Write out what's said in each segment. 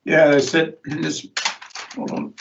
Yeah, they said in this, hold on.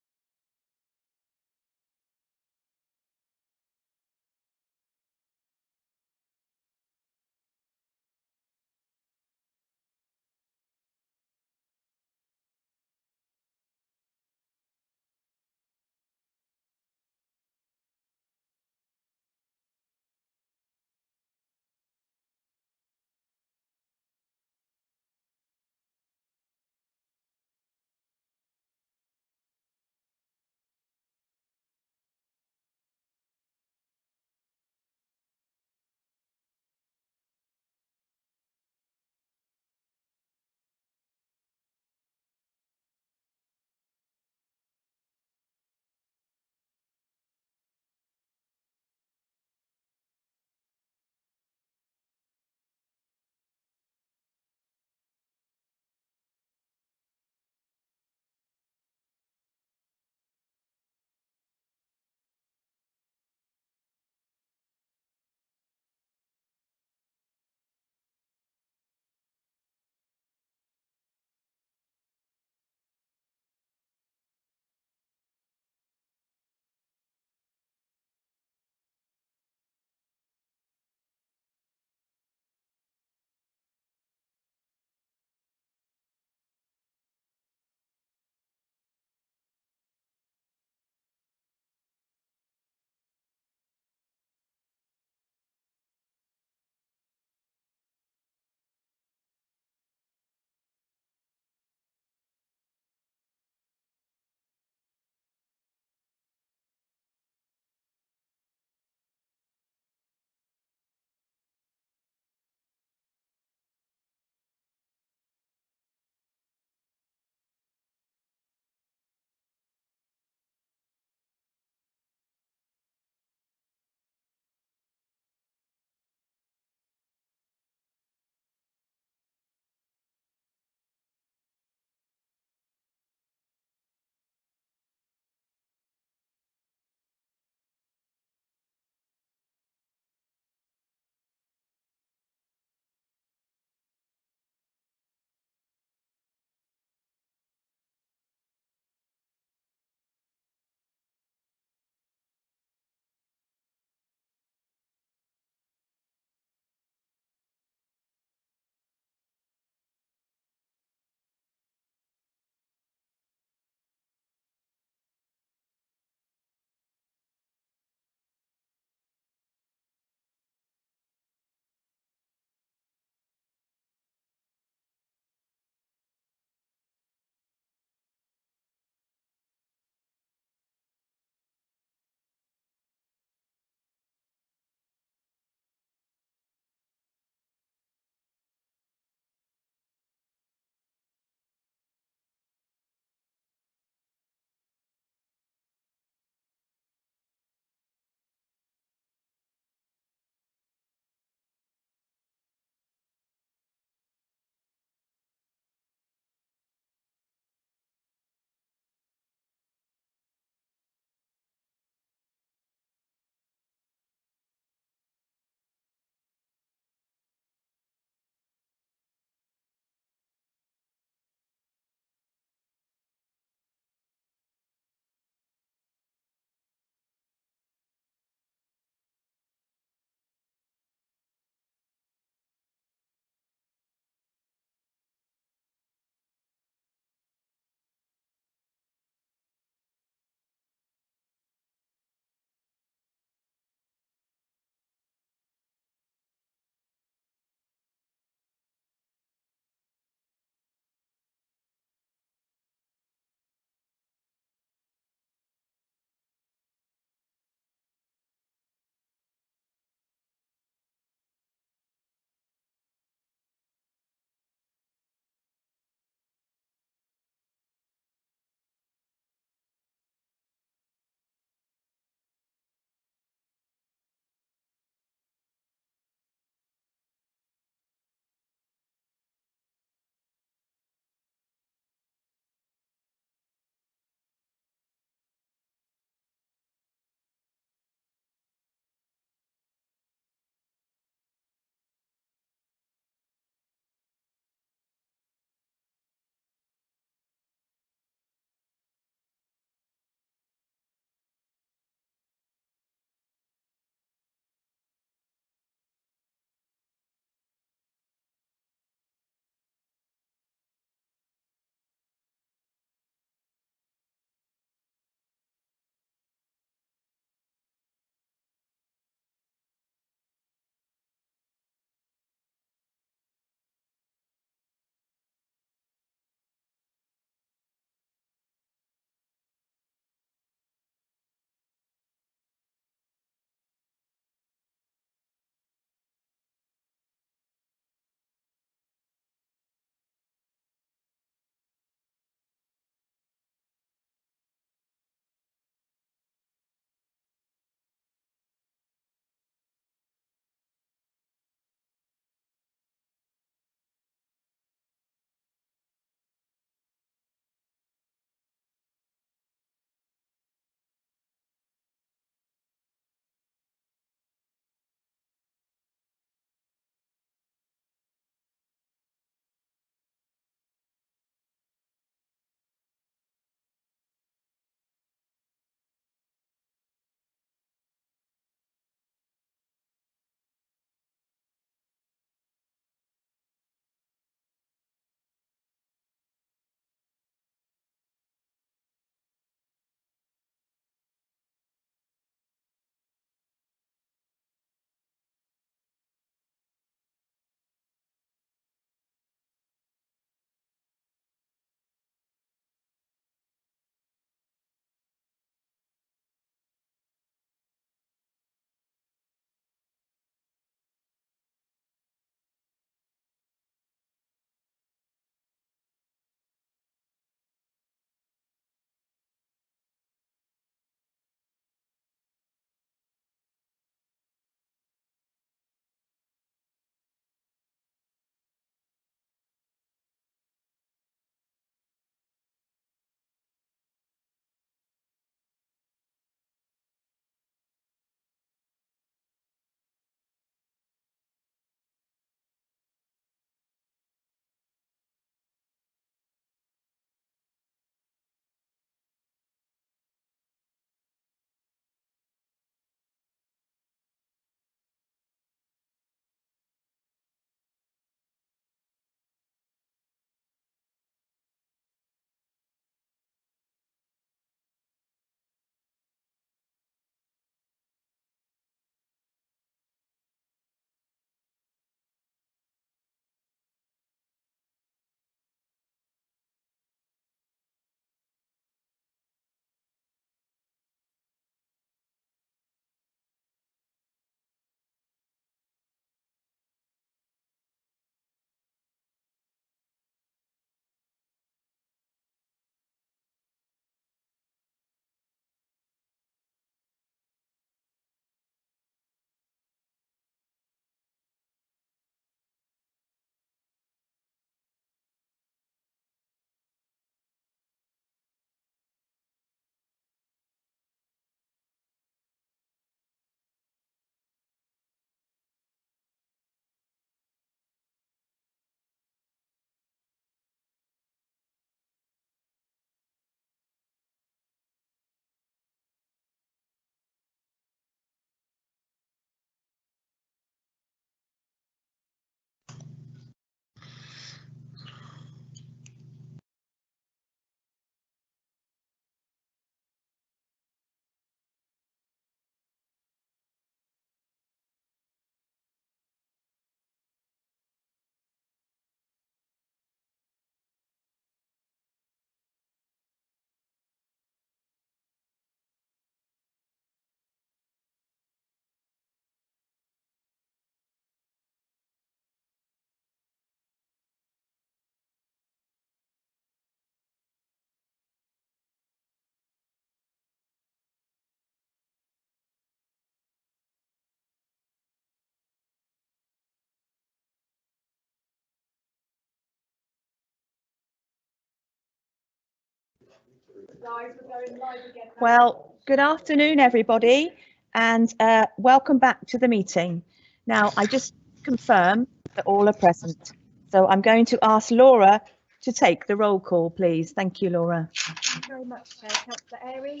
Well, good afternoon, everybody, and welcome back to the meeting. Now, I just confirm that all are present. So I'm going to ask Laura to take the roll call, please. Thank you, Laura. Thank you very much, Chair. Councillor Airy,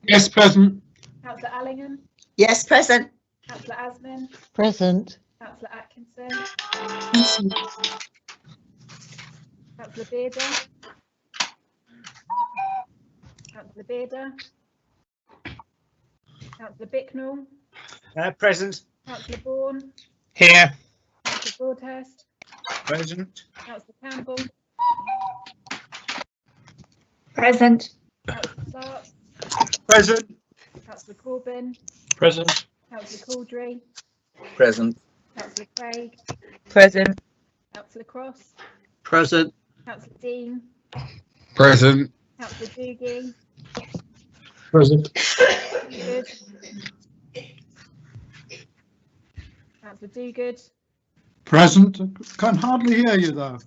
Yes, present. Councillor Allingham, Yes, present. Councillor Asman, Present. Councillor Atkinson, Councillor Bearder, Councillor Bearder, Councillor Bicknell, Present. Councillor Bourne, Here. Councillor Broadhurst, Present. Councillor Campbell, Present. Councillor Clark, Present. Councillor Corbyn, Present. Councillor Caldry, Present. Councillor Craig, Present. Councillor Cross, Present. Councillor Dean, Present. Councillor Doogie, Present. Good. Councillor Dogood. Present. Can hardly hear you though.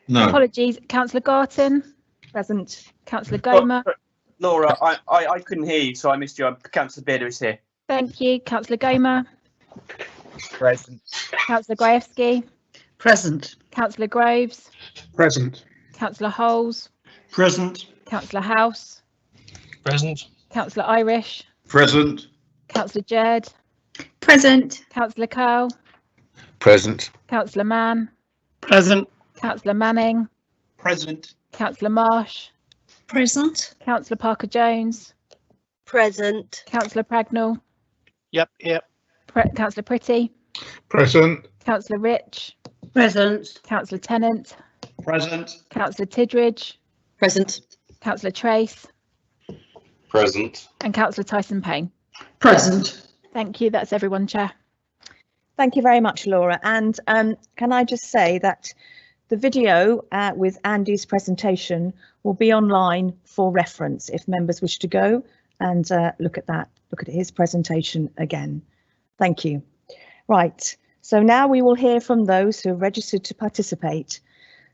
No. Apologies. Councillor Garton, Present. Councillor Goma. Laura, I couldn't hear you, so I missed you. Councillor Bearder is here. Thank you. Councillor Goma, Present. Councillor Grajewski, Present. Councillor Groves, Present. Councillor Holes, Present. Councillor House, Present. Councillor Irish, Present. Councillor Jerd, Present. Councillor Curl, Present. Councillor Mann, Present. Councillor Manning, Present. Councillor Marsh, Present. Councillor Parker-Jones, Present. Councillor Pragnall, Yep. Councillor Pretty, Present. Councillor Rich, Present. Councillor Tennant, Present. Councillor Tidridge, Present. Councillor Trace, Present. and Councillor Tyson-Payne. Present. Thank you. That's everyone, Chair. Thank you very much, Laura. And can I just say that the video with Andy's presentation will be online for reference if members wish to go and look at his presentation again. Thank you. Right, so now we will hear from those who have registered to participate,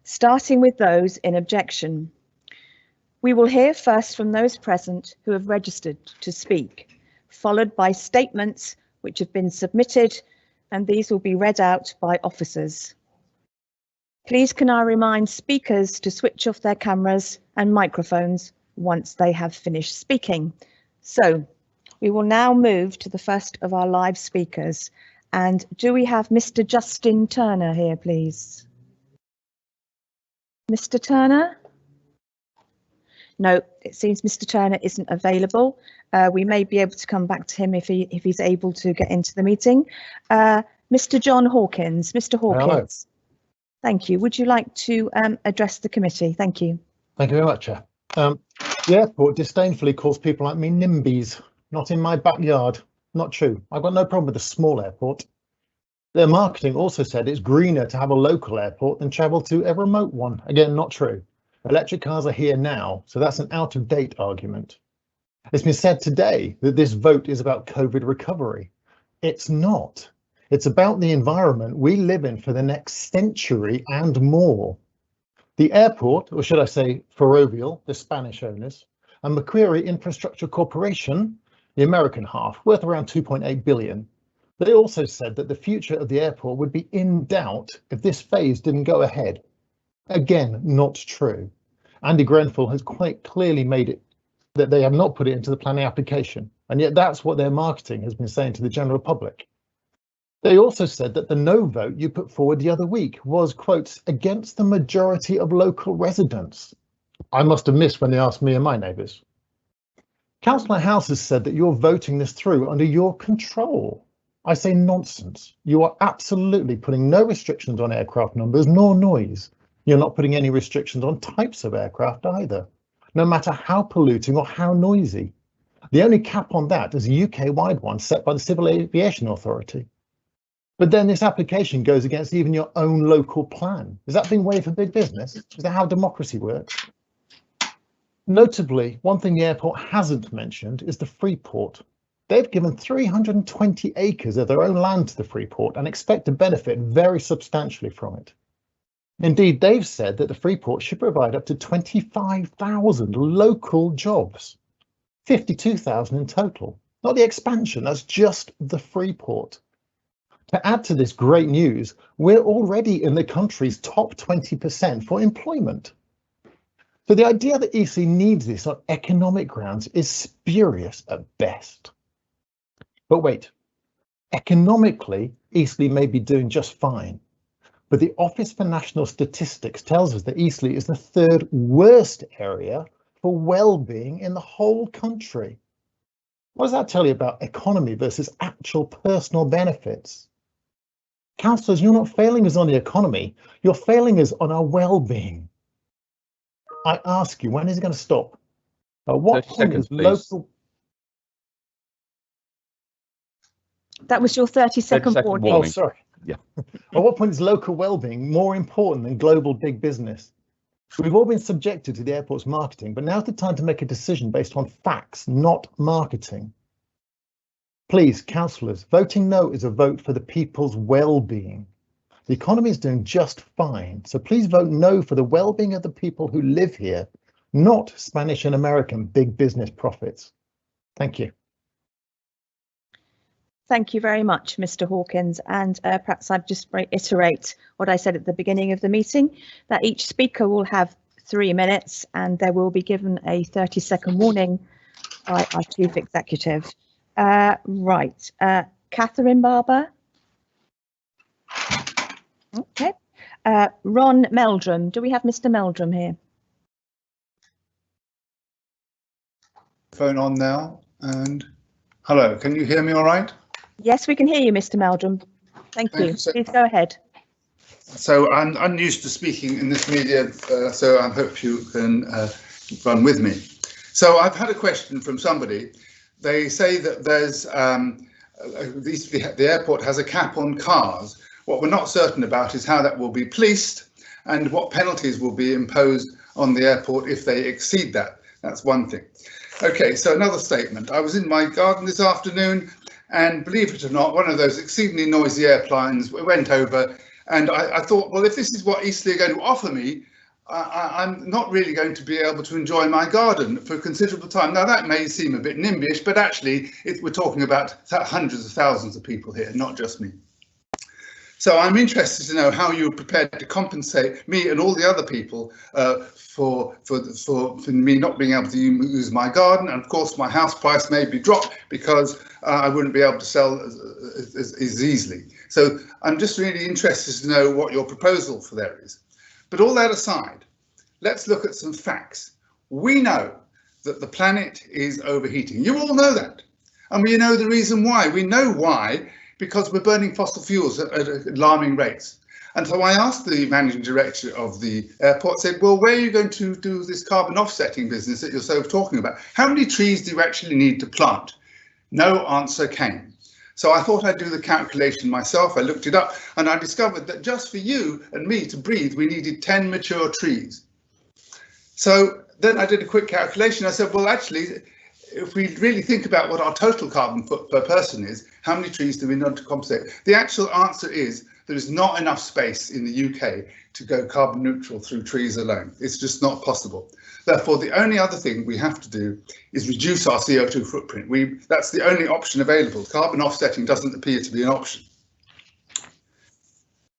starting with those in objection. We will hear first from those present who have registered to speak, followed by statements which have been submitted, and these will be read out by officers. Please can I remind speakers to switch off their cameras and microphones once they have finished speaking. So we will now move to the first of our live speakers. And do we have Mr. Justin Turner here, please? Mr. Turner? No, it seems Mr. Turner isn't available. We may be able to come back to him if he's able to get into the meeting. Mr. John Hawkins. Mr. Hawkins. Hello. Thank you. Would you like to address the committee? Thank you. Thank you very much, Chair. The airport disdainfully calls people like me NIMBYs. Not in my backyard. Not true. I've got no problem with a small airport. Their marketing also said it's greener to have a local airport than travel to a remote one. Again, not true. Electric cars are here now, so that's an out-of-date argument. It's been said today that this vote is about COVID recovery. It's not. It's about the environment we live in for the next century and more. The airport, or should I say Ferrovial, the Spanish owners, and Macquarie Infrastructure Corporation, the American half, worth around 2.8 billion. They also said that the future of the airport would be in doubt if this phase didn't go ahead. Again, not true. Andy Grenfell has quite clearly made it that they have not put it into the planning application, and yet that's what their marketing has been saying to the general public. They also said that the no vote you put forward the other week was, quote, against the majority of local residents. I must have missed when they asked me and my neighbours. Councillor House has said that you're voting this through under your control. I say nonsense. You are absolutely putting no restrictions on aircraft numbers nor noise. You're not putting any restrictions on types of aircraft either, no matter how polluting or how noisy. The only cap on that is a UK-wide one set by the Civil Aviation Authority. But then this application goes against even your own local plan. Is that being waived for big business? Is that how democracy works? Notably, one thing the airport hasn't mentioned is the Freeport. They've given 320 acres of their own land to the Freeport and expect to benefit very substantially from it. Indeed, they've said that the Freeport should provide up to 25,000 local jobs, 52,000 in total. Not the expansion, that's just the Freeport. To add to this great news, we're already in the country's top 20% for employment. So the idea that Eastleigh needs this on economic grounds is spurious at best. But wait, economically, Eastleigh may be doing just fine. But the Office for National Statistics tells us that Eastleigh is the third worst area for well-being in the whole country. What does that tell you about economy versus actual personal benefits? Councillors, you're not failing us on the economy, you're failing us on our well-being. I ask you, when is it going to stop? At what point is local... That was your 30-second warning. Oh, sorry. Yeah. At what point is local well-being more important than global big business? We've all been subjected to the airport's marketing, but now's the time to make a decision based on facts, not marketing. Please, councillors, voting no is a vote for the people's well-being. The economy is doing just fine, so please vote no for the well-being of the people who live here, not Spanish and American big business profits. Thank you. Thank you very much, Mr. Hawkins. And perhaps I'd just reiterate what I said at the beginning of the meeting, that each speaker will have 3 minutes and they will be given a 30-second warning by our Chief Executive. Right, Catherine Barber. Okay. Ron Meldrum. Do we have Mr. Meldrum here? Phone on now, and hello, can you hear me all right? Yes, we can hear you, Mr. Meldrum. Thank you. Please go ahead. So I'm unused to speaking in this media, so I hope you can run with me. So I've had a question from somebody. They say that there's the airport has a cap on cars. What we're not certain about is how that will be policed and what penalties will be imposed on the airport if they exceed that. That's one thing. Okay, so another statement. I was in my garden this afternoon, and believe it or not, one of those exceedingly noisy airplanes went over, and I thought, well, if this is what Eastleigh are going to offer me, I'm not really going to be able to enjoy my garden for a considerable time. Now, that may seem a bit NIMBY-ish, but actually, we're talking about hundreds of thousands of people here, not just me. So I'm interested to know how you're prepared to compensate me and all the other people for me not being able to use my garden. And of course, my house price may be dropped because I wouldn't be able to sell as easily. So I'm just really interested to know what your proposal for there is. But all that aside, let's look at some facts. We know that the planet is overheating. You all know that. And we know the reason why. We know why. Because we're burning fossil fuels at alarming rates. And so I asked the managing director of the airport, said, well, where are you going to do this carbon offsetting business that you're so talking about? How many trees do you actually need to plant? No answer came. So I thought I'd do the calculation myself. I looked it up and I discovered that just for you and me to breathe, we needed 10 mature trees. So then I did a quick calculation. I said, well, actually, if we really think about what our total carbon footprint per person is, how many trees do we need to compensate? The actual answer is there is not enough space in the UK to go carbon neutral through trees alone. It's just not possible. Therefore, the only other thing we have to do is reduce our CO2 footprint. That's the only option available. Carbon offsetting doesn't appear to be an option.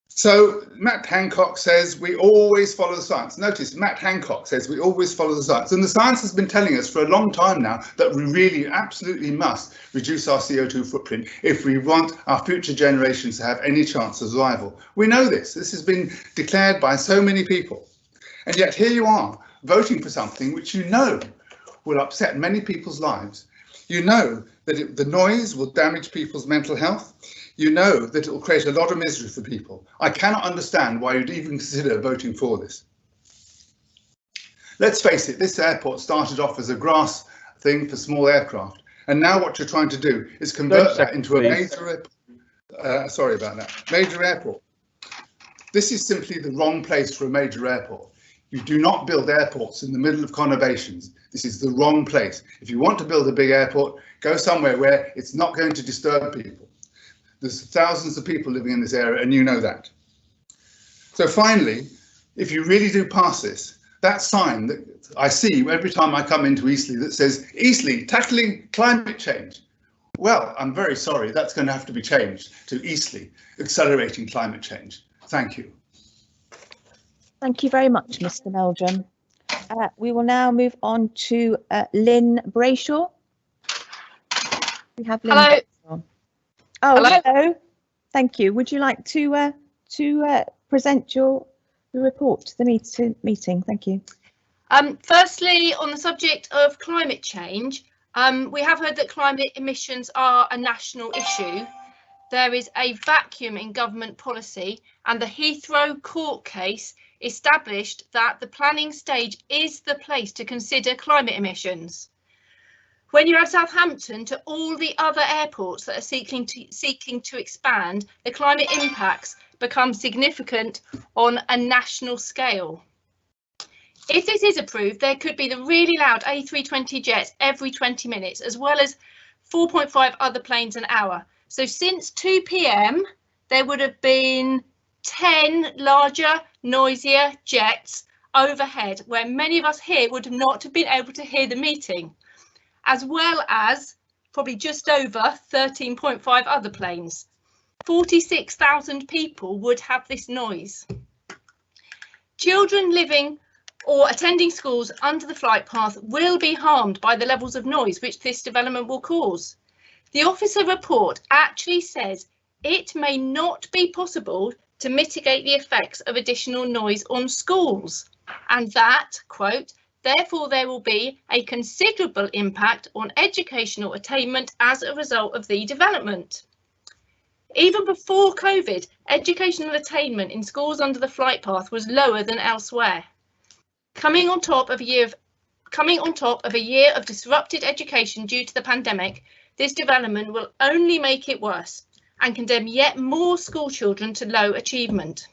So Matt Hancock says we always follow the science. Notice Matt Hancock says we always follow the science, and the science has been telling us for a long time now that we really absolutely must reduce our CO2 footprint if we want our future generations to have any chance of survival. We know this. This has been declared by so many people, and yet here you are voting for something which you know will upset many people's lives. You know that the noise will damage people's mental health. You know that it will create a lot of misery for people. I cannot understand why you'd even consider voting for this. Let's face it, this airport started off as a grass thing for small aircraft, and now what you're trying to do is convert that into a major major airport. This is simply the wrong place for a major airport. You do not build airports in the middle of conurbations. This is the wrong place. If you want to build a big airport, go somewhere where it's not going to disturb people. There's thousands of people living in this area, and you know that. So finally, if you really do pass this, that sign that I see every time I come into Eastleigh that says Eastleigh tackling climate change. Well, I'm very sorry, that's going to have to be changed to Eastleigh accelerating climate change. Thank you. Thank you very much, Mr. Meldrum. We will now move on to Lynn Brayshaw. We have Lynn. Hello. Brayshaw. Oh, Hello. hello. Thank you. Would you like to present your report to the meeting? Thank you. Firstly, on the subject of climate change, we have heard that climate emissions are a national issue. There is a vacuum in government policy, and the Heathrow court case established that the planning stage is the place to consider climate emissions. When you add Southampton to all the other airports that are seeking to expand, the climate impacts become significant on a national scale. If this is approved, there could be the really loud A320 jets every 20 minutes, as well as 4.5 other planes an hour. So since 2 p.m, there would have been 10 larger, noisier jets overhead, where many of us here would not have been able to hear the meeting, as well as probably just over 13.5 other planes. 46,000 people would have this noise. Children living or attending schools under the flight path will be harmed by the levels of noise which this development will cause. The officer report actually says it may not be possible to mitigate the effects of additional noise on schools, and that, quote, therefore there will be a considerable impact on educational attainment as a result of the development. Even before COVID, educational attainment in schools under the flight path was lower than elsewhere. Coming on top of a year of disrupted education due to the pandemic, this development will only make it worse and condemn yet more school children to low achievement.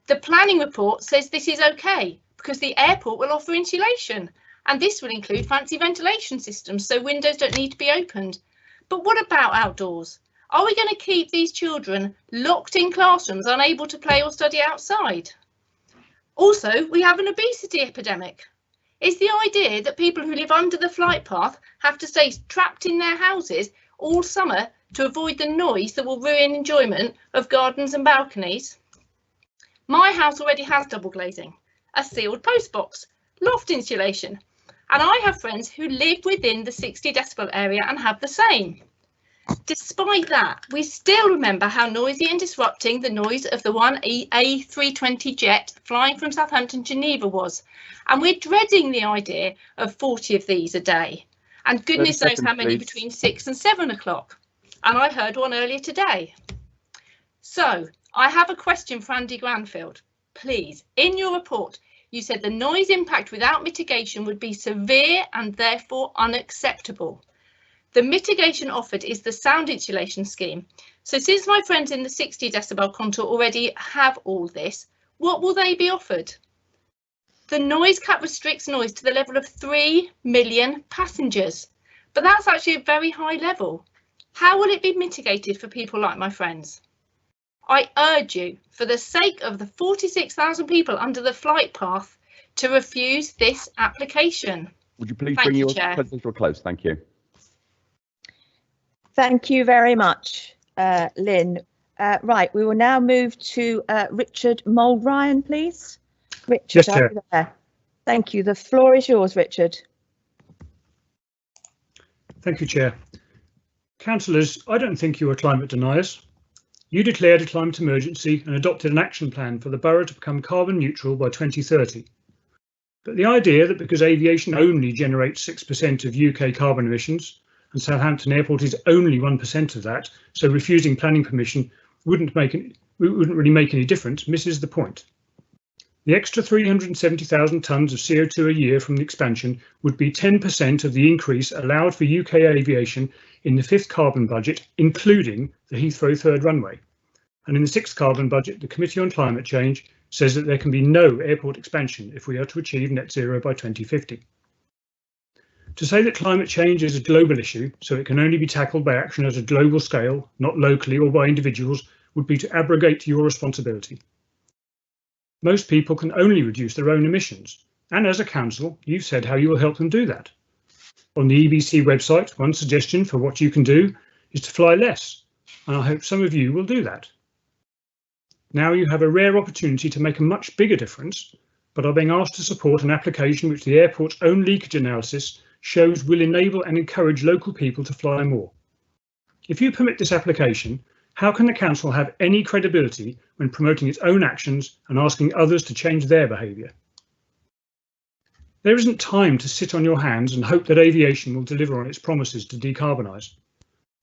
The planning report says this is okay because the airport will offer insulation, and this will include fancy ventilation systems so windows don't need to be opened. But what about outdoors? Are we going to keep these children locked in classrooms, unable to play or study outside? Also, we have an obesity epidemic. Is the idea that people who live under the flight path have to stay trapped in their houses all summer to avoid the noise that will ruin enjoyment of gardens and balconies? My house already has double glazing, a sealed post box, loft insulation, and I have friends who live within the 60 decibel area and have the same. Despite that, we still remember how noisy and disrupting the noise of the one A320 jet flying from Southampton to Geneva was, and we're dreading the idea of 40 of these a day, and goodness knows how many between 6 and 7 o'clock, and I heard one earlier today. So I have a question for Andy Granfield. Please, in your report, you said the noise impact without mitigation would be severe and therefore unacceptable. The mitigation offered is the sound insulation scheme. So since my friends in the 60 decibel contour already have all this, what will they be offered? The noise cap restricts noise to the level of 3 million passengers, but that's actually a very high level. How will it be mitigated for people like my friends? I urge you, for the sake of the 46,000 people under the flight path, to refuse this application. Would you please bring your presentation to a close? Thank you. Thank you very much, Lynn. Right, we will now move to Richard Mould-Ryan, please. Richard, Yes, Chair. there. Thank you. The floor is yours, Richard. Thank you, Chair. Councillors, I don't think you are climate deniers. You declared a climate emergency and adopted an action plan for the borough to become carbon neutral by 2030. But the idea that because aviation only generates 6% of UK carbon emissions, and Southampton Airport is only 1% of that, so refusing planning permission wouldn't really make any difference, misses the point. The extra 370,000 tonnes of CO2 a year from the expansion would be 10% of the increase allowed for UK aviation in the 5th carbon budget, including the Heathrow 3rd runway. And in the 6th carbon budget, the Committee on Climate Change says that there can be no airport expansion if we are to achieve net zero by 2050. To say that climate change is a global issue, so it can only be tackled by action at a global scale, not locally or by individuals, would be to abrogate your responsibility. Most people can only reduce their own emissions, and as a council, you've said how you will help them do that. On the EBC website, one suggestion for what you can do is to fly less, and I hope some of you will do that. Now you have a rare opportunity to make a much bigger difference, but are being asked to support an application which the airport's own leakage analysis shows will enable and encourage local people to fly more. If you permit this application, how can the council have any credibility when promoting its own actions and asking others to change their behaviour? There isn't time to sit on your hands and hope that aviation will deliver on its promises to decarbonise.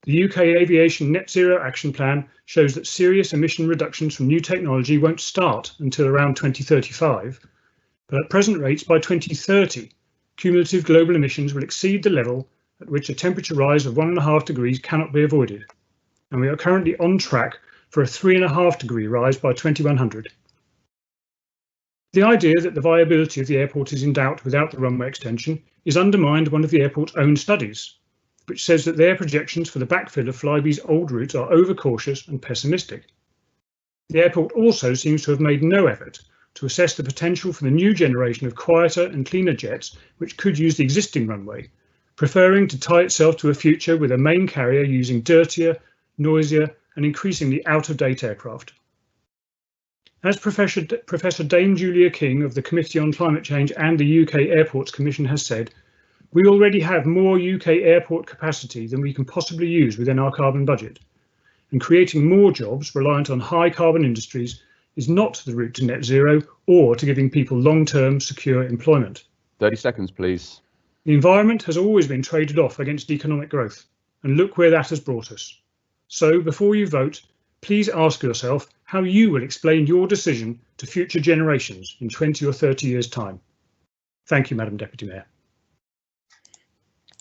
The UK Aviation Net Zero Action Plan shows that serious emission reductions from new technology won't start until around 2035, but at present rates by 2030, cumulative global emissions will exceed the level at which a temperature rise of 1.5 degrees cannot be avoided, and we are currently on track for a 3.5 degree rise by 2100. The idea that the viability of the airport is in doubt without the runway extension is undermined one of the airport's own studies, which says that their projections for the backfill of Flybe's old routes are overcautious and pessimistic. The airport also seems to have made no effort to assess the potential for the new generation of quieter and cleaner jets which could use the existing runway, preferring to tie itself to a future with a main carrier using dirtier, noisier and increasingly out-of-date aircraft. As Professor Dame Julia King of the Committee on Climate Change and the UK Airports Commission has said, we already have more UK airport capacity than we can possibly use within our carbon budget, and creating more jobs reliant on high carbon industries is not the route to net zero or to giving people long-term secure employment. 30 seconds, please. The environment has always been traded off against economic growth, and look where that has brought us. So before you vote, please ask yourself how you will explain your decision to future generations in 20 or 30 years' time. Thank you, Madam Deputy Mayor.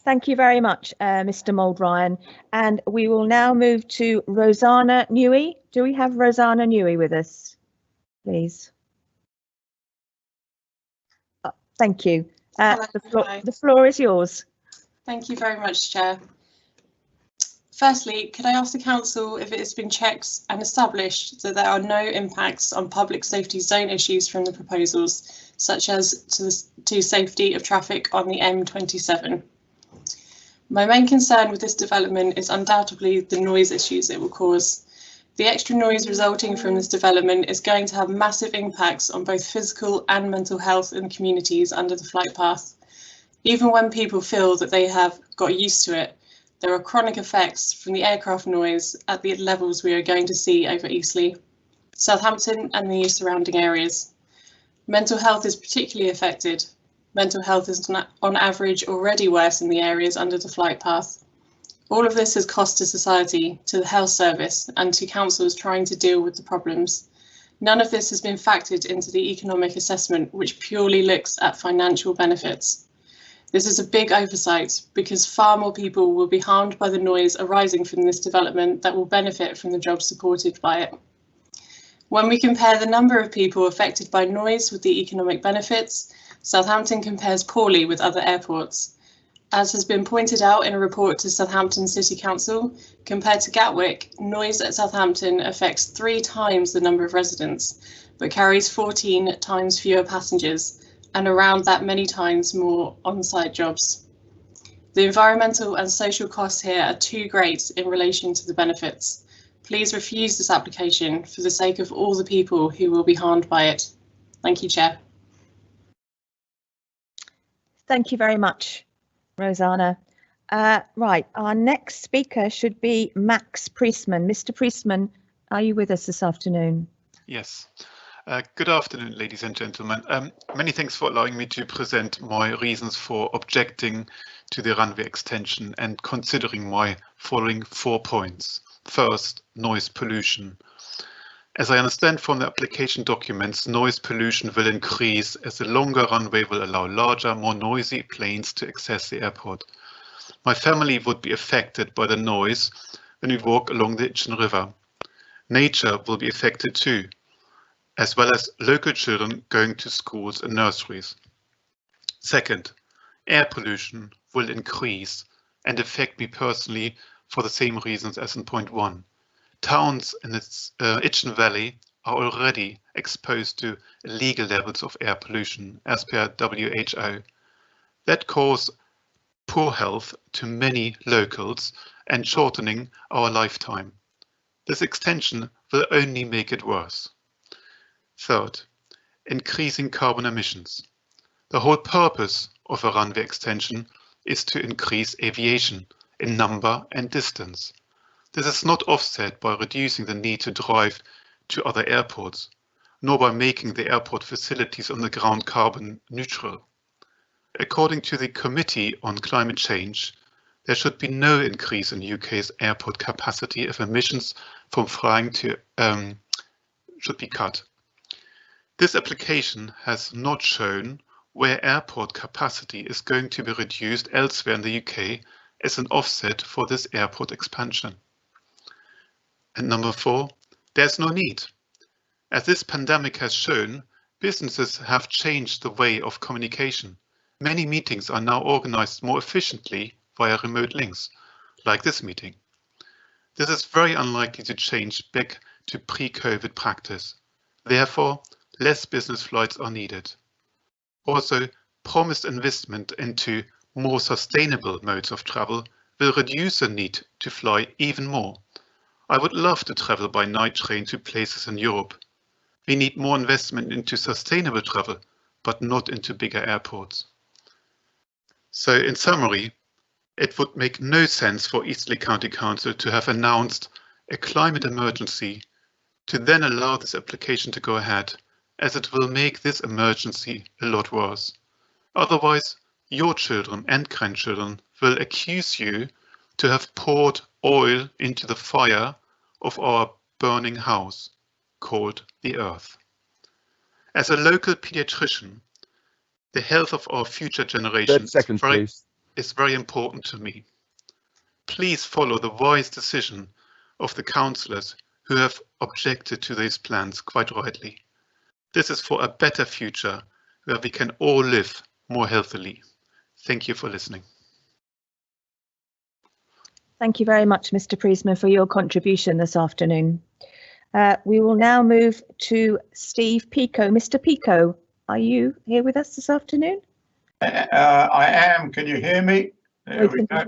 Thank you very much, Mr. Mould-Ryan. And we will now move to Rosanna Newey. Do we have Rosanna Newey with us, please? Oh, thank you. The floor is yours. Thank you very much, Chair. Firstly, could I ask the Council if it has been checked and established that there are no impacts on public safety zone issues from the proposals, such as to safety of traffic on the M27? My main concern with this development is undoubtedly the noise issues it will cause. The extra noise resulting from this development is going to have massive impacts on both physical and mental health in the communities under the flight path. Even when people feel that they have got used to it, there are chronic effects from the aircraft noise at the levels we are going to see over Eastleigh, Southampton and the surrounding areas. Mental health is particularly affected. Mental health is on average already worse in the areas under the flight path. All of this has cost to society, to the health service and to councils trying to deal with the problems. None of this has been factored into the economic assessment, which purely looks at financial benefits. This is a big oversight because far more people will be harmed by the noise arising from this development that will benefit from the jobs supported by it. When we compare the number of people affected by noise with the economic benefits, Southampton compares poorly with other airports. As has been pointed out in a report to Southampton City Council, compared to Gatwick, noise at Southampton affects 3 times the number of residents, but carries 14 times fewer passengers and around that many times more on-site jobs. The environmental and social costs here are too great in relation to the benefits. Please refuse this application for the sake of all the people who will be harmed by it. Thank you, Chair. Thank you very much, Rosanna. Right, our next speaker should be Max Priestman. Mr. Priestman, are you with us this afternoon? Yes. Good afternoon, ladies and gentlemen. Many thanks for allowing me to present my reasons for objecting to the runway extension and considering my following 4 points. First, noise pollution. As I understand from the application documents, noise pollution will increase as the longer runway will allow larger, more noisy planes to access the airport. My family would be affected by the noise when we walk along the Itchen River. Nature will be affected too, as well as local children going to schools and nurseries. Second, air pollution will increase and affect me personally for the same reasons as in point 1. Towns in its Itchen Valley are already exposed to illegal levels of air pollution as per WHO. That cause poor health to many locals and shortening our lifetime. This extension will only make it worse. Third, increasing carbon emissions. The whole purpose of a runway extension is to increase aviation in number and distance. This is not offset by reducing the need to drive to other airports, nor by making the airport facilities on the ground carbon neutral. According to the Committee on Climate Change, there should be no increase in UK's airport capacity if emissions from flying should be cut. This application has not shown where airport capacity is going to be reduced elsewhere in the UK as an offset for this airport expansion. And number 4, there's no need. As this pandemic has shown, businesses have changed the way of communication. Many meetings are now organized more efficiently via remote links, like this meeting. This is very unlikely to change back to pre-COVID practice. Therefore, less business flights are needed. Also, promised investment into more sustainable modes of travel will reduce the need to fly even more. I would love to travel by night train to places in Europe. We need more investment into sustainable travel, but not into bigger airports. So in summary, it would make no sense for Eastleigh County Council to have announced a climate emergency to then allow this application to go ahead, as it will make this emergency a lot worse. Otherwise, your children and grandchildren will accuse you to have poured oil into the fire of our burning house, called the Earth. As a local paediatrician, the health of our future generations is very important to me. Please follow the wise decision of the councillors who have objected to these plans quite rightly. This is for a better future where we can all live more healthily. Thank you for listening. Thank you very much, Mr. Priestman, for your contribution this afternoon. We will now move to Steve Pico. Mr. Pico, are you here with us this afternoon? I am. Can you hear me? There we go.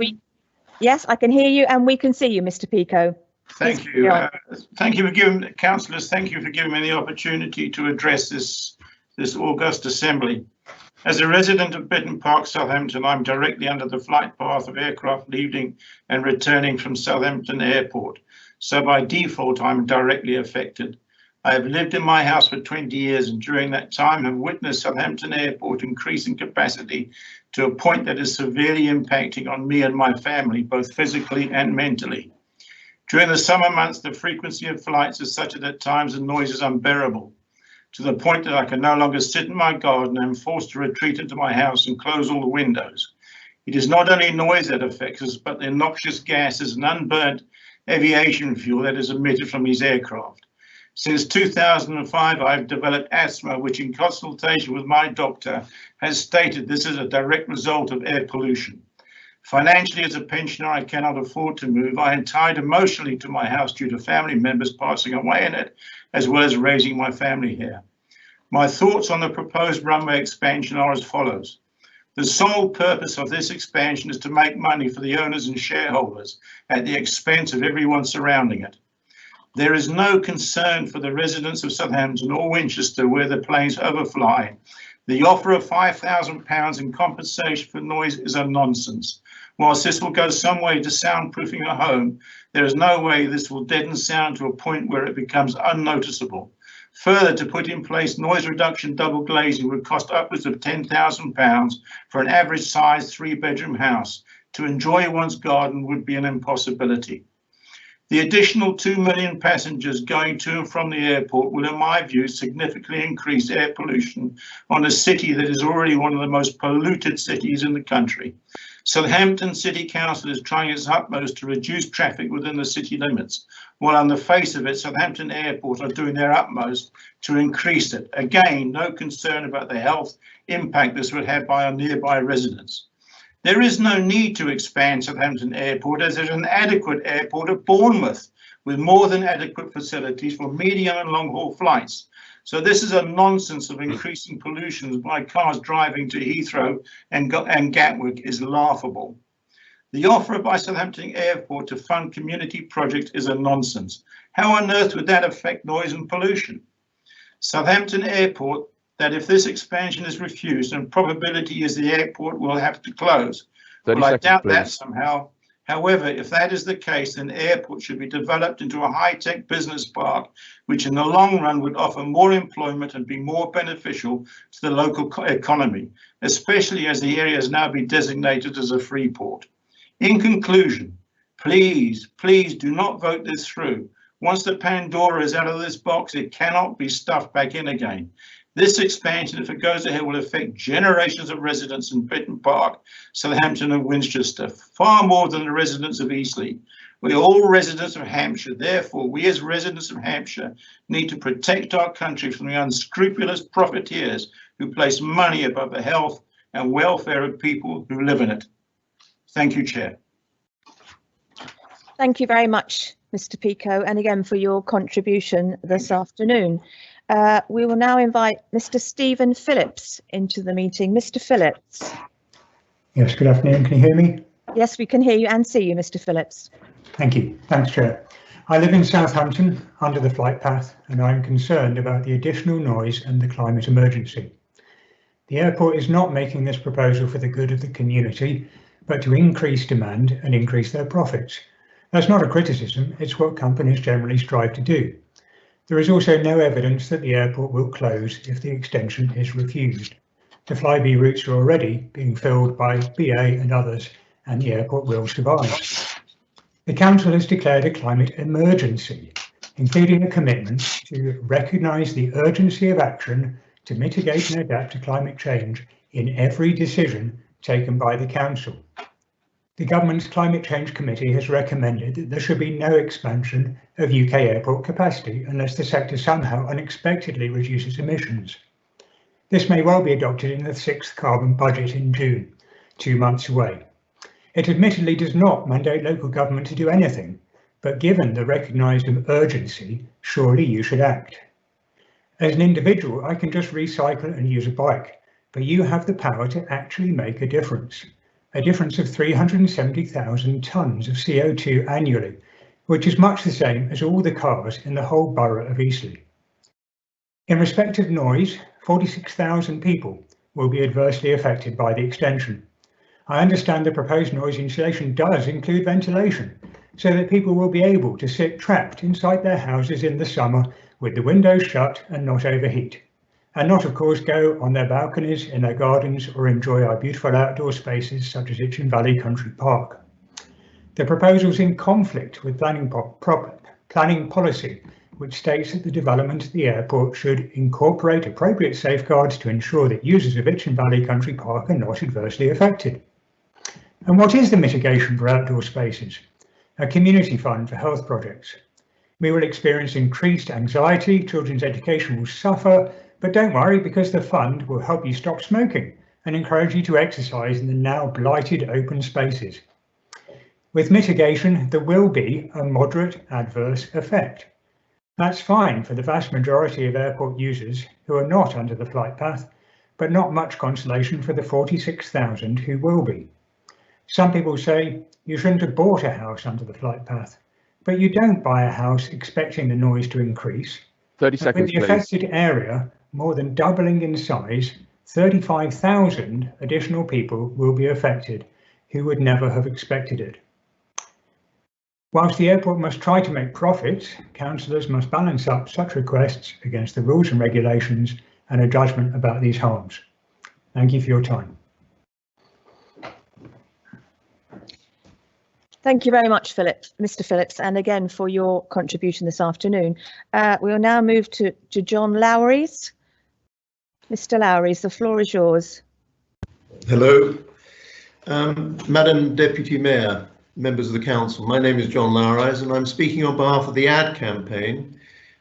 Yes, I can hear you and we can see you, Mr. Pico. Thank you. Thank you for giving, councillors, thank you for giving me the opportunity to address this august assembly. As a resident of Bitton Park, Southampton, I'm directly under the flight path of aircraft leaving and returning from Southampton Airport. So by default, I'm directly affected. I have lived in my house for 20 years and during that time have witnessed Southampton Airport increasing capacity to a point that is severely impacting on me and my family, both physically and mentally. During the summer months, the frequency of flights is such that at times the noise is unbearable, to the point that I can no longer sit in my garden and am forced to retreat into my house and close all the windows. It is not only noise that affects us, but the noxious gases and unburnt aviation fuel that is emitted from these aircraft. Since 2005, I've developed asthma, which in consultation with my doctor has stated this is a direct result of air pollution. Financially, as a pensioner, I cannot afford to move. I am tied emotionally to my house due to family members passing away in it, as well as raising my family here. My thoughts on the proposed runway expansion are as follows. The sole purpose of this expansion is to make money for the owners and shareholders at the expense of everyone surrounding it. There is no concern for the residents of Southampton or Winchester where the planes overfly. The offer of £5,000 in compensation for noise is a nonsense. Whilst this will go some way to soundproofing a home, there is no way this will deaden sound to a point where it becomes unnoticeable. Further, to put in place noise reduction double glazing would cost upwards of £10,000 for an average size 3-bedroom house. To enjoy one's garden would be an impossibility. The additional 2 million passengers going to and from the airport will, in my view, significantly increase air pollution on a city that is already one of the most polluted cities in the country. Southampton City Council is trying its utmost to reduce traffic within the city limits, while on the face of it, Southampton Airport are doing their utmost to increase it. Again, no concern about the health impact this would have by our nearby residents. There is no need to expand Southampton Airport as there's an adequate airport at Bournemouth, with more than adequate facilities for medium and long haul flights. So this is a nonsense of increasing pollution by cars driving to Heathrow and Gatwick is laughable. The offer by Southampton Airport to fund community projects is a nonsense. How on earth would that affect noise and pollution? Southampton Airport, that if this expansion is refused, and probability is the airport will have to close. Well, I doubt that somehow. However, if that is the case, then airport should be developed into a high-tech business park, which in the long run would offer more employment and be more beneficial to the local economy, especially as the area has now been designated as a free port. In conclusion, please do not vote this through. Once the Pandora is out of this box, it cannot be stuffed back in again. This expansion, if it goes ahead, will affect generations of residents in Bitton Park, Southampton and Winchester, far more than the residents of Eastleigh. We are all residents of Hampshire. Therefore, we as residents of Hampshire need to protect our country from the unscrupulous profiteers who place money above the health and welfare of people who live in it. Thank you, Chair. Thank you very much, Mr. Pico, and again for your contribution this afternoon. We will now invite Mr. Stephen Phillips into the meeting. Mr. Phillips. Yes, good afternoon. Can you hear me? Yes, we can hear you and see you, Mr. Phillips. Thank you. Thanks, Chair. I live in Southampton under the flight path, and I'm concerned about the additional noise and the climate emergency. The airport is not making this proposal for the good of the community, but to increase demand and increase their profits. That's not a criticism, it's what companies generally strive to do. There is also no evidence that the airport will close if the extension is refused. The Flybe routes are already being filled by BA and others, and the airport will survive. The Council has declared a climate emergency, including a commitment to recognise the urgency of action to mitigate and adapt to climate change in every decision taken by the Council. The Government's Climate Change Committee has recommended that there should be no expansion of UK airport capacity unless the sector somehow unexpectedly reduces emissions. This may well be adopted in the 6th carbon budget in June, 2 months away. It admittedly does not mandate local government to do anything, but given the recognised urgency, surely you should act. As an individual, I can just recycle and use a bike, but you have the power to actually make a difference of 370,000 tonnes of CO2 annually, which is much the same as all the cars in the whole borough of Eastleigh. In respect of noise, 46,000 people will be adversely affected by the extension. I understand the proposed noise insulation does include ventilation, so that people will be able to sit trapped inside their houses in the summer with the windows shut and not overheat, and not of course go on their balconies, in their gardens, or enjoy our beautiful outdoor spaces such as Itchen Valley Country Park. The proposal is in conflict with planning policy, which states that the development of the airport should incorporate appropriate safeguards to ensure that users of Itchen Valley Country Park are not adversely affected. And what is the mitigation for outdoor spaces? A community fund for health projects. We will experience increased anxiety, children's education will suffer, but don't worry, because the fund will help you stop smoking and encourage you to exercise in the now blighted open spaces. With mitigation, there will be a moderate adverse effect. That's fine for the vast majority of airport users who are not under the flight path, but not much consolation for the 46,000 who will be. Some people say you shouldn't have bought a house under the flight path, but you don't buy a house expecting the noise to increase. 30 seconds, with the affected area more than doubling in size, 35,000 additional people will be affected who would never have expected it. Whilst the airport must try to make profits, councillors must balance up such requests against the rules and regulations and a judgment about these harms. Thank you for your time. Thank you very much, Mr. Phillips, and again for your contribution this afternoon. We will now move to John Lowries. Mr. Lowries, the floor is yours. Hello. Madam Deputy Mayor, members of the Council, my name is John Lowries and I'm speaking on behalf of the AD campaign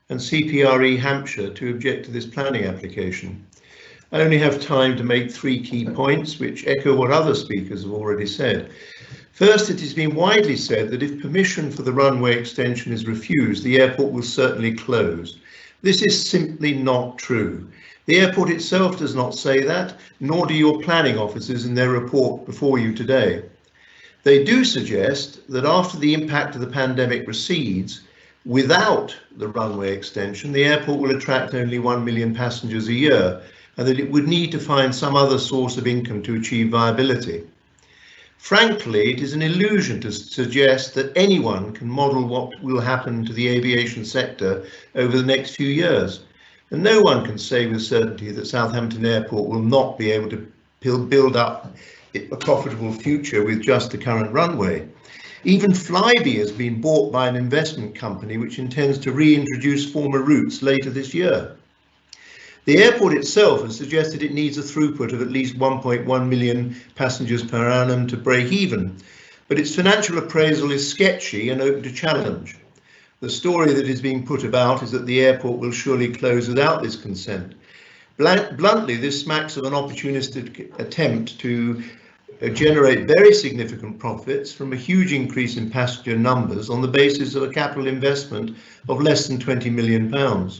and CPRE Hampshire to object to this planning application. I only have time to make 3 key points which echo what other speakers have already said. First, it has been widely said that if permission for the runway extension is refused, the airport will certainly close. This is simply not true. The airport itself does not say that, nor do your planning officers in their report before you today. They do suggest that after the impact of the pandemic recedes, without the runway extension, the airport will attract only 1 million passengers a year, and that it would need to find some other source of income to achieve viability. Frankly, it is an illusion to suggest that anyone can model what will happen to the aviation sector over the next few years. And no one can say with certainty that Southampton Airport will not be able to build up a profitable future with just the current runway. Even Flybe has been bought by an investment company which intends to reintroduce former routes later this year. The airport itself has suggested it needs a throughput of at least 1.1 million passengers per annum to break even, but its financial appraisal is sketchy and open to challenge. The story that is being put about is that the airport will surely close without this consent. Bluntly, this smacks of an opportunistic attempt to generate very significant profits from a huge increase in passenger numbers on the basis of a capital investment of less than £20 million.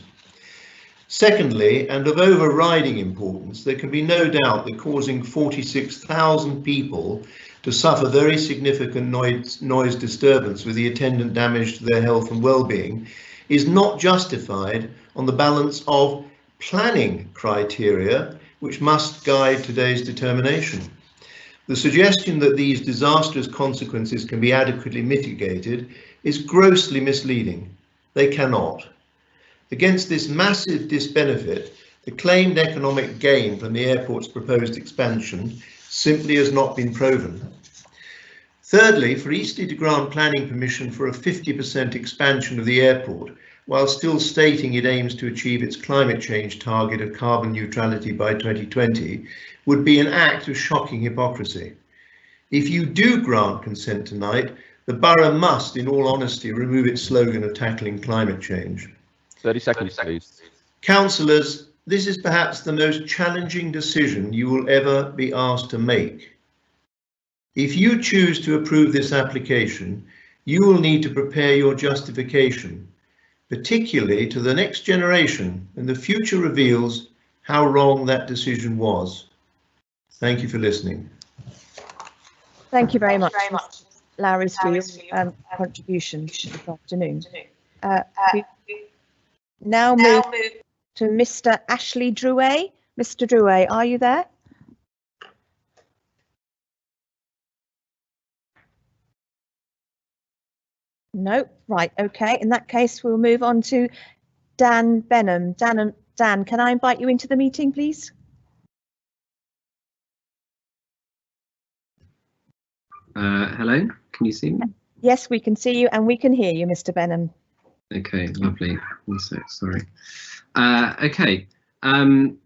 Secondly, and of overriding importance, there can be no doubt that causing 46,000 people to suffer very significant noise disturbance with the attendant damage to their health and well-being is not justified on the balance of planning criteria which must guide today's determination. The suggestion that these disastrous consequences can be adequately mitigated is grossly misleading. They cannot. Against this massive disbenefit, the claimed economic gain from the airport's proposed expansion simply has not been proven. Thirdly, for Eastleigh to grant planning permission for a 50% expansion of the airport, while still stating it aims to achieve its climate change target of carbon neutrality by 2020, would be an act of shocking hypocrisy. If you do grant consent tonight, the borough must, in all honesty, remove its slogan of tackling climate change. 30 seconds, please. Councillors, this is perhaps the most challenging decision you will ever be asked to make. If you choose to approve this application, you will need to prepare your justification, particularly to the next generation, and the future reveals how wrong that decision was. Thank you for listening. Thank you very much, Larry, for your contribution this afternoon. We now move to Mr. Ashley Drouet. Mr. Drouet, are you there? No, right, okay. In that case, we'll move on to Dan Benham. Dan, can I invite you into the meeting, please? Hello, can you see me? Yes, we can see you and we can hear you, Mr. Benham. Okay, lovely. 1 sec, sorry. Okay,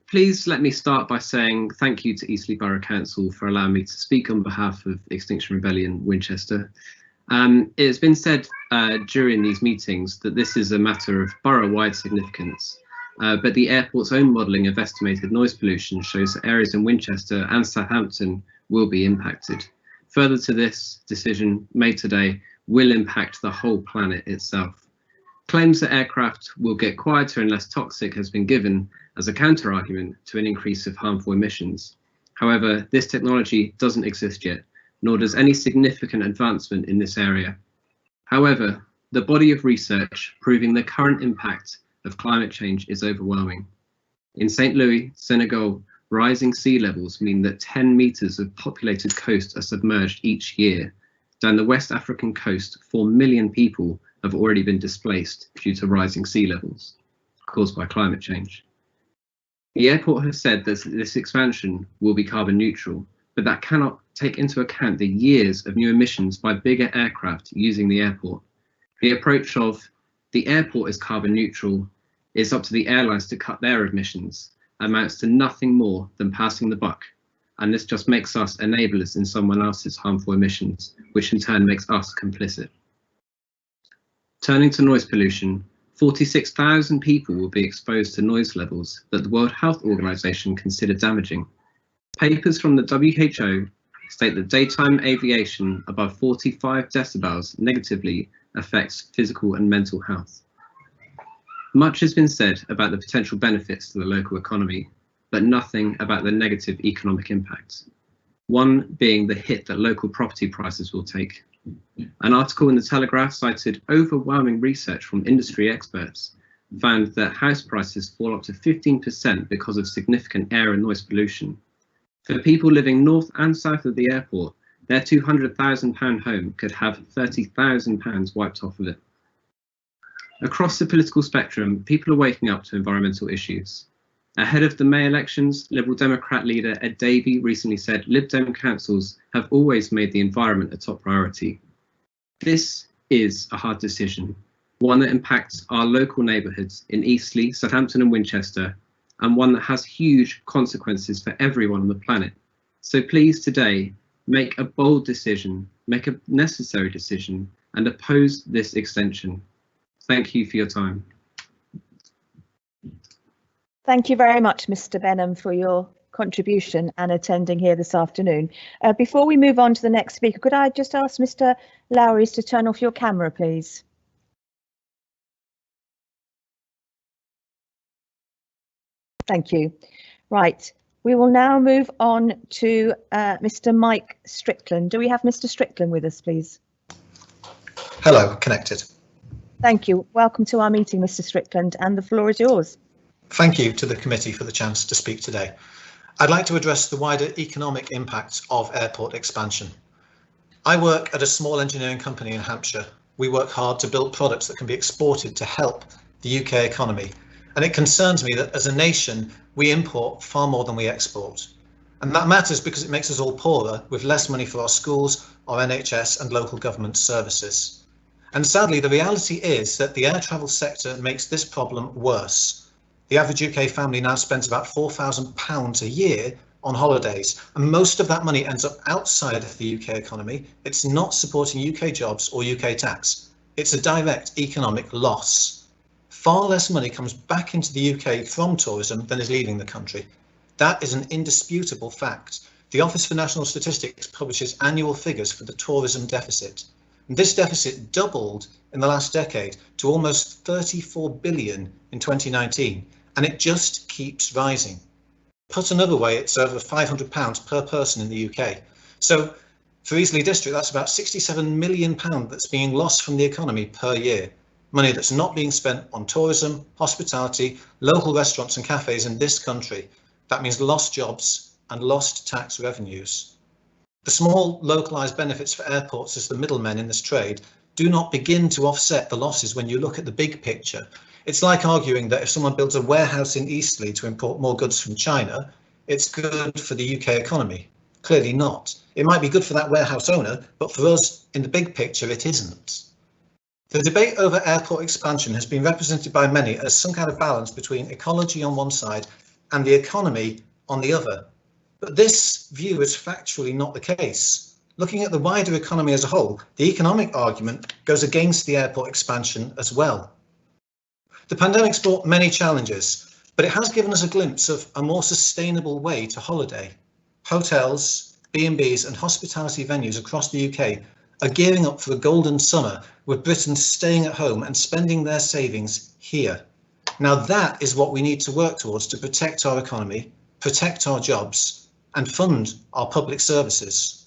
please let me start by saying thank you to Eastleigh Borough Council for allowing me to speak on behalf of Extinction Rebellion Winchester. It's been said during these meetings that this is a matter of borough-wide significance, but the airport's own modelling of estimated noise pollution shows that areas in Winchester and Southampton will be impacted. Further to this, decision made today will impact the whole planet itself. Claims that aircraft will get quieter and less toxic has been given as a counter-argument to an increase of harmful emissions. However, this technology doesn't exist yet, nor does any significant advancement in this area. However, the body of research proving the current impact of climate change is overwhelming. In St. Louis, Senegal, rising sea levels mean that 10 meters of populated coast are submerged each year. Down the West African coast, 4 million people have already been displaced due to rising sea levels caused by climate change. The airport has said that this expansion will be carbon neutral, but that cannot take into account the years of new emissions by bigger aircraft using the airport. The approach of the airport is carbon neutral is up to the airlines to cut their emissions amounts to nothing more than passing the buck, and this just makes us enablers in someone else's harmful emissions, which in turn makes us complicit. Turning to noise pollution, 46,000 people will be exposed to noise levels that the World Health Organization considered damaging. Papers from the WHO state that daytime aviation above 45 decibels negatively affects physical and mental health. Much has been said about the potential benefits to the local economy, but nothing about the negative economic impacts. One being the hit that local property prices will take. An article in the Telegraph cited overwhelming research from industry experts found that house prices fall up to 15% because of significant air and noise pollution. For people living north and south of the airport, their £200,000 home could have £30,000 wiped off of it. Across the political spectrum, people are waking up to environmental issues. Ahead of the May elections, Liberal Democrat leader Ed Davey recently said Lib Dem councils have always made the environment a top priority. This is a hard decision, one that impacts our local neighbourhoods in Eastleigh, Southampton and Winchester, and one that has huge consequences for everyone on the planet. So please today, make a bold decision, make a necessary decision, and oppose this extension. Thank you for your time. Thank you very much, Mr. Benham, for your contribution and attending here this afternoon. Before we move on to the next speaker, could I just ask Mr. Lowry's to turn off your camera, please? Thank you. Right, we will now move on to Mr. Mike Strickland. Do we have Mr. Strickland with us, please? Hello, connected. Thank you. Welcome to our meeting, Mr. Strickland, and the floor is yours. Thank you to the committee for the chance to speak today. I'd like to address the wider economic impacts of airport expansion. I work at a small engineering company in Hampshire. We work hard to build products that can be exported to help the UK economy. And it concerns me that as a nation, we import far more than we export. And that matters because it makes us all poorer with less money for our schools, our NHS and local government services. And sadly, the reality is that the air travel sector makes this problem worse. The average UK family now spends about £4,000 a year on holidays, and most of that money ends up outside of the UK economy. It's not supporting UK jobs or UK tax. It's a direct economic loss. Far less money comes back into the UK from tourism than is leaving the country. That is an indisputable fact. The Office for National Statistics publishes annual figures for the tourism deficit. And this deficit doubled in the last decade to almost 34 billion in 2019, and it just keeps rising. Put another way, it's over £500 per person in the UK. So for Eastleigh District, that's about £67 million that's being lost from the economy per year. Money that's not being spent on tourism, hospitality, local restaurants and cafes in this country. That means lost jobs and lost tax revenues. The small localised benefits for airports as the middlemen in this trade do not begin to offset the losses when you look at the big picture. It's like arguing that if someone builds a warehouse in Eastleigh to import more goods from China, it's good for the UK economy. Clearly not. It might be good for that warehouse owner, but for us in the big picture, it isn't. The debate over airport expansion has been represented by many as some kind of balance between ecology on one side and the economy on the other. But this view is factually not the case. Looking at the wider economy as a whole, the economic argument goes against the airport expansion as well. The pandemic's brought many challenges, but it has given us a glimpse of a more sustainable way to holiday. Hotels, B&Bs and hospitality venues across the UK are gearing up for a golden summer with Britons staying at home and spending their savings here. Now that is what we need to work towards to protect our economy, protect our jobs and fund our public services.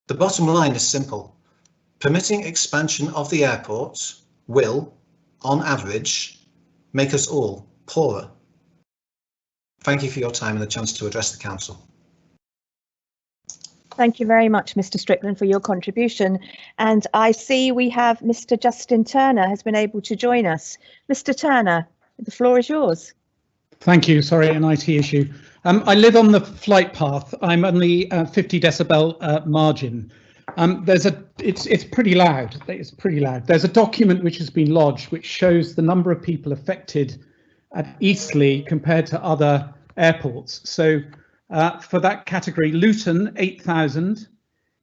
The bottom line is simple. Permitting expansion of the airport will, on average, make us all poorer. Thank you for your time and the chance to address the council. Thank you very much, Mr. Strickland, for your contribution. And I see we have Mr. Justin Turner has been able to join us. Mr. Turner, the floor is yours. Thank you. Sorry, an IT issue. I live on the flight path. I'm on the 50 decibel margin. It's pretty loud. It's pretty loud. There's a document which has been lodged which shows the number of people affected at Eastleigh compared to other airports. So for that category, Luton 8,000,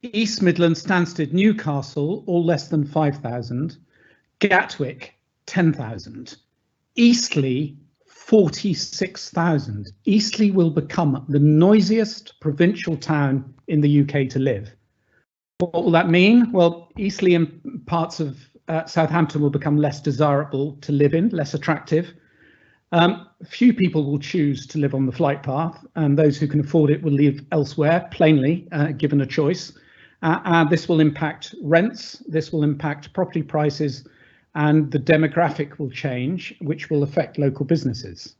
East Midlands, Stansted, Newcastle all less than 5,000, Gatwick 10,000, Eastleigh 46,000. Eastleigh will become the noisiest provincial town in the UK to live. What will that mean? Well, Eastleigh and parts of Southampton will become less desirable to live in, less attractive. Few people will choose to live on the flight path, and those who can afford it will live elsewhere, plainly, given a choice. This will impact rents, this will impact property prices, and the demographic will change, which will affect local businesses.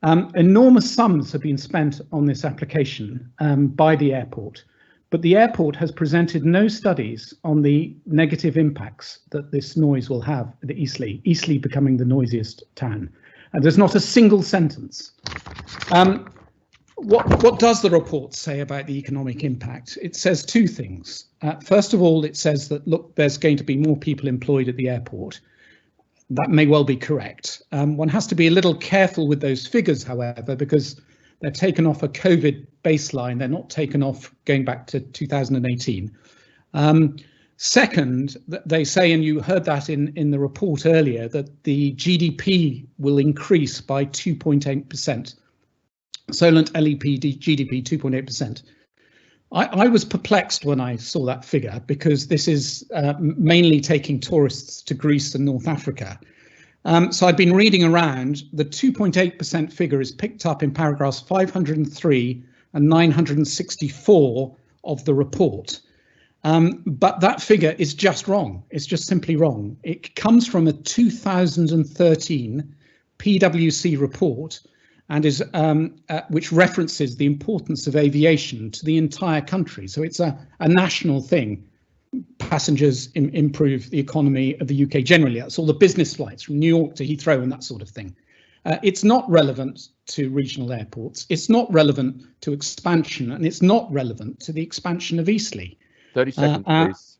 Enormous sums have been spent on this application by the airport, but the airport has presented no studies on the negative impacts that this noise will have at Eastleigh becoming the noisiest town. And there's not a single sentence. What does the report say about the economic impact? It says two things. First of all, it says that, look, there's going to be more people employed at the airport. That may well be correct. One has to be a little careful with those figures, however, because they're taken off a COVID baseline. They're not taken off going back to 2018. Second, they say, and you heard that in the report earlier, that the GDP will increase by 2.8%. Solent LEP GDP 2.8%. I was perplexed when I saw that figure, because this is mainly taking tourists to Greece and North Africa. So I've been reading around. The 2.8% figure is picked up in paragraphs 503 and 964 of the report. But that figure is just wrong. It's just simply wrong. It comes from a 2013 PwC report, and is which references the importance of aviation to the entire country. So it's a national thing. Passengers improve the economy of the UK generally. That's all the business flights from New York to Heathrow and that sort of thing. It's not relevant to regional airports. It's not relevant to expansion, and it's not relevant to the expansion of Eastleigh. 30 seconds,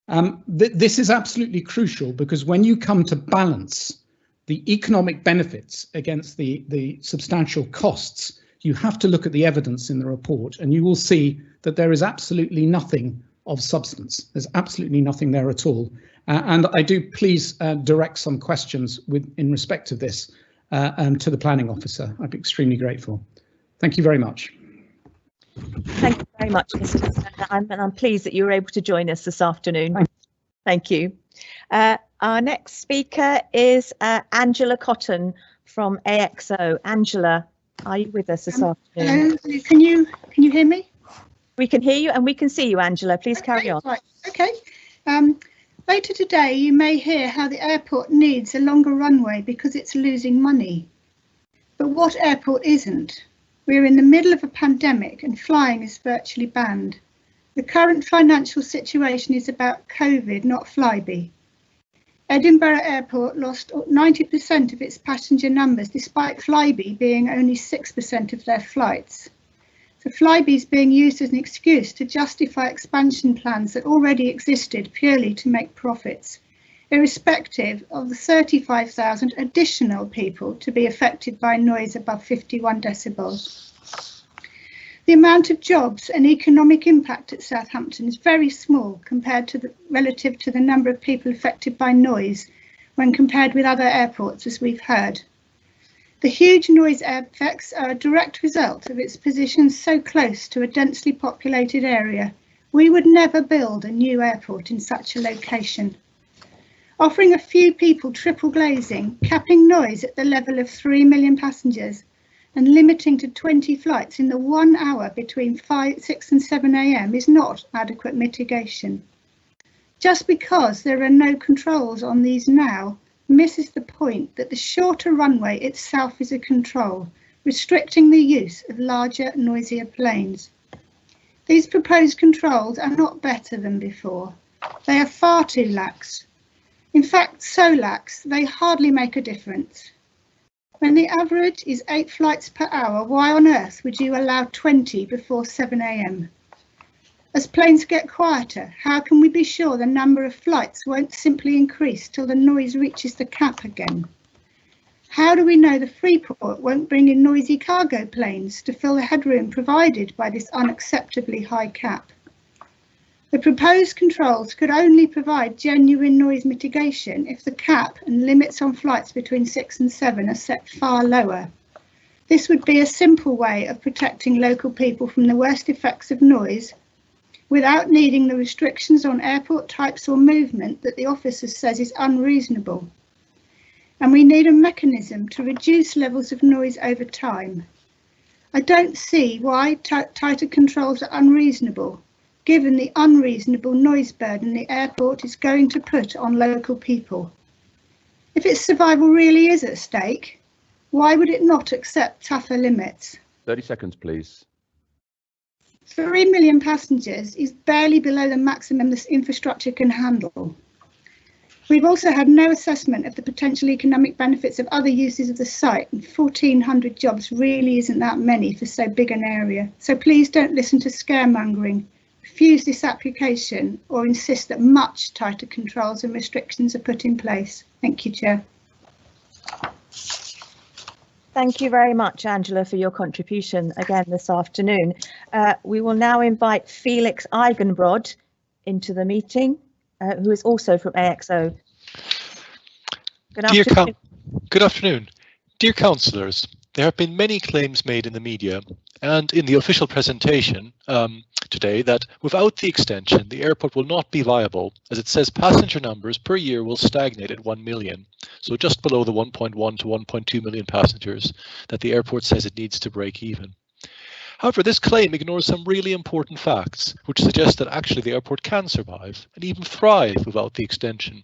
please. This is absolutely crucial, because when you come to balance the economic benefits against the substantial costs, you have to look at the evidence in the report, and you will see that there is absolutely nothing of substance. There's absolutely nothing there at all. And I do please direct some questions in respect of this to the planning officer. I'd be extremely grateful. Thank you very much. Thank you very much, Mr. Turner. I'm pleased that you were able to join us this afternoon. Thank you. Our next speaker is Angela Cotton from AXO. Angela, are you with us this afternoon? Hello, can you hear me? We can hear you and we can see you, Angela. Please carry on. Right. Okay. Later today, you may hear how the airport needs a longer runway because it's losing money. But what airport isn't? We're in the middle of a pandemic and flying is virtually banned. The current financial situation is about COVID, not Flybe. Edinburgh Airport lost 90% of its passenger numbers, despite Flybe being only 6% of their flights. So Flybe is being used as an excuse to justify expansion plans that already existed purely to make profits, irrespective of the 35,000 additional people to be affected by noise above 51 decibels. The amount of jobs and economic impact at Southampton is very small relative to the number of people affected by noise when compared with other airports, as we've heard. The huge noise effects are a direct result of its position so close to a densely populated area. We would never build a new airport in such a location. Offering a few people triple glazing, capping noise at the level of 3 million passengers, and limiting to 20 flights in the 1 hour between 6 and 7 a.m. is not adequate mitigation. Just because there are no controls on these now misses the point that the shorter runway itself is a control, restricting the use of larger, noisier planes. These proposed controls are not better than before. They are far too lax. In fact, so lax, they hardly make a difference. When the average is 8 flights per hour, why on earth would you allow 20 before 7 a.m? As planes get quieter, how can we be sure the number of flights won't simply increase till the noise reaches the cap again? How do we know the Freeport won't bring in noisy cargo planes to fill the headroom provided by this unacceptably high cap? The proposed controls could only provide genuine noise mitigation if the cap and limits on flights between 6 and 7 are set far lower. This would be a simple way of protecting local people from the worst effects of noise without needing the restrictions on airport types or movement that the officer says is unreasonable. And we need a mechanism to reduce levels of noise over time. I don't see why tighter controls are unreasonable, given the unreasonable noise burden the airport is going to put on local people. If its survival really is at stake, why would it not accept tougher limits? 30 seconds, please. 3 million passengers is barely below the maximum this infrastructure can handle. We've also had no assessment of the potential economic benefits of other uses of the site, and 1,400 jobs really isn't that many for so big an area. So please don't listen to scaremongering, refuse this application, or insist that much tighter controls and restrictions are put in place. Thank you, Chair. Thank you very much, Angela, for your contribution again this afternoon. We will now invite Felix Eigenbrod into the meeting, who is also from AXO. Good afternoon. Good afternoon. Dear councillors, there have been many claims made in the media and in the official presentation today that without the extension, the airport will not be viable, as it says passenger numbers per year will stagnate at 1 million, so just below the 1.1 to 1.2 million passengers that the airport says it needs to break even. However, this claim ignores some really important facts, which suggest that actually the airport can survive and even thrive without the extension.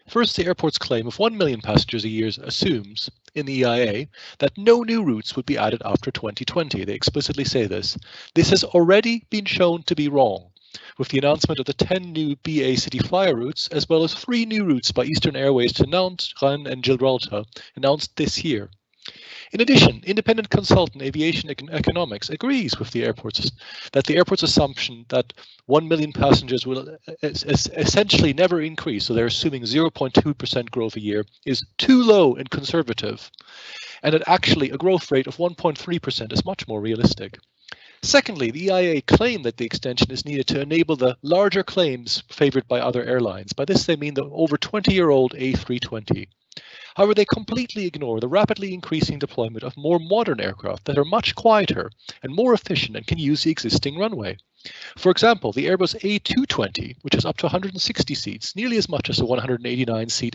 First, the airport's claim of 1 million passengers a year assumes, in the EIA, that no new routes would be added after 2020. They explicitly say this. This has already been shown to be wrong, with the announcement of the 10 new BA City Flyer routes, as well as 3 new routes by Eastern Airways to Nantes, Rennes and Gibraltar, announced this year. In addition, independent consultant Aviation Economics agrees with the airport's assumption that 1 million passengers will essentially never increase, so they're assuming 0.2% growth a year, is too low and conservative, and that actually a growth rate of 1.3% is much more realistic. Secondly, the EIA claim that the extension is needed to enable the larger claims favoured by other airlines. By this they mean the over 20-year-old A320. However, they completely ignore the rapidly increasing deployment of more modern aircraft that are much quieter and more efficient and can use the existing runway. For example, the Airbus A220, which has up to 160 seats, nearly as much as the 189-seat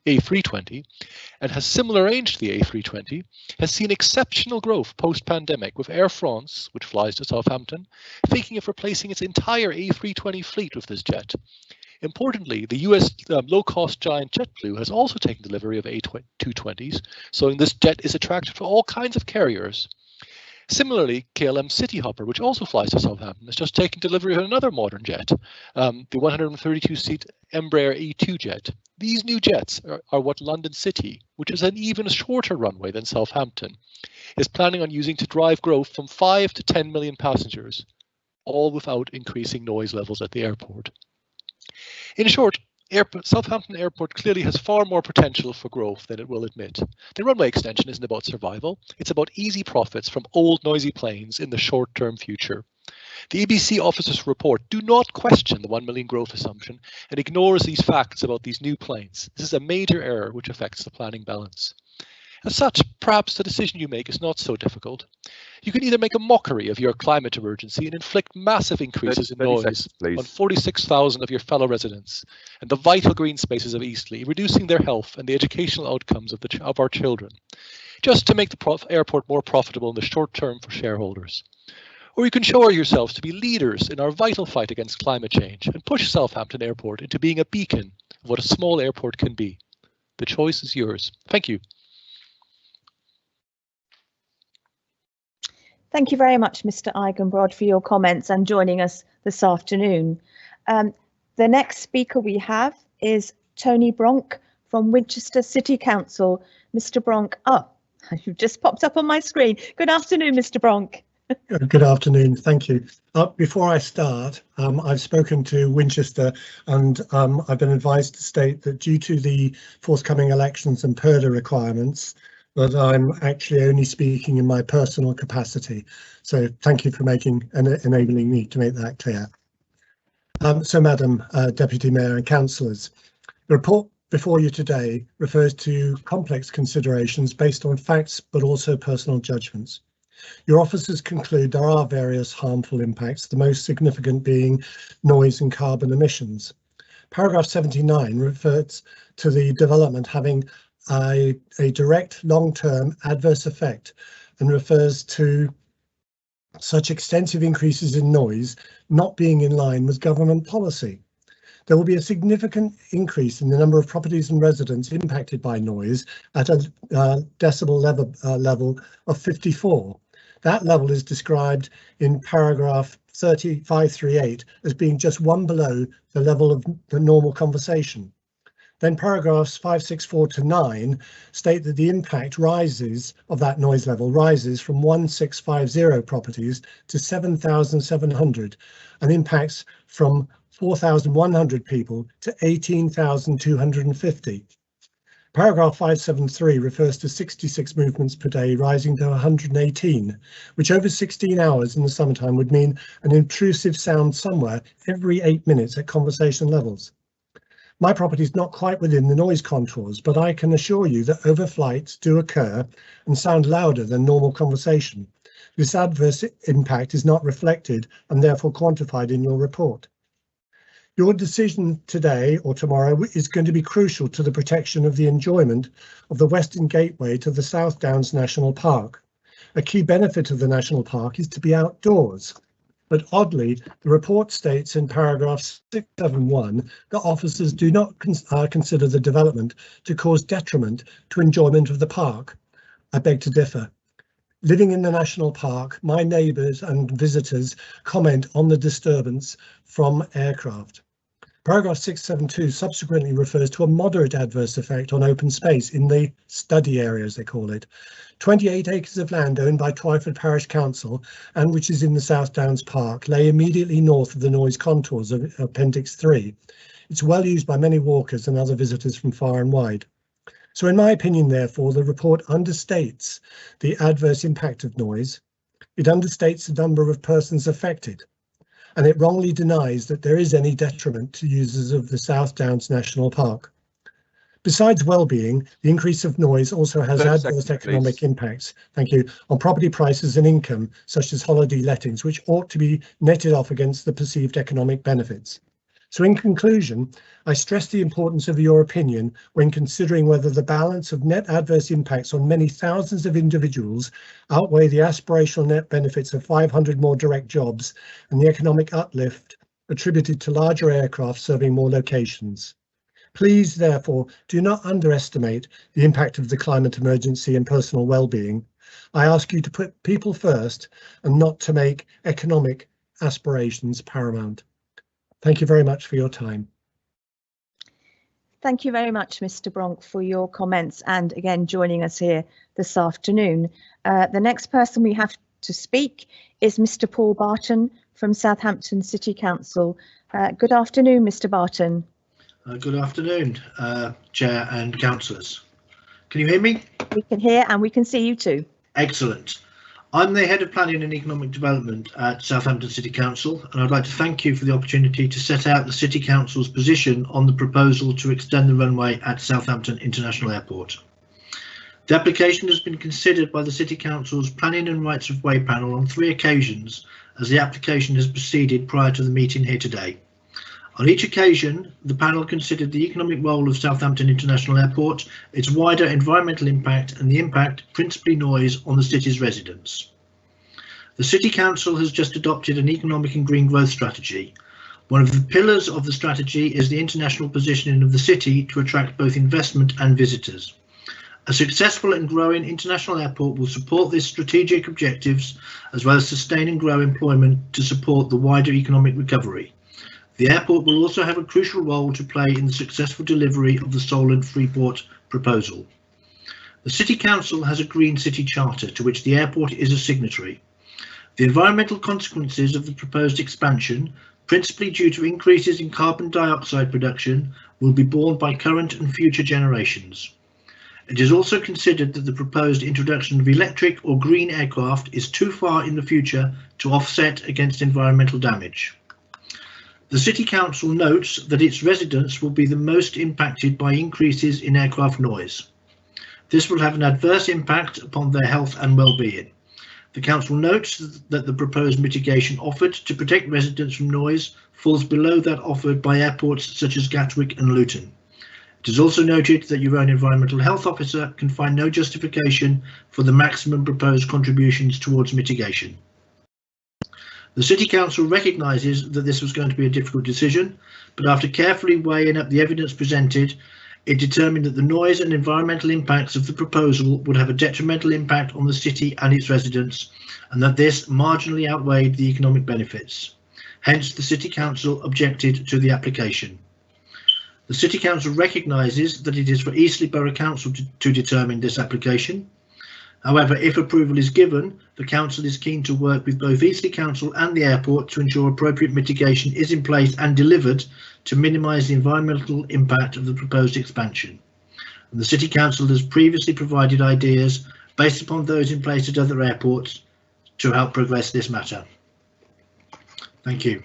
A320, and has similar range to the A320, has seen exceptional growth post-pandemic, with Air France, which flies to Southampton, thinking of replacing its entire A320 fleet with this jet. Importantly, the US low-cost giant JetBlue has also taken delivery of A220s, so this jet is attractive to all kinds of carriers. Similarly, KLM Cityhopper, which also flies to Southampton, has just taken delivery of another modern jet, the 132-seat Embraer E2 jet. These new jets are what London City, which is an even shorter runway than Southampton, is planning on using to drive growth from 5 to 10 million passengers, all without increasing noise levels at the airport. In short, Southampton Airport clearly has far more potential for growth than it will admit. The runway extension isn't about survival, it's about easy profits from old noisy planes in the short-term future. The EBC officers' report do not question the 1 million growth assumption and ignores these facts about these new planes. This is a major error which affects the planning balance. As such, perhaps the decision you make is not so difficult. You can either make a mockery of your climate emergency and inflict massive increases in noise on 46,000 of your fellow residents and the vital green spaces of Eastleigh, reducing their health and the educational outcomes of our children, just to make the airport more profitable in the short term for shareholders. Or you can show yourselves to be leaders in our vital fight against climate change and push Southampton Airport into being a beacon of what a small airport can be. The choice is yours. Thank you. Thank you very much, Mr. Eigenbrod, for your comments and joining us this afternoon. The next speaker we have is Tony Bronk from Winchester City Council. Mr. Bronk, you've just popped up on my screen. Good afternoon, Mr. Bronk. Good afternoon, thank you. Before I start, I've spoken to Winchester and I've been advised to state that due to the forthcoming elections and PERDA requirements, that I'm actually only speaking in my personal capacity. So thank you for enabling me to make that clear. So, Madam Deputy Mayor and Councillors, the report before you today refers to complex considerations based on facts but also personal judgments. Your officers conclude there are various harmful impacts, the most significant being noise and carbon emissions. Paragraph 79 refers to the development having a direct long-term adverse effect and refers to such extensive increases in noise not being in line with government policy. There will be a significant increase in the number of properties and residents impacted by noise at a decibel level of 54. That level is described in paragraph 538 as being just one below the level of the normal conversation. Then paragraphs 564 to 9 state that the impact rises of that noise level rises from 1650 properties to 7,700 and impacts from 4,100 people to 18,250. Paragraph 573 refers to 66 movements per day rising to 118, which over 16 hours in the summertime would mean an intrusive sound somewhere every 8 minutes at conversation levels. My property is not quite within the noise contours, but I can assure you that overflights do occur and sound louder than normal conversation. This adverse impact is not reflected and therefore quantified in your report. Your decision today or tomorrow is going to be crucial to the protection of the enjoyment of the Western Gateway to the South Downs National Park. A key benefit of the National Park is to be outdoors. But oddly, the report states in paragraph 671 that officers do not consider the development to cause detriment to enjoyment of the park. I beg to differ. Living in the National Park, my neighbours and visitors comment on the disturbance from aircraft. Paragraph 672 subsequently refers to a moderate adverse effect on open space in the study area, as they call it. 28 acres of land owned by Twyford Parish Council and which is in the South Downs Park lay immediately north of the noise contours of Appendix 3. It's well used by many walkers and other visitors from far and wide. So in my opinion, therefore, the report understates the adverse impact of noise. It understates the number of persons affected, and it wrongly denies that there is any detriment to users of the South Downs National Park. Besides well-being, the increase of noise also has adverse economic impacts, thank you, on property prices and income, such as holiday lettings, which ought to be netted off against the perceived economic benefits. So in conclusion, I stress the importance of your opinion when considering whether the balance of net adverse impacts on many thousands of individuals outweigh the aspirational net benefits of 500 more direct jobs and the economic uplift attributed to larger aircraft serving more locations. Please, therefore, do not underestimate the impact of the climate emergency and personal well-being. I ask you to put people first and not to make economic aspirations paramount. Thank you very much for your time. Thank you very much, Mr. Bronk, for your comments and again joining us here this afternoon. The next person we have to speak is Mr. Paul Barton from Southampton City Council. Good afternoon, Mr. Barton. Good afternoon, Chair and Councillors. Can you hear me? We can hear and we can see you too. Excellent. I'm the Head of Planning and Economic Development at Southampton City Council, and I'd like to thank you for the opportunity to set out the City Council's position on the proposal to extend the runway at Southampton International Airport. The application has been considered by the City Council's Planning and Rights of Way panel on 3 occasions as the application has proceeded prior to the meeting here today. On each occasion, the panel considered the economic role of Southampton International Airport, its wider environmental impact and the impact, principally noise, on the city's residents. The City Council has just adopted an economic and green growth strategy. One of the pillars of the strategy is the international positioning of the city to attract both investment and visitors. A successful and growing international airport will support these strategic objectives as well as sustain and grow employment to support the wider economic recovery. The airport will also have a crucial role to play in the successful delivery of the Solent Freeport proposal. The City Council has a Green City Charter to which the airport is a signatory. The environmental consequences of the proposed expansion, principally due to increases in carbon dioxide production, will be borne by current and future generations. It is also considered that the proposed introduction of electric or green aircraft is too far in the future to offset against environmental damage. The City Council notes that its residents will be the most impacted by increases in aircraft noise. This will have an adverse impact upon their health and well-being. The Council notes that the proposed mitigation offered to protect residents from noise falls below that offered by airports such as Gatwick and Luton. It is also noted that your own environmental health officer can find no justification for the maximum proposed contributions towards mitigation. The City Council recognises that this was going to be a difficult decision, but after carefully weighing up the evidence presented, it determined that the noise and environmental impacts of the proposal would have a detrimental impact on the city and its residents, and that this marginally outweighed the economic benefits. Hence, the City Council objected to the application. The City Council recognises that it is for Eastleigh Borough Council to determine this application. However, if approval is given, the Council is keen to work with both Eastleigh Council and the airport to ensure appropriate mitigation is in place and delivered to minimise the environmental impact of the proposed expansion. And the City Council has previously provided ideas based upon those in place at other airports to help progress this matter. Thank you.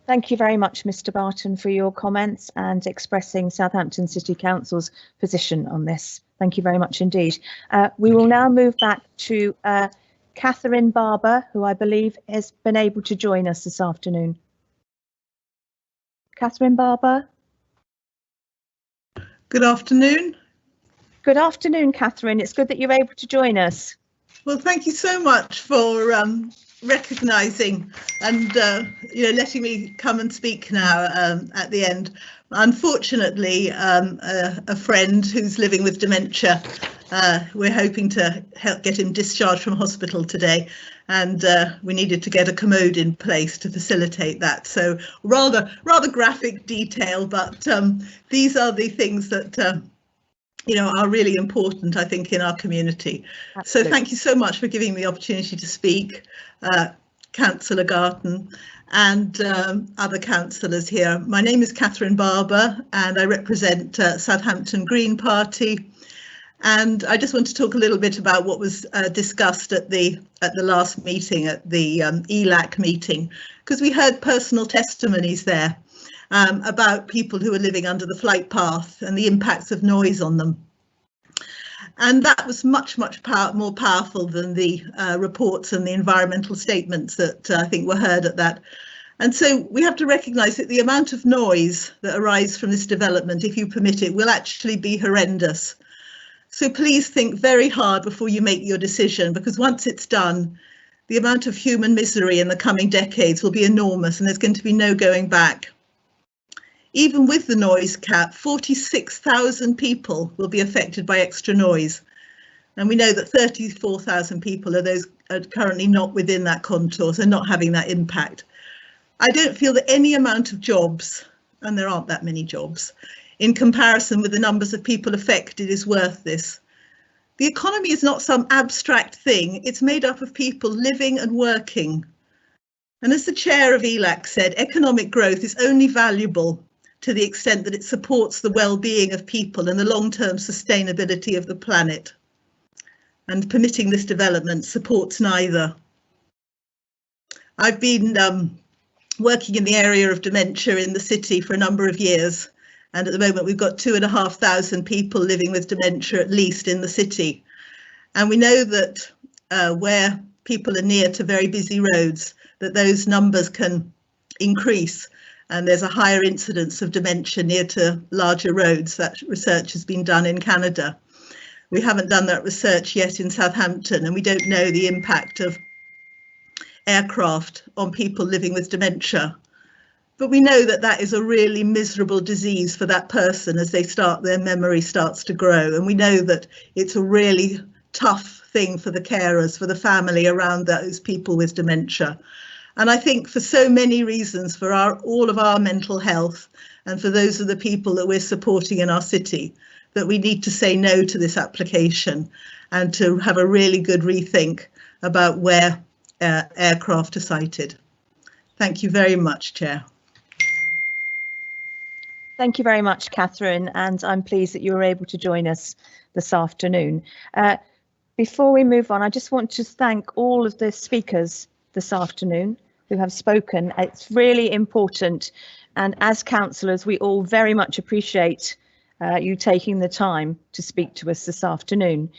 Thank you very much, Mr. Barton, for your comments and expressing Southampton City Council's position on this. Thank you very much indeed. We will now move back to Catherine Barber, who I believe has been able to join us this afternoon. Catherine Barber. Good afternoon. Good afternoon, Catherine. It's good that you're able to join us. Well, thank you so much for recognising and letting me come and speak now at the end. Unfortunately, a friend who's living with dementia, we're hoping to help get him discharged from hospital today, and we needed to get a commode in place to facilitate that. So rather graphic detail, but these are the things that are really important, I think, in our community. Absolutely. So thank you so much for giving me the opportunity to speak, Councillor Barton and other councillors here. My name is Catherine Barber and I represent Southampton Green Party. And I just want to talk a little bit about what was discussed at the last meeting, at the ELAC meeting, because we heard personal testimonies there. About people who are living under the flight path and the impacts of noise on them. And that was much more powerful than the reports and the environmental statements that I think were heard at that. And so we have to recognise that the amount of noise that arises from this development, if you permit it, will actually be horrendous. So please think very hard before you make your decision, because once it's done, the amount of human misery in the coming decades will be enormous and there's going to be no going back. Even with the noise cap, 46,000 people will be affected by extra noise. And we know that 34,000 people are currently not within that contour, so not having that impact. I don't feel that any amount of jobs, and there aren't that many jobs, in comparison with the numbers of people affected is worth this. The economy is not some abstract thing, it's made up of people living and working. And as the chair of ELAC said, economic growth is only valuable to the extent that it supports the well-being of people and the long-term sustainability of the planet. And permitting this development supports neither. I've been working in the area of dementia in the city for a number of years, and at the moment we've got 2,500 people living with dementia at least in the city. And we know that where people are near to very busy roads, that those numbers can increase. And there's a higher incidence of dementia near to larger roads. That research has been done in Canada. We haven't done that research yet in Southampton, and we don't know the impact of aircraft on people living with dementia. But we know that that is a really miserable disease for that person as their memory starts to grow. And we know that it's a really tough thing for the carers, for the family around those people with dementia. And I think for so many reasons, for all of our mental health and for those of the people that we're supporting in our city, that we need to say no to this application and to have a really good rethink about where aircraft are sited. Thank you very much, Chair. Thank you very much, Catherine, and I'm pleased that you were able to join us this afternoon. Before we move on, I just want to thank all of the speakers this afternoon. who have spoken. It's really important, and as councillors, we all very much appreciate you taking the time to speak to us this afternoon.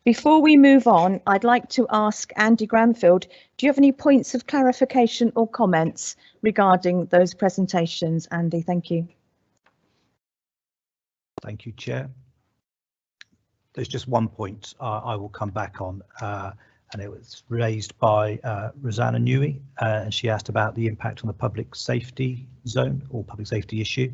Before we move on, I'd like to ask Andy Granfield, do you have any points of clarification or comments regarding those presentations? Andy, thank you. Thank you, Chair. There's just one point I will come back on, and it was raised by Rosanna Newey, and she asked about the impact on the public safety zone or public safety issue.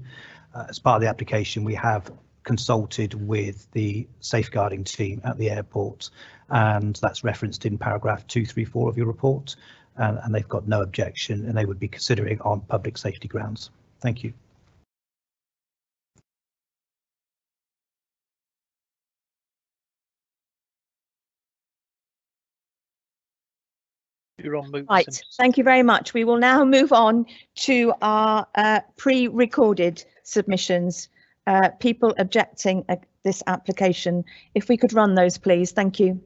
As part of the application, we have consulted with the safeguarding team at the airport, and that's referenced in paragraph 234 of your report, and they've got no objection, and they would be considering on public safety grounds. Thank you. You're on mute. Right, thank you very much. We will now move on to our pre-recorded submissions. People objecting this application. If we could run those, please. Thank you.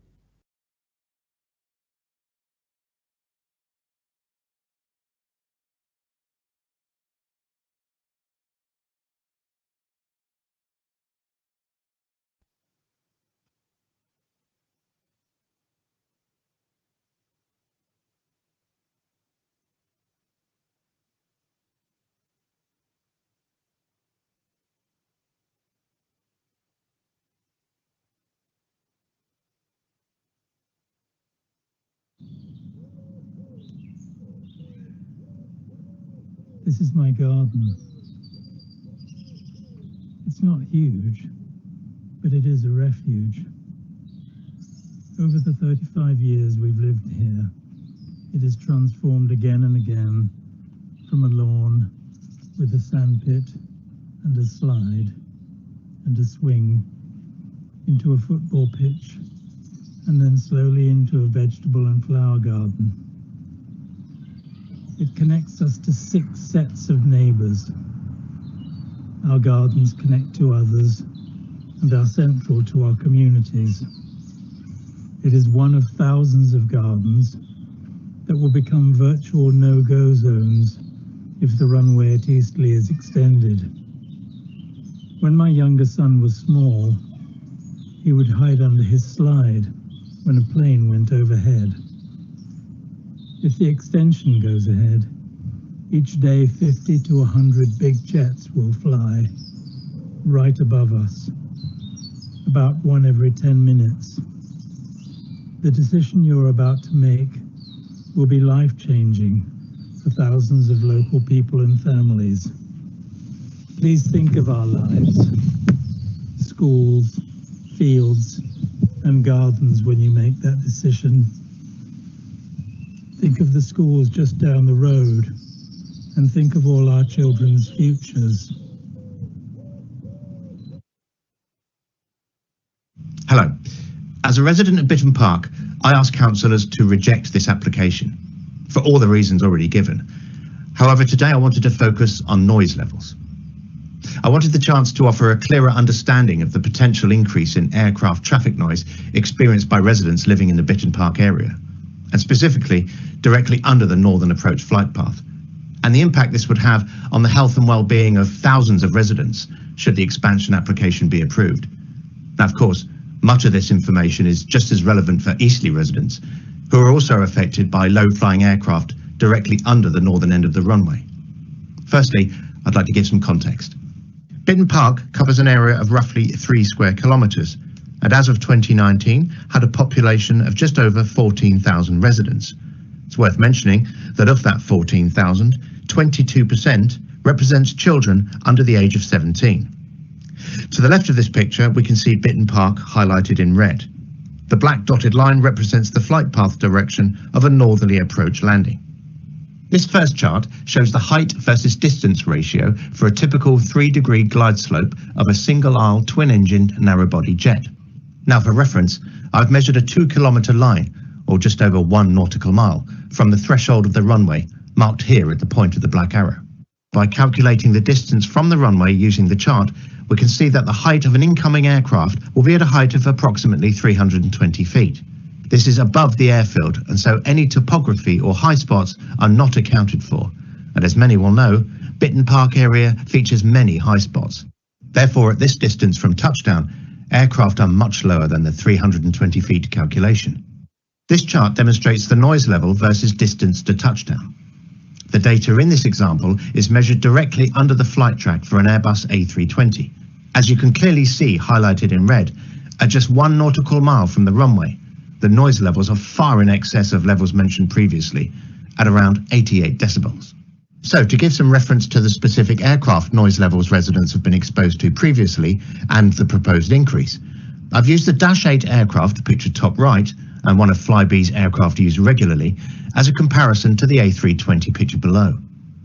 This is my garden. It's not huge, but it is a refuge. Over the 35 years we've lived here, it is transformed again and again from a lawn with a sandpit and a slide and a swing into a football pitch, and then slowly into a vegetable and flower garden. It connects us to 6 sets of neighbours. Our gardens connect to others and are central to our communities. It is one of thousands of gardens that will become virtual no-go zones if the runway at Eastleigh is extended. When my younger son was small, he would hide under his slide when a plane went overhead. If the extension goes ahead, each day 50 to 100 big jets will fly right above us, about one every 10 minutes. The decision you're about to make will be life-changing for thousands of local people and families. Please think of our lives, schools, fields, and gardens when you make that decision. Think of the schools just down the road, and think of all our children's futures. Hello. As a resident of Bitton Park, I ask councillors to reject this application, for all the reasons already given. However, today I wanted to focus on noise levels. I wanted the chance to offer a clearer understanding of the potential increase in aircraft traffic noise experienced by residents living in the Bitton Park area, and specifically directly under the northern approach flight path, and the impact this would have on the health and well-being of thousands of residents should the expansion application be approved. Now, of course, much of this information is just as relevant for Eastleigh residents, who are also affected by low-flying aircraft directly under the northern end of the runway. Firstly, I'd like to give some context. Bitton Park covers an area of roughly 3 square kilometres, and as of 2019 had a population of just over 14,000 residents. It's worth mentioning that of that 14,000, 22% represents children under the age of 17. To the left of this picture, we can see Bitton Park highlighted in red. The black dotted line represents the flight path direction of a northerly approach landing. This first chart shows the height versus distance ratio for a typical 3-degree glide slope of a single-aisle twin-engined narrow-body jet. Now, for reference, I've measured a 2-kilometre line, or just over 1 nautical mile, from the threshold of the runway, marked here at the point of the black arrow. By calculating the distance from the runway using the chart, we can see that the height of an incoming aircraft will be at a height of approximately 320 feet. This is above the airfield, and so any topography or high spots are not accounted for. And as many will know, Bitton Park area features many high spots. Therefore, at this distance from touchdown, aircraft are much lower than the 320 feet calculation. This chart demonstrates the noise level versus distance to touchdown. The data in this example is measured directly under the flight track for an Airbus A320. As you can clearly see highlighted in red, at just 1 nautical mile from the runway, the noise levels are far in excess of levels mentioned previously, at around 88 decibels. So, to give some reference to the specific aircraft noise levels residents have been exposed to previously and the proposed increase, I've used the Dash 8 aircraft, pictured top right, and one of Flybe's aircraft used regularly, as a comparison to the A320 pictured below.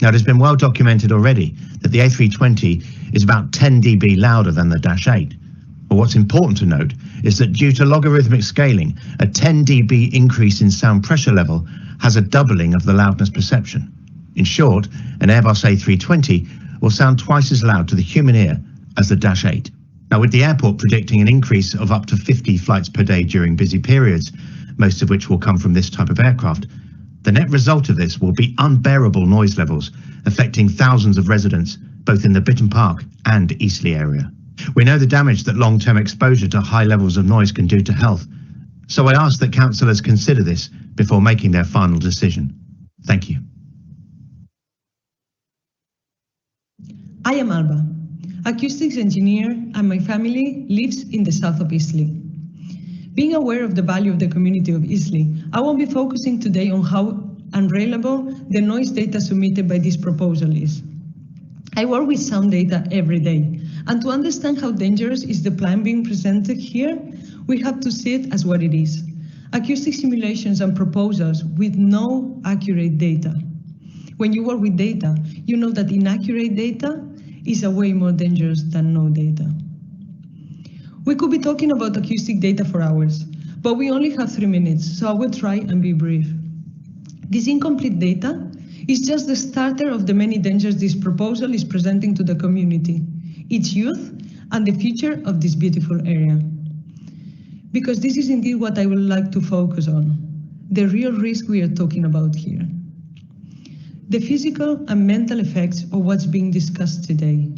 Now, it has been well documented already that the A320 is about 10 dB louder than the Dash 8. But what's important to note is that due to logarithmic scaling, a 10 dB increase in sound pressure level has a doubling of the loudness perception. In short, an Airbus A320 will sound twice as loud to the human ear as the Dash 8. Now, with the airport predicting an increase of up to 50 flights per day during busy periods, most of which will come from this type of aircraft, the net result of this will be unbearable noise levels, affecting thousands of residents, both in the Bitton Park and Eastleigh area. We know the damage that long-term exposure to high levels of noise can do to health, so I ask that councillors consider this before making their final decision. Thank you. I am Alba, acoustics engineer, and my family lives in the south of Eastleigh. Being aware of the value of the community of Eastleigh, I won't be focusing today on how unreliable the noise data submitted by this proposal is. I work with sound data every day, and to understand how dangerous is the plan being presented here, we have to see it as what it is: acoustic simulations and proposals with no accurate data. When you work with data, you know that inaccurate data is a way more dangerous than no data. We could be talking about acoustic data for hours, but we only have 3 minutes, so I will try and be brief. This incomplete data is just the starter of the many dangers this proposal is presenting to the community, its youth, and the future of this beautiful area. Because this is indeed what I would like to focus on, the real risk we are talking about here. The physical and mental effects of what's being discussed today.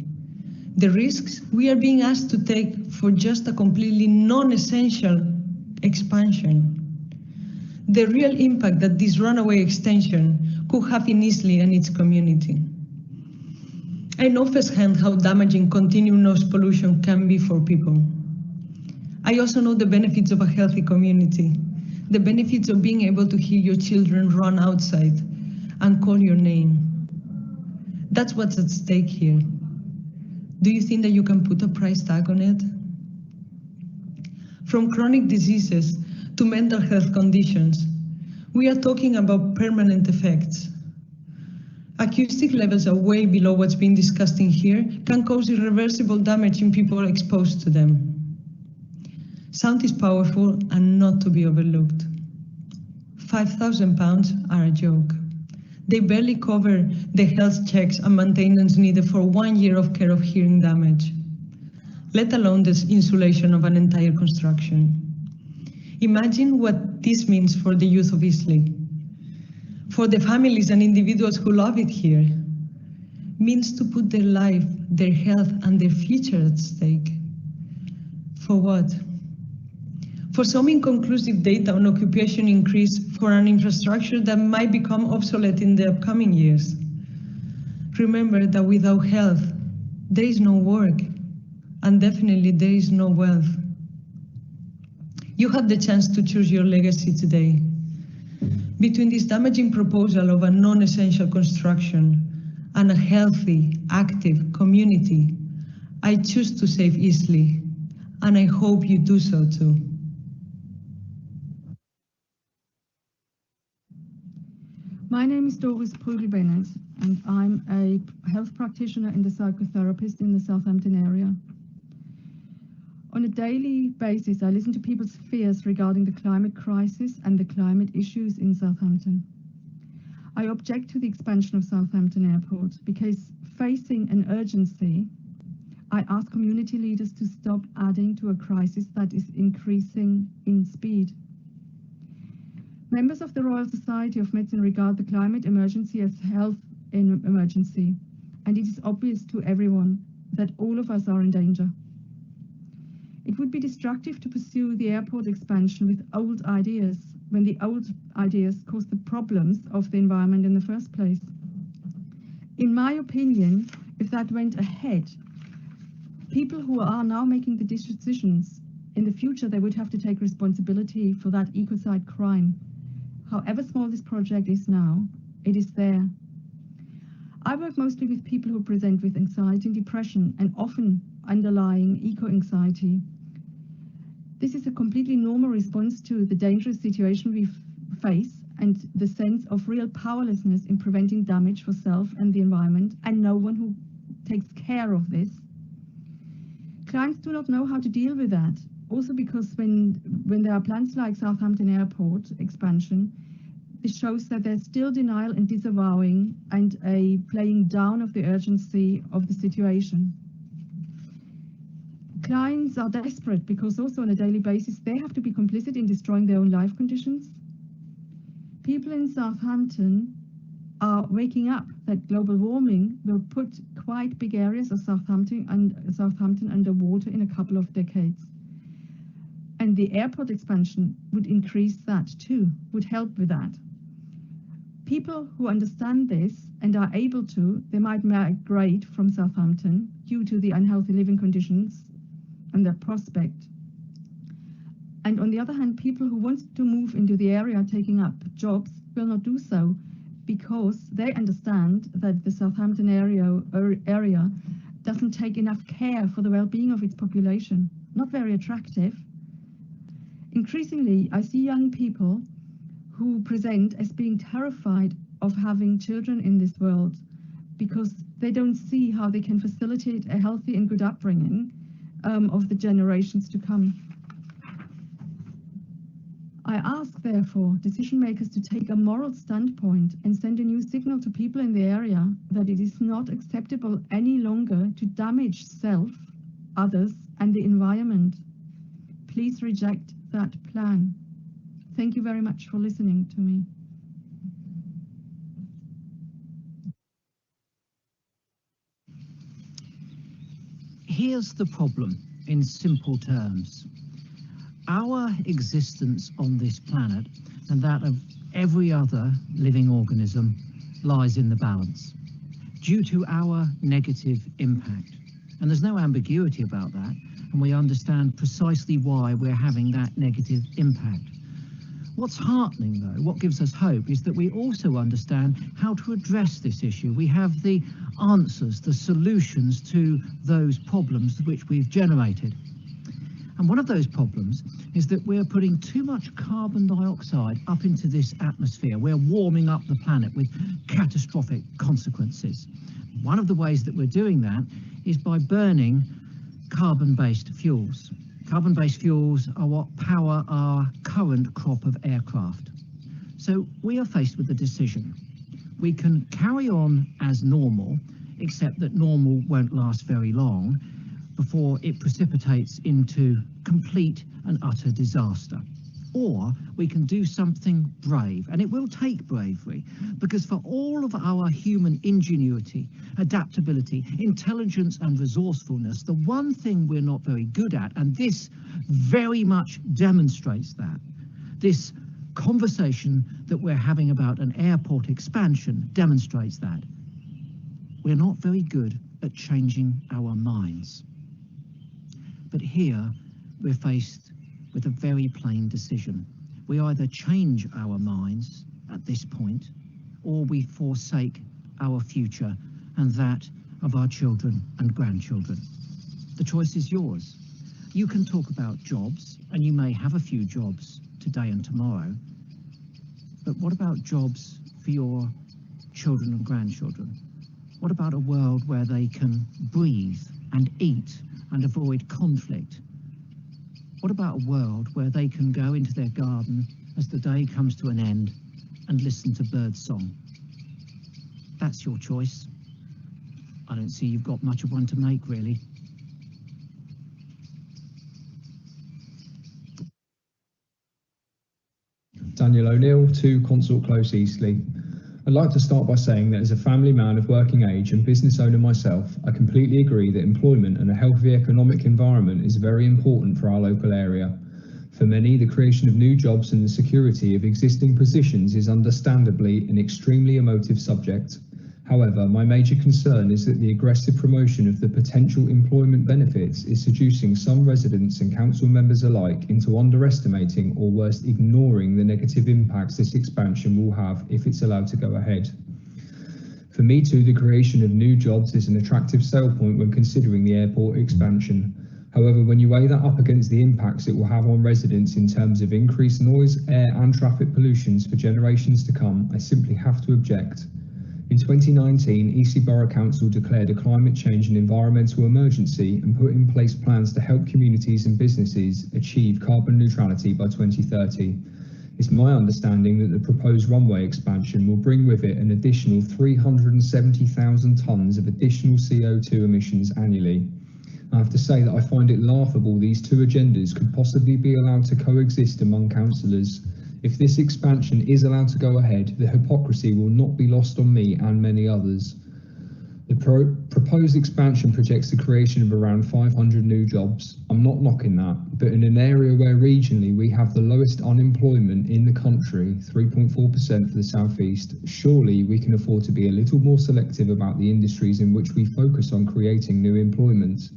The risks we are being asked to take for just a completely non-essential expansion. The real impact that this runaway extension could have in Eastleigh and its community. I know firsthand how damaging continued noise pollution can be for people. I also know the benefits of a healthy community, the benefits of being able to hear your children run outside and call your name. That's what's at stake here. Do you think that you can put a price tag on it? From chronic diseases to mental health conditions, we are talking about permanent effects. Acoustic levels are way below what's being discussed in here can cause irreversible damage in people exposed to them. Sound is powerful and not to be overlooked. £5,000 are a joke. They barely cover the health checks and maintenance needed for 1 year of care of hearing damage, let alone the insulation of an entire construction. Imagine what this means for the youth of Eastleigh, for the families and individuals who love it here. Means to put their life, their health, and their future at stake. For what? For some inconclusive data on occupation increase for an infrastructure that might become obsolete in the upcoming years. Remember that without health, there is no work, and definitely there is no wealth. You have the chance to choose your legacy today. Between this damaging proposal of a non-essential construction and a healthy, active community, I choose to save Eastleigh, and I hope you do so too. My name is Doris Prügel-Bennett, and I'm a health practitioner and a psychotherapist in the Southampton area. On a daily basis, I listen to people's fears regarding the climate crisis and the climate issues in Southampton. I object to the expansion of Southampton Airport because, facing an urgency, I ask community leaders to stop adding to a crisis that is increasing in speed. Members of the Royal Society of Medicine regard the climate emergency as health emergency, and it is obvious to everyone that all of us are in danger. It would be destructive to pursue the airport expansion with old ideas when the old ideas caused the problems of the environment in the first place. In my opinion, if that went ahead, people who are now making the decisions, in the future they would have to take responsibility for that ecocide crime. However small this project is now, it is there. I work mostly with people who present with anxiety and depression, and often underlying eco-anxiety. This is a completely normal response to the dangerous situation we face and the sense of real powerlessness in preventing damage for self and the environment, and no one who takes care of this. Clients do not know how to deal with that. Also because when there are plans like Southampton Airport expansion, this shows that there's still denial and disavowing and a playing down of the urgency of the situation. Clients are desperate because also on a daily basis they have to be complicit in destroying their own life conditions. People in Southampton are waking up that global warming will put quite big areas of Southampton underwater in a couple of decades. And the airport expansion would increase that too, would help with that. People who understand this and are able to, they might migrate from Southampton due to the unhealthy living conditions and their prospect. And on the other hand, people who want to move into the area taking up jobs will not do so because they understand that the Southampton area doesn't take enough care for the well-being of its population. Not very attractive. Increasingly, I see young people who present as being terrified of having children in this world because they don't see how they can facilitate a healthy and good upbringing of the generations to come. I ask, therefore, decision makers to take a moral standpoint and send a new signal to people in the area that it is not acceptable any longer to damage self, others, and the environment. Please reject that plan. Thank you very much for listening to me. Here's the problem in simple terms. Our existence on this planet and that of every other living organism lies in the balance due to our negative impact. And there's no ambiguity about that, and we understand precisely why we're having that negative impact. What's heartening, though, what gives us hope, is that we also understand how to address this issue. We have the answers, the solutions to those problems which we've generated. And one of those problems is that we're putting too much carbon dioxide up into this atmosphere. We're warming up the planet with catastrophic consequences. One of the ways that we're doing that is by burning carbon-based fuels. Carbon-based fuels are what power our current crop of aircraft. So we are faced with a decision. We can carry on as normal, except that normal won't last very long before it precipitates into complete and utter disaster. Or we can do something brave, and it will take bravery, because for all of our human ingenuity, adaptability, intelligence and resourcefulness, the one thing we're not very good at, and this very much demonstrates that, this conversation that we're having about an airport expansion demonstrates that. We're not very good at changing our minds. But here we're faced with a very plain decision. We either change our minds at this point, or we forsake our future and that of our children and grandchildren. The choice is yours. You can talk about jobs, and you may have a few jobs today and tomorrow, but what about jobs for your children and grandchildren? What about a world where they can breathe and eat and avoid conflict? What about a world where they can go into their garden as the day comes to an end and listen to bird song? That's your choice. I don't see you've got much of one to make, really. Daniel O'Neill, 2 Consort Close, Eastleigh. I'd like to start by saying that as a family man of working age and business owner myself, I completely agree that employment and a healthy economic environment is very important for our local area. For many, the creation of new jobs and the security of existing positions is understandably an extremely emotive subject. However, my major concern is that the aggressive promotion of the potential employment benefits is seducing some residents and council members alike into underestimating or worse, ignoring the negative impacts this expansion will have if it's allowed to go ahead. For me too, the creation of new jobs is an attractive sale point when considering the airport expansion. However, when you weigh that up against the impacts it will have on residents in terms of increased noise, air and traffic pollutions for generations to come, I simply have to object. In 2019, Eastleigh Borough Council declared a climate change and environmental emergency and put in place plans to help communities and businesses achieve carbon neutrality by 2030. It's my understanding that the proposed runway expansion will bring with it an additional 370,000 tonnes of additional CO2 emissions annually. I have to say that I find it laughable these two agendas could possibly be allowed to coexist among councillors. If this expansion is allowed to go ahead, the hypocrisy will not be lost on me and many others. The proposed expansion projects the creation of around 500 new jobs. I'm not knocking that, but in an area where regionally we have the lowest unemployment in the country, 3.4% for the South East, surely we can afford to be a little more selective about the industries in which we focus on creating new employment.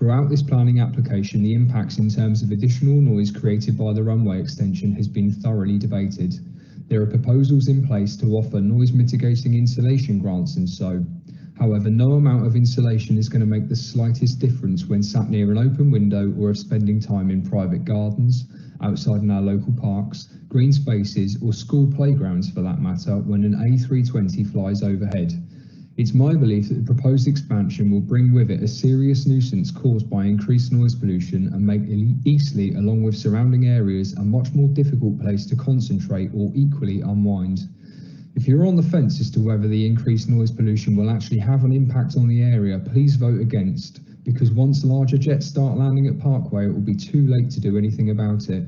Throughout this planning application, the impacts in terms of additional noise created by the runway extension has been thoroughly debated. There are proposals in place to offer noise mitigating insulation grants and so. However, no amount of insulation is going to make the slightest difference when sat near an open window or if spending time in private gardens, outside in our local parks, green spaces or school playgrounds for that matter when an A320 flies overhead. It's my belief that the proposed expansion will bring with it a serious nuisance caused by increased noise pollution and make Eastleigh, along with surrounding areas, a much more difficult place to concentrate or equally unwind. If you're on the fence as to whether the increased noise pollution will actually have an impact on the area, please vote against, because once larger jets start landing at Parkway, it will be too late to do anything about it.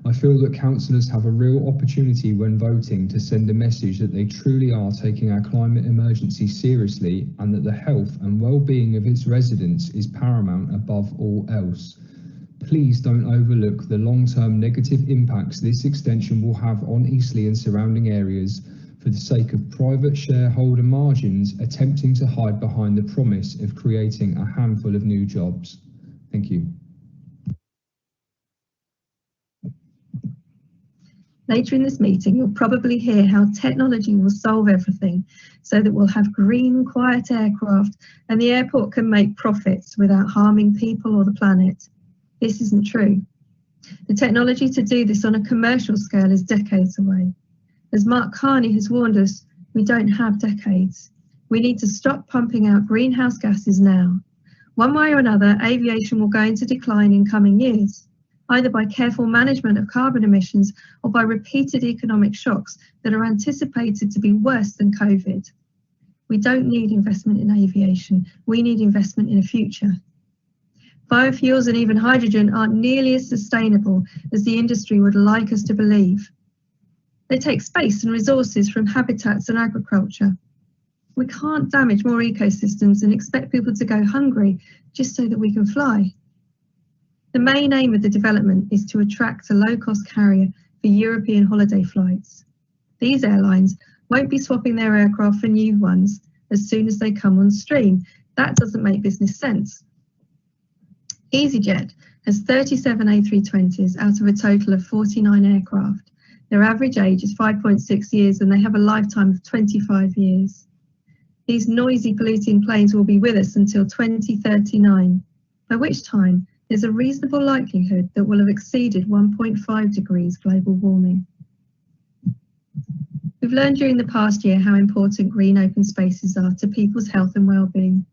I feel that councillors have a real opportunity when voting to send a message that they truly are taking our climate emergency seriously and that the health and well-being of its residents is paramount above all else. Please don't overlook the long-term negative impacts this extension will have on Eastleigh and surrounding areas for the sake of private shareholder margins attempting to hide behind the promise of creating a handful of new jobs. Thank you. Later in this meeting, you'll probably hear how technology will solve everything so that we'll have green, quiet aircraft and the airport can make profits without harming people or the planet. This isn't true. The technology to do this on a commercial scale is decades away. As Mark Carney has warned us, we don't have decades. We need to stop pumping out greenhouse gases now. One way or another, aviation will go into decline in coming years, either by careful management of carbon emissions or by repeated economic shocks that are anticipated to be worse than COVID. We don't need investment in aviation, we need investment in a future. Biofuels and even hydrogen aren't nearly as sustainable as the industry would like us to believe. They take space and resources from habitats and agriculture. We can't damage more ecosystems and expect people to go hungry just so that we can fly. The main aim of the development is to attract a low-cost carrier for European holiday flights. These airlines won't be swapping their aircraft for new ones as soon as they come on stream. That doesn't make business sense. EasyJet has 37 A320s out of a total of 49 aircraft. Their average age is 5.6 years and they have a lifetime of 25 years. These noisy, polluting planes will be with us until 2039, by which time there's a reasonable likelihood that we'll have exceeded 1.5 degrees global warming. We've learned during the past year how important green open spaces are to people's health and well-being.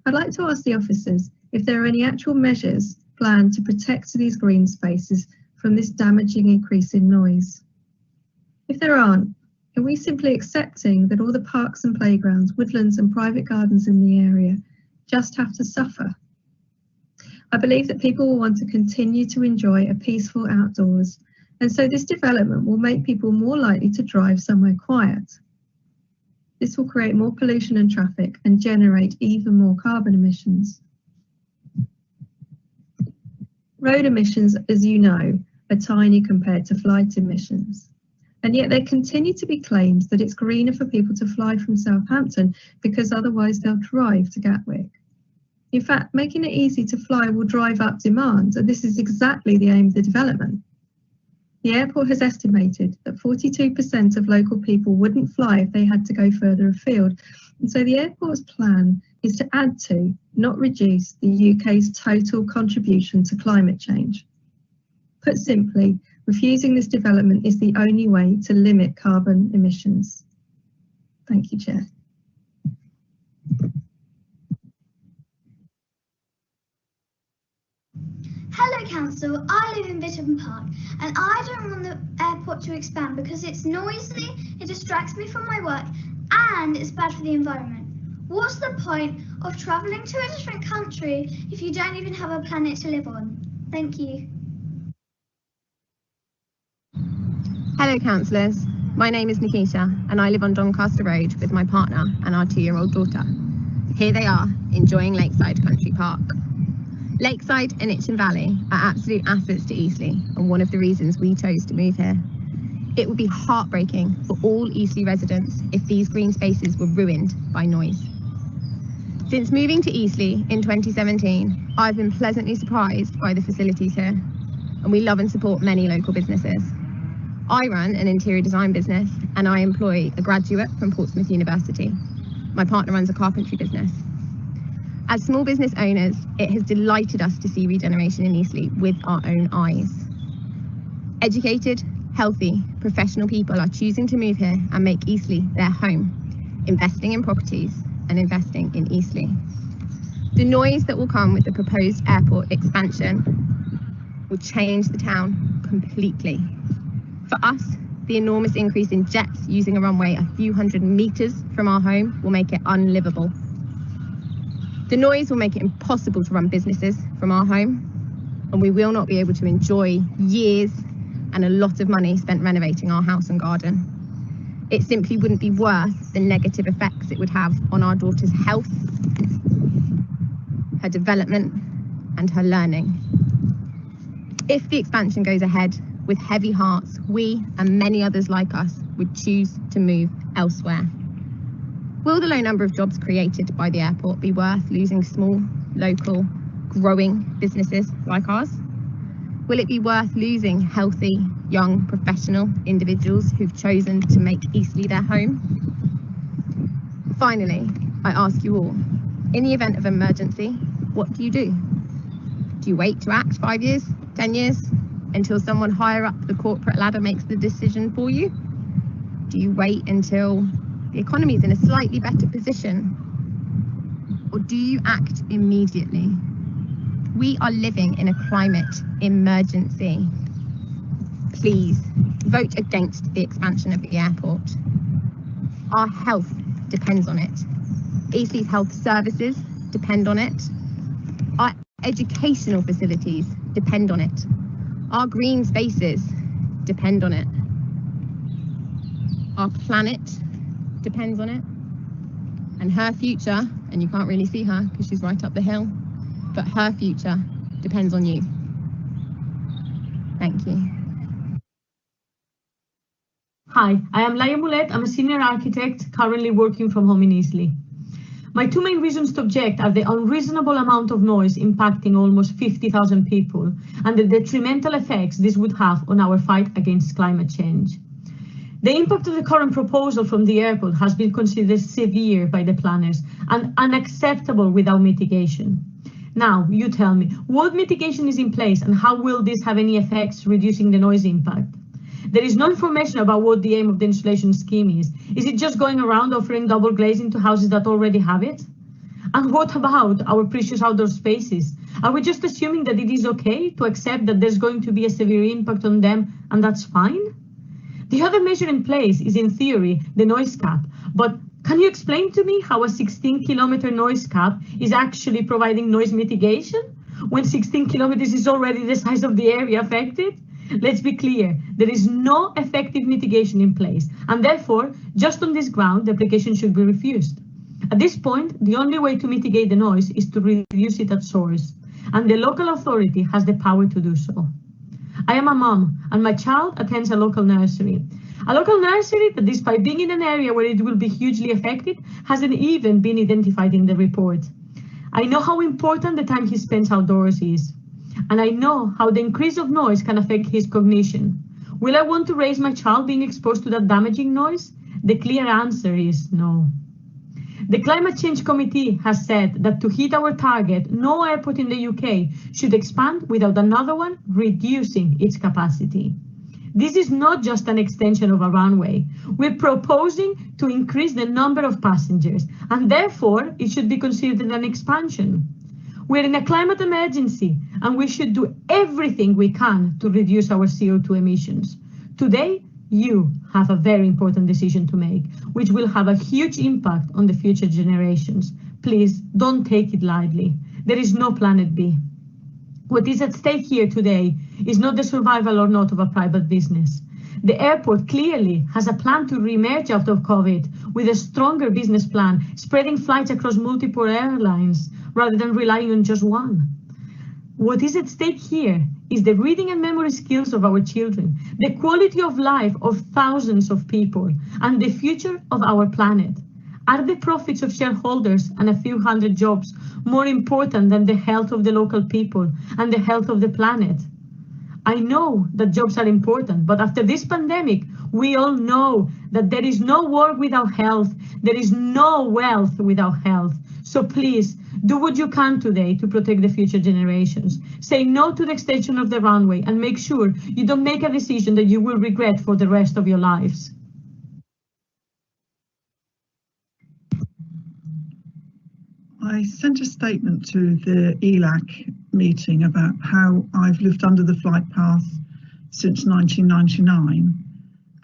I'd like to ask the officers if there are any actual measures planned to protect these green spaces from this damaging increase in noise. If there aren't, are we simply accepting that all the parks and playgrounds, woodlands and private gardens in the area just have to suffer? I believe that people will want to continue to enjoy a peaceful outdoors And so this development will make people more likely to drive somewhere quiet. This will create more pollution and traffic and generate even more carbon emissions. Road emissions, as you know, are tiny compared to flight emissions. And yet there continue to be claims that it's greener for people to fly from Southampton because otherwise they'll drive to Gatwick. In fact, making it easy to fly will drive up demand, and this is exactly the aim of the development. The airport has estimated that 42% of local people wouldn't fly if they had to go further afield. And so the airport's plan is to add to, not reduce, the UK's total contribution to climate change. Put simply, refusing this development is the only way to limit carbon emissions. Thank you, Chair. Hello Council, I live in Bitterton Park and I don't want the airport to expand because it's noisy, it distracts me from my work and it's bad for the environment. What's the point of travelling to a different country if you don't even have a planet to live on? Thank you. Hello councillors, my name is Nikita and I live on Doncaster Road with my partner and our 2-year-old daughter. Here they are, enjoying Lakeside Country Park. Lakeside and Itchen Valley are absolute assets to Eastleigh and one of the reasons we chose to move here. It would be heartbreaking for all Eastleigh residents if these green spaces were ruined by noise. Since moving to Eastleigh in 2017, I've been pleasantly surprised by the facilities here, and we love and support many local businesses. I run an interior design business and I employ a graduate from Portsmouth University. My partner runs a carpentry business. As small business owners, it has delighted us to see regeneration in Eastleigh with our own eyes. Educated, healthy, professional people are choosing to move here and make Eastleigh their home, investing in properties and investing in Eastleigh. The noise that will come with the proposed airport expansion will change the town completely. For us, the enormous increase in jets using a runway a few hundred metres from our home will make it unlivable. The noise will make it impossible to run businesses from our home, and we will not be able to enjoy years and a lot of money spent renovating our house and garden. It simply wouldn't be worth the negative effects it would have on our daughter's health, her development, and her learning. If the expansion goes ahead, with heavy hearts, we and many others like us would choose to move elsewhere. Will the low number of jobs created by the airport be worth losing small, local, growing businesses like ours? Will it be worth losing healthy, young, professional individuals who've chosen to make Eastleigh their home? Finally, I ask you all, in the event of emergency, what do you do? Do you wait to act 5 years, 10 years, until someone higher up the corporate ladder makes the decision for you? Do you wait until the economy is in a slightly better position? Or do you act immediately? We are living in a climate emergency. Please vote against the expansion of the airport. Our health depends on it. Eastleigh's health services depend on it. Our educational facilities depend on it. Our green spaces depend on it. Our planet depends on it, and her future, and you can't really see her because she's right up the hill, but her future depends on you. Thank you. Hi, I am Laia Moulet. I'm a senior architect currently working from home in Eastleigh. My 2 main reasons to object are the unreasonable amount of noise impacting almost 50,000 people and the detrimental effects this would have on our fight against climate change. The impact of the current proposal from the airport has been considered severe by the planners and unacceptable without mitigation. Now, you tell me, what mitigation is in place and how will this have any effects reducing the noise impact? There is no information about what the aim of the insulation scheme is. Is it just going around offering double glazing to houses that already have it? And what about our precious outdoor spaces? Are we just assuming that it is okay to accept that there's going to be a severe impact on them and that's fine? The other measure in place is, in theory, the noise cap, but can you explain to me how a 16-kilometer noise cap is actually providing noise mitigation when 16 kilometers is already the size of the area affected? Let's be clear, there is no effective mitigation in place, and therefore, just on this ground, the application should be refused. At this point, the only way to mitigate the noise is to reduce it at source, and the local authority has the power to do so. I am a mom, and my child attends a local nursery. A local nursery that, despite being in an area where it will be hugely affected, hasn't even been identified in the report. I know how important the time he spends outdoors is, and I know how the increase of noise can affect his cognition. Will I want to raise my child being exposed to that damaging noise? The clear answer is no. The Climate Change Committee has said that to hit our target, no airport in the UK should expand without another one reducing its capacity. This is not just an extension of a runway. We're proposing to increase the number of passengers, and therefore it should be considered an expansion. We're in a climate emergency, and we should do everything we can to reduce our CO2 emissions. Today, you have a very important decision to make, which will have a huge impact on the future generations. Please don't take it lightly. There is no planet B. What is at stake here today is not the survival or not of a private business. The airport clearly has a plan to re-emerge out of COVID with a stronger business plan, spreading flights across multiple airlines rather than relying on just one. What is at stake here is the reading and memory skills of our children, the quality of life of thousands of people, and the future of our planet. Are the profits of shareholders and a few hundred jobs more important than the health of the local people and the health of the planet? I know that jobs are important, but after this pandemic, we all know that there is no work without health, there is no wealth without health. So please, do what you can today to protect the future generations. Say no to the extension of the runway and make sure you don't make a decision that you will regret for the rest of your lives. I sent a statement to the ELAC meeting about how I've lived under the flight path since 1999,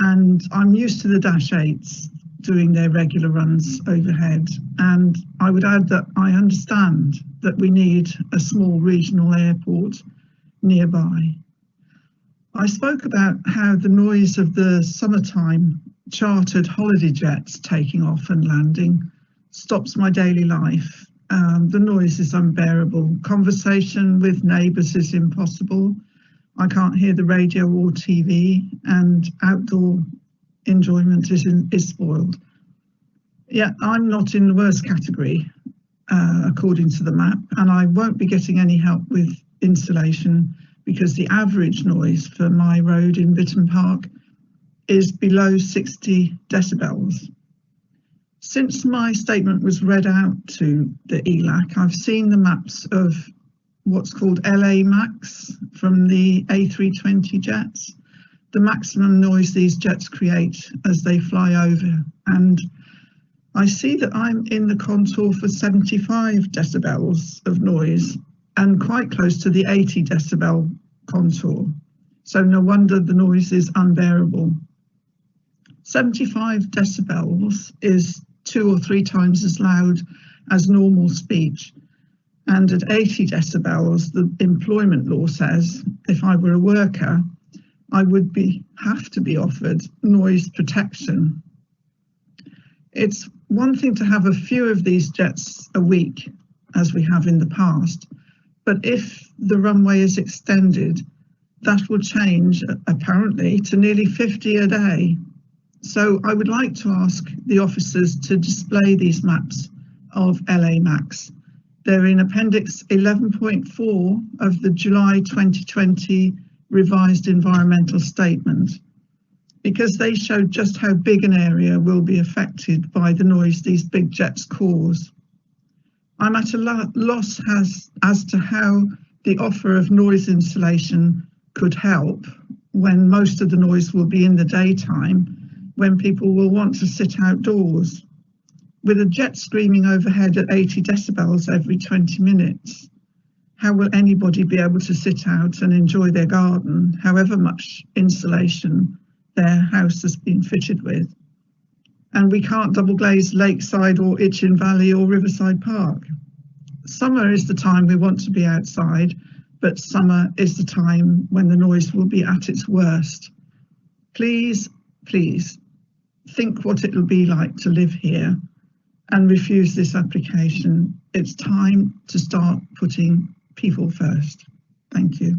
and I'm used to the Dash 8s doing their regular runs overhead, and I would add that I understand that we need a small regional airport nearby. I spoke about how the noise of the summertime chartered holiday jets taking off and landing stops my daily life. The noise is unbearable. Conversation with neighbours is impossible. I can't hear the radio or TV, and outdoor enjoyment is spoiled. Yet I'm not in the worst category, according to the map, and I won't be getting any help with insulation because the average noise for my road in Bitton Park is below 60 decibels. Since my statement was read out to the ELAC, I've seen the maps of what's called LA Max from the A320 jets, the maximum noise these jets create as they fly over. And I see that I'm in the contour for 75 decibels of noise and quite close to the 80 decibel contour. So no wonder the noise is unbearable. 75 decibels is 2 or 3 times as loud as normal speech. And at 80 decibels, the employment law says if I were a worker, I would have to be offered noise protection. It's one thing to have a few of these jets a week, as we have in the past, but if the runway is extended, that will change apparently to nearly 50 a day. So I would like to ask the officers to display these maps of LA Max. They're in Appendix 11.4 of the July 2020 revised environmental statement, because they show just how big an area will be affected by the noise these big jets cause. I'm at a loss as to how the offer of noise insulation could help when most of the noise will be in the daytime, when people will want to sit outdoors. With a jet screaming overhead at 80 decibels every 20 minutes, how will anybody be able to sit out and enjoy their garden, however much insulation their house has been fitted with? And we can't double glaze Lakeside or Itchen Valley or Riverside Park. Summer is the time we want to be outside, but summer is the time when the noise will be at its worst. Please, please think what it will be like to live here and refuse this application. It's time to start putting people first. Thank you.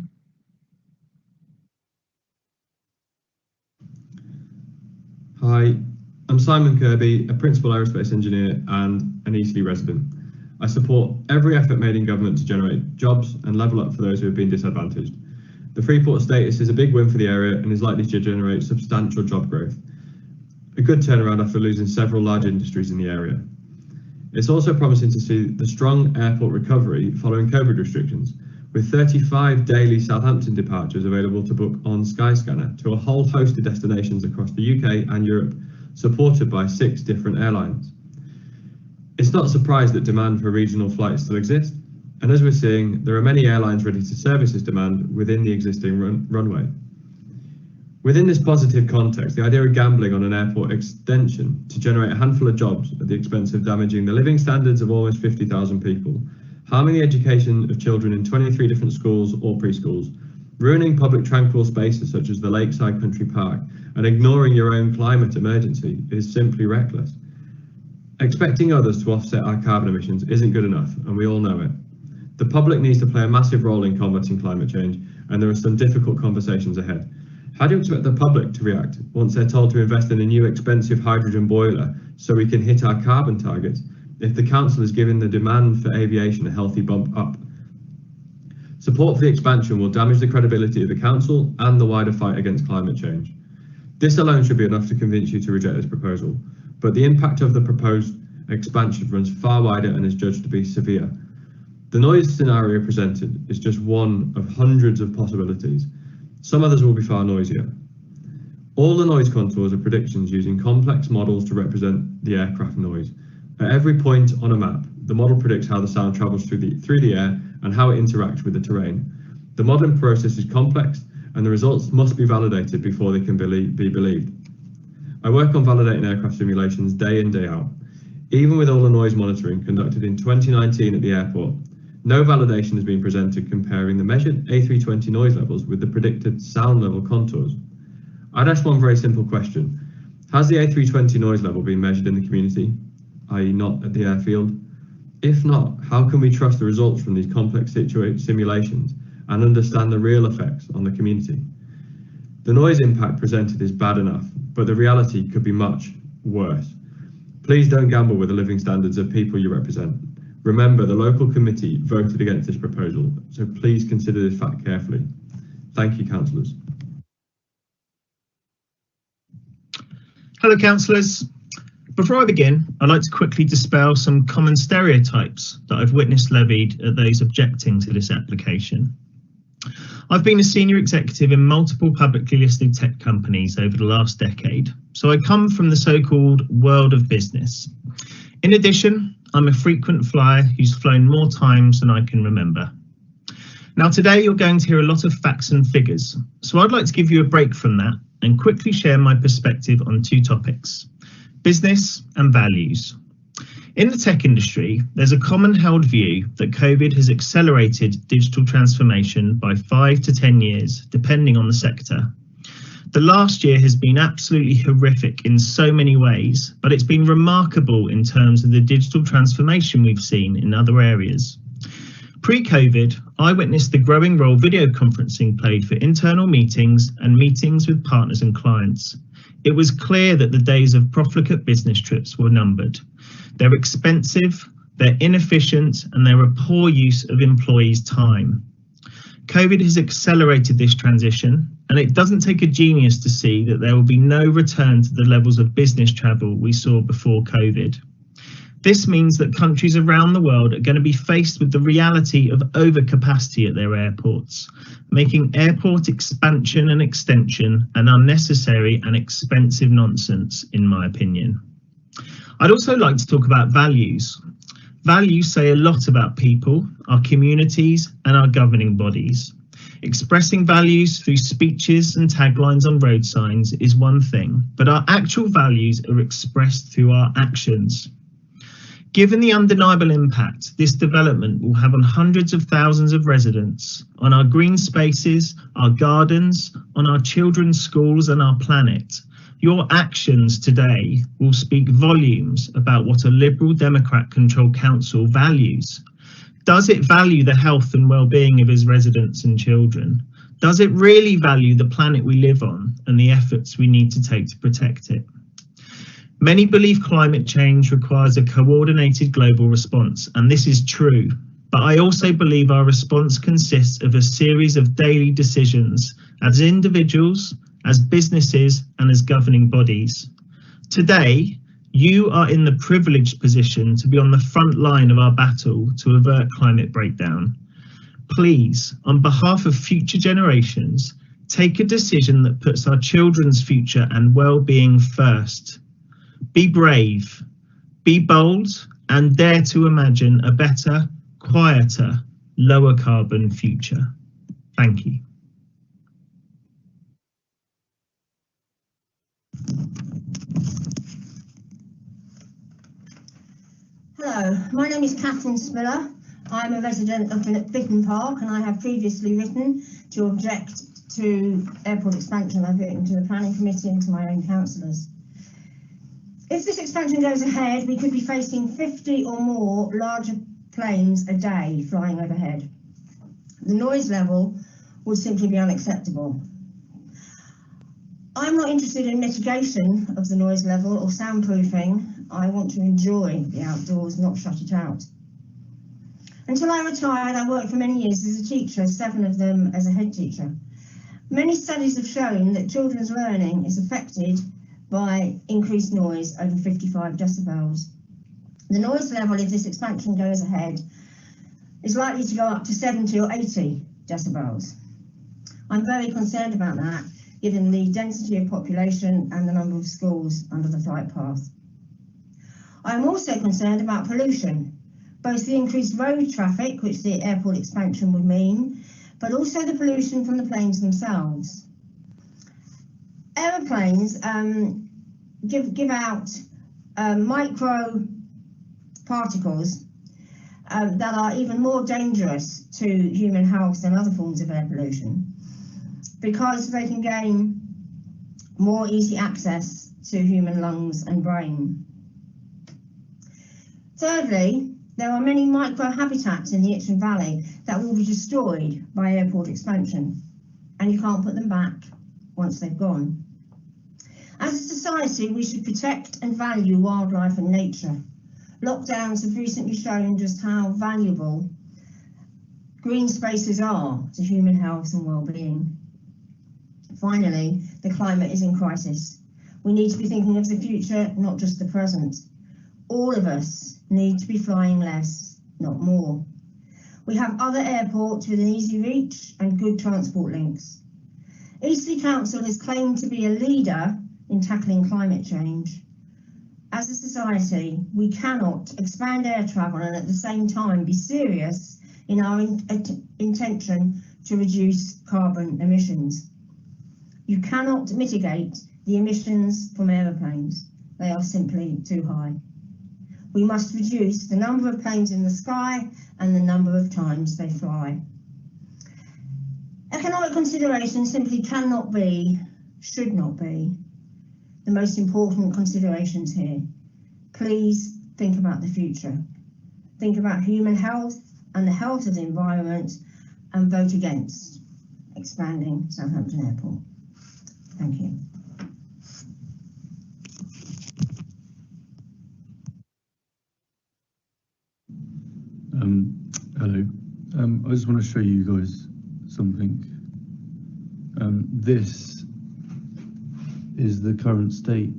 Hi, I'm Simon Kirby, a Principal Aerospace Engineer and an Eastleigh resident. I support every effort made in government to generate jobs and level up for those who have been disadvantaged. The Freeport status is a big win for the area and is likely to generate substantial job growth. A good turnaround after losing several large industries in the area. It's also promising to see the strong airport recovery following COVID restrictions, with 35 daily Southampton departures available to book on Skyscanner to a whole host of destinations across the UK and Europe, supported by 6 different airlines. It's not a surprise that demand for regional flights still exists, and as we're seeing, there are many airlines ready to service this demand within the existing runway. Within this positive context, the idea of gambling on an airport extension to generate a handful of jobs at the expense of damaging the living standards of almost 50,000 people, harming the education of children in 23 different schools or preschools, ruining public tranquil spaces such as the Lakeside Country Park, and ignoring your own climate emergency is simply reckless. Expecting others to offset our carbon emissions isn't good enough, and we all know it. The public needs to play a massive role in combating climate change, and there are some difficult conversations ahead. How do you expect the public to react once they're told to invest in a new expensive hydrogen boiler so we can hit our carbon targets, if the council is giving the demand for aviation a healthy bump up? Support for the expansion will damage the credibility of the council and the wider fight against climate change. This alone should be enough to convince you to reject this proposal, but the impact of the proposed expansion runs far wider and is judged to be severe. The noise scenario presented is just one of hundreds of possibilities. Some others will be far noisier. All the noise contours are predictions using complex models to represent the aircraft noise. At every point on a map, the model predicts how the sound travels through the air and how it interacts with the terrain. The modelling process is complex and the results must be validated before they can be believed. I work on validating aircraft simulations day in, day out. Even with all the noise monitoring conducted in 2019 at the airport, no validation has been presented comparing the measured A320 noise levels with the predicted sound level contours. I'd ask one very simple question. Has the A320 noise level been measured in the community, i.e. not at the airfield? If not, how can we trust the results from these complex simulations and understand the real effects on the community? The noise impact presented is bad enough, but the reality could be much worse. Please don't gamble with the living standards of people you represent. Remember, the local committee voted against this proposal, so please consider this fact carefully. Thank you, councillors. Hello, councillors. Before I begin, I'd like to quickly dispel some common stereotypes that I've witnessed levied at those objecting to this application. I've been a senior executive in multiple publicly listed tech companies over the last decade, so I come from the so-called world of business. In addition, I'm a frequent flyer who's flown more times than I can remember. Now today you're going to hear a lot of facts and figures, so I'd like to give you a break from that and quickly share my perspective on 2 topics, business and values. In the tech industry, there's a common held view that COVID has accelerated digital transformation by 5 to 10 years, depending on the sector. The last year has been absolutely horrific in so many ways, but it's been remarkable in terms of the digital transformation we've seen in other areas. Pre-COVID, I witnessed the growing role video conferencing played for internal meetings and meetings with partners and clients. It was clear that the days of profligate business trips were numbered. They're expensive, they're inefficient, and they're a poor use of employees' time. COVID has accelerated this transition, and it doesn't take a genius to see that there will be no return to the levels of business travel we saw before COVID. This means that countries around the world are going to be faced with the reality of overcapacity at their airports, making airport expansion and extension an unnecessary and expensive nonsense, in my opinion. I'd also like to talk about values. Values say a lot about people, our communities, and our governing bodies. Expressing values through speeches and taglines on road signs is one thing, but our actual values are expressed through our actions. Given the undeniable impact this development will have on hundreds of thousands of residents, on our green spaces, our gardens, on our children's schools and our planet, your actions today will speak volumes about what a Liberal Democrat-controlled council values. Does it value the health and well-being of its residents and children? Does it really value the planet we live on and the efforts we need to take to protect it? Many believe climate change requires a coordinated global response, and this is true. But I also believe our response consists of a series of daily decisions as individuals, as businesses, and as governing bodies. Today, you are in the privileged position to be on the front line of our battle to avert climate breakdown. Please, on behalf of future generations, take a decision that puts our children's future and well-being first. Be brave, be bold, and dare to imagine a better, quieter, lower carbon future. Thank you. Hello, my name is Catherine Spiller. I'm a resident of Bitton Park, and I have previously written to object to airport expansion. I've written to the planning committee and to my own councillors. If this expansion goes ahead, we could be facing 50 or more larger planes a day flying overhead. The noise level would simply be unacceptable. I'm not interested in mitigation of the noise level or soundproofing. I want to enjoy the outdoors, not shut it out. Until I retired, I worked for many years as a teacher, 7 of them as a head teacher. Many studies have shown that children's learning is affected by increased noise over 55 decibels. The noise level, if this expansion goes ahead, is likely to go up to 70 or 80 decibels. I'm very concerned about that, given the density of population and the number of schools under the flight path. I'm also concerned about pollution, both the increased road traffic, which the airport expansion would mean, but also the pollution from the planes themselves. Aeroplanes give out micro particles that are even more dangerous to human health than other forms of air pollution, because they can gain more easy access to human lungs and brain. Thirdly, there are many microhabitats in the Itchen Valley that will be destroyed by airport expansion, and you can't put them back once they've gone. As a society, we should protect and value wildlife and nature. Lockdowns have recently shown just how valuable green spaces are to human health and well-being. Finally, the climate is in crisis. We need to be thinking of the future, not just the present. All of us need to be flying less, not more. We have other airports with an easy reach and good transport links. Eastleigh Council has claimed to be a leader in tackling climate change. As a society, we cannot expand air travel and at the same time be serious in our intention to reduce carbon emissions. You cannot mitigate the emissions from aeroplanes. They are simply too high. We must reduce the number of planes in the sky and the number of times they fly. Economic considerations simply cannot be, should not be, the most important considerations here. Please think about the future. Think about human health and the health of the environment, and vote against expanding Southampton Airport. Thank you. Hello. I just want to show you guys something. This is the current state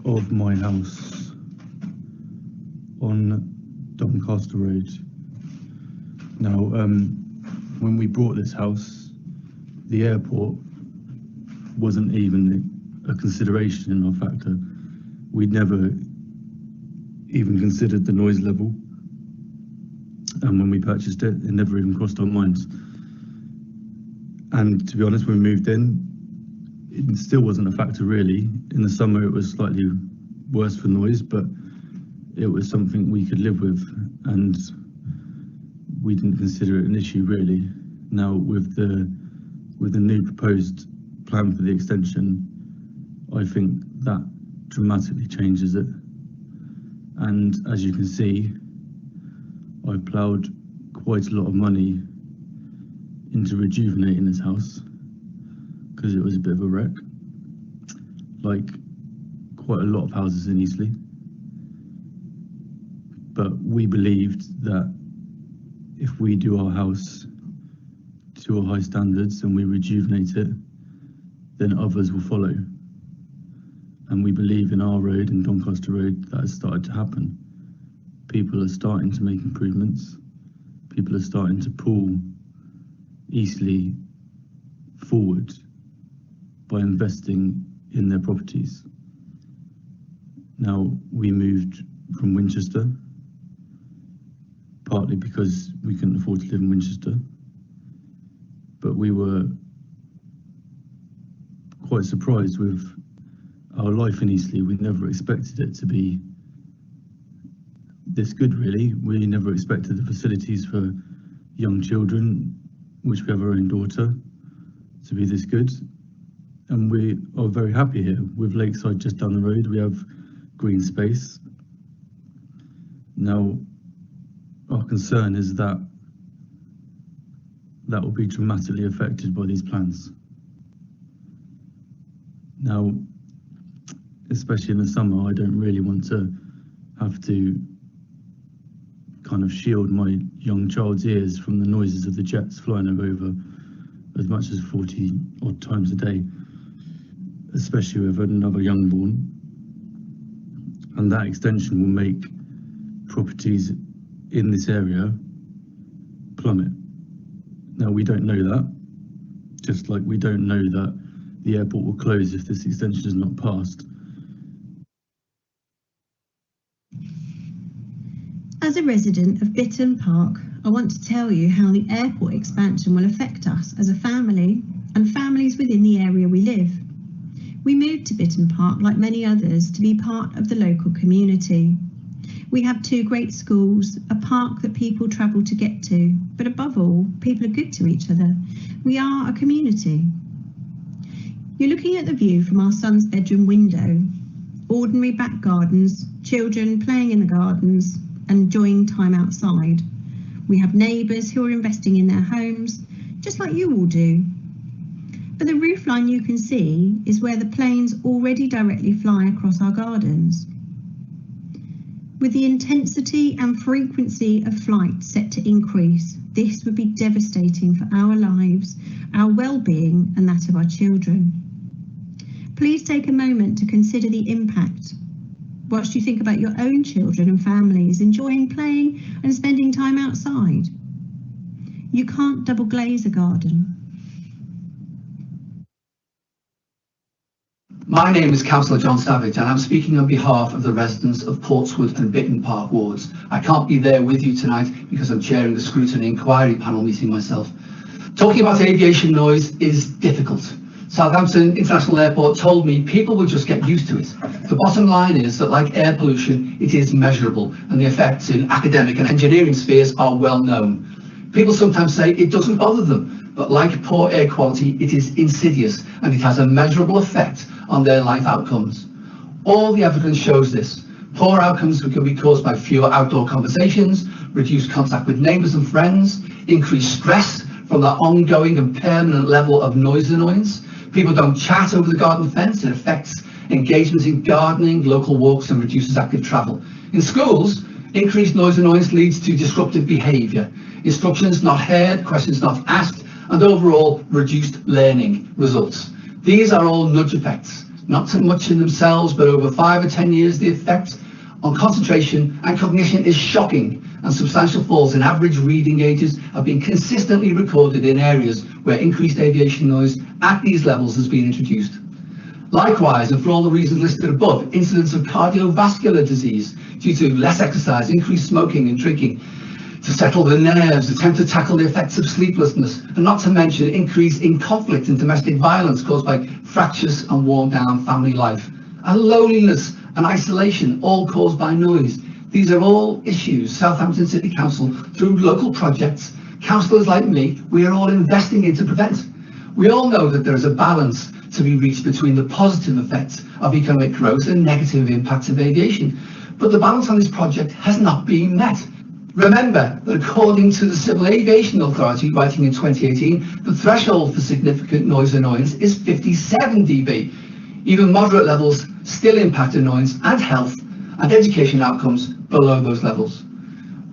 of my house on Doncaster Road. Now, when we bought this house, the airport wasn't even a consideration in our factor. We'd never even considered the noise level. And when we purchased it, it never even crossed our minds. And to be honest, when we moved in, it still wasn't a factor really. In the summer, it was slightly worse for noise, but it was something we could live with, and we didn't consider it an issue really. Now with the new proposed plan for the extension, I think that dramatically changes it. And as you can see, I ploughed quite a lot of money into rejuvenating this house because it was a bit of a wreck, like quite a lot of houses in Eastleigh. But we believed that if we do our house to a high standards and we rejuvenate it, then others will follow. And we believe in our road, in Doncaster Road, that has started to happen. People are starting to make improvements. People are starting to pull Eastleigh forward by investing in their properties. Now, we moved from Winchester, partly because we couldn't afford to live in Winchester, but we were quite surprised with our life in Eastleigh. We never expected it to be this good, really. We never expected the facilities for young children, which we have our own daughter, to be this good. And we are very happy here. With Lakeside just down the road, we have green space. Now, our concern is that that will be dramatically affected by these plans. Now, especially in the summer, I don't really want to have to kind of shield my young child's ears from the noises of the jets flying over as much as 40 odd times a day, especially with another youngborn. And that extension will make properties in this area plummet. Now, we don't know that, just like we don't know that the airport will close if this extension is not passed. As a resident of Bitton Park, I want to tell you how the airport expansion will affect us as a family and families within the area we live. We moved to Bitton Park, like many others, to be part of the local community. We have 2 great schools, a park that people travel to get to, but above all, people are good to each other. We are a community. You're looking at the view from our son's bedroom window. Ordinary back gardens, children playing in the gardens and enjoying time outside. We have neighbours who are investing in their homes, just like you all do. But the roofline you can see is where the planes already directly fly across our gardens. With the intensity and frequency of flight set to increase, this would be devastating for our lives, our well-being and that of our children. Please take a moment to consider the impact whilst you think about your own children and families enjoying playing and spending time outside. You can't double glaze a garden. My name is Councillor John Savage and I'm speaking on behalf of the residents of Portswood and Bitton Park wards. I can't be there with you tonight because I'm chairing the scrutiny inquiry panel meeting myself. Talking about aviation noise is difficult. Southampton International Airport told me people will just get used to it. The bottom line is that, like air pollution, it is measurable and the effects in academic and engineering spheres are well known. People sometimes say it doesn't bother them, but like poor air quality, it is insidious and it has a measurable effect on their life outcomes. All the evidence shows this. Poor outcomes can be caused by fewer outdoor conversations, reduced contact with neighbours and friends, increased stress from that ongoing and permanent level of noise annoyance. People don't chat over the garden fence. It affects engagement in gardening, local walks and reduces active travel. In schools, increased noise annoyance leads to disruptive behaviour, instructions not heard, questions not asked, and overall reduced learning results. These are all nudge effects, not so much in themselves, but over 5 or 10 years, the effect on concentration and cognition is shocking, and substantial falls in average reading ages have been consistently recorded in areas where increased aviation noise at these levels has been introduced. Likewise, and for all the reasons listed above, incidents of cardiovascular disease due to less exercise, increased smoking and drinking, to settle the nerves, attempt to tackle the effects of sleeplessness, and not to mention increase in conflict and domestic violence caused by fractious and worn down family life, and loneliness and isolation, all caused by noise. These are all issues Southampton City Council, through local projects, councillors like me, we are all investing in to prevent. We all know that there is a balance to be reached between the positive effects of economic growth and negative impacts of aviation, but the balance on this project has not been met. Remember that according to the Civil Aviation Authority, writing in 2018, the threshold for significant noise annoyance is 57 dB. Even moderate levels still impact annoyance and health and education outcomes below those levels.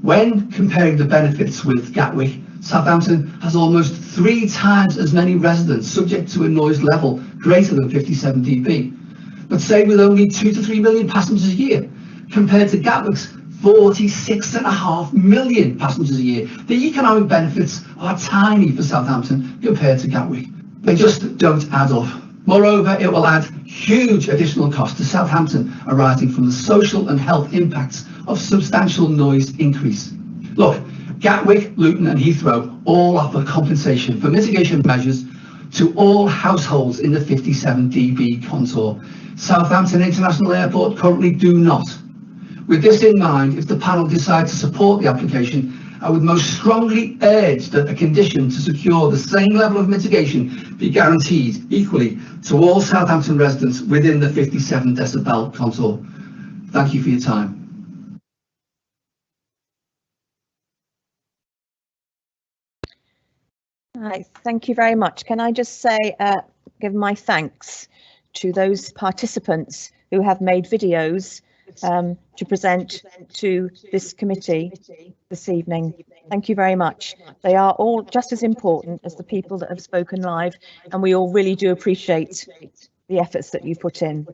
When comparing the benefits with Gatwick, Southampton has almost 3 times as many residents subject to a noise level greater than 57 dB. But say with only 2 to 3 million passengers a year, compared to Gatwick's 46.5 million passengers a year. The economic benefits are tiny for Southampton compared to Gatwick. They just don't add up. Moreover, it will add huge additional costs to Southampton arising from the social and health impacts of substantial noise increase. Look, Gatwick, Luton and Heathrow all offer compensation for mitigation measures to all households in the 57 dB contour. Southampton International Airport currently do not. With this in mind, if the panel decide to support the application, I would most strongly urge that a condition to secure the same level of mitigation be guaranteed equally to all Southampton residents within the 57 decibel contour. Thank you for your time. Right, thank you very much. Can I just say, give my thanks to those participants who have made videos to present to this committee this evening. Thank you very much. They are all just as important as the people that have spoken live, and we all really do appreciate the efforts that you put in.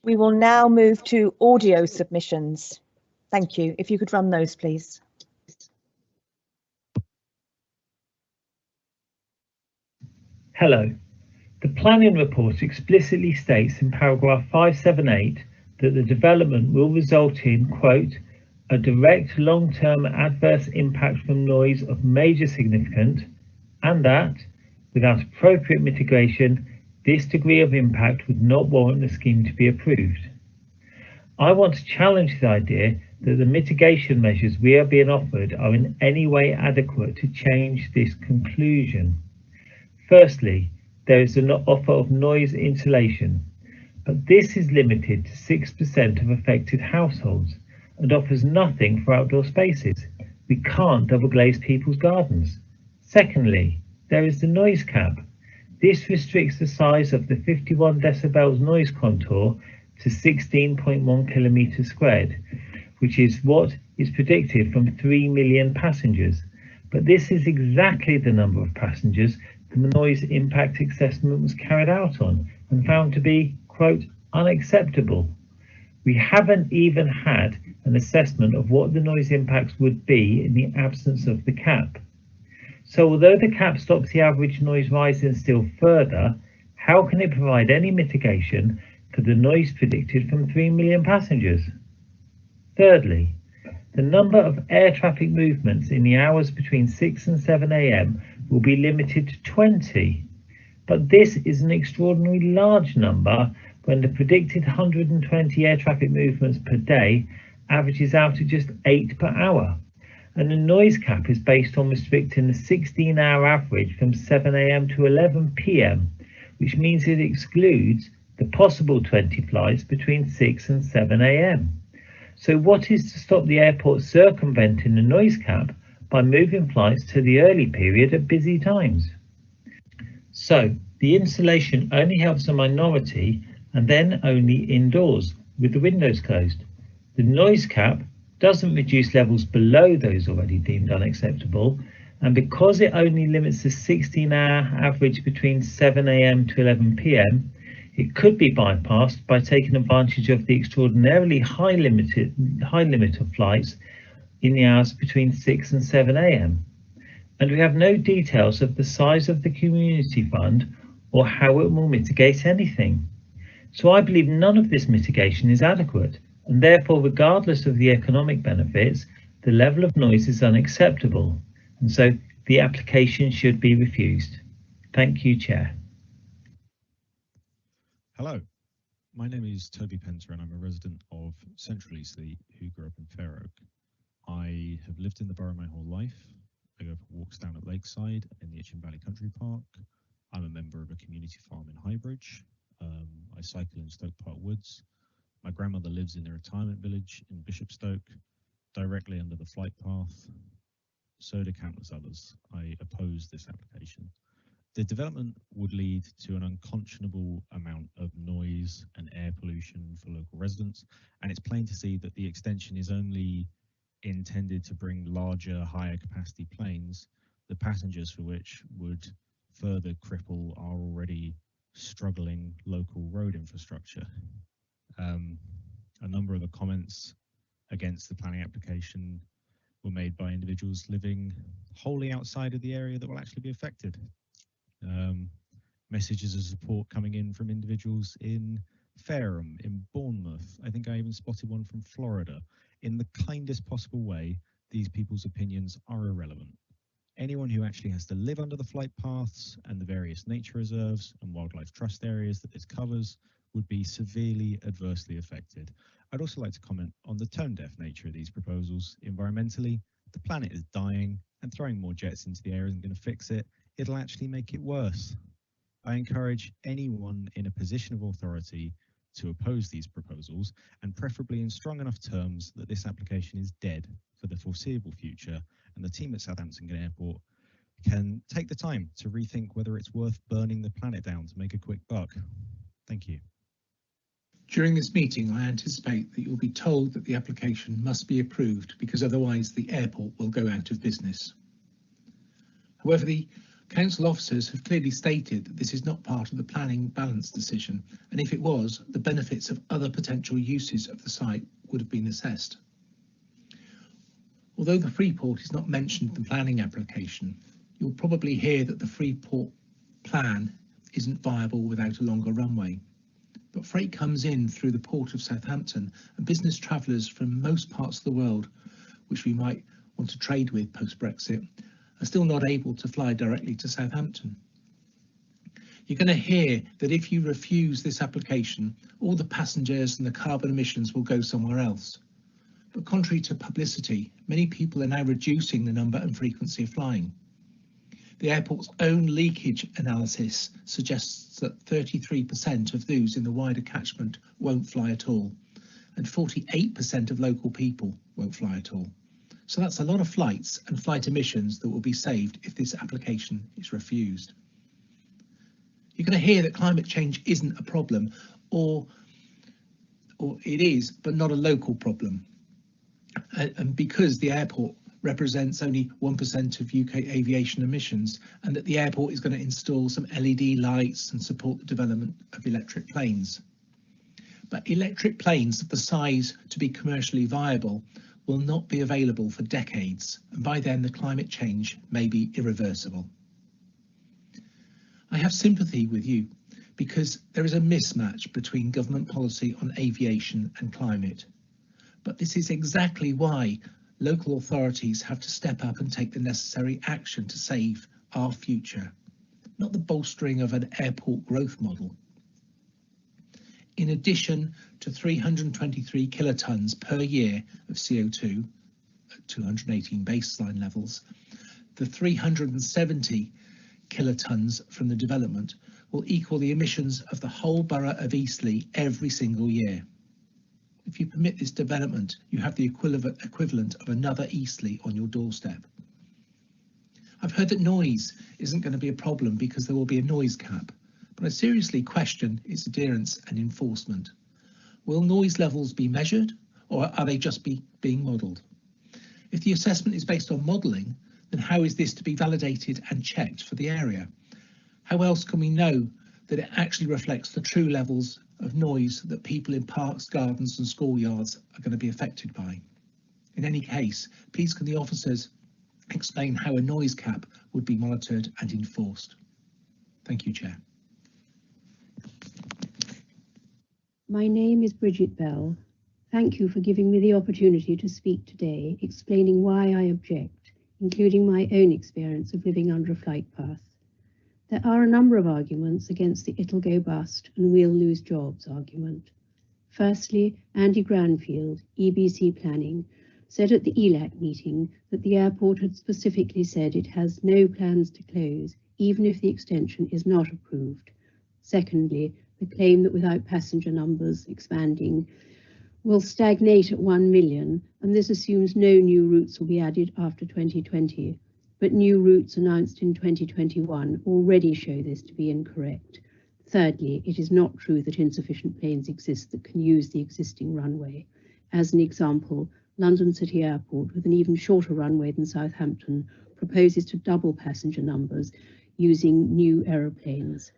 We will now move to audio submissions. Thank you. If you could run those, please. Hello. The planning report explicitly states in paragraph 578 that the development will result in, quote, a direct long-term adverse impact from noise of major significance, and that, without appropriate mitigation, this degree of impact would not warrant the scheme to be approved. I want to challenge the idea that the mitigation measures we are being offered are in any way adequate to change this conclusion. Firstly, there is an offer of noise insulation, but this is limited to 6% of affected households and offers nothing for outdoor spaces. We can't double glaze people's gardens. Secondly, there is the noise cap. This restricts the size of the 51 decibels noise contour to 16.1 kilometers squared, which is what is predicted from 3 million passengers. But this is exactly the number of passengers the noise impact assessment was carried out on and found to be, quote, unacceptable. We haven't even had an assessment of what the noise impacts would be in the absence of the cap. So although the cap stops the average noise rising still further, how can it provide any mitigation for the noise predicted from 3 million passengers? Thirdly, the number of air traffic movements in the hours between 6 and 7 a.m. will be limited to 20. But this is an extraordinarily large number when the predicted 120 air traffic movements per day averages out at just 8 per hour. And the noise cap is based on restricting the 16-hour average from 7 a.m. to 11 p.m, which means it excludes the possible 20 flights between 6 and 7 a.m. So what is to stop the airport circumventing the noise cap by moving flights to the early period at busy times? So the insulation only helps a minority and then only indoors with the windows closed. The noise cap doesn't reduce levels below those already deemed unacceptable, and because it only limits the 16-hour average between 7 a.m. to 11 p.m, it could be bypassed by taking advantage of the extraordinarily high limit of flights in the hours between 6 and 7 a.m. And we have no details of the size of the community fund or how it will mitigate anything. So I believe none of this mitigation is adequate, and therefore, regardless of the economic benefits, the level of noise is unacceptable, and so the application should be refused. Thank you, Chair. Hello, My name is Toby Penter and I'm a resident of Central Eastleigh who grew up in Fair Oak. I have lived in the borough my whole life. I go for walks down at Lakeside in the Itchen Valley Country Park. I'm a member of a community farm in Highbridge. I cycle in Stoke Park Woods. My grandmother lives in a retirement village in Bishopstoke, directly under the flight path. So do countless others. I oppose this application. The development would lead to an unconscionable amount of noise and air pollution for local residents, and it's plain to see that the extension is only intended to bring larger, higher capacity planes, the passengers for which would further cripple our already struggling local road infrastructure. A number of the comments against the planning application were made by individuals living wholly outside of the area that will actually be affected. Messages of support coming in from individuals in Fareham, in Bournemouth. I think I even spotted one from Florida. In the kindest possible way, these people's opinions are irrelevant. Anyone who actually has to live under the flight paths and the various nature reserves and wildlife trust areas that this covers would be severely adversely affected. I'd also like to comment on the tone-deaf nature of these proposals. Environmentally, the planet is dying, and throwing more jets into the air isn't going to fix it. It'll actually make it worse. I encourage anyone in a position of authority to oppose these proposals, and preferably in strong enough terms that this application is dead for the foreseeable future, and the team at Southampton Airport can take the time to rethink whether it's worth burning the planet down to make a quick buck. Thank you. During this meeting, I anticipate that you'll be told that the application must be approved because otherwise the airport will go out of business. However, the Council officers have clearly stated that this is not part of the planning balance decision, and if it was, the benefits of other potential uses of the site would have been assessed. Although the Freeport is not mentioned in the planning application, you'll probably hear that the Freeport plan isn't viable without a longer runway. But freight comes in through the port of Southampton, and business travellers from most parts of the world, which we might want to trade with post-Brexit, are still not able to fly directly to Southampton. You're going to hear that if you refuse this application, all the passengers and the carbon emissions will go somewhere else. But contrary to publicity, many people are now reducing the number and frequency of flying. The airport's own leakage analysis suggests that 33% of those in the wider catchment won't fly at all, and 48% of local people won't fly at all. So that's a lot of flights and flight emissions that will be saved if this application is refused. You're going to hear that climate change isn't a problem, or it is, but not a local problem. And because the airport represents only 1% of UK aviation emissions, and that the airport is going to install some LED lights and support the development of electric planes. But electric planes of the size to be commercially viable will not be available for decades, and by then the climate change may be irreversible. I have sympathy with you because there is a mismatch between government policy on aviation and climate. But this is exactly why local authorities have to step up and take the necessary action to save our future, not the bolstering of an airport growth model. In addition to 323 kilotons per year of CO2 at 218 baseline levels, the 370 kilotons from the development will equal the emissions of the whole borough of Eastleigh every single year. If you permit this development, you have the equivalent of another Eastleigh on your doorstep. I've heard that noise isn't going to be a problem because there will be a noise cap, but I seriously question its adherence and enforcement. Will noise levels be measured, or are they just being modelled? If the assessment is based on modelling, then how is this to be validated and checked for the area? How else can we know that it actually reflects the true levels of noise that people in parks, gardens and schoolyards are going to be affected by? In any case, please can the officers explain how a noise cap would be monitored and enforced? Thank you, Chair. My name is Bridget Bell. Thank you for giving me the opportunity to speak today, explaining why I object, including my own experience of living under a flight path. There are a number of arguments against the "it'll go bust" and "we'll lose jobs" argument. Firstly, Andy Granfield, EBC Planning, said at the ELAC meeting that the airport had specifically said it has no plans to close, even if the extension is not approved. Secondly, the claim that without passenger numbers expanding will stagnate at 1 million, and this assumes no new routes will be added after 2020. But new routes announced in 2021 already show this to be incorrect. Thirdly, it is not true that insufficient planes exist that can use the existing runway. As an example, London City Airport, with an even shorter runway than Southampton, proposes to double passenger numbers using new aeroplanes.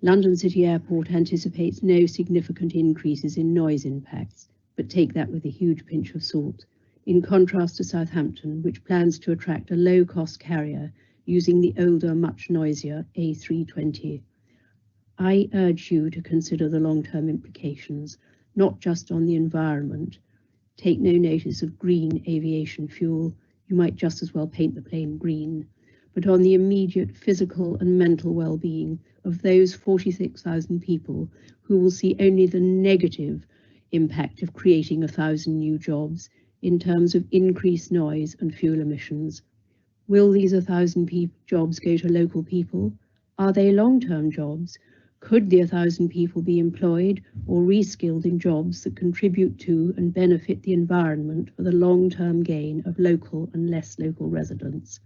London City Airport anticipates no significant increases in noise impacts, but take that with a huge pinch of salt, in contrast to Southampton, which plans to attract a low-cost carrier using the older, much noisier A320. I urge you to consider the long-term implications, not just on the environment. Take no notice of green aviation fuel, you might just as well paint the plane green, but on the immediate physical and mental well-being of those 46,000 people who will see only the negative impact of creating 1,000 new jobs in terms of increased noise and fuel emissions. Will these 1,000 jobs go to local people? Are they long-term jobs? Could the 1,000 people be employed or reskilled in jobs that contribute to and benefit the environment for the long-term gain of local and less local residents?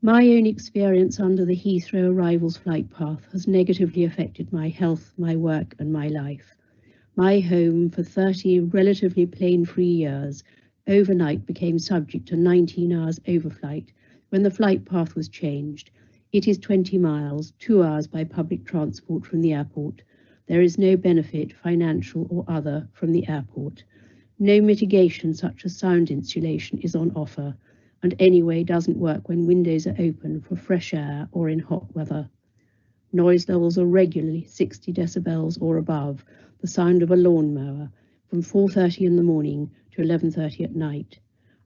My own experience under the Heathrow arrivals flight path has negatively affected my health, my work, and my life. My home, for 30 relatively plane-free years, overnight became subject to 19 hours overflight when the flight path was changed. It is 20 miles, 2 hours by public transport from the airport. There is no benefit, financial or other, from the airport. No mitigation such as sound insulation is on offer, and anyway doesn't work when windows are open for fresh air or in hot weather. Noise levels are regularly 60 decibels or above, the sound of a lawnmower, from 4:30 in the morning to 11:30 at night.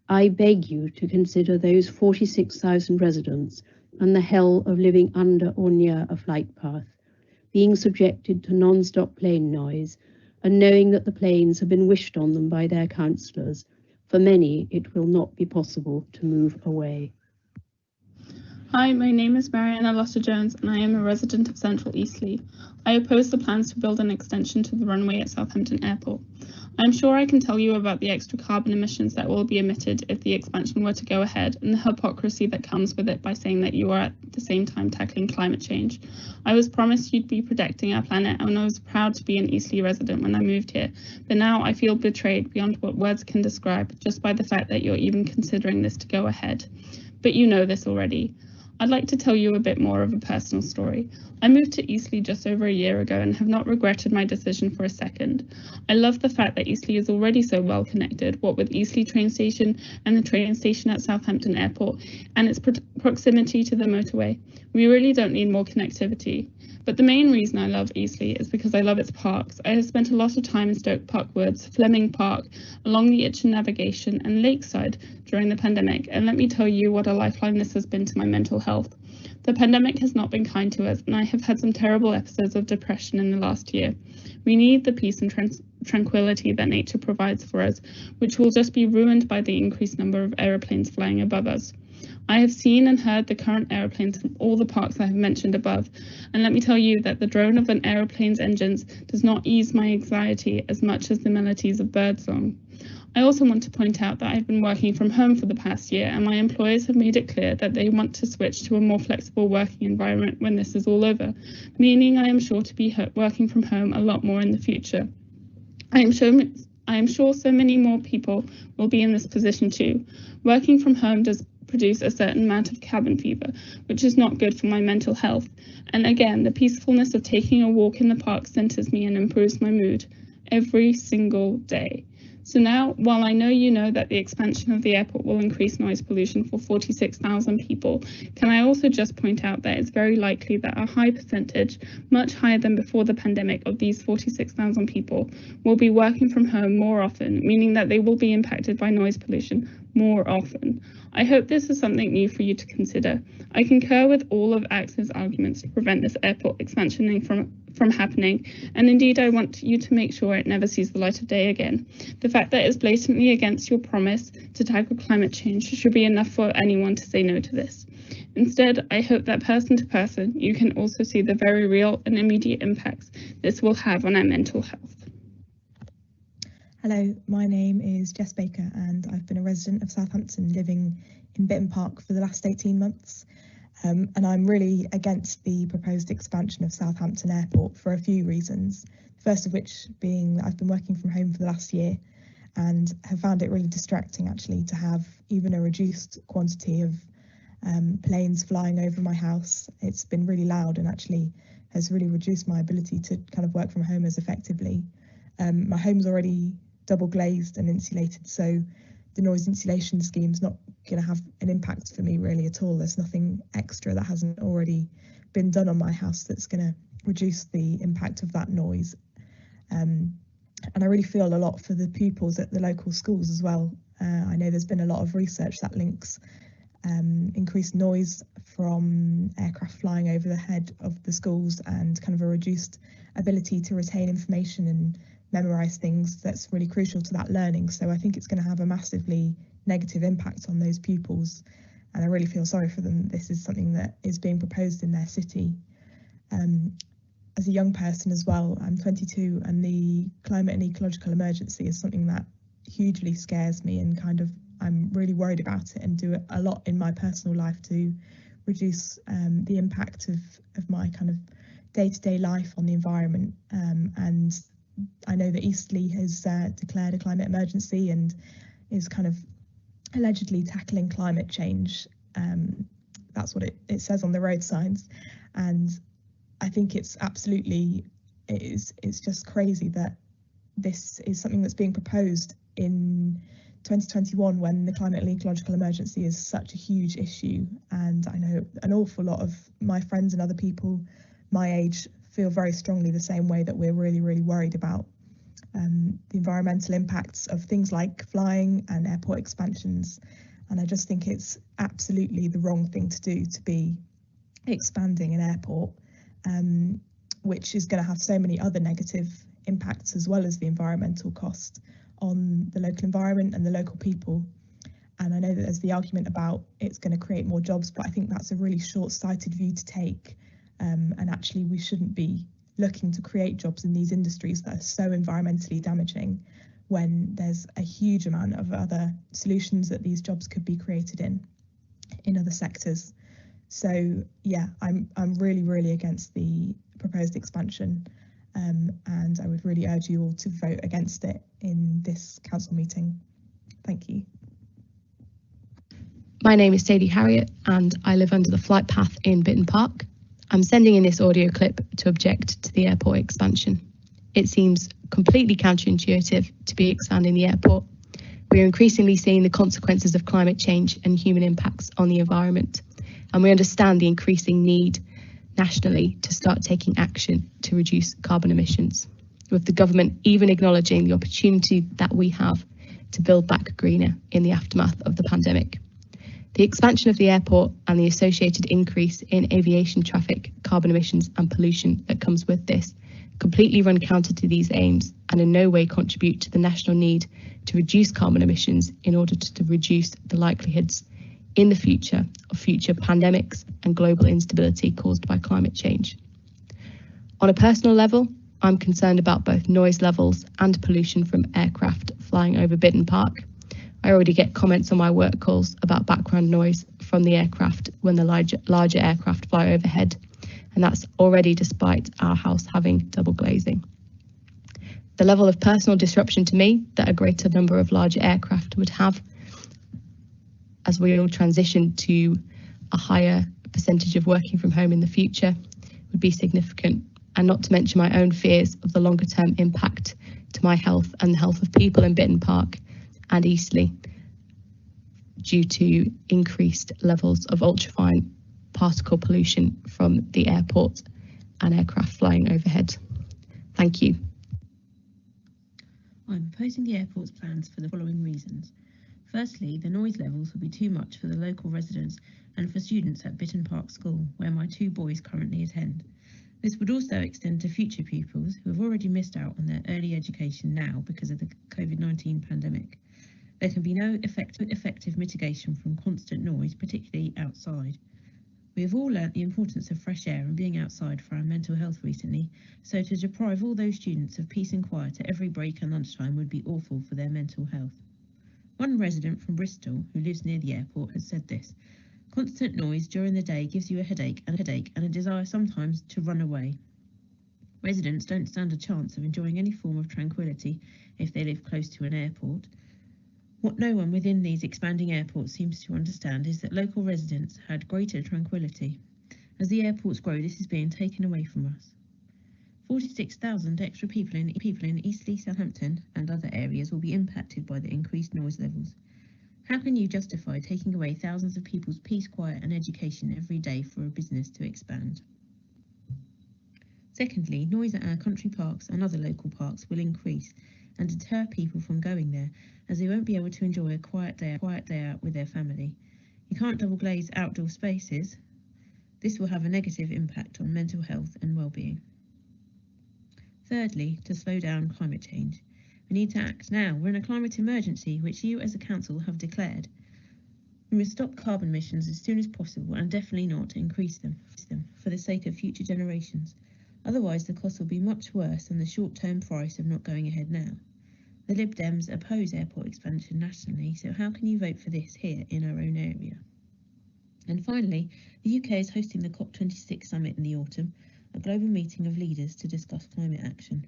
I beg you to consider those 46,000 residents and the hell of living under or near a flight path, being subjected to non-stop plane noise, and knowing that the planes have been wished on them by their counsellors. For many, it will not be possible to move away. Hi, my name is Mariana Lotter-Jones and I am a resident of Central Eastleigh. I oppose the plans to build an extension to the runway at Southampton Airport. I'm sure I can tell you about the extra carbon emissions that will be emitted if the expansion were to go ahead, and the hypocrisy that comes with it by saying that you are at the same time tackling climate change. I was promised you'd be protecting our planet, and I was proud to be an Eastleigh resident when I moved here, but now I feel betrayed beyond what words can describe just by the fact that you're even considering this to go ahead. But you know this already. I'd like to tell you a bit more of a personal story. I moved to Eastleigh just over a year ago and have not regretted my decision for a second. I love the fact that Eastleigh is already so well connected, what with Eastleigh train station and the train station at Southampton Airport and its proximity to the motorway. We really don't need more connectivity. But the main reason I love Eastleigh is because I love its parks. I have spent a lot of time in Stoke Park Woods, Fleming Park, along the Itchen Navigation and Lakeside during the pandemic, and let me tell you what a lifeline this has been to my mental health. The pandemic has not been kind to us, and I have had some terrible episodes of depression in the last year. We need the peace and tranquility that nature provides for us, which will just be ruined by the increased number of aeroplanes flying above us. I have seen and heard the current aeroplanes from all the parks I have mentioned above, and let me tell you that the drone of an aeroplane's engines does not ease my anxiety as much as the melodies of birdsong. I also want to point out that I've been working from home for the past year, and my employers have made it clear that they want to switch to a more flexible working environment when this is all over, meaning I am sure to be working from home a lot more in the future. I am sure so many more people will be in this position too. Working from home does produce a certain amount of cabin fever, which is not good for my mental health. And again, the peacefulness of taking a walk in the park centers me and improves my mood every single day. So now, while I know you know that the expansion of the airport will increase noise pollution for 46,000 people, can I also just point out that it's very likely that a high percentage, much higher than before the pandemic, of these 46,000 people will be working from home more often, meaning that they will be impacted by noise pollution more often. I hope this is something new for you to consider. I concur with all of AXA's arguments to prevent this airport expansion from happening, and indeed I want you to make sure it never sees the light of day again. The fact that it's blatantly against your promise to tackle climate change should be enough for anyone to say no to this. Instead, I hope that person to person, you can also see the very real and immediate impacts this will have on our mental health. Hello, my name is Jess Baker and I've been a resident of Southampton living in Bitton Park for the last 18 months. And I'm really against the proposed expansion of Southampton Airport for a few reasons. First of which being that I've been working from home for the last year and have found it really distracting actually to have even a reduced quantity of planes flying over my house. It's been really loud and actually has really reduced my ability to kind of work from home as effectively. My home's already double glazed and insulated, so the noise insulation scheme's not going to have an impact for me really at all. There's nothing extra that hasn't already been done on my house that's going to reduce the impact of that noise. And I really feel a lot for the pupils at the local schools as well. I know there's been a lot of research that links increased noise from aircraft flying over the head of the schools and kind of a reduced ability to retain information and memorise things that's really crucial to that learning. So I think it's going to have a massively negative impact on those pupils, and I really feel sorry for them. This is something that is being proposed in their city. As a young person as well, I'm 22, and the climate and ecological emergency is something that hugely scares me, and kind of I'm really worried about it and do a lot in my personal life to reduce the impact of my kind of day-to-day life on the environment. And I know that Eastleigh has declared a climate emergency and is kind of allegedly tackling climate change. That's what it says on the road signs. And I think it's just crazy that this is something that's being proposed in 2021 when the climate and ecological emergency is such a huge issue. And I know an awful lot of my friends and other people my age feel very strongly the same way, that we're really, really worried about the environmental impacts of things like flying and airport expansions. And I just think it's absolutely the wrong thing to do to be expanding an airport, which is going to have so many other negative impacts as well as the environmental cost on the local environment and the local people. And I know that there's the argument about it's going to create more jobs, but I think that's a really short-sighted view to take. And actually we shouldn't be looking to create jobs in these industries that are so environmentally damaging when there's a huge amount of other solutions that these jobs could be created in other sectors. So yeah, I'm really, really against the proposed expansion, and I would really urge you all to vote against it in this council meeting. Thank you. My name is Sadie Harriott and I live under the flight path in Bitton Park. I'm sending in this audio clip to object to the airport expansion. It seems completely counterintuitive to be expanding the airport. We are increasingly seeing the consequences of climate change and human impacts on the environment, and we understand the increasing need nationally to start taking action to reduce carbon emissions, with the government even acknowledging the opportunity that we have to build back greener in the aftermath of the pandemic. The expansion of the airport and the associated increase in aviation traffic, carbon emissions and pollution that comes with this completely run counter to these aims and in no way contribute to the national need to reduce carbon emissions in order to reduce the likelihoods in the future of future pandemics and global instability caused by climate change. On a personal level, I'm concerned about both noise levels and pollution from aircraft flying over Bitton Park. I already get comments on my work calls about background noise from the aircraft when the larger aircraft fly overhead, and that's already despite our house having double glazing. The level of personal disruption to me that a greater number of larger aircraft would have as we all transition to a higher percentage of working from home in the future would be significant, and not to mention my own fears of the longer term impact to my health and the health of people in Bitton Park and Eastleigh due to increased levels of ultrafine particle pollution from the airport and aircraft flying overhead. Thank you. I'm opposing the airport's plans for the following reasons. Firstly, the noise levels will be too much for the local residents and for students at Bitton Park School, where my 2 boys currently attend. This would also extend to future pupils who have already missed out on their early education now because of the COVID-19 pandemic. There can be no effective mitigation from constant noise, particularly outside. We have all learnt the importance of fresh air and being outside for our mental health recently, so to deprive all those students of peace and quiet at every break and lunchtime would be awful for their mental health. One resident from Bristol, who lives near the airport, has said this: "Constant noise during the day gives you a headache and a desire sometimes to run away. Residents don't stand a chance of enjoying any form of tranquility if they live close to an airport. What no one within these expanding airports seems to understand is that local residents had greater tranquility. As the airports grow, this is being taken away from us. 46,000 extra people in Eastleigh, Southampton and other areas will be impacted by the increased noise levels. How can you justify taking away thousands of people's peace, quiet and education every day for a business to expand? Secondly, noise at our country parks and other local parks will increase and deter people from going there, as they won't be able to enjoy a quiet day out with their family. You can't double glaze outdoor spaces. This will have a negative impact on mental health and well-being. Thirdly, to slow down climate change. We need to act now. We're in a climate emergency, which you as a council have declared. We must stop carbon emissions as soon as possible and definitely not increase them for the sake of future generations. Otherwise, the cost will be much worse than the short-term price of not going ahead now. The Lib Dems oppose airport expansion nationally, so how can you vote for this here in our own area? And finally, the UK is hosting the COP26 summit in the autumn, a global meeting of leaders to discuss climate action.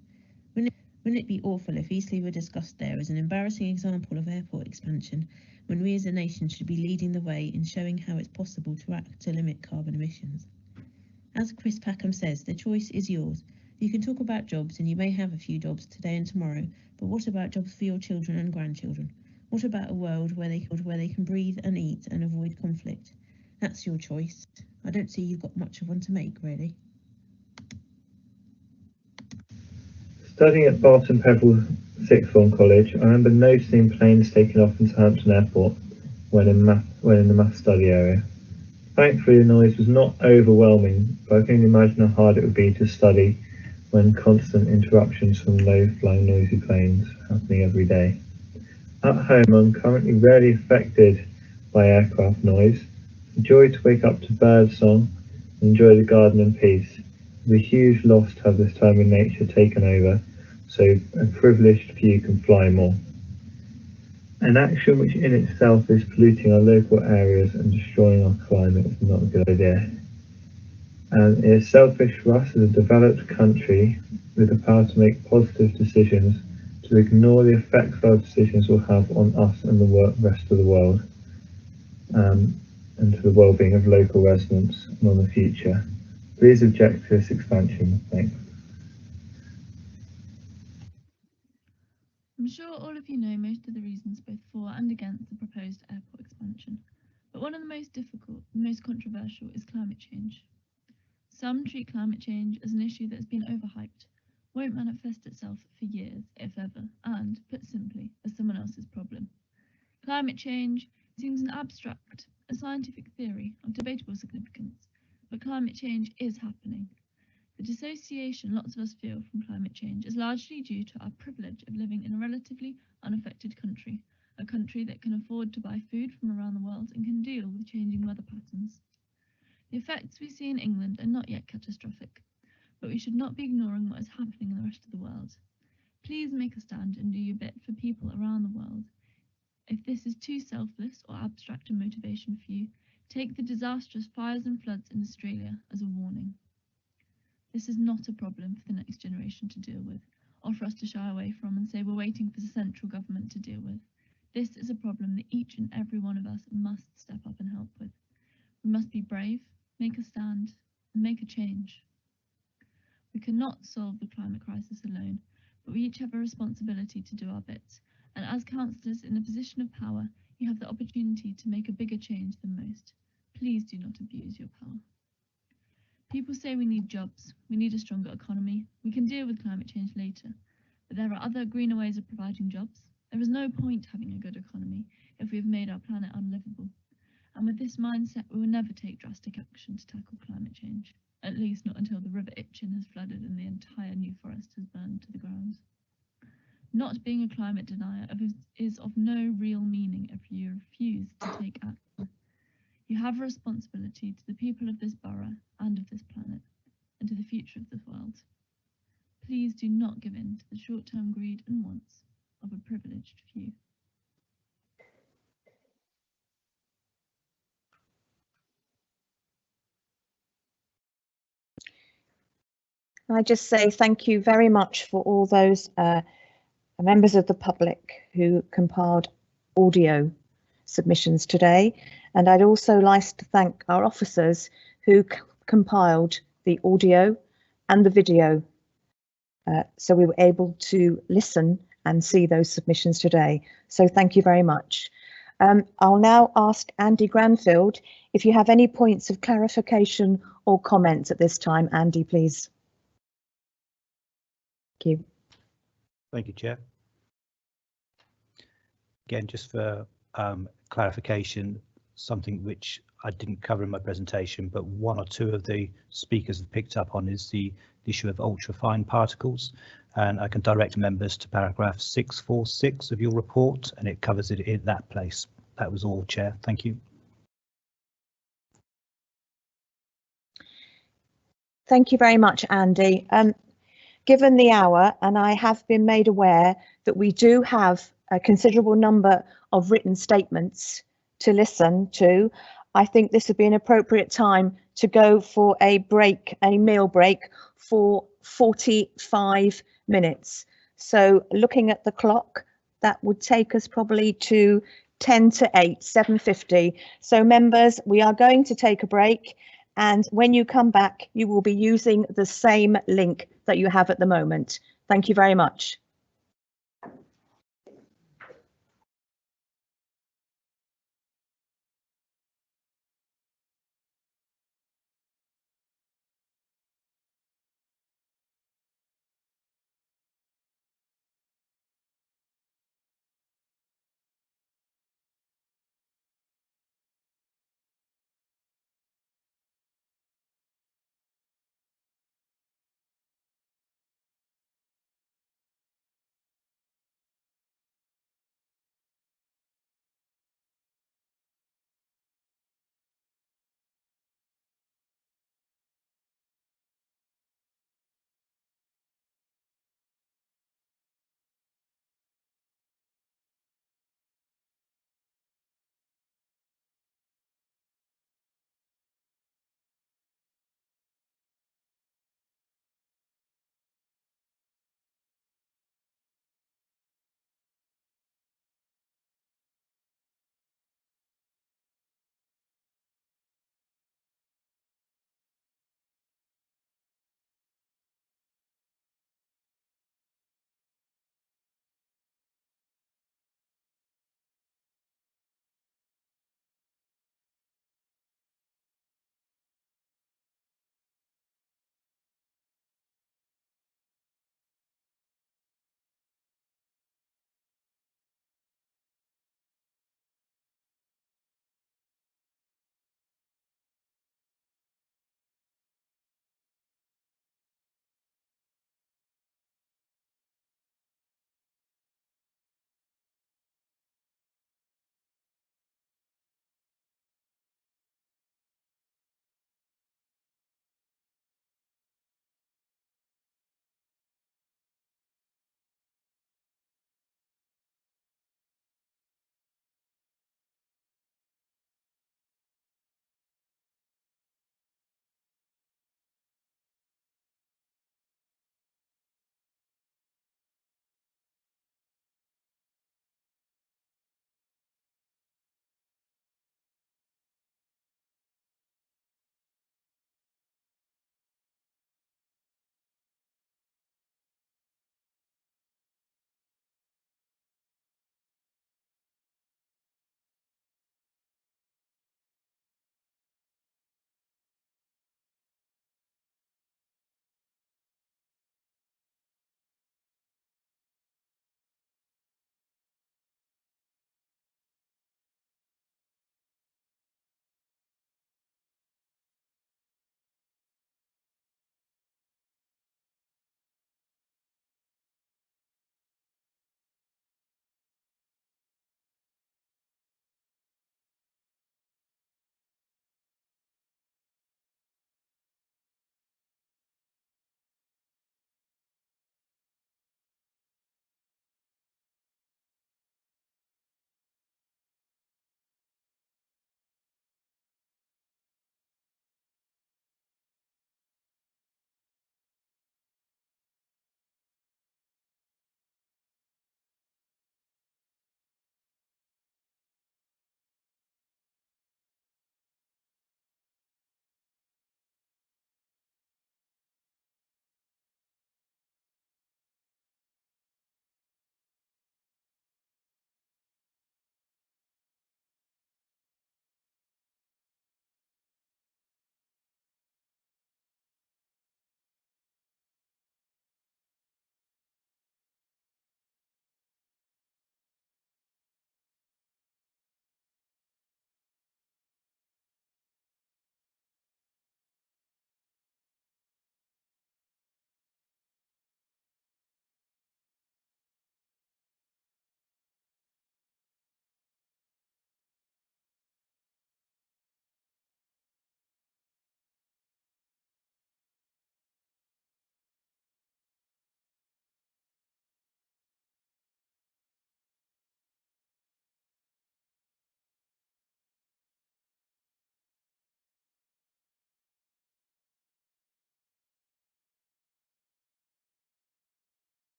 Wouldn't it be awful if Eastleigh were discussed there as an embarrassing example of airport expansion, when we as a nation should be leading the way in showing how it's possible to act to limit carbon emissions? As Chris Packham says, the choice is yours. You can talk about jobs, and you may have a few jobs today and tomorrow, but what about jobs for your children and grandchildren? What about a world where they can breathe and eat and avoid conflict? That's your choice. I don't see you've got much of one to make, really. Studying at Barton Pebble Sixth Form College, I remember noticing planes taking off from Southampton Airport when in the maths study area. Thankfully, the noise was not overwhelming, but I can only imagine how hard it would be to study when constant interruptions from low-flying noisy planes happening every day. At home, I'm currently rarely affected by aircraft noise. It's a joy to wake up to bird song and enjoy the garden in peace. It's a huge loss to have this time in nature taken over, so a privileged few can fly more. An action which in itself is polluting our local areas and destroying our climate is not a good idea. And it is selfish for us as a developed country with the power to make positive decisions to ignore the effects our decisions will have on us and the rest of the world, and to the well-being of local residents and on the future. Please object to this expansion. Thanks. I'm sure all of you know most of the reasons both for and against the proposed airport expansion, but one of the most difficult and most controversial is climate change. Some treat climate change as an issue that has been overhyped, won't manifest itself for years, if ever, and, put simply, as someone else's problem. Climate change seems an abstract, a scientific theory of debatable significance, but climate change is happening. The dissociation lots of us feel from climate change is largely due to our privilege of living in a relatively unaffected country, a country that can afford to buy food from around the world and can deal with changing weather patterns. The effects we see in England are not yet catastrophic, but we should not be ignoring what is happening in the rest of the world. Please make a stand and do your bit for people around the world. If this is too selfless or abstract a motivation for you, take the disastrous fires and floods in Australia as a warning. This is not a problem for the next generation to deal with, or for us to shy away from and say we're waiting for the central government to deal with. This is a problem that each and every one of us must step up and help with. We must be brave, make a stand, and make a change. We cannot solve the climate crisis alone, but we each have a responsibility to do our bits, and as councillors in a position of power, you have the opportunity to make a bigger change than most. Please do not abuse your power. People say we need jobs, we need a stronger economy, we can deal with climate change later, but there are other greener ways of providing jobs. There is no point having a good economy if we have made our planet unlivable. And with this mindset, we will never take drastic action to tackle climate change, at least not until the River Itchen has flooded and the entire New Forest has burned to the ground. Not being a climate denier is of no real meaning if you refuse to take action. You have a responsibility to the people of this borough and of this planet, and to the future of this world. Please do not give in to the short-term greed and wants of a privileged few. I just say thank you very much for all those members of the public who compiled audio submissions today. And I'd also like to thank our officers who compiled the audio and the video. So we were able to listen and see those submissions today. So thank you very much. I'll now ask Andy Granfield if you have any points of clarification or comments at this time. Andy, please. Thank you. Thank you, Chair. Again, just for clarification, something which I didn't cover in my presentation, but one or two of the speakers have picked up on is the issue of ultrafine particles. And I can direct members to paragraph 646 of your report, and it covers it in that place. That was all, Chair. Thank you. Thank you very much, Andy. Given the hour, and I have been made aware that we do have a considerable number of written statements to listen to, I think this would be an appropriate time to go for a break, a meal break for 45 minutes. So looking at the clock, that would take us probably to 10 to 8, 7:50. So members, we are going to take a break. And when you come back, you will be using the same link that you have at the moment. Thank you very much.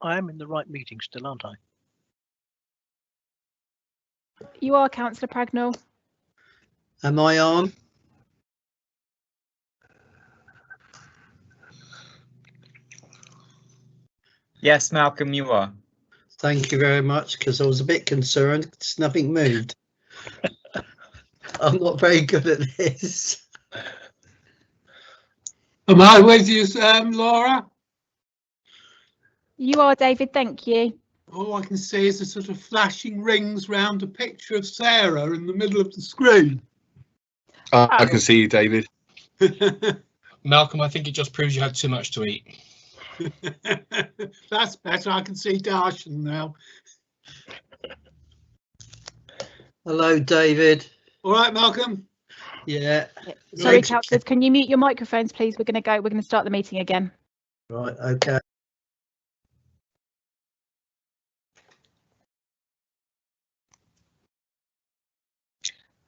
I am in the right meeting still, aren't I? You are, Councillor Pragnell. Am I on? Yes, Malcolm, you are. Thank you very much, because I was a bit concerned because nothing moved. I'm not very good at this. Am I with you, Laura? You are, David, thank you. All I can see is a sort of flashing rings round a picture of Sarah in the middle of the screen. I can see you, David. Malcolm, I think it just proves you had too much to eat. That's better. I can see Darshan now. Hello, David. All right, Malcolm. Yeah. Sorry, Thanks. councillors, can you mute your microphones, please? We're going to start the meeting again. Right, okay.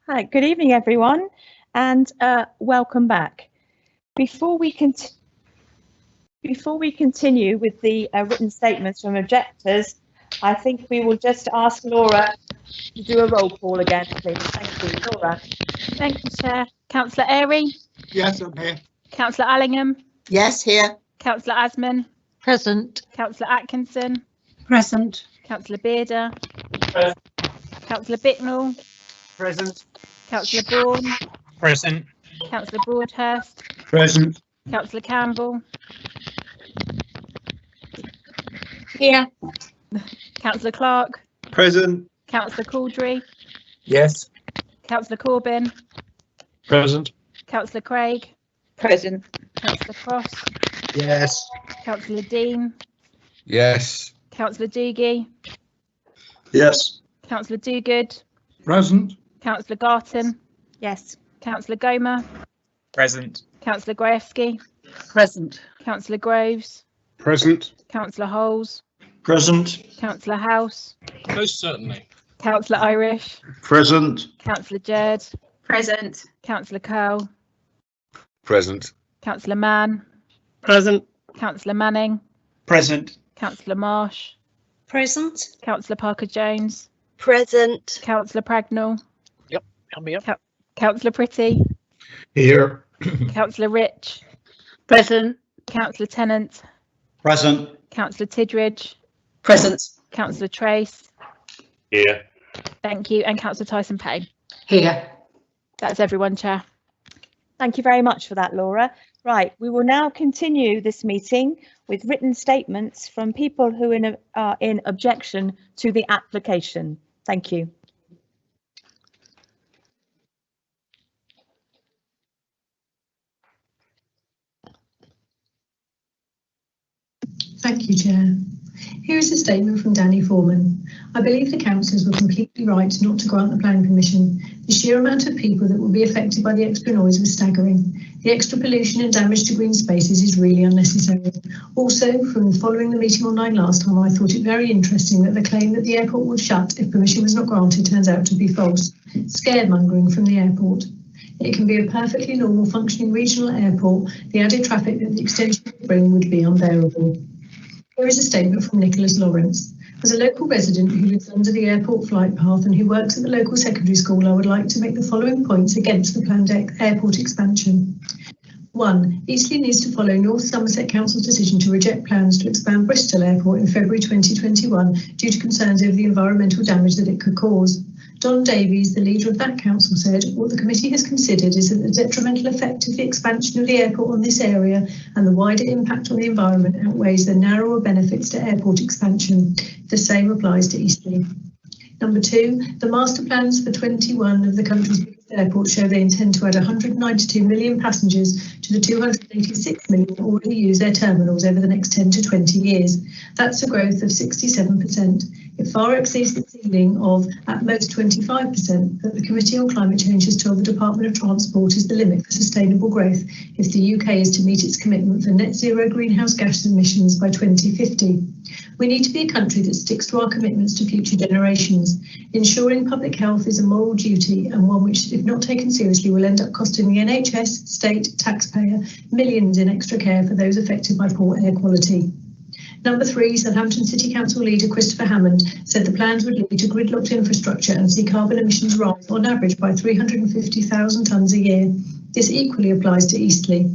Hi, good evening, everyone, and welcome back. Before we continue with the written statements from objectors, I think we will just ask Laura to do a roll call again, please. Thank you, Laura. Thank you, Chair. Councillor Airy? Yes, I'm here. Councillor Allingham? Yes, here. Councillor Asman? Present. Councillor Atkinson? Present. Councillor Bearder? Present. Councillor Bicknell? Present. Councillor Bourne? Present. Councillor Broadhurst? Present. Councillor Campbell? Here. Councillor Clark? Present. Councillor Caldry? Yes. Councillor Corbyn? Present. Councillor Craig? Present. Councillor Cross? Yes. Councillor Dean? Yes. Councillor Doogie? Yes. Councillor Dogood? Present. Councillor Garton? Yes. Councillor Gomer? Present. Councillor Grafsky? Present. Councillor Groves? Present. Councillor Holes? Present. Councillor House? Most certainly. Councillor Irish? Present. Councillor Jerd? Present. Councillor Curl? Present. Councillor Mann? Present. Councillor Manning? Present. Councillor Marsh? Present. Councillor Parker-Jones? Present. Councillor Pragnall? Yep, I'm here. Councillor Pretty? Here. Councillor Rich? Present. Councillor Tennant? Present. Councillor Tidridge? Present. Councillor Trace? Here. Thank you. And Councillor Tyson Payne? Here. That's everyone, Chair. Thank you very much for that, Laura. Right, we will now continue this meeting with written statements from people who are in objection to the application. Thank you. Thank you, Chair. Here is a statement from Danny Foreman. I believe the councillors were completely right not to grant the planning permission. The sheer amount of people that will be affected by the extra noise was staggering. The extra pollution and damage to green spaces is really unnecessary. Also, from following the meeting online last time, I thought it very interesting that the claim that the airport would shut if permission was not granted turns out to be false. Scaremongering from the airport. It can be a perfectly normal functioning regional airport. The added traffic that the extension would bring would be unbearable. Here is a statement from Nicholas Lawrence. As a local resident who lives under the airport flight path and who works at the local secondary school, I would like to make the following points against the planned airport expansion. 1. Eastleigh needs to follow North Somerset Council's decision to reject plans to expand Bristol Airport in February 2021 due to concerns over the environmental damage that it could cause. Don Davies, the leader of that council, said, what the committee has considered is that the detrimental effect of the expansion of the airport on this area and the wider impact on the environment outweighs the narrower benefits to airport expansion. The same applies to Eastleigh. Number 2, the master plans for 21 of the country's biggest airports show they intend to add 192 million passengers to the 286 million that already use their terminals over the next 10 to 20 years. That's a growth of 67%. It far exceeds the ceiling of at most 25% that the Committee on Climate Change has told the Department of Transport is the limit for sustainable growth if the UK is to meet its commitment for net zero greenhouse gas emissions by 2050. We need to be a country that sticks to our commitments to future generations. Ensuring public health is a moral duty and one which, if not taken seriously, will end up costing the NHS, state, taxpayer millions in extra care for those affected by poor air quality. Number 3, Southampton City Council leader Christopher Hammond said the plans would lead to gridlocked infrastructure and see carbon emissions rise on average by 350,000 tonnes a year. This equally applies to Eastleigh.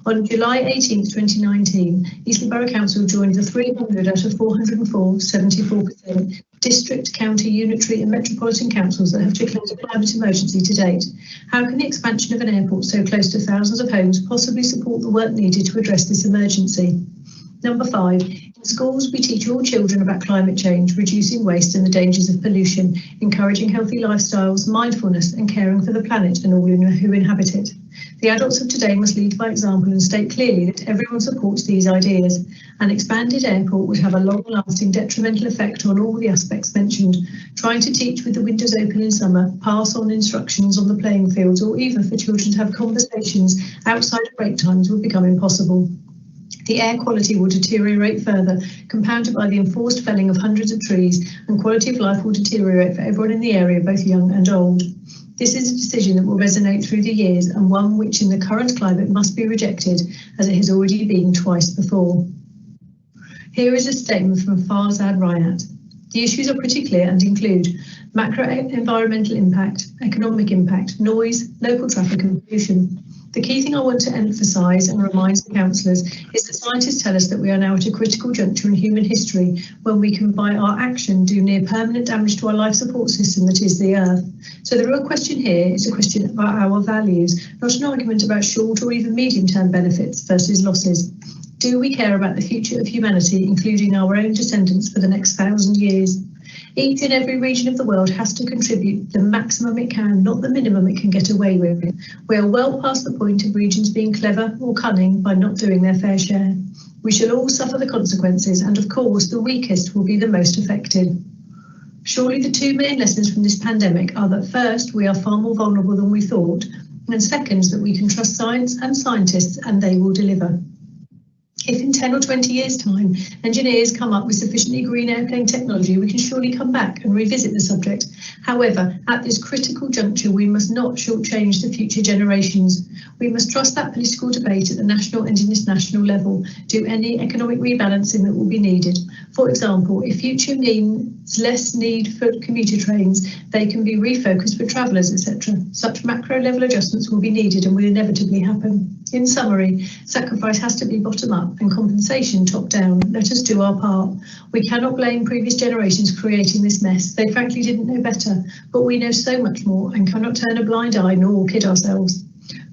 On July 18, 2019, Eastleigh Borough Council joined the 300 out of 404, 74% district, county, unitary and metropolitan councils that have declared a climate emergency to date. How can the expansion of an airport so close to thousands of homes possibly support the work needed to address this emergency? Number 5, in schools we teach all children about climate change, reducing waste and the dangers of pollution, encouraging healthy lifestyles, mindfulness and caring for the planet and all who inhabit it. The adults of today must lead by example and state clearly that everyone supports these ideas. An expanded airport would have a long-lasting detrimental effect on all the aspects mentioned. Trying to teach with the windows open in summer, pass on instructions on the playing fields, or even for children to have conversations outside of break times would become impossible. The air quality will deteriorate further, compounded by the enforced felling of hundreds of trees, and quality of life will deteriorate for everyone in the area, both young and old. This is a decision that will resonate through the years, and one which in the current climate must be rejected, as it has already been twice before. Here is a statement from Farzad Rayat. The issues are pretty clear and include macro environmental impact, economic impact, noise, local traffic and pollution. The key thing I want to emphasise and remind the councillors is that scientists tell us that we are now at a critical juncture in human history when we can by our action do near permanent damage to our life support system that is the earth. So the real question here is a question about our values, not an argument about short or even medium term benefits versus losses. Do we care about the future of humanity, including our own descendants for the next 1,000 years? Each and every region of the world has to contribute the maximum it can, not the minimum it can get away with. We are well past the point of regions being clever or cunning by not doing their fair share. We shall all suffer the consequences, and of course the weakest will be the most affected. Surely the two main lessons from this pandemic are that first, we are far more vulnerable than we thought, and second, that we can trust science and scientists and they will deliver. If in 10 or 20 years' time, engineers come up with sufficiently green airplane technology, we can surely come back and revisit the subject. However, at this critical juncture, we must not shortchange the future generations. We must trust that political debate at the national and international level, do any economic rebalancing that will be needed. For example, if future means less need for commuter trains, they can be refocused for travellers, etc. Such macro level adjustments will be needed and will inevitably happen. In summary, sacrifice has to be bottom up and compensation top down. Let us do our part. We cannot blame previous generations creating this mess. They frankly didn't know better, but we know so much more and cannot turn a blind eye nor kid ourselves.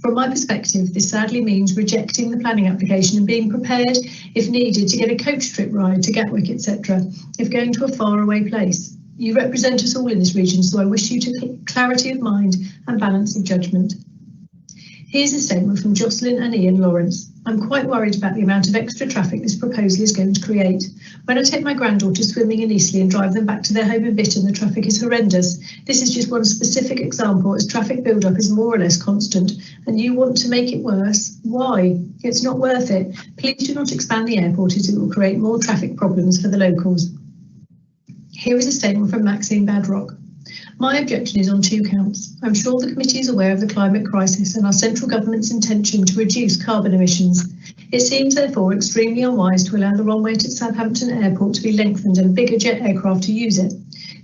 From my perspective, this sadly means rejecting the planning application and being prepared, if needed, to get a coach trip ride to Gatwick, etc., if going to a faraway place. You represent us all in this region, so I wish you to clarity of mind and balance of judgment. Here's a statement from Jocelyn and Ian Lawrence. I'm quite worried about the amount of extra traffic this proposal is going to create. When I take my granddaughters swimming in Eastleigh and drive them back to their home in Bitton, the traffic is horrendous. This is just one specific example, as traffic build-up is more or less constant, and you want to make it worse? Why? It's not worth it. Please do not expand the airport, as it will create more traffic problems for the locals. Here is a statement from Maxine Badrock. My objection is on two counts. I'm sure the committee is aware of the climate crisis and our central government's intention to reduce carbon emissions. It seems therefore extremely unwise to allow the runway at Southampton Airport to be lengthened and bigger jet aircraft to use it.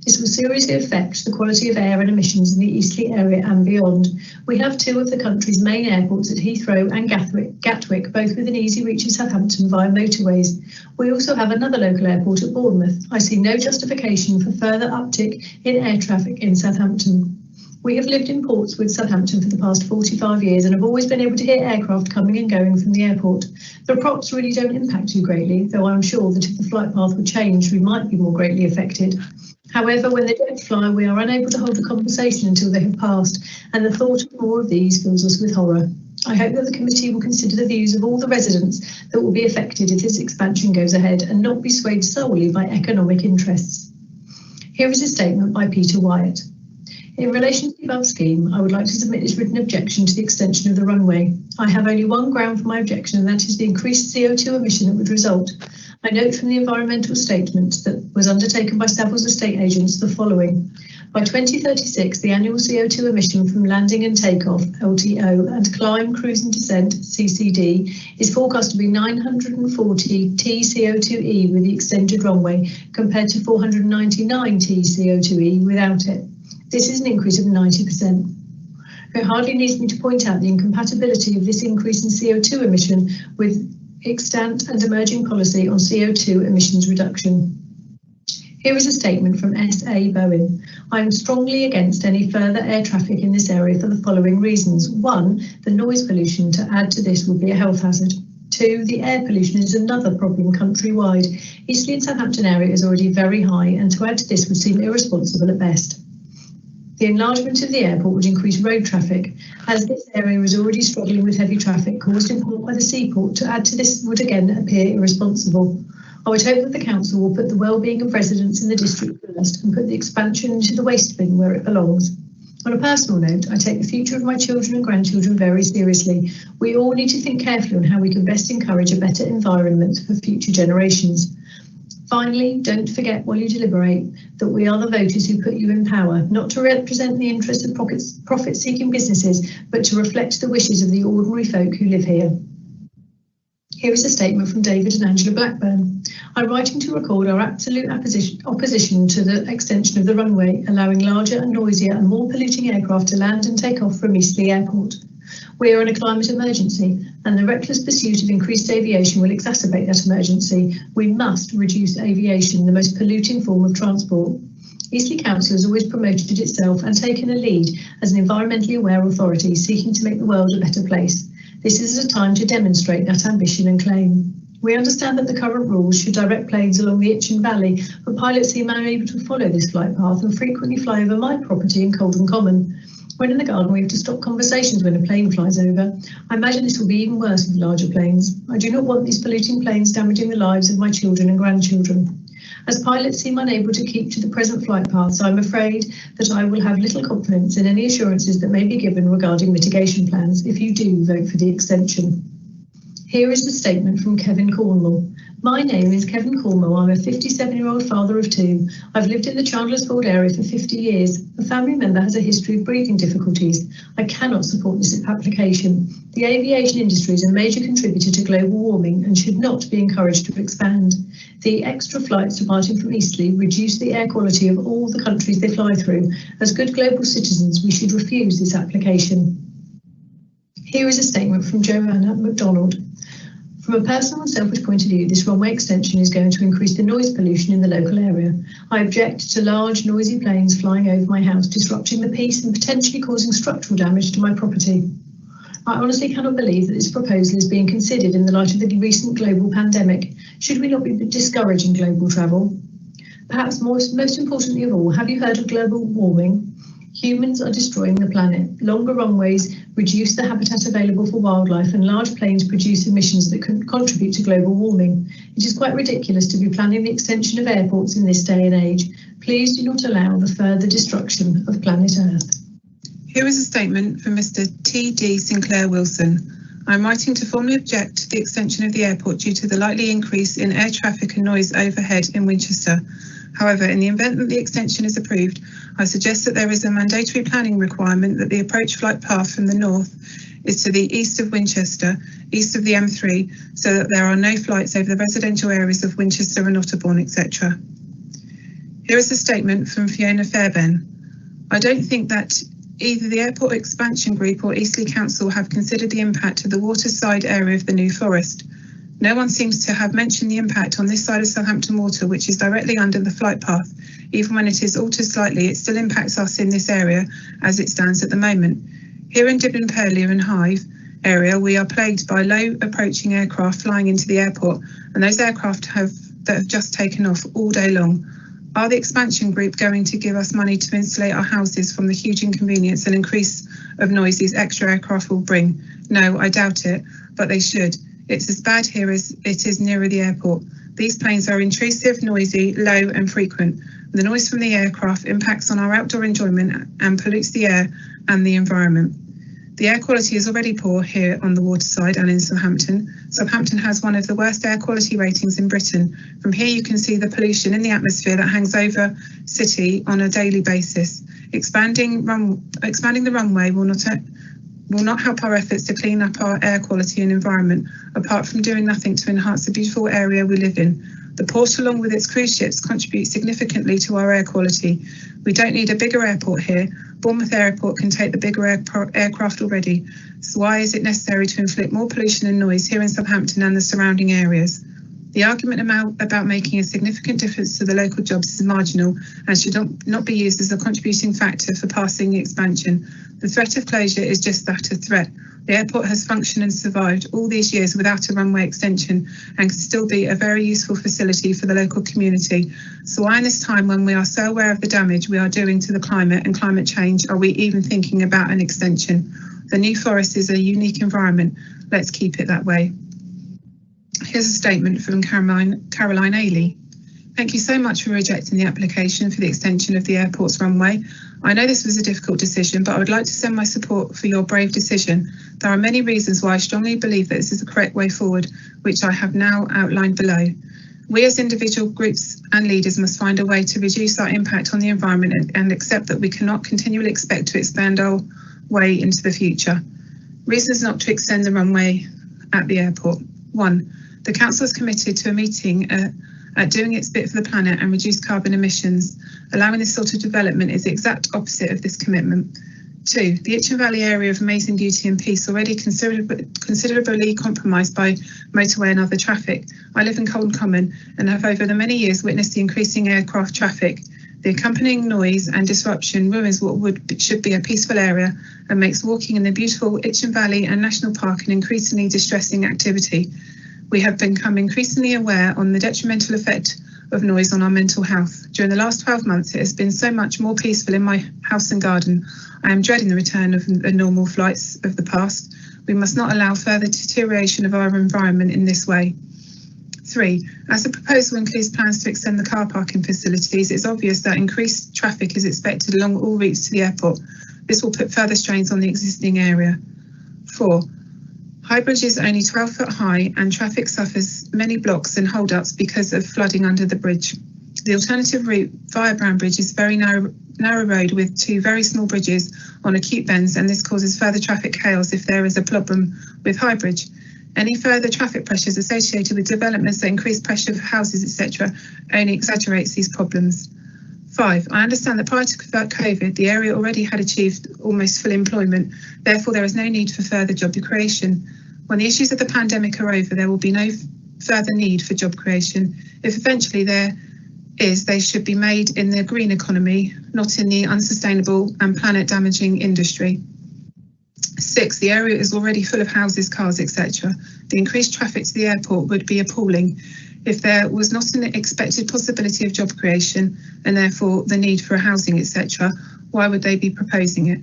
This will seriously affect the quality of air and emissions in the Eastleigh area and beyond. We have two of the country's main airports at Heathrow and Gatwick, both within easy reach of Southampton via motorways. We also have another local airport at Bournemouth. I see no justification for further uptick in air traffic in Southampton. We have lived in Portswood, Southampton for the past 45 years and have always been able to hear aircraft coming and going from the airport. The props really don't impact too greatly, though I'm sure that if the flight path were changed, we might be more greatly affected. However, when they don't fly, we are unable to hold a conversation until they have passed, and the thought of more of these fills us with horror. I hope that the committee will consider the views of all the residents that will be affected if this expansion goes ahead and not be swayed solely by economic interests. Here is a statement by Peter Wyatt. In relation to the above scheme, I would like to submit this written objection to the extension of the runway. I have only one ground for my objection, and that is the increased CO2 emission that would result. I note from the environmental statement that was undertaken by Savills estate agents the following. By 2036, the annual CO2 emission from landing and takeoff, LTO, and climb, cruise and descent, CCD, is forecast to be 940 TCO2e with the extended runway, compared to 499 TCO2e without it. This is an increase of 90%. It hardly needs me to point out the incompatibility of this increase in CO2 emission with extant and emerging policy on CO2 emissions reduction. Here is a statement from S.A. Bowen. I am strongly against any further air traffic in this area for the following reasons. 1, the noise pollution to add to this would be a health hazard. 2, the air pollution is another problem countrywide. Eastleigh and Southampton area is already very high, and to add to this would seem irresponsible at best. The enlargement of the airport would increase road traffic, as this area is already struggling with heavy traffic caused in part by the seaport. To add to this would again appear irresponsible. I would hope that the council will put the well-being of residents in the district first and put the expansion into the waste bin where it belongs. On a personal note, I take the future of my children and grandchildren very seriously. We all need to think carefully on how we can best encourage a better environment for future generations. Finally, don't forget while you deliberate that we are the voters who put you in power, not to represent the interests of profit-seeking businesses, but to reflect the wishes of the ordinary folk who live here. Here is a statement from David and Angela Blackburn. I'm writing to record our absolute opposition to the extension of the runway, allowing larger and noisier and more polluting aircraft to land and take off from Eastleigh Airport. We are in a climate emergency, and the reckless pursuit of increased aviation will exacerbate that emergency. We must reduce aviation, the most polluting form of transport. Eastleigh Council has always promoted itself and taken a lead as an environmentally aware authority seeking to make the world a better place. This is a time to demonstrate that ambition and claim. We understand that the current rules should direct planes along the Itchen Valley, but pilots seem unable to follow this flight path and frequently fly over my property in Colden Common. When in the garden, we have to stop conversations when a plane flies over. I imagine this will be even worse with larger planes. I do not want these polluting planes damaging the lives of my children and grandchildren. As pilots seem unable to keep to the present flight paths, I'm afraid that I will have little confidence in any assurances that may be given regarding mitigation plans if you do vote for the extension. Here is the statement from Kevin Cornwall. My name is Kevin Cornwall. I'm a 57-year-old father of two. I've lived in the Chandlersford area for 50 years. A family member has a history of breathing difficulties. I cannot support this application. The aviation industry is a major contributor to global warming and should not be encouraged to expand. The extra flights departing from Eastleigh reduce the air quality of all the countries they fly through. As good global citizens, we should refuse this application. Here is a statement from Joanna MacDonald. From a personal and selfish point of view, this runway extension is going to increase the noise pollution in the local area. I object to large, noisy planes flying over my house, disrupting the peace and potentially causing structural damage to my property. I honestly cannot believe that this proposal is being considered in the light of the recent global pandemic. Should we not be discouraging global travel? Perhaps most importantly of all, have you heard of global warming? Humans are destroying the planet. Longer runways reduce the habitat available for wildlife, and large planes produce emissions that can contribute to global warming. It is quite ridiculous to be planning the extension of airports in this day and age. Please do not allow the further destruction of planet Earth. Here is a statement from Mr. T.D. Sinclair Wilson. I'm writing to formally object to the extension of the airport due to the likely increase in air traffic and noise overhead in Winchester. However, in the event that the extension is approved, I suggest that there is a mandatory planning requirement that the approach flight path from the north is to the east of Winchester, east of the M3, so that there are no flights over the residential areas of Winchester and Otterbourne, etc. Here is a statement from Fiona Fairbairn. I don't think that either the Airport Expansion Group or Eastleigh Council have considered the impact of the waterside area of the New Forest. No one seems to have mentioned the impact on this side of Southampton Water, which is directly under the flight path. Even when it is altered slightly, it still impacts us in this area as it stands at the moment. Here in Dibden Purlieu and Hythe area, we are plagued by low approaching aircraft flying into the airport, and those aircraft that have just taken off all day long. Are the expansion group going to give us money to insulate our houses from the huge inconvenience and increase of noise these extra aircraft will bring? No, I doubt it, but they should. It's as bad here as it is nearer the airport. These planes are intrusive, noisy, low and frequent. The noise from the aircraft impacts on our outdoor enjoyment and pollutes the air and the environment. The air quality is already poor here on the waterside and in Southampton. Southampton has one of the worst air quality ratings in Britain. From here you can see the pollution in the atmosphere that hangs over city on a daily basis. Expanding the runway will not help our efforts to clean up our air quality and environment, apart from doing nothing to enhance the beautiful area we live in. The port, along with its cruise ships, contributes significantly to our air quality. We don't need a bigger airport here. Bournemouth Airport can take the bigger aircraft already. So why is it necessary to inflict more pollution and noise here in Southampton and the surrounding areas? The argument about making a significant difference to the local jobs is marginal and should not be used as a contributing factor for passing the expansion. The threat of closure is just that, a threat. The airport has functioned and survived all these years without a runway extension and can still be a very useful facility for the local community. So why in this time when we are so aware of the damage we are doing to the climate and climate change are we even thinking about an extension? The New Forest is a unique environment. Let's keep it that way. Here's a statement from Caroline Ailey. Thank you so much for rejecting the application for the extension of the airport's runway. I know this was a difficult decision, but I would like to send my support for your brave decision. There are many reasons why I strongly believe that this is the correct way forward, which I have now outlined below. We as individual groups and leaders must find a way to reduce our impact on the environment and accept that we cannot continually expect to expand our way into the future. Reasons not to extend the runway at the airport. 1. The Council is committed to a meeting at doing its bit for the planet and reduce carbon emissions. Allowing this sort of development is the exact opposite of this commitment. 2. The Itchen Valley area of amazing beauty and peace already considerably compromised by motorway and other traffic. I live in Colne Common and have over the many years witnessed the increasing aircraft traffic. The accompanying noise and disruption ruins what should be a peaceful area and makes walking in the beautiful Itchen Valley and National Park an increasingly distressing activity. We have become increasingly aware on the detrimental effect of noise on our mental health. During the last 12 months, it has been so much more peaceful in my house and garden. I am dreading the return of the normal flights of the past. We must not allow further deterioration of our environment in this way. 3. As the proposal includes plans to extend the car parking facilities, it's obvious that increased traffic is expected along all routes to the airport. This will put further strains on the existing area. 4. High Bridge is only 12 foot high and traffic suffers many blocks and hold-ups because of flooding under the bridge. The alternative route via Brown Bridge is a very narrow road with 2 very small bridges on acute bends, and this causes further traffic chaos if there is a problem with High Bridge. Any further traffic pressures associated with developments that increase pressure for houses, etc., only exaggerates these problems. 5. I understand that prior to COVID, the area already had achieved almost full employment. Therefore, there is no need for further job creation. When the issues of the pandemic are over, there will be no further need for job creation. If eventually there is, they should be made in the green economy, not in the unsustainable and planet-damaging industry. 6. The area is already full of houses, cars, etc. The increased traffic to the airport would be appalling. If there was not an expected possibility of job creation and therefore the need for housing, etc., why would they be proposing it?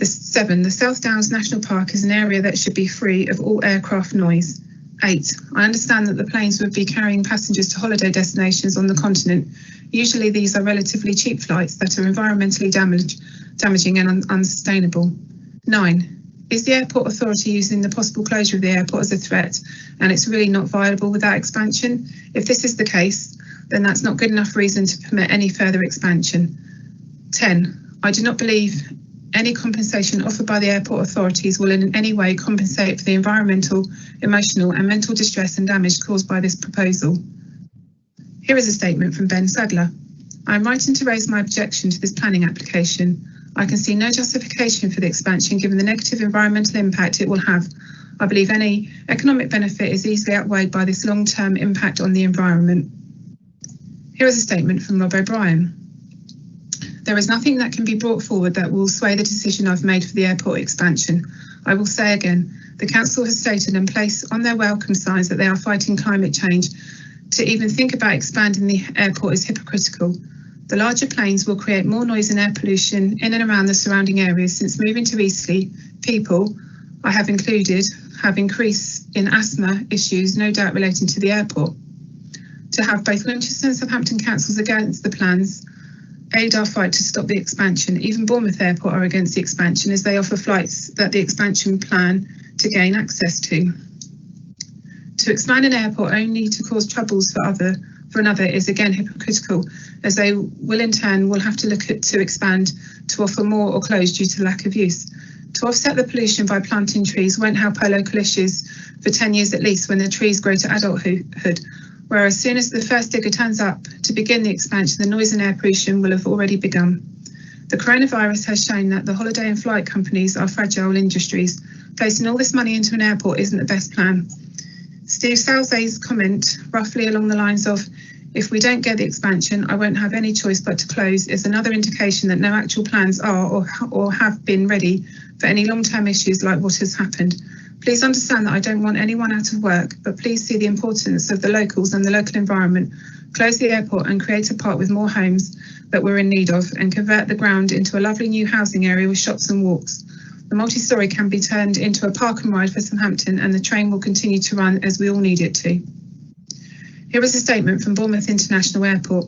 7. The South Downs National Park is an area that should be free of all aircraft noise. 8. I understand that the planes would be carrying passengers to holiday destinations on the continent. Usually these are relatively cheap flights that are environmentally damaging and unsustainable. 9. Is the airport authority using the possible closure of the airport as a threat and it's really not viable without expansion? If this is the case, then that's not good enough reason to permit any further expansion. 10. I do not believe any compensation offered by the airport authorities will in any way compensate for the environmental, emotional and mental distress and damage caused by this proposal. Here is a statement from Ben Sadler. I am writing to raise my objection to this planning application. I can see no justification for the expansion given the negative environmental impact it will have. I believe any economic benefit is easily outweighed by this long-term impact on the environment. Here is a statement from Rob O'Brien. There is nothing that can be brought forward that will sway the decision I've made for the airport expansion. I will say again, the council has stated and placed on their welcome signs that they are fighting climate change. To even think about expanding the airport is hypocritical. The larger planes will create more noise and air pollution in and around the surrounding areas. Since moving to Eastleigh, people I have included have increased in asthma issues, no doubt relating to the airport. To have both Winchester and Southampton councils against the plans aid our fight to stop the expansion. Even Bournemouth Airport are against the expansion as they offer flights that the expansion plan to gain access to. To expand an airport only to cause troubles for another is again hypocritical, as they will in turn have to look to expand to offer more or close due to lack of use. To offset the pollution by planting trees won't help our local issues for 10 years at least when the trees grow to adulthood, whereas as soon as the first digger turns up to begin the expansion, the noise and air pollution will have already begun. The coronavirus has shown that the holiday and flight companies are fragile industries. Placing all this money into an airport isn't the best plan. Steve Salze's comment, roughly along the lines of, If we don't get the expansion, I won't have any choice but to close is another indication that no actual plans are or have been ready for any long-term issues like what has happened. Please understand that I don't want anyone out of work, but please see the importance of the locals and the local environment. Close the airport and create a park with more homes that we're in need of, and convert the ground into a lovely new housing area with shops and walks. The multi-storey can be turned into a park and ride for Southampton, and the train will continue to run as we all need it to. Here is a statement from Bournemouth International Airport.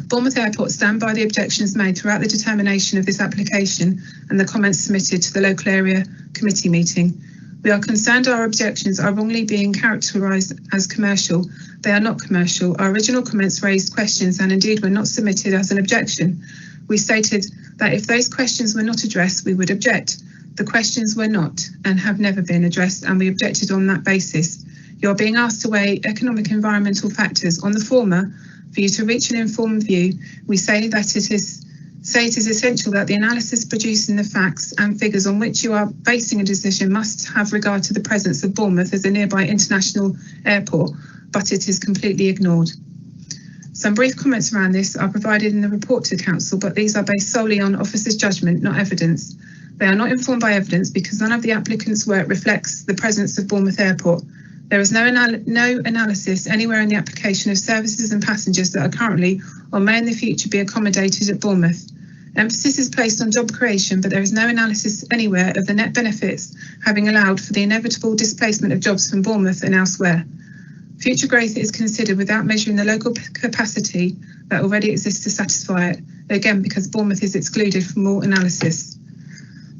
Bournemouth Airport stand by the objections made throughout the determination of this application and the comments submitted to the local area committee meeting. We are concerned our objections are wrongly being characterised as commercial. They are not commercial. Our original comments raised questions and indeed were not submitted as an objection. We stated that if those questions were not addressed, we would object. The questions were not and have never been addressed, and we objected on that basis. You're being asked to weigh economic environmental factors. On the former, for you to reach an informed view, we say that it is essential that the analysis producing the facts and figures on which you are basing a decision must have regard to the presence of Bournemouth as a nearby international airport, but it is completely ignored. Some brief comments around this are provided in the report to Council, but these are based solely on officers' judgment, not evidence. They are not informed by evidence because none of the applicants' work reflects the presence of Bournemouth Airport. There is no analysis anywhere in the application of services and passengers that are currently or may in the future be accommodated at Bournemouth. Emphasis is placed on job creation, but there is no analysis anywhere of the net benefits having allowed for the inevitable displacement of jobs from Bournemouth and elsewhere. Future growth is considered without measuring the local capacity that already exists to satisfy it, again because Bournemouth is excluded from all analysis.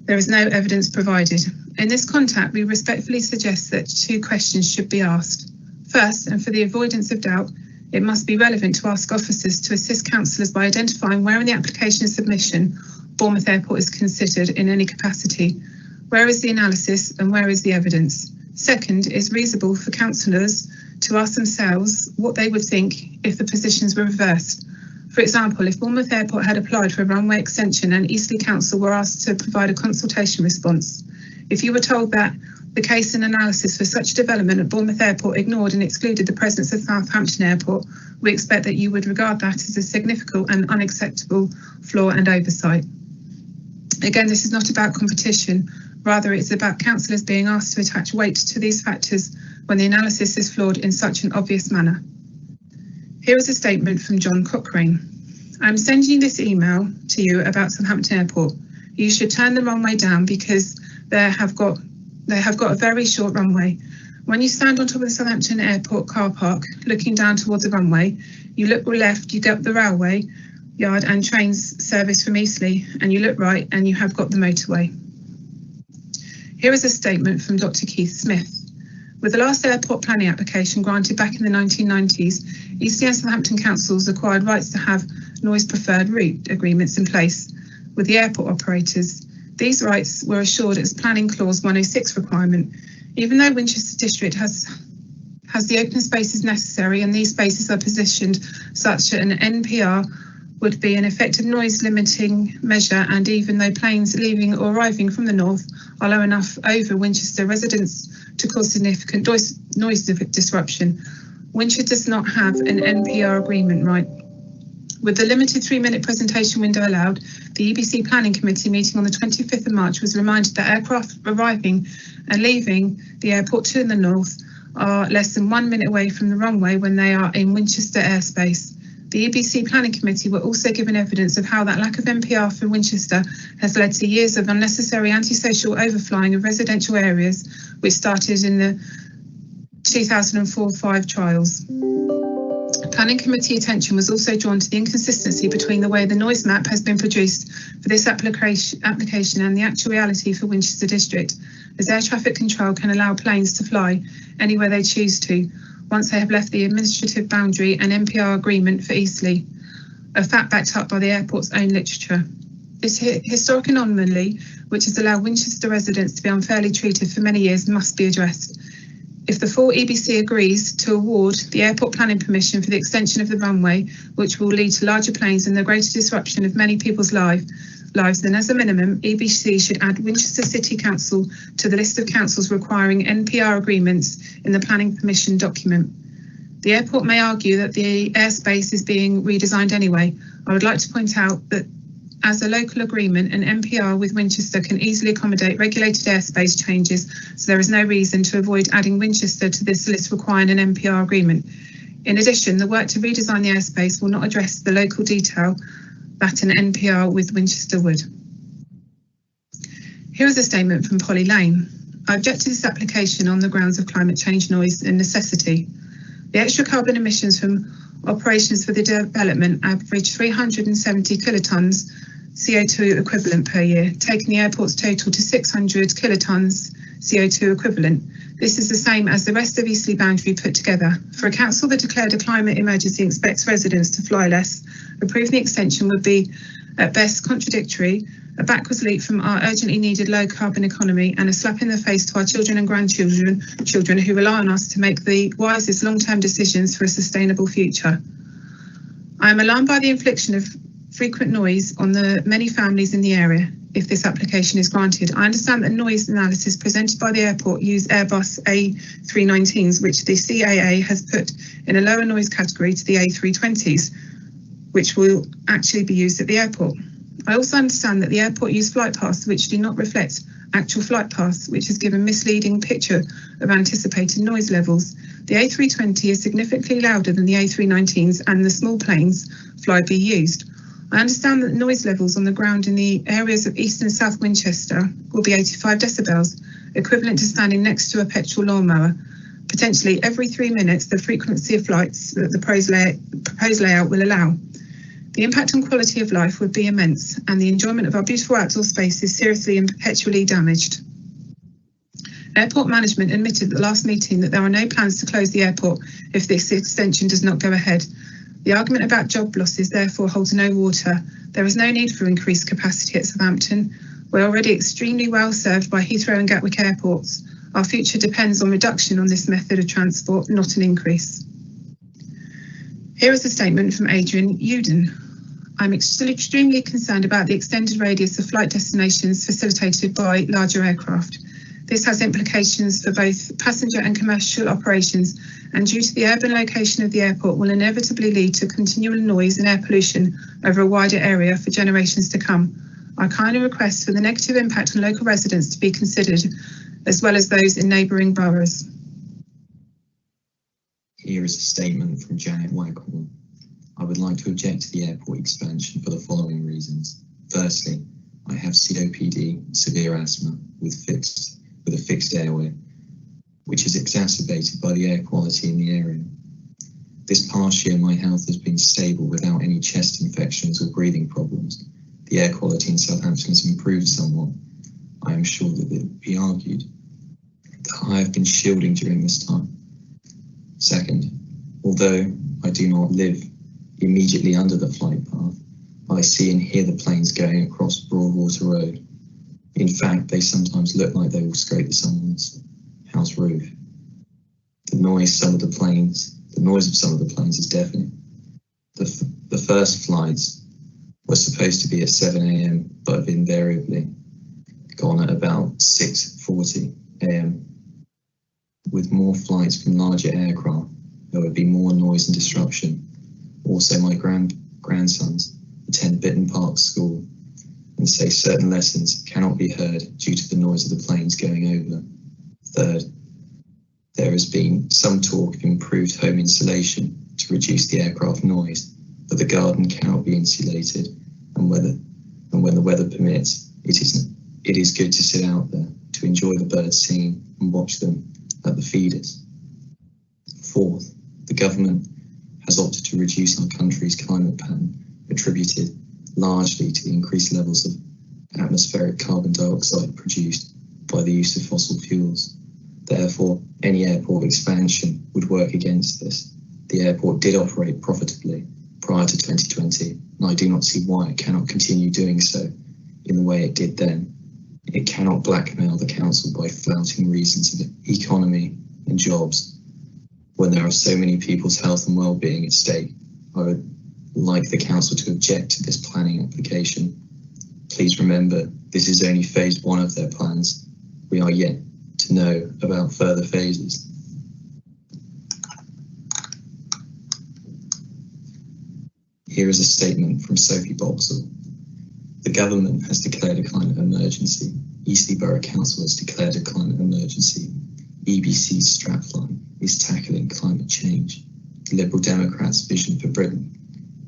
There is no evidence provided. In this context, we respectfully suggest that two questions should be asked. First, and for the avoidance of doubt, it must be relevant to ask officers to assist councillors by identifying where in the application submission Bournemouth Airport is considered in any capacity. Where is the analysis and where is the evidence? Second, it is reasonable for councillors to ask themselves what they would think if the positions were reversed. For example, if Bournemouth Airport had applied for a runway extension and Eastleigh Council were asked to provide a consultation response, if you were told that the case and analysis for such development at Bournemouth Airport ignored and excluded the presence of Southampton Airport, we expect that you would regard that as a significant and unacceptable flaw and oversight. Again, this is not about competition, rather it's about councillors being asked to attach weight to these factors when the analysis is flawed in such an obvious manner. Here is a statement from John Cochrane. I'm sending this email to you about Southampton Airport. You should turn the runway down because they have got a very short runway. When you stand on top of the Southampton Airport car park, looking down towards the runway, you look left, you get the railway yard and trains service from Eastleigh, and you look right and you have got the motorway. Here is a statement from Dr. Keith Smith. With the last airport planning application granted back in the 1990s, Eastleigh and Southampton councils acquired rights to have noise preferred route agreements in place with the airport operators. These rights were assured as Planning Clause 106 requirement. Even though Winchester District has the open spaces necessary and these spaces are positioned such that an NPR would be an effective noise limiting measure, and even though planes leaving or arriving from the north are low enough over Winchester residents to cause significant noise disruption, Winchester does not have an NPR agreement right. With the limited 3-minute presentation window allowed, the EBC Planning Committee meeting on the 25th of March was reminded that aircraft arriving and leaving the airport to the north are less than 1 minute away from the runway when they are in Winchester airspace. The EBC Planning Committee were also given evidence of how that lack of NPR for Winchester has led to years of unnecessary antisocial overflying of residential areas, which started in the 2004-5 trials. Planning Committee attention was also drawn to the inconsistency between the way the noise map has been produced for this application and the actual reality for Winchester District, as air traffic control can allow planes to fly anywhere they choose to, once they have left the administrative boundary and NPR agreement for Eastleigh, a fact backed up by the airport's own literature. This historic anomaly, which has allowed Winchester residents to be unfairly treated for many years, must be addressed. If the full EBC agrees to award the airport planning permission for the extension of the runway, which will lead to larger planes and the greater disruption of many people's lives, then as a minimum, EBC should add Winchester City Council to the list of councils requiring NPR agreements in the planning permission document. The airport may argue that the airspace is being redesigned anyway. I would like to point out that as a local agreement, an MPR with Winchester can easily accommodate regulated airspace changes, so there is no reason to avoid adding Winchester to this list requiring an MPR agreement. In addition, the work to redesign the airspace will not address the local detail that an NPR with Winchester would. Here is a statement from Polly Lane. I object to this application on the grounds of climate change, noise and necessity. The extra carbon emissions from operations for the development average 370 kilotons CO2 equivalent per year, taking the airport's total to 600 kilotons CO2 equivalent. This is the same as the rest of Eastleigh boundary put together. For a council that declared a climate emergency expects residents to fly less, approving the extension would be at best contradictory, a backwards leap from our urgently needed low carbon economy, and a slap in the face to our children and grandchildren who rely on us to make the wisest long-term decisions for a sustainable future. I am alarmed by the infliction of frequent noise on the many families in the area if this application is granted. I understand that noise analysis presented by the airport use Airbus A319s, which the CAA has put in a lower noise category to the A320s, which will actually be used at the airport. I also understand that the airport used flight paths which do not reflect actual flight paths, which has given misleading picture of anticipated noise levels. The A320 is significantly louder than the A319s and the small planes flyby used. I understand that noise levels on the ground in the areas of East and South Winchester will be 85 decibels, equivalent to standing next to a petrol lawnmower. Potentially every 3 minutes, the frequency of flights that the proposed layout will allow. The impact on quality of life would be immense, and the enjoyment of our beautiful outdoor space is seriously and perpetually damaged. Airport management admitted at the last meeting that there are no plans to close the airport if this extension does not go ahead. The argument about job losses therefore holds no water. There is no need for increased capacity at Southampton. We're already extremely well served by Heathrow and Gatwick airports. Our future depends on reduction on this method of transport, not an increase. Here is a statement from Adrian Uden. I'm extremely concerned about the extended radius of flight destinations facilitated by larger aircraft. This has implications for both passenger and commercial operations, and due to the urban location of the airport will inevitably lead to continual noise and air pollution over a wider area for generations to come. I kindly request for the negative impact on local residents to be considered, as well as those in neighbouring boroughs. Here is a statement from Janet Waghorn. I would like to object to the airport expansion for the following reasons. Firstly, I have COPD, severe asthma, with a fixed airway, which is exacerbated by the air quality in the area. This past year, my health has been stable without any chest infections or breathing problems. The air quality in Southampton has improved somewhat. I am sure that it will be argued that I have been shielding during this time. Second, although I do not live immediately under the flight path, I see and hear the planes going across Broadwater Road. In fact, they sometimes look like they will scrape someone's house roof. The noise of some of the planes is deafening. The first flights were supposed to be at 7 a.m, but have invariably gone at about 6:40 a.m. With more flights from larger aircraft, there would be more noise and disruption. Also, my grandsons attend Bitton Park School and say certain lessons cannot be heard due to the noise of the planes going over. Third, there has been some talk of improved home insulation to reduce the aircraft noise, but the garden cannot be insulated, and when the weather permits, it is good to sit out there to enjoy the birds singing and watch them at the feeders. Fourth, the government has opted to reduce our country's climate pattern, attributed largely to the increased levels of atmospheric carbon dioxide produced by the use of fossil fuels. Therefore, any airport expansion would work against this. The airport did operate profitably prior to 2020, and I do not see why it cannot continue doing so in the way it did then. It cannot blackmail the council by flouting reasons of economy and jobs when there are so many people's health and well-being at stake. I would like the council to object to this planning application. Please remember, this is only phase 1 of their plans. We are yet to know about further phases. Here is a statement from Sophie Boxall. The government has declared a climate emergency. Eastleigh Borough Council has declared a climate emergency. EBC's strapline is tackling climate change. The Liberal Democrats' vision for Britain,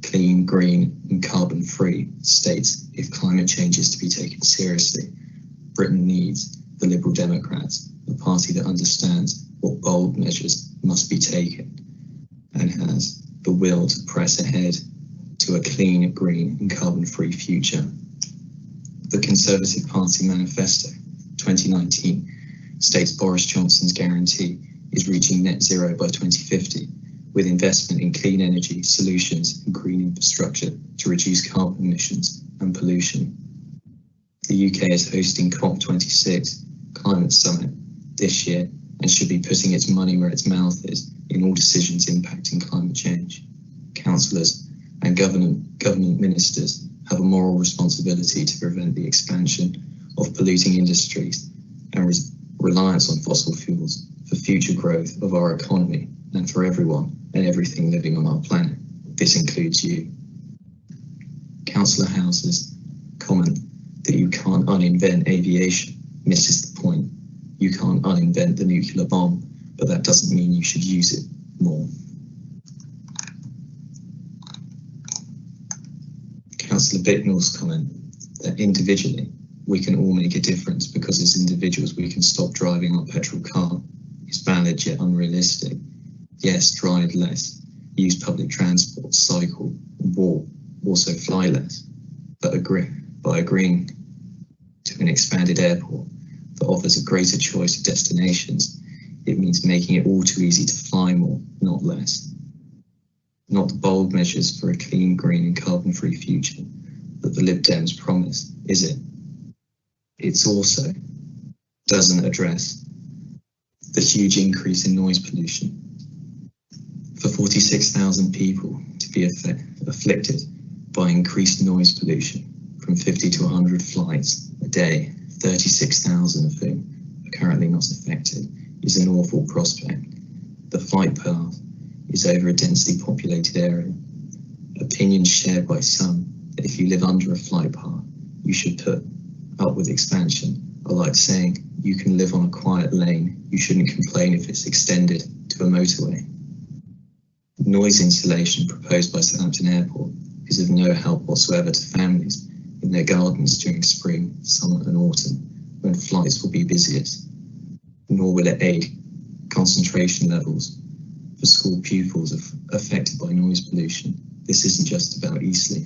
clean, green and carbon free, states if climate change is to be taken seriously, Britain needs the Liberal Democrats, a party that understands what bold measures must be taken and has the will to press ahead to a clean, green and carbon free future. The Conservative Party Manifesto 2019 states Boris Johnson's guarantee is reaching net zero by 2050 with investment in clean energy solutions and green infrastructure to reduce carbon emissions and pollution. The UK is hosting COP26 Climate Summit this year and should be putting its money where its mouth is in all decisions impacting climate change. Councillors and government ministers have a moral responsibility to prevent the expansion of polluting industries and reliance on fossil fuels for future growth of our economy and for everyone and everything living on our planet. This includes you. Councillor House's comment that you can't uninvent aviation misses the point. You can't uninvent the nuclear bomb, but that doesn't mean you should use it more. Councillor Bicknell's comment that individually we can all make a difference because as individuals we can stop driving our petrol car is valid yet unrealistic. Yes, drive less, use public transport, cycle, walk, also fly less, but by agreeing to an expanded airport that offers a greater choice of destinations, it means making it all too easy to fly more, not less. Not the bold measures for a clean, green and carbon-free future that the Lib Dems promise, is it? It's also doesn't address the huge increase in noise pollution. For 46,000 people to be afflicted by increased noise pollution from 50 to 100 flights a day, 36,000 of whom are currently not affected, is an awful prospect. The flight path is over a densely populated area. Opinions shared by some that if you live under a flight path, you should put up with expansion are like saying you can live on a quiet lane, you shouldn't complain if it's extended to a motorway. Noise insulation proposed by Southampton Airport is of no help whatsoever to families in their gardens during spring, summer and autumn when flights will be busiest, nor will it aid concentration levels for school pupils affected by noise pollution. This isn't just about Eastleigh.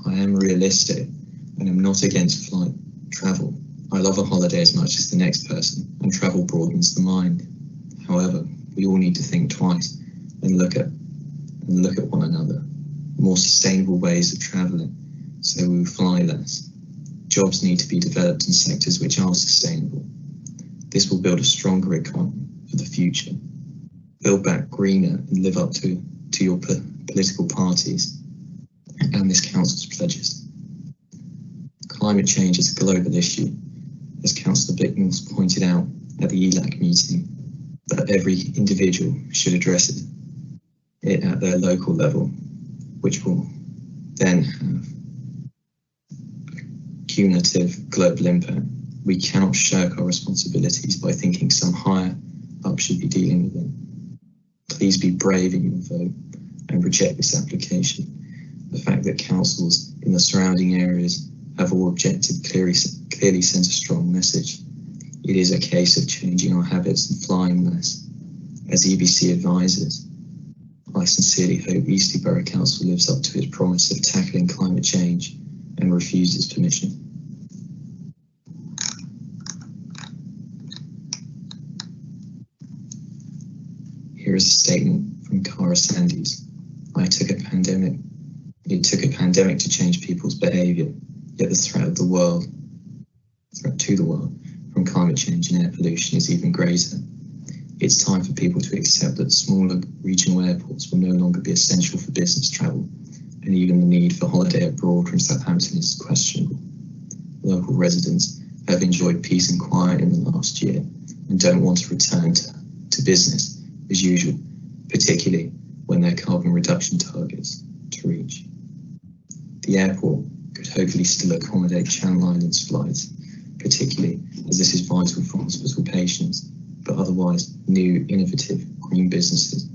I am realistic and am not against flight travel. I love a holiday as much as the next person, and travel broadens the mind. However, we all need to think twice and look at one another. More sustainable ways of travelling, so we will fly less. Jobs need to be developed in sectors which are sustainable. This will build a stronger economy for the future. Build back greener and live up to your political parties and this council's pledges. Climate change is a global issue, as Councillor Bicknell pointed out at the ELAC meeting, but every individual should address it at their local level, which will then have cumulative global impact. We cannot shirk our responsibilities by thinking some higher up should be dealing with them. Please be brave in your vote and reject this application. The fact that councils in the surrounding areas have all objected clearly sends a strong message. It is a case of changing our habits and flying less. As EBC advises, I sincerely hope Eastleigh Borough Council lives up to its promise of tackling climate change and refuses permission. Here is a statement from Cara Sandys. It took a pandemic to change people's behaviour, yet the threat to the world from climate change and air pollution is even greater. It's time for people to accept that smaller regional airports will no longer be essential for business travel, and even the need for holiday abroad from Southampton is questionable. Local residents have enjoyed peace and quiet in the last year and don't want to return to business as usual, particularly when their carbon reduction targets to reach. The airport could hopefully still accommodate Channel Islands flights, particularly as this is vital for hospital patients, but otherwise new, innovative green businesses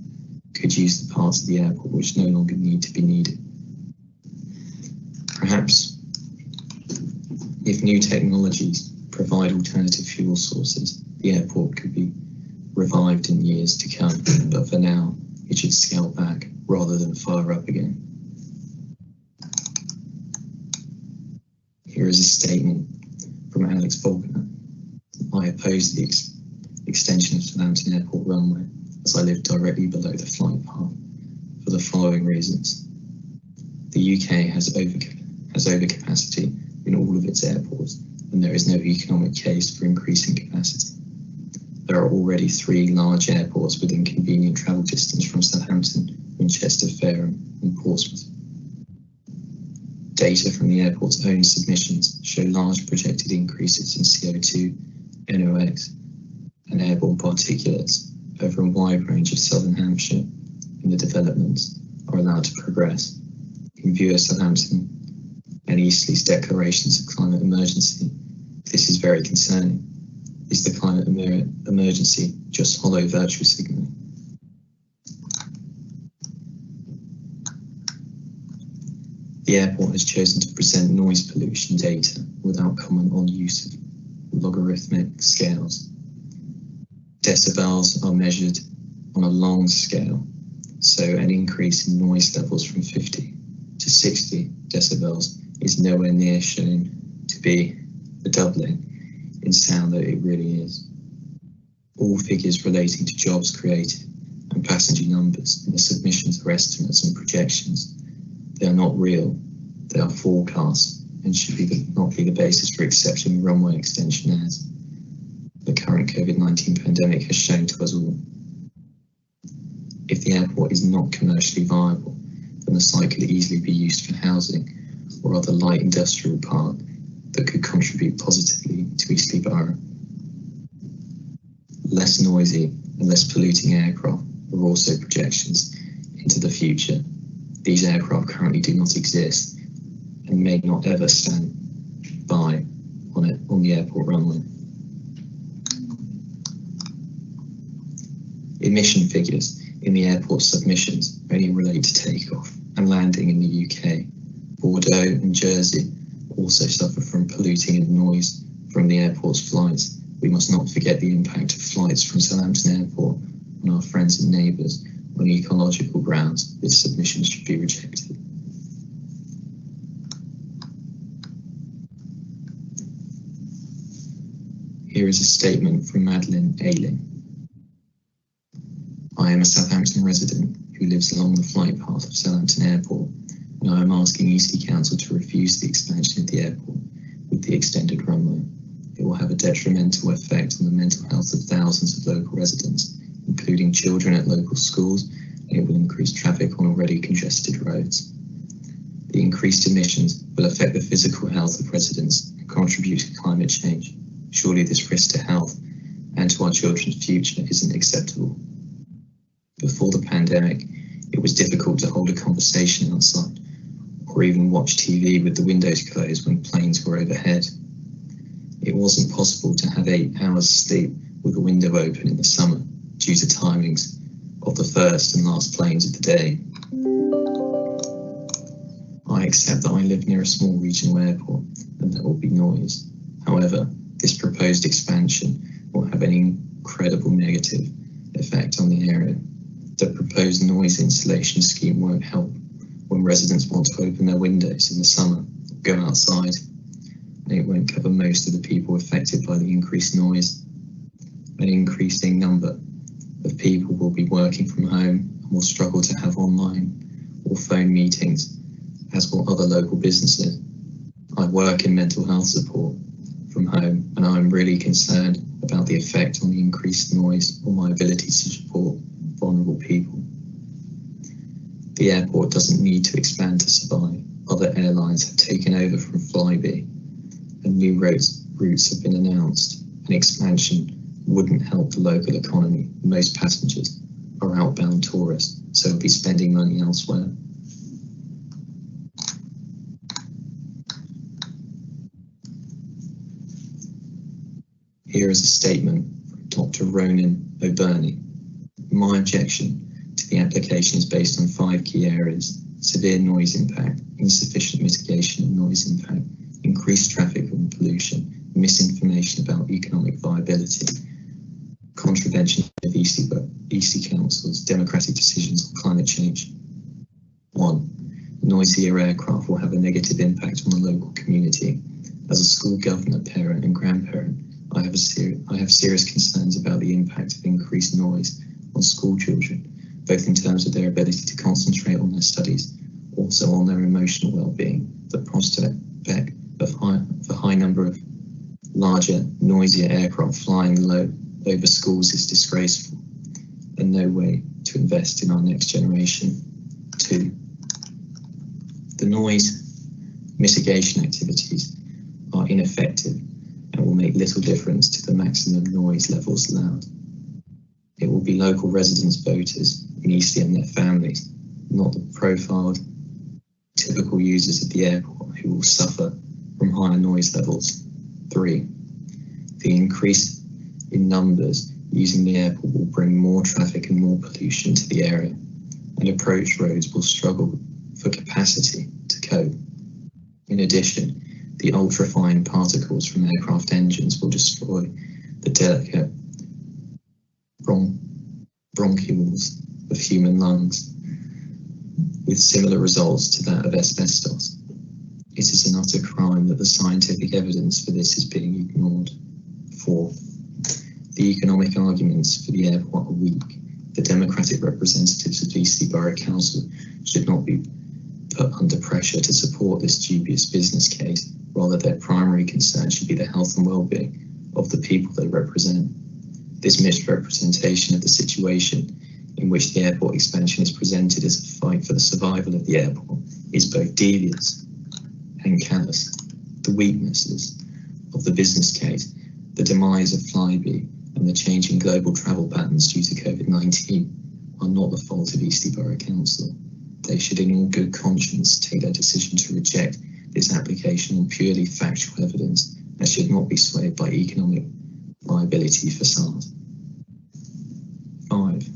could use the parts of the airport which no longer need to be needed. Perhaps if new technologies provide alternative fuel sources, the airport could be revived in years to come, but for now it should scale back rather than fire up again. Here is a statement from Alex Volkner. I oppose the extension of Southampton Airport runway as I live directly below the flight path for the following reasons. The UK has overcapacity in all of its airports, and there is no economic case for increasing capacity. There are already 3 large airports within convenient travel distance from Southampton, Winchester, Fareham and Portsmouth. Data from the airport's own submissions show large projected increases in CO2, NOx and airborne particulates over a wide range of southern Hampshire, and the developments are allowed to progress. In view of Southampton and Eastleigh's declarations of climate emergency, this is very concerning. Is the climate emergency just hollow virtue signalling? The airport has chosen to present noise pollution data without comment on use of logarithmic scales. Decibels are measured on a long scale, so an increase in noise levels from 50 to 60 decibels is nowhere near shown to be a doubling in sound that it really is. All figures relating to jobs created and passenger numbers in the submissions are estimates and projections. They are not real, they are forecasts and should not be the basis for accepting runway extension as the current COVID-19 pandemic has shown to us all. If the airport is not commercially viable, then the site could easily be used for housing or other light industrial park that could contribute positively to Eastleigh Borough. Less noisy and less polluting aircraft are also projections into the future. These aircraft currently do not exist and may not ever stand by on the airport runway. Emission figures in the airport submissions only relate to takeoff and landing in the UK. Bordeaux and Jersey also suffer from polluting and noise from the airport's flights. We must not forget the impact of flights from Southampton Airport on our friends and neighbours. On ecological grounds, this submission should be rejected. Here is a statement from Madeline Ayling. I am a Southampton resident who lives along the flight path of Southampton Airport, and I am asking Eastleigh Council to refuse the expansion of the airport with the extended runway. It will have a detrimental effect on the mental health of thousands of local residents, including children at local schools, and it will increase traffic on already congested roads. The increased emissions will affect the physical health of residents and contribute to climate change. Surely this risk to health and to our children's future isn't acceptable. Before the pandemic, it was difficult to hold a conversation outside or even watch TV with the windows closed when planes were overhead. It wasn't possible to have 8 hours sleep with the window open in the summer due to timings of the first and last planes of the day. I accept that I live near a small regional airport and there will be noise. However, this proposed expansion will have an incredible negative effect on the area. The proposed noise insulation scheme won't help when residents want to open their windows in the summer, go outside, and it won't cover most of the people affected by the increased noise. An increasing number of people will be working from home and will struggle to have online or phone meetings, as will other local businesses. I work in mental health support from home, and I'm really concerned about the effect on the increased noise on my ability to support vulnerable people. The airport doesn't need to expand to survive. Other airlines have taken over from Flybe, and new routes have been announced. An expansion wouldn't help the local economy. Most passengers are outbound tourists, so we'll be spending money elsewhere. Here is a statement from Dr. Ronan O'Burney. My objection to the application is based on 5 key areas: severe noise impact, insufficient mitigation of noise impact, increased traffic and pollution, misinformation about economic viability, contravention of EC Council's democratic decisions on climate change. 1. Noisier aircraft will have a negative impact on the local community. As a school governor, parent and grandparent, I have serious concerns about the impact of increased noise on school children, both in terms of their ability to concentrate on their studies, also on their emotional well-being. The prospect of the high number of larger, noisier aircraft flying low over schools is disgraceful and no way to invest in our next generation. 2. The noise mitigation activities are ineffective and will make little difference to the maximum noise levels allowed. It will be local residents, voters in Eastleigh and their families, not the profiled, typical users of the airport who will suffer from higher noise levels. 3. The increase in numbers using the airport will bring more traffic and more pollution to the area, and approach roads will struggle for capacity to cope. In addition, the ultrafine particles from aircraft engines will destroy the delicate bronchioles of human lungs, with similar results to that of asbestos. It is an utter crime that the scientific evidence for this is being ignored. 4. The economic arguments for the airport are weak. The democratic representatives of Eastleigh Borough Council should not be put under pressure to support this dubious business case. Rather, their primary concern should be the health and well-being of the people they represent. This misrepresentation of the situation in which the airport expansion is presented as a fight for the survival of the airport is both devious and callous. The weaknesses of the business case, the demise of Flybe, and the changing global travel patterns due to COVID-19 are not the fault of Eastleigh Borough Council. They should in all good conscience take their decision to reject this application on purely factual evidence and should not be swayed by economic viability facade. 5.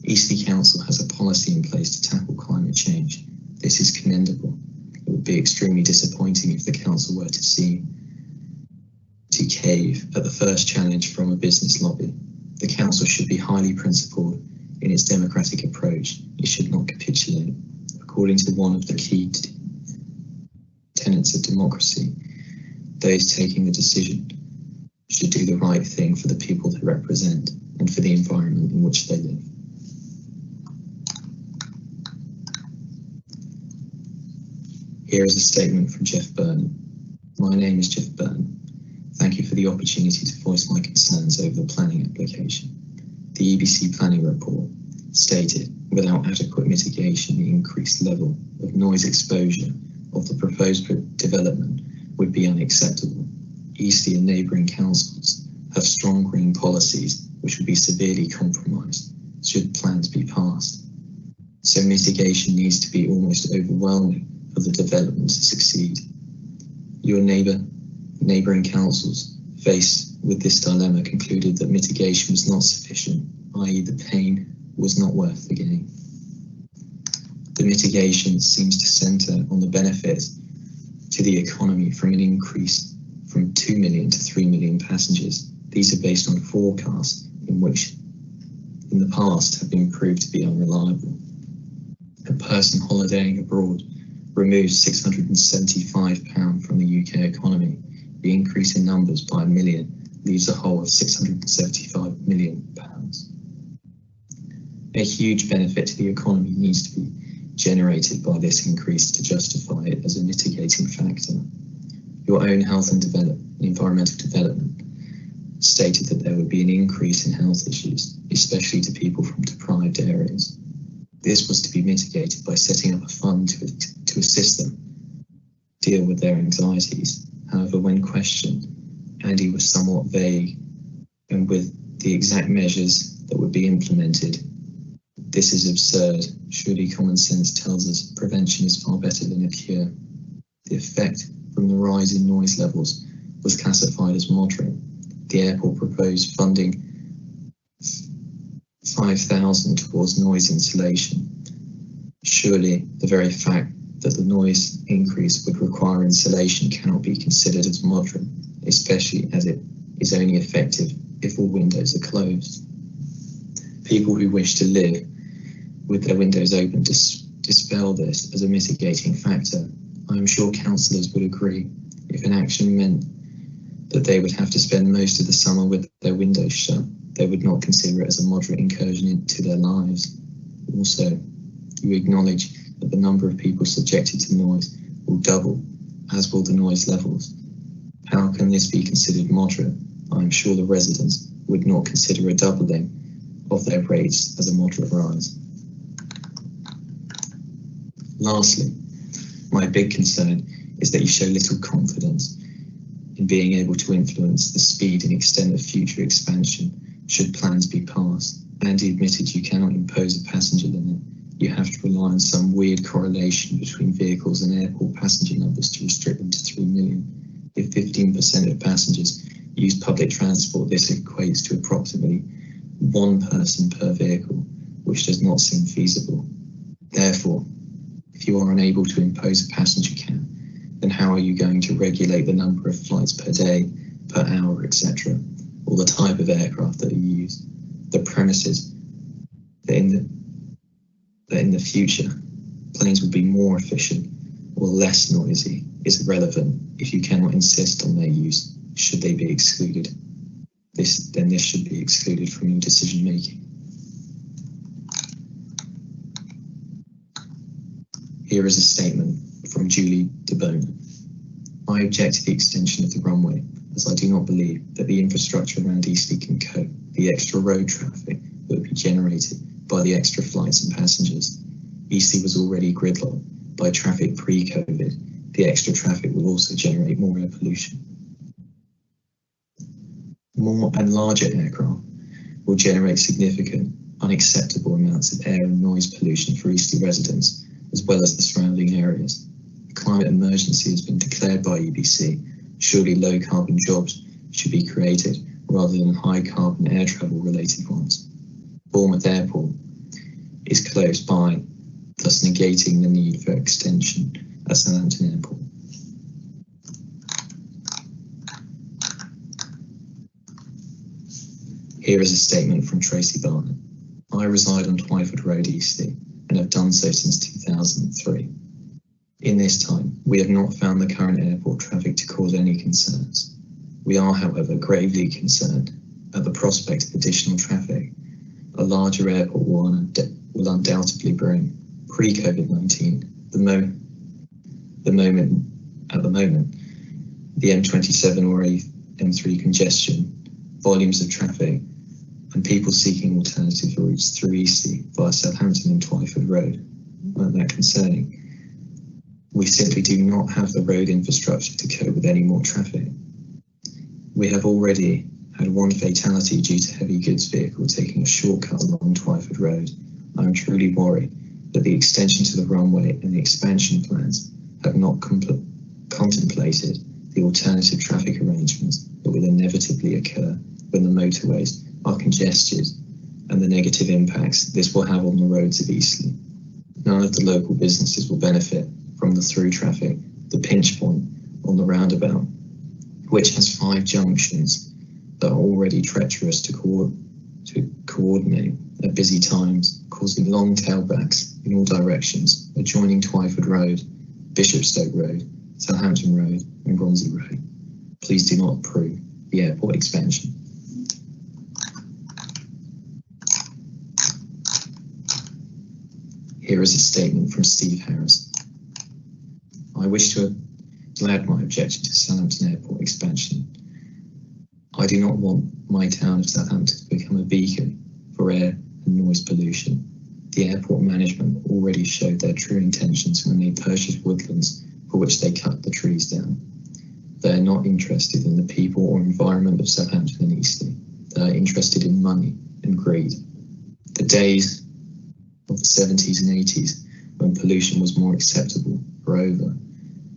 Eastleigh Council has a policy in place to tackle climate change. This is commendable. It would be extremely disappointing if the council were to cave at the first challenge from a business lobby. The council should be highly principled in its democratic approach. It should not capitulate. According to one of the key tenets of democracy, those taking the decision should do the right thing for the people they represent and for the environment in which they live. Here is a statement from Jeff Barton. My name is Jeff Barton. Thank you for the opportunity to voice my concerns over the planning application. The EBC planning report stated, without adequate mitigation, the increased level of noise exposure of the proposed development would be unacceptable. Eastleigh and neighbouring councils have strong green policies which would be severely compromised should plans be passed. So mitigation needs to be almost overwhelming for the development to succeed. Your neighbouring councils faced with this dilemma concluded that mitigation was not sufficient, i.e. the pain was not worth the gain. The mitigation seems to centre on the benefits to the economy from an increase from 2 million to 3 million passengers. These are based on forecasts in which in the past have been proved to be unreliable. A person holidaying abroad removes £675 from the UK economy. The increase in numbers by 1 million leaves a hole of £675 million. A huge benefit to the economy needs to be generated by this increase to justify it as a mitigating factor. Your own health and environmental development stated that there would be an increase in health issues, especially to people from deprived areas. This was to be mitigated by setting up a fund to assist them deal with their anxieties. However, when questioned, Andy was somewhat vague, and with the exact measures that would be implemented. This is absurd. Surely common sense tells us prevention is far better than a cure. The effect from the rise in noise levels was classified as moderate. The airport proposed funding 5,000 towards noise insulation. Surely the very fact that the noise increase would require insulation cannot be considered as moderate, especially as it is only effective if all windows are closed. People who wish to live with their windows open dispel this as a mitigating factor. I am sure councillors would agree if an action meant that they would have to spend most of the summer with their windows shut, they would not consider it as a moderate incursion into their lives. Also, you acknowledge that the number of people subjected to noise will double, as will the noise levels. How can this be considered moderate? I am sure the residents would not consider a doubling of their rates as a moderate rise. Lastly, my big concern is that you show little confidence in being able to influence the speed and extent of future expansion should plans be passed. Andy admitted you cannot impose a passenger limit. You have to rely on some weird correlation between vehicles and airport passenger numbers to restrict them to 3 million. If 15% of passengers use public transport, this equates to approximately 1 person per vehicle, which does not seem feasible. Therefore, if you are unable to impose a passenger cap, then how are you going to regulate the number of flights per day, per hour, etc., or the type of aircraft that are used? The premises that in the future planes will be more efficient or less noisy is irrelevant if you cannot insist on their use. Should they be excluded? This should be excluded from your decision making. Here is a statement from Julie DeBona. I object to the extension of the runway, as I do not believe that the infrastructure around Eastleigh can cope the extra road traffic that would be generated by the extra flights and passengers. Eastleigh was already gridlocked by traffic pre-COVID. The extra traffic will also generate more air pollution. More and larger aircraft will generate significant, unacceptable amounts of air and noise pollution for Eastleigh residents, as well as the surrounding areas. A climate emergency has been declared by EBC. Surely low carbon jobs should be created rather than high carbon air travel related ones. Bournemouth Airport is close by, thus negating the need for extension at Southampton Airport. Here is a statement from Tracy Barton. I reside on Twyford Road, Eastleigh, and have done so since 2003. In this time, we have not found the current airport traffic to cause any concerns. We are, however, gravely concerned at the prospect of additional traffic. A larger airport will undoubtedly bring pre-COVID-19 at the moment, the M27 or M3 congestion, volumes of traffic, and people seeking alternative routes through Eastleigh via Southampton and Twyford Road. Aren't that concerning? We simply do not have the road infrastructure to cope with any more traffic. We have already had one fatality due to heavy goods vehicle taking a shortcut along Twyford Road. I am truly worried that the extension to the runway and the expansion plans have not contemplated the alternative traffic arrangements that will inevitably occur when the motorways are congested and the negative impacts this will have on the roads of Eastleigh. None of the local businesses will benefit from the through traffic, the pinch point on the roundabout, which has 5 junctions that are already treacherous to coordinate at busy times, causing long tailbacks in all directions, adjoining Twyford Road, Bishopstoke Road, Southampton Road and Romsey Road. Please do not approve the airport expansion. Here is a statement from Steve Harris. I wish to add my objection to Southampton Airport expansion. I do not want my town of Southampton to become a beacon for air and noise pollution. The airport management already showed their true intentions when they purchased woodlands for which they cut the trees down. They are not interested in the people or environment of Southampton and Eastleigh. that are interested in money and greed. The days of the 70s and 80s when pollution was more acceptable are over.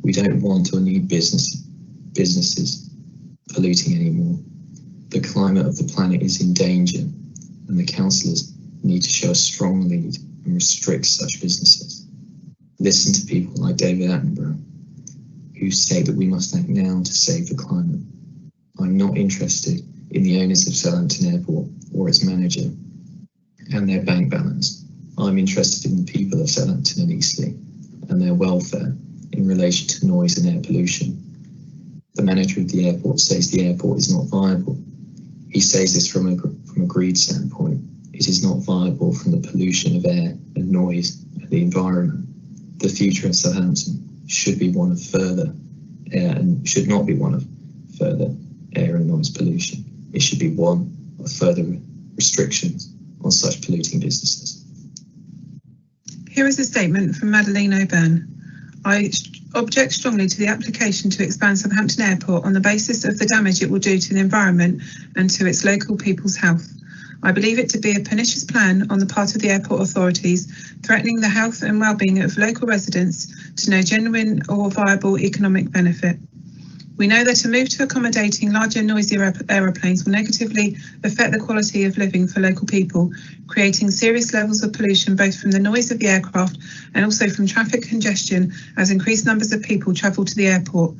We don't want or need businesses polluting anymore. The climate of the planet is in danger, and the councillors need to show a strong lead and restrict such businesses. Listen to people like David Attenborough, who say that we must act now to save the climate. I'm not interested in the owners of Southampton Airport or its manager and their bank balance. I'm interested in the people of Southampton and Eastleigh and their welfare in relation to noise and air pollution. The manager of the airport says the airport is not viable. He says this from a greed standpoint. It is not viable from the pollution of air and noise and the environment. The future of Southampton should be one of further air and should not be one of further air and noise pollution. It should be one of further restrictions on such polluting businesses. Here is a statement from Madeleine O'Byrne. I object strongly to the application to expand Southampton Airport on the basis of the damage it will do to the environment and to its local people's health. I believe it to be a pernicious plan on the part of the airport authorities, threatening the health and well-being of local residents to no genuine or viable economic benefit. We know that a move to accommodating larger, noisier aeroplanes will negatively affect the quality of living for local people, creating serious levels of pollution both from the noise of the aircraft and also from traffic congestion as increased numbers of people travel to the airport.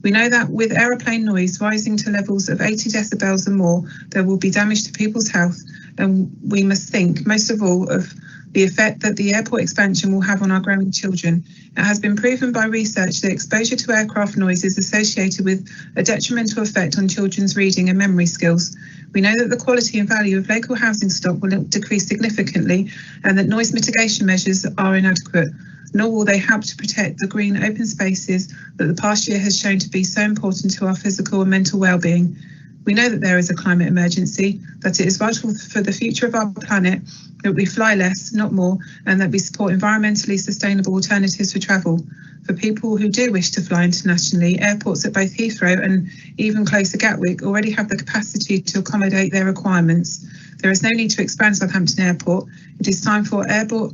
We know that with aeroplane noise rising to levels of 80 decibels or more, there will be damage to people's health, and we must think most of all of the effect that the airport expansion will have on our growing children. It has been proven by research that exposure to aircraft noise is associated with a detrimental effect on children's reading and memory skills. We know that the quality and value of local housing stock will decrease significantly and that noise mitigation measures are inadequate, nor will they help to protect the green open spaces that the past year has shown to be so important to our physical and mental well-being. We know that there is a climate emergency, that it is vital for the future of our planet that we fly less, not more, and that we support environmentally sustainable alternatives for travel. For people who do wish to fly internationally, airports at both Heathrow and even closer Gatwick already have the capacity to accommodate their requirements. There is no need to expand Southampton Airport. It is time for airport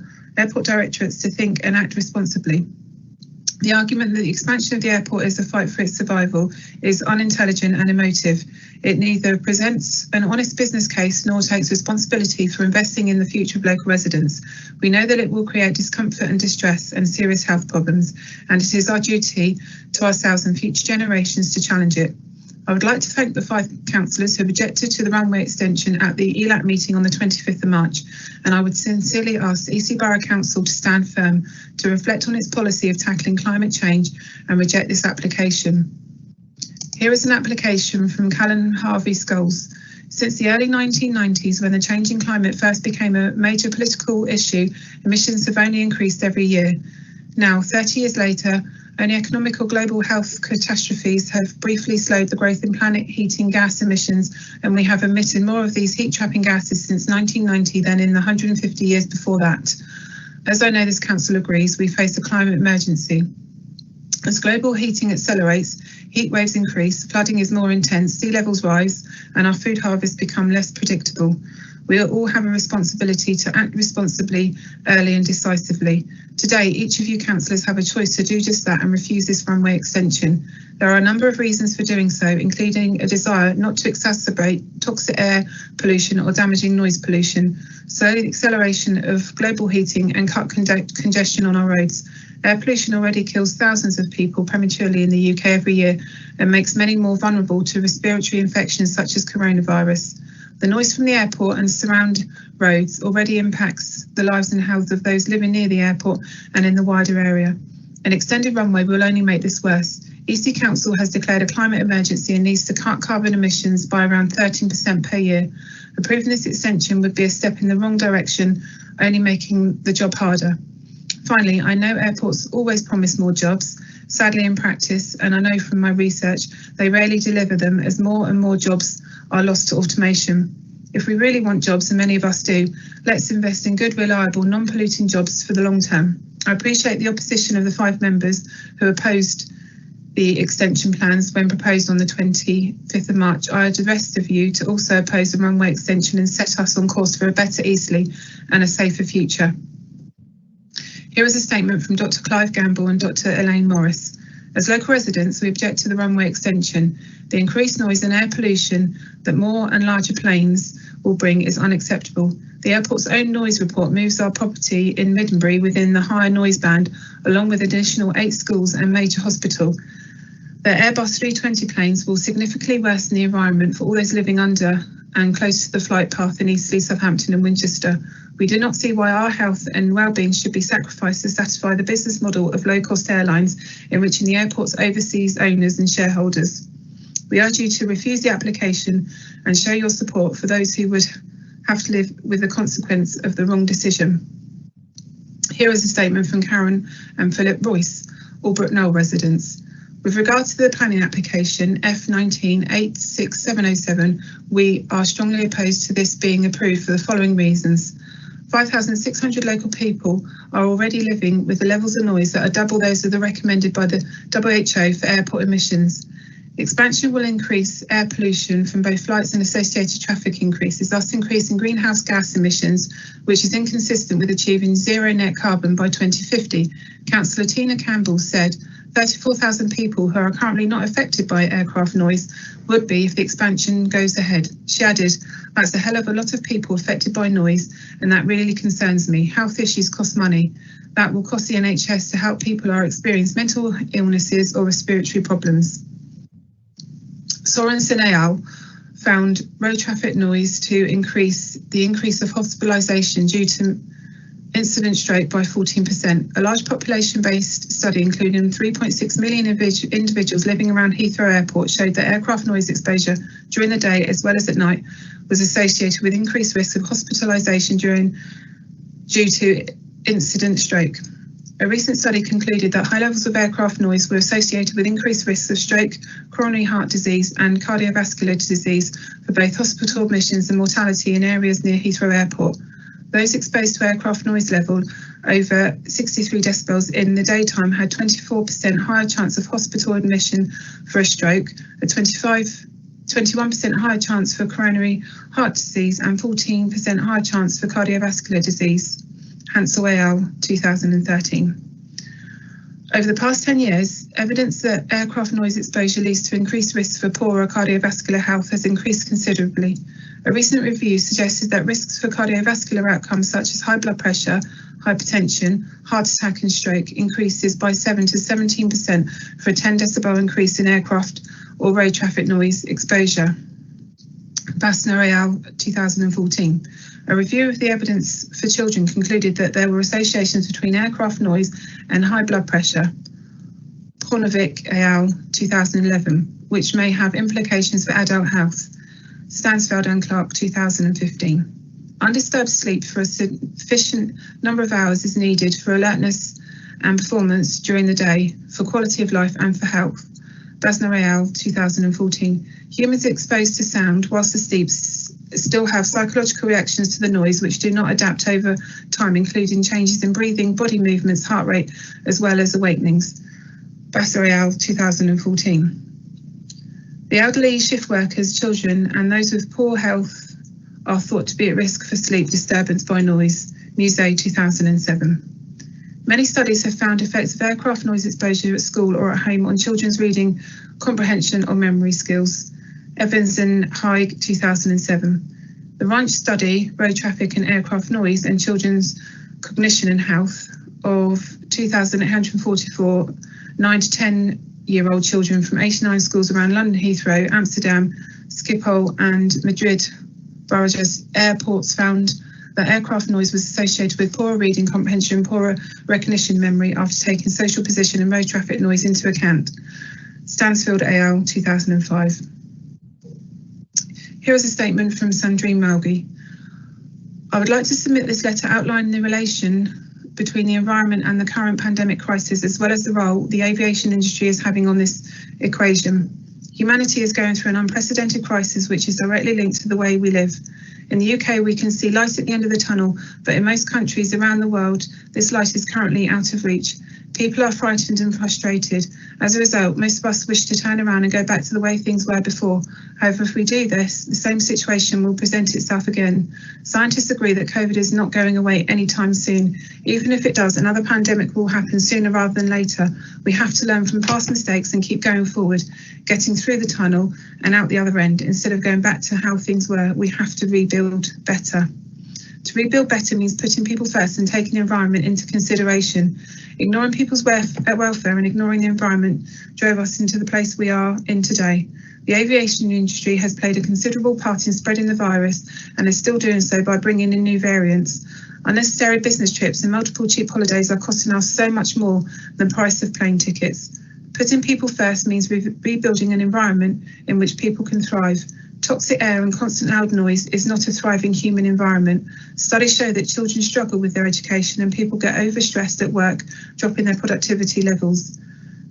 directorates to think and act responsibly. The argument that the expansion of the airport is a fight for its survival is unintelligent and emotive. It neither presents an honest business case nor takes responsibility for investing in the future of local residents. We know that it will create discomfort and distress and serious health problems, and it is our duty to ourselves and future generations to challenge it. I would like to thank the 5 councillors who objected to the runway extension at the ELAC meeting on the 25th of March, and I would sincerely ask Eastleigh Borough Council to stand firm, to reflect on its policy of tackling climate change and reject this application. Here is an application from Callan Harvey Scholes. Since the early 1990s, when the changing climate first became a major political issue, emissions have only increased every year. Now, 30 years later, only economic or global health catastrophes have briefly slowed the growth in planet heating gas emissions, and we have emitted more of these heat-trapping gases since 1990 than in the 150 years before that. As I know this council agrees, we face a climate emergency. As global heating accelerates, heat waves increase, flooding is more intense, sea levels rise, and our food harvests become less predictable. We all have a responsibility to act responsibly, early and decisively. Today, each of you councillors have a choice to do just that and refuse this runway extension. There are a number of reasons for doing so, including a desire not to exacerbate toxic air pollution or damaging noise pollution, slow the acceleration of global heating and cut congestion on our roads. Air pollution already kills thousands of people prematurely in the UK every year and makes many more vulnerable to respiratory infections such as coronavirus. The noise from the airport and surround roads already impacts the lives and health of those living near the airport and in the wider area. An extended runway will only make this worse. Eastleigh Council has declared a climate emergency and needs to cut carbon emissions by around 13% per year. Approving this extension would be a step in the wrong direction, only making the job harder. Finally, I know airports always promise more jobs. Sadly, in practice, and I know from my research, they rarely deliver them as more and more jobs are lost to automation. If we really want jobs, and many of us do, let's invest in good, reliable, non-polluting jobs for the long term. I appreciate the opposition of the 5 members who opposed the extension plans when proposed on the 25th of March, I urge the rest of you to also oppose the runway extension and set us on course for a better Eastleigh and a safer future. Here is a statement from Dr. Clive Gamble and Dr. Elaine Morris. As local residents, we object to the runway extension. The increased noise and air pollution that more and larger planes will bring is unacceptable. The airport's own noise report moves our property in Middenbury within the higher noise band, along with additional 8 schools and major hospital. The Airbus 320 planes will significantly worsen the environment for all those living under and close to the flight path in Eastleigh, Southampton and Winchester. We do not see why our health and well-being should be sacrificed to satisfy the business model of low-cost airlines, enriching the airport's overseas owners and shareholders. We urge you to refuse the application and show your support for those who would have to live with the consequence of the wrong decision. Here is a statement from Karen and Philip Royce, Albrook Knoll residents. With regard to the planning application F19-86707, we are strongly opposed to this being approved for the following reasons. 5,600 local people are already living with the levels of noise that are double those of the recommended by the WHO for airport emissions. Expansion will increase air pollution from both flights and associated traffic increases, thus increasing greenhouse gas emissions, which is inconsistent with achieving zero net carbon by 2050. Councillor Tina Campbell said 34,000 people who are currently not affected by aircraft noise would be if the expansion goes ahead. She added, that's a hell of a lot of people affected by noise, and that really concerns me. Health issues cost money. That will cost the NHS to help people who experience mental illnesses or respiratory problems. Sorensen et al. Found road traffic noise to increase of hospitalisation due to incident stroke by 14%. A large population-based study including 3.6 million individuals living around Heathrow Airport showed that aircraft noise exposure during the day as well as at night was associated with increased risk of hospitalisation due to incident stroke. A recent study concluded that high levels of aircraft noise were associated with increased risks of stroke, coronary heart disease and cardiovascular disease for both hospital admissions and mortality in areas near Heathrow Airport. Those exposed to aircraft noise level over 63 decibels in the daytime had 24% higher chance of hospital admission for a stroke, a 21% higher chance for coronary heart disease and 14% higher chance for cardiovascular disease. Hansel et al. 2013. Over the past 10 years, evidence that aircraft noise exposure leads to increased risks for poorer cardiovascular health has increased considerably. A recent review suggested that risks for cardiovascular outcomes such as high blood pressure, hypertension, heart attack and stroke increases by 7 to 17% for a 10 decibel increase in aircraft or road traffic noise exposure. Bassner et al. 2014. A review of the evidence for children concluded that there were associations between aircraft noise and high blood pressure. Pornovic et al. 2011, which may have implications for adult health. Stansfeld and Clark 2015. Undisturbed sleep for a sufficient number of hours is needed for alertness and performance during the day, for quality of life and for health. Bassner et al. 2014. Humans exposed to sound whilst asleep still have psychological reactions to the noise which do not adapt over time, including changes in breathing, body movements, heart rate, as well as awakenings. Bassner et al. 2014. The elderly, shift workers, children, and those with poor health are thought to be at risk for sleep disturbance by noise. Musée 2007. Many studies have found effects of aircraft noise exposure at school or at home on children's reading, comprehension or memory skills. Evans and Haig 2007. The Runch study, Road Traffic and Aircraft Noise and Children's Cognition and Health of 2,844 9 to 10-year-old children from 89 schools around London Heathrow, Amsterdam, Schiphol and Madrid boroughs airports found that aircraft noise was associated with poorer reading comprehension, poorer recognition memory after taking social position and road traffic noise into account. Stansfield et al. 2005. Here is a statement from Sandrine Malgi. I would like to submit this letter outlining the relation between the environment and the current pandemic crisis, as well as the role the aviation industry is having on this equation. Humanity is going through an unprecedented crisis which is directly linked to the way we live. In the UK, we can see light at the end of the tunnel, but in most countries around the world, this light is currently out of reach. People are frightened and frustrated. As a result, most of us wish to turn around and go back to the way things were before. However, if we do this, the same situation will present itself again. Scientists agree that COVID is not going away anytime soon. Even if it does, another pandemic will happen sooner rather than later. We have to learn from past mistakes and keep going forward, getting through the tunnel and out the other end. Instead of going back to how things were, we have to rebuild better. To rebuild better means putting people first and taking the environment into consideration. Ignoring people's welfare and ignoring the environment drove us into the place we are in today. The aviation industry has played a considerable part in spreading the virus and is still doing so by bringing in new variants. Unnecessary business trips and multiple cheap holidays are costing us so much more than the price of plane tickets. Putting people first means rebuilding an environment in which people can thrive. Toxic air and constant loud noise is not a thriving human environment. Studies show that children struggle with their education and people get overstressed at work, dropping their productivity levels.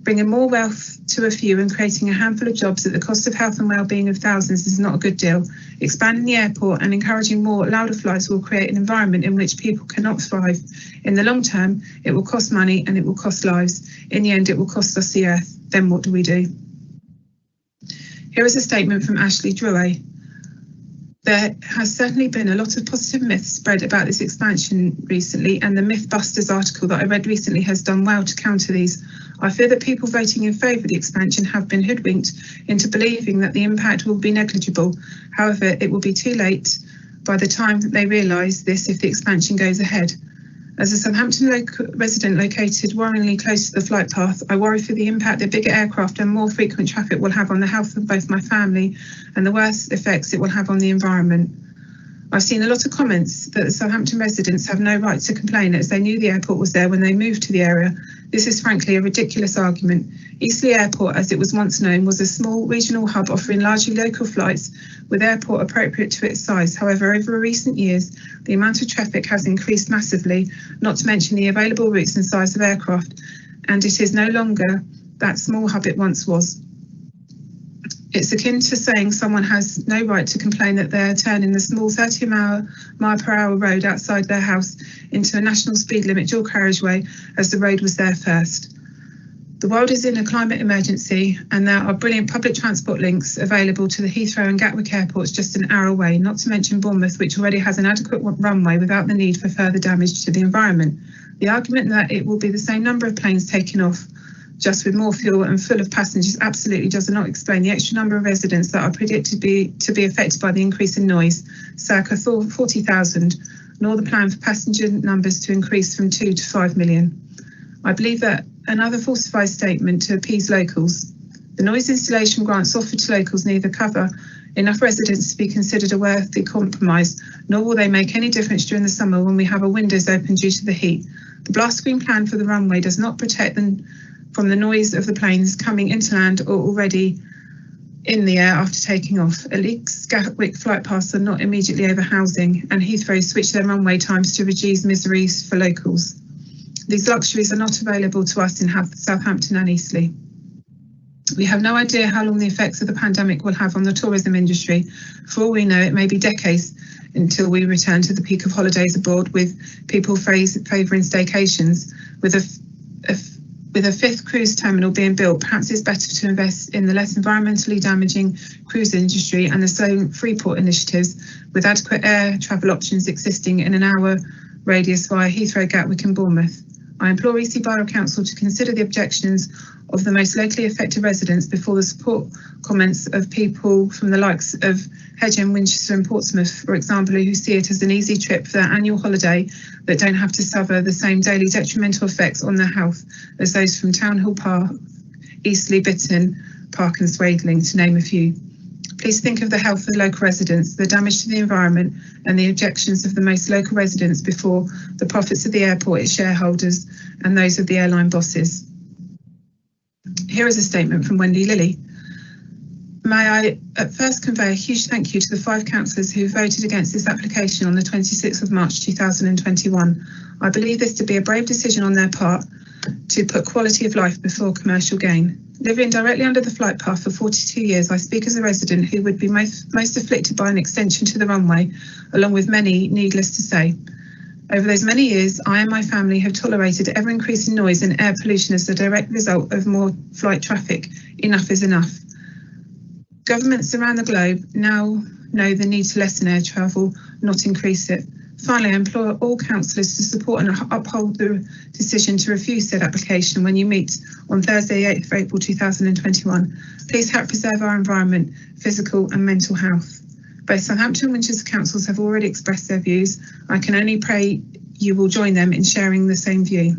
Bringing more wealth to a few and creating a handful of jobs at the cost of health and well-being of thousands is not a good deal. Expanding the airport and encouraging more louder flights will create an environment in which people cannot thrive. In the long term, it will cost money and it will cost lives. In the end, it will cost us the earth. Then what do we do? Here is a statement from Ashley Drouet. There has certainly been a lot of positive myths spread about this expansion recently, and the Mythbusters article that I read recently has done well to counter these. I fear that people voting in favour of the expansion have been hoodwinked into believing that the impact will be negligible. However, it will be too late by the time that they realise this if the expansion goes ahead. As a Southampton resident located worryingly close to the flight path, I worry for the impact that bigger aircraft and more frequent traffic will have on the health of both my family and the worse effects it will have on the environment. I've seen a lot of comments that the Southampton residents have no right to complain as they knew the airport was there when they moved to the area. This is frankly a ridiculous argument. Eastleigh Airport, as it was once known, was a small regional hub offering largely local flights with airport appropriate to its size. However, over recent years, the amount of traffic has increased massively, not to mention the available routes and size of aircraft, and it is no longer that small hub it once was. It's akin to saying someone has no right to complain that they're turning the small 30-mile-per-hour road outside their house into a national speed limit dual carriageway as the road was there first. The world is in a climate emergency and there are brilliant public transport links available to the Heathrow and Gatwick airports just an hour away, not to mention Bournemouth, which already has an adequate runway without the need for further damage to the environment. The argument that it will be the same number of planes taking off just with more fuel and full of passengers absolutely does not explain the extra number of residents that are predicted to be affected by the increase in noise, circa 40,000, nor the plan for passenger numbers to increase from 2 to 5 million. I believe that another falsified statement to appease locals. The noise installation grants offered to locals neither cover enough residents to be considered a worthy compromise, nor will they make any difference during the summer when we have our windows open due to the heat. The blast screen plan for the runway does not protect them from the noise of the planes coming into land or already in the air after taking off. At least Gatwick flight paths are not immediately over housing, and Heathrow switched their runway times to reduce miseries for locals. These luxuries are not available to us in Southampton and Eastleigh. We have no idea how long the effects of the pandemic will have on the tourism industry. For all we know, it may be decades until we return to the peak of holidays abroad, with people favouring staycations. With a fifth cruise terminal being built, perhaps it's better to invest in the less environmentally damaging cruise industry and the slow Freeport initiatives, with adequate air travel options existing in an hour radius via Heathrow, Gatwick and Bournemouth. I implore Eastleigh Borough Council to consider the objections of the most locally affected residents before the support comments of people from the likes of Hedgham, Winchester and Portsmouth, for example, who see it as an easy trip for their annual holiday that don't have to suffer the same daily detrimental effects on their health as those from Town Hall Park, Eastleigh, Bitton, Park and Swaithling, to name a few. Please think of the health of local residents, the damage to the environment and the objections of the most local residents before the profits of the airport, its shareholders and those of the airline bosses. Here is a statement from Wendy Lilly. May I at first convey a huge thank you to the 5 councillors who voted against this application on the 26th of March 2021. I believe this to be a brave decision on their part to put quality of life before commercial gain. Living directly under the flight path for 42 years, I speak as a resident who would be most afflicted by an extension to the runway, along with many, needless to say. Over those many years, I and my family have tolerated ever-increasing noise and air pollution as a direct result of more flight traffic. Enough is enough. Governments around the globe now know the need to lessen air travel, not increase it. Finally, I implore all councillors to support and uphold the decision to refuse said application when you meet on Thursday, 8th of April 2021. Please help preserve our environment, physical and mental health. Both Southampton and Winchester councils have already expressed their views. I can only pray you will join them in sharing the same view.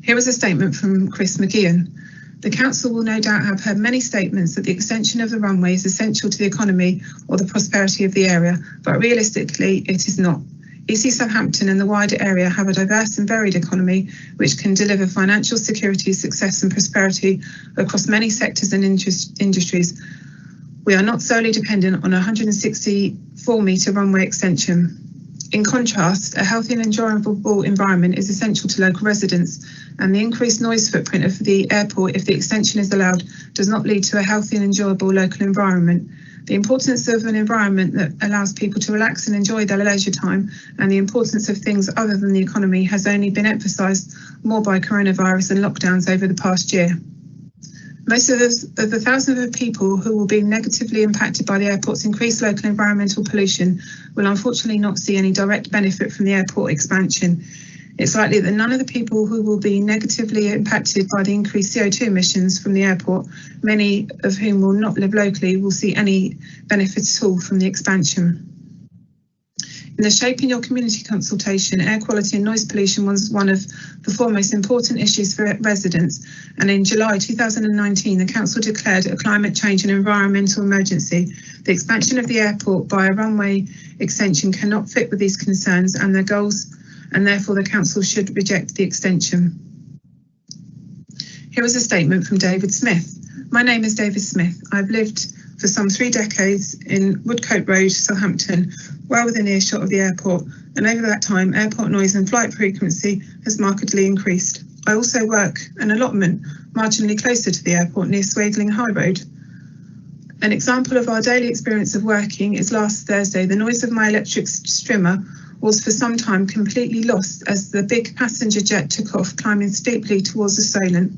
Here is a statement from Chris McGeehan. The council will no doubt have heard many statements that the extension of the runway is essential to the economy or the prosperity of the area, but realistically it is not. EC Southampton and the wider area have a diverse and varied economy which can deliver financial security, success and prosperity across many sectors and industries. We are not solely dependent on a 164-metre runway extension. In contrast, a healthy and enjoyable environment is essential to local residents, and the increased noise footprint of the airport, if the extension is allowed, does not lead to a healthy and enjoyable local environment. The importance of an environment that allows people to relax and enjoy their leisure time, and the importance of things other than the economy has only been emphasised more by coronavirus and lockdowns over the past year. Most of the thousands of people who will be negatively impacted by the airport's increased local environmental pollution will unfortunately not see any direct benefit from the airport expansion. It's likely that none of the people who will be negatively impacted by the increased CO2 emissions from the airport, many of whom will not live locally, will see any benefit at all from the expansion. In the Shaping Your Community consultation, air quality and noise pollution was one of the four most important issues for residents, and in July 2019 the Council declared a climate change and environmental emergency. The expansion of the airport by a runway extension cannot fit with these concerns and their goals, and therefore the Council should reject the extension. Here is a statement from David Smith. My name is David Smith. I've lived for some 3 decades in Woodcote Road, Southampton, well within earshot of the airport, and over that time airport noise and flight frequency has markedly increased. I also work an allotment marginally closer to the airport near Swadeling High Road. An example of our daily experience of working is last Thursday. The noise of my electric strimmer was for some time completely lost as the big passenger jet took off, climbing steeply towards the Solent.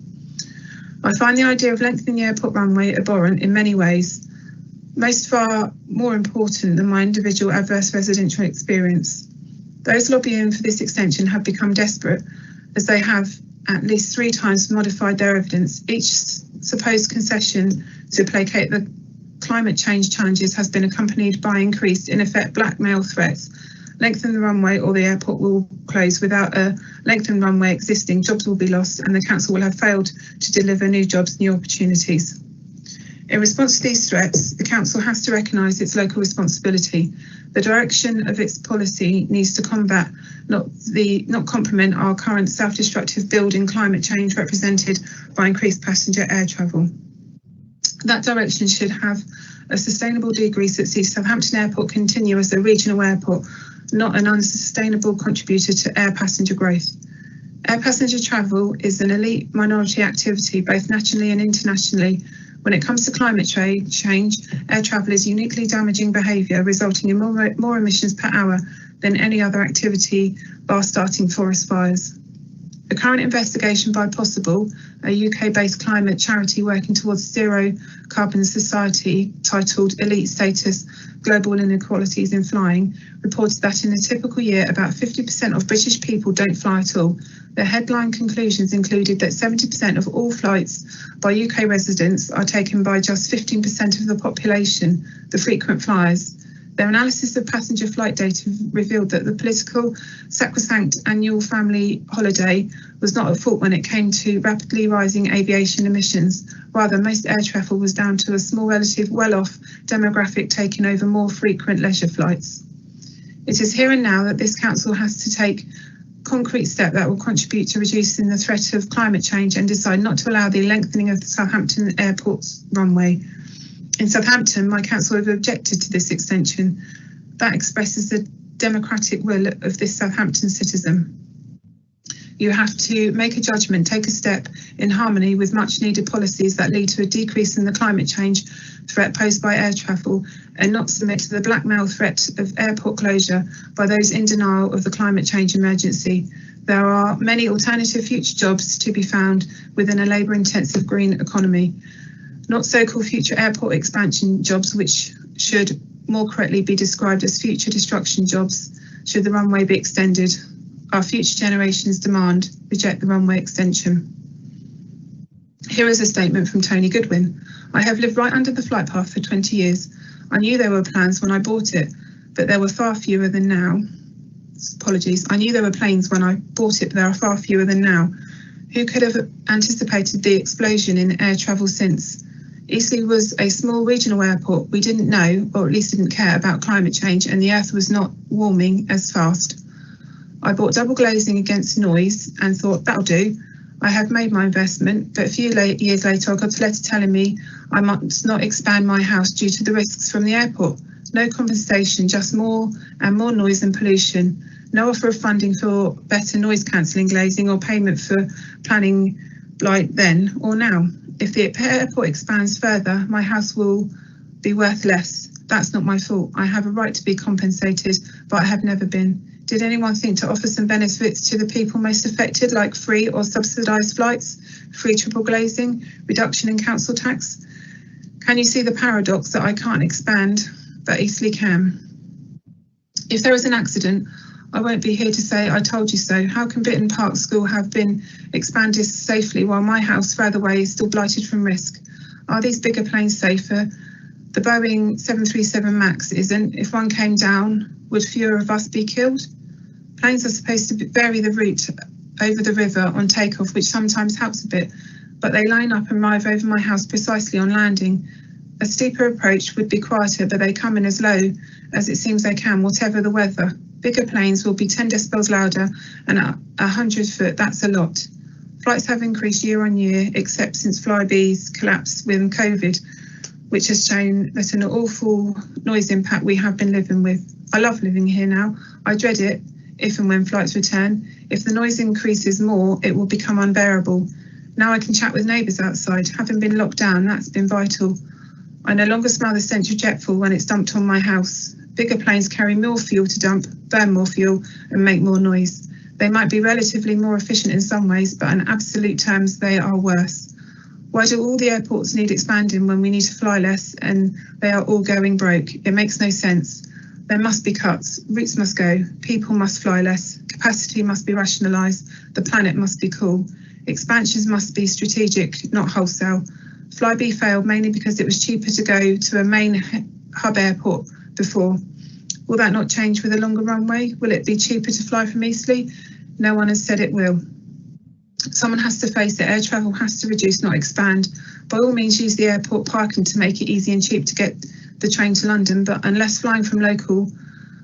I find the idea of lengthening the airport runway abhorrent in many ways, most far more important than my individual adverse residential experience. Those lobbying for this extension have become desperate, as they have at least 3 times modified their evidence. Each supposed concession to placate the climate change challenges has been accompanied by increased, in effect, blackmail threats. Lengthen the runway or the airport will close. Without a lengthened runway existing, jobs will be lost and the council will have failed to deliver new jobs, new opportunities. In response to these threats, the council has to recognise its local responsibility. The direction of its policy needs to combat, not complement our current self-destructive building climate change represented by increased passenger air travel. That direction should have a sustainable decrease that sees Southampton Airport continue as a regional airport, not an unsustainable contributor to air passenger growth. Air passenger travel is an elite minority activity, both nationally and internationally. When it comes to climate change, air travel is uniquely damaging behaviour, resulting in more emissions per hour than any other activity, bar starting forest fires. The current investigation by Possible, a UK-based climate charity working towards zero carbon society, titled Elite Status, Global Inequalities in Flying, reported that in a typical year about 50% of British people don't fly at all. The headline conclusions included that 70% of all flights by UK residents are taken by just 15% of the population, the frequent flyers. Their analysis of passenger flight data revealed that the political sacrosanct annual family holiday was not at fault when it came to rapidly rising aviation emissions. Rather, most air travel was down to a small relative well-off demographic taking over more frequent leisure flights. It is here and now that this council has to take concrete step that will contribute to reducing the threat of climate change and decide not to allow the lengthening of the Southampton Airport's runway. In Southampton, my council have objected to this extension. That expresses the democratic will of this Southampton citizen. You have to make a judgment, take a step in harmony with much needed policies that lead to a decrease in the climate change threat posed by air travel, and not submit to the blackmail threat of airport closure by those in denial of the climate change emergency. There are many alternative future jobs to be found within a labour-intensive green economy, not so-called future airport expansion jobs, which should more correctly be described as future destruction jobs should the runway be extended. Our future generations demand reject the runway extension. Here is a statement from Tony Goodwin. I have lived right under the flight path for 20 years. I knew there were plans when I bought it, but there were far fewer than now. Apologies. I knew there were planes when I bought it, but there are far fewer than now. Who could have anticipated the explosion in air travel since? Eastleigh was a small regional airport. We didn't know, or at least didn't care about climate change, and the earth was not warming as fast. I bought double glazing against noise and thought, that'll do. I have made my investment, but a few years later I got a letter telling me I must not expand my house due to the risks from the airport. No compensation, just more and more noise and pollution. No offer of funding for better noise cancelling glazing or payment for planning like then or now. If the airport expands further, my house will be worth less. That's not my fault. I have a right to be compensated, but I have never been. Did anyone think to offer some benefits to the people most affected, like free or subsidised flights, free triple glazing, reduction in council tax? Can you see the paradox that I can't expand, but Eastleigh can? If there is an accident, I won't be here to say I told you so. How can Bitton Park School have been expanded safely while my house further away is still blighted from risk? Are these bigger planes safer? The Boeing 737 MAX isn't. If one came down, would fewer of us be killed? Planes are supposed to vary the route over the river on takeoff, which sometimes helps a bit, but they line up and arrive over my house precisely on landing. A steeper approach would be quieter, but they come in as low as it seems they can, whatever the weather. Bigger planes will be 10 decibels louder, and at 100 foot, that's a lot. Flights have increased year on year, except since Flybe's collapse with COVID, which has shown that an awful noise impact we have been living with. I love living here now. I dread it if and when flights return. If the noise increases more, it will become unbearable. Now I can chat with neighbours outside. Having been locked down, that's been vital. I no longer smell the stench of jet fuel when it's dumped on my house. Bigger planes carry more fuel to dump, burn more fuel and make more noise. They might be relatively more efficient in some ways, but in absolute terms, they are worse. Why do all the airports need expanding when we need to fly less and they are all going broke? It makes no sense. There must be cuts, routes must go, people must fly less, capacity must be rationalised, the planet must be cool. Expansions must be strategic, not wholesale. Flybe failed mainly because it was cheaper to go to a main hub airport before. Will that not change with a longer runway? Will it be cheaper to fly from Eastleigh? No one has said it will. Someone has to face it. Air travel has to reduce, not expand. By all means, use the airport parking to make it easy and cheap to get the train to London, but unless flying from local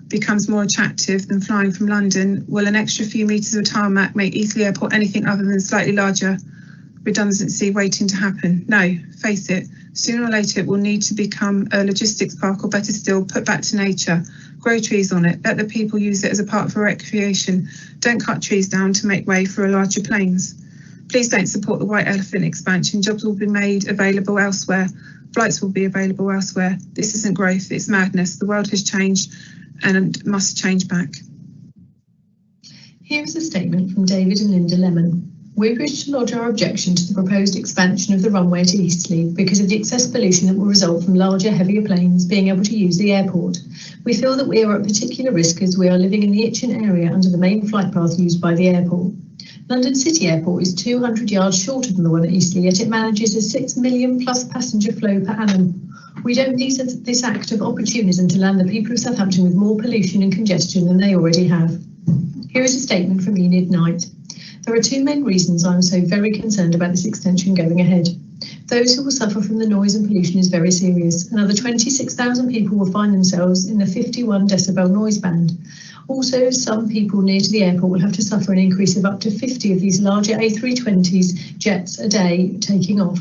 becomes more attractive than flying from London, will an extra few metres of tarmac make Eastleigh Airport anything other than slightly larger redundancy waiting to happen? No, face it. Sooner or later, it will need to become a logistics park, or better still, put back to nature. Grow trees on it. Let the people use it as a park for recreation. Don't cut trees down to make way for larger planes. Please don't support the White Elephant expansion. Jobs will be made available elsewhere. Flights will be available elsewhere. This isn't growth, it's madness. The world has changed and must change back. Here is a statement from David and Linda Lemon. We wish to lodge our objection to the proposed expansion of the runway to Eastleigh because of the excess pollution that will result from larger, heavier planes being able to use the airport. We feel that we are at particular risk as we are living in the Itchen area under the main flight path used by the airport. London City Airport is 200 yards shorter than the one at Eastleigh, yet it manages a 6 million plus passenger flow per annum. We don't need this act of opportunism to land the people of Southampton with more pollution and congestion than they already have. Here is a statement from Enid Knight. There are two main reasons I'm so very concerned about this extension going ahead. Those who will suffer from the noise and pollution is very serious. Another 26,000 people will find themselves in the 51 decibel noise band. Also, some people near to the airport will have to suffer an increase of up to 50 of these larger A320s jets a day taking off.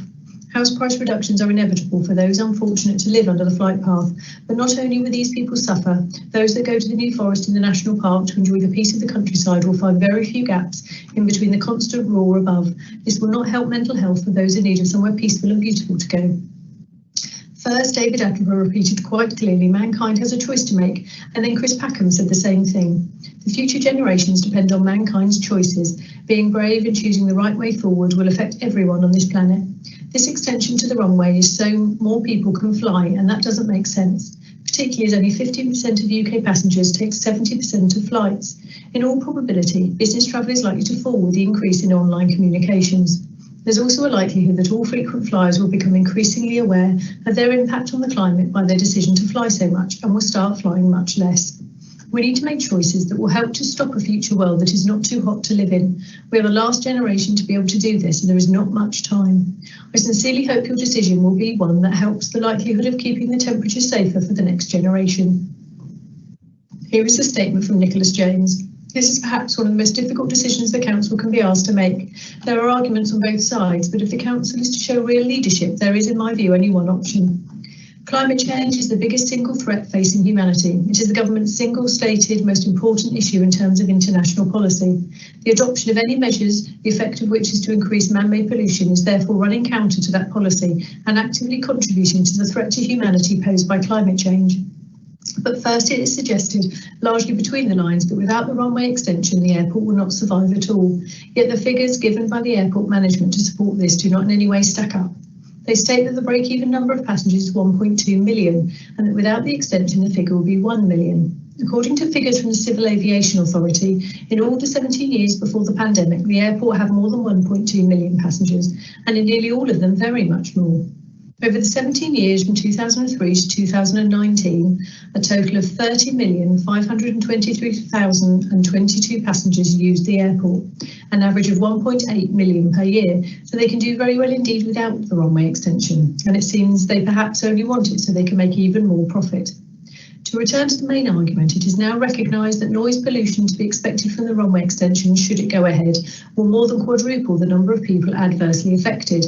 House price reductions are inevitable for those unfortunate to live under the flight path, but not only will these people suffer, those that go to the New Forest in the National Park to enjoy the peace of the countryside will find very few gaps in between the constant roar above. This will not help mental health for those in need of somewhere peaceful and beautiful to go. First, David Attenborough repeated quite clearly, mankind has a choice to make, and then Chris Packham said the same thing. The future generations depend on mankind's choices. Being brave and choosing the right way forward will affect everyone on this planet. This extension to the runway is so more people can fly, and that doesn't make sense, particularly as only 15% of UK passengers take 70% of flights. In all probability, business travel is likely to fall with the increase in online communications. There's also a likelihood that all frequent flyers will become increasingly aware of their impact on the climate by their decision to fly so much and will start flying much less. We need to make choices that will help to stop a future world that is not too hot to live in. We are the last generation to be able to do this, and there is not much time. I sincerely hope your decision will be one that helps the likelihood of keeping the temperature safer for the next generation. Here is a statement from Nicholas James. This is perhaps one of the most difficult decisions the Council can be asked to make. There are arguments on both sides, but if the Council is to show real leadership, there is, in my view, only one option. Climate change is the biggest single threat facing humanity. It is the government's single stated most important issue in terms of international policy. The adoption of any measures, the effect of which is to increase man-made pollution, is therefore running counter to that policy and actively contributing to the threat to humanity posed by climate change. But first, it is suggested, largely between the lines, that without the runway extension, the airport will not survive at all. Yet the figures given by the airport management to support this do not in any way stack up. They state that the break-even number of passengers is 1.2 million, and that without the extension, the figure will be 1 million. According to figures from the Civil Aviation Authority, in all the 17 years before the pandemic, the airport had more than 1.2 million passengers, and in nearly all of them, very much more. Over the 17 years from 2003 to 2019, a total of 30,523,022 passengers used the airport, an average of 1.8 million per year, so they can do very well indeed without the runway extension, and it seems they perhaps only want it so they can make even more profit. To return to the main argument, it is now recognised that noise pollution to be expected from the runway extension, should it go ahead, will more than quadruple the number of people adversely affected.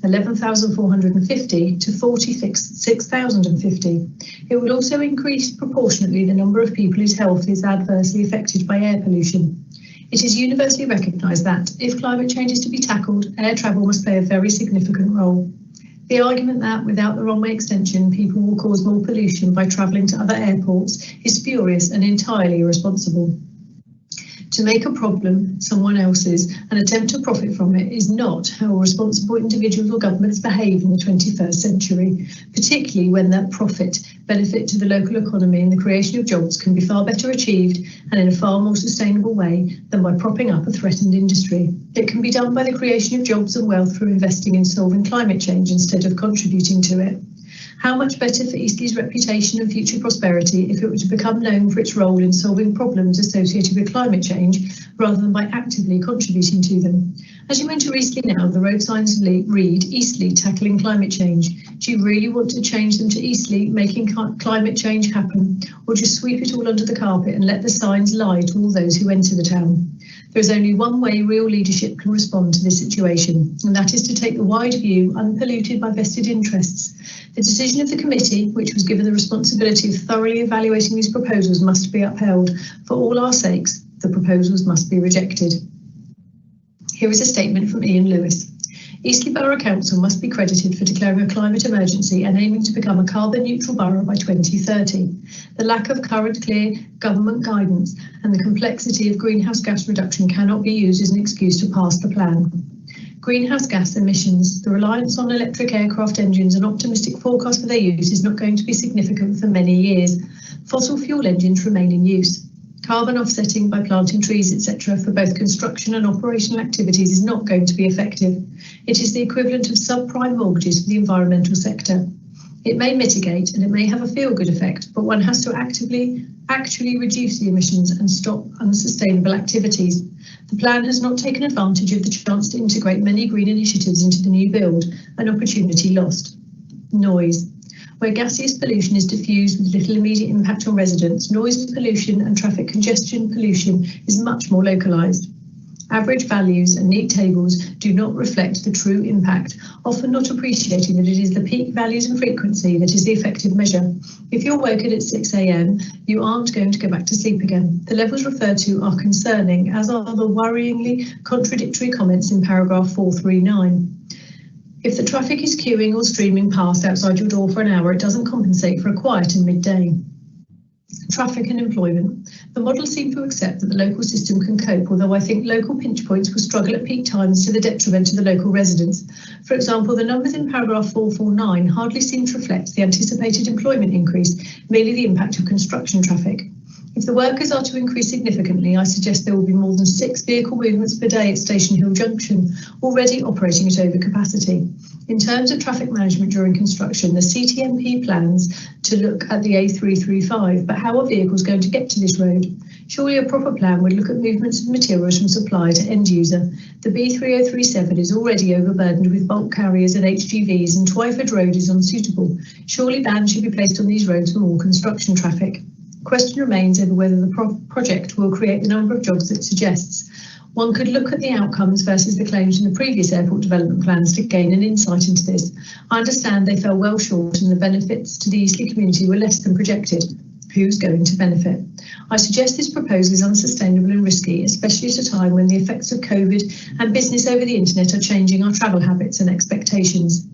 11,450 to 46,050. It would also increase proportionately the number of people whose health is adversely affected by air pollution. It is universally recognised that, if climate change is to be tackled, air travel must play a very significant role. The argument that, without the runway extension, people will cause more pollution by travelling to other airports is spurious and entirely irresponsible. To make a problem someone else's and attempt to profit from it is not how responsible individuals or governments behave in the 21st century, particularly when that profit benefit to the local economy and the creation of jobs can be far better achieved and in a far more sustainable way than by propping up a threatened industry. It can be done by the creation of jobs and wealth through investing in solving climate change instead of contributing to it. How much better for Eastleigh's reputation and future prosperity if it were to become known for its role in solving problems associated with climate change rather than by actively contributing to them. As you enter Eastleigh now, the road signs read Eastleigh tackling climate change. Do you really want to change them to Eastleigh making climate change happen, or just sweep it all under the carpet and let the signs lie to all those who enter the town? There is only one way real leadership can respond to this situation, and that is to take the wide view, unpolluted by vested interests. The decision of the committee, which was given the responsibility of thoroughly evaluating these proposals, must be upheld. For all our sakes, the proposals must be rejected. Here is a statement from Ian Lewis. Eastleigh Borough Council must be credited for declaring a climate emergency and aiming to become a carbon neutral borough by 2030. The lack of current clear government guidance and the complexity of greenhouse gas reduction cannot be used as an excuse to pass the plan. Greenhouse gas emissions, the reliance on electric aircraft engines and optimistic forecast for their use is not going to be significant for many years. Fossil fuel engines remain in use. Carbon offsetting by planting trees, etc. for both construction and operational activities is not going to be effective. It is the equivalent of subprime mortgages for the environmental sector. It may mitigate and it may have a feel-good effect, but one has to actually reduce the emissions and stop unsustainable activities. The plan has not taken advantage of the chance to integrate many green initiatives into the new build, an opportunity lost. Noise. Where gaseous pollution is diffused with little immediate impact on residents, noise pollution and traffic congestion pollution is much more localised. Average values and neat tables do not reflect the true impact, often not appreciating that it is the peak values and frequency that is the effective measure. If you're woken at 6 a.m, you aren't going to go back to sleep again. The levels referred to are concerning, as are the worryingly contradictory comments in paragraph 439. If the traffic is queuing or streaming past outside your door for an hour, it doesn't compensate for a quiet in midday. Traffic and employment. The model seemed to accept that the local system can cope, although I think local pinch points will struggle at peak times to the detriment of the local residents. For example, the numbers in paragraph 449 hardly seem to reflect the anticipated employment increase, merely the impact of construction traffic. If the workers are to increase significantly, I suggest there will be more than 6 vehicle movements per day at Station Hill Junction, already operating at overcapacity. In terms of traffic management during construction, the CTMP plans to look at the A335, but how are vehicles going to get to this road? Surely a proper plan would look at movements of materials from supplier to end user. The B3037 is already overburdened with bulk carriers and HGVs, and Twyford Road is unsuitable. Surely bans should be placed on these roads for more construction traffic. Question remains over whether the project will create the number of jobs it suggests. One could look at the outcomes versus the claims in the previous airport development plans to gain an insight into this. I understand they fell well short and the benefits to the Eastleigh community were less than projected. Who's going to benefit? I suggest this proposal is unsustainable and risky, especially at a time when the effects of COVID and business over the internet are changing our travel habits and expectations.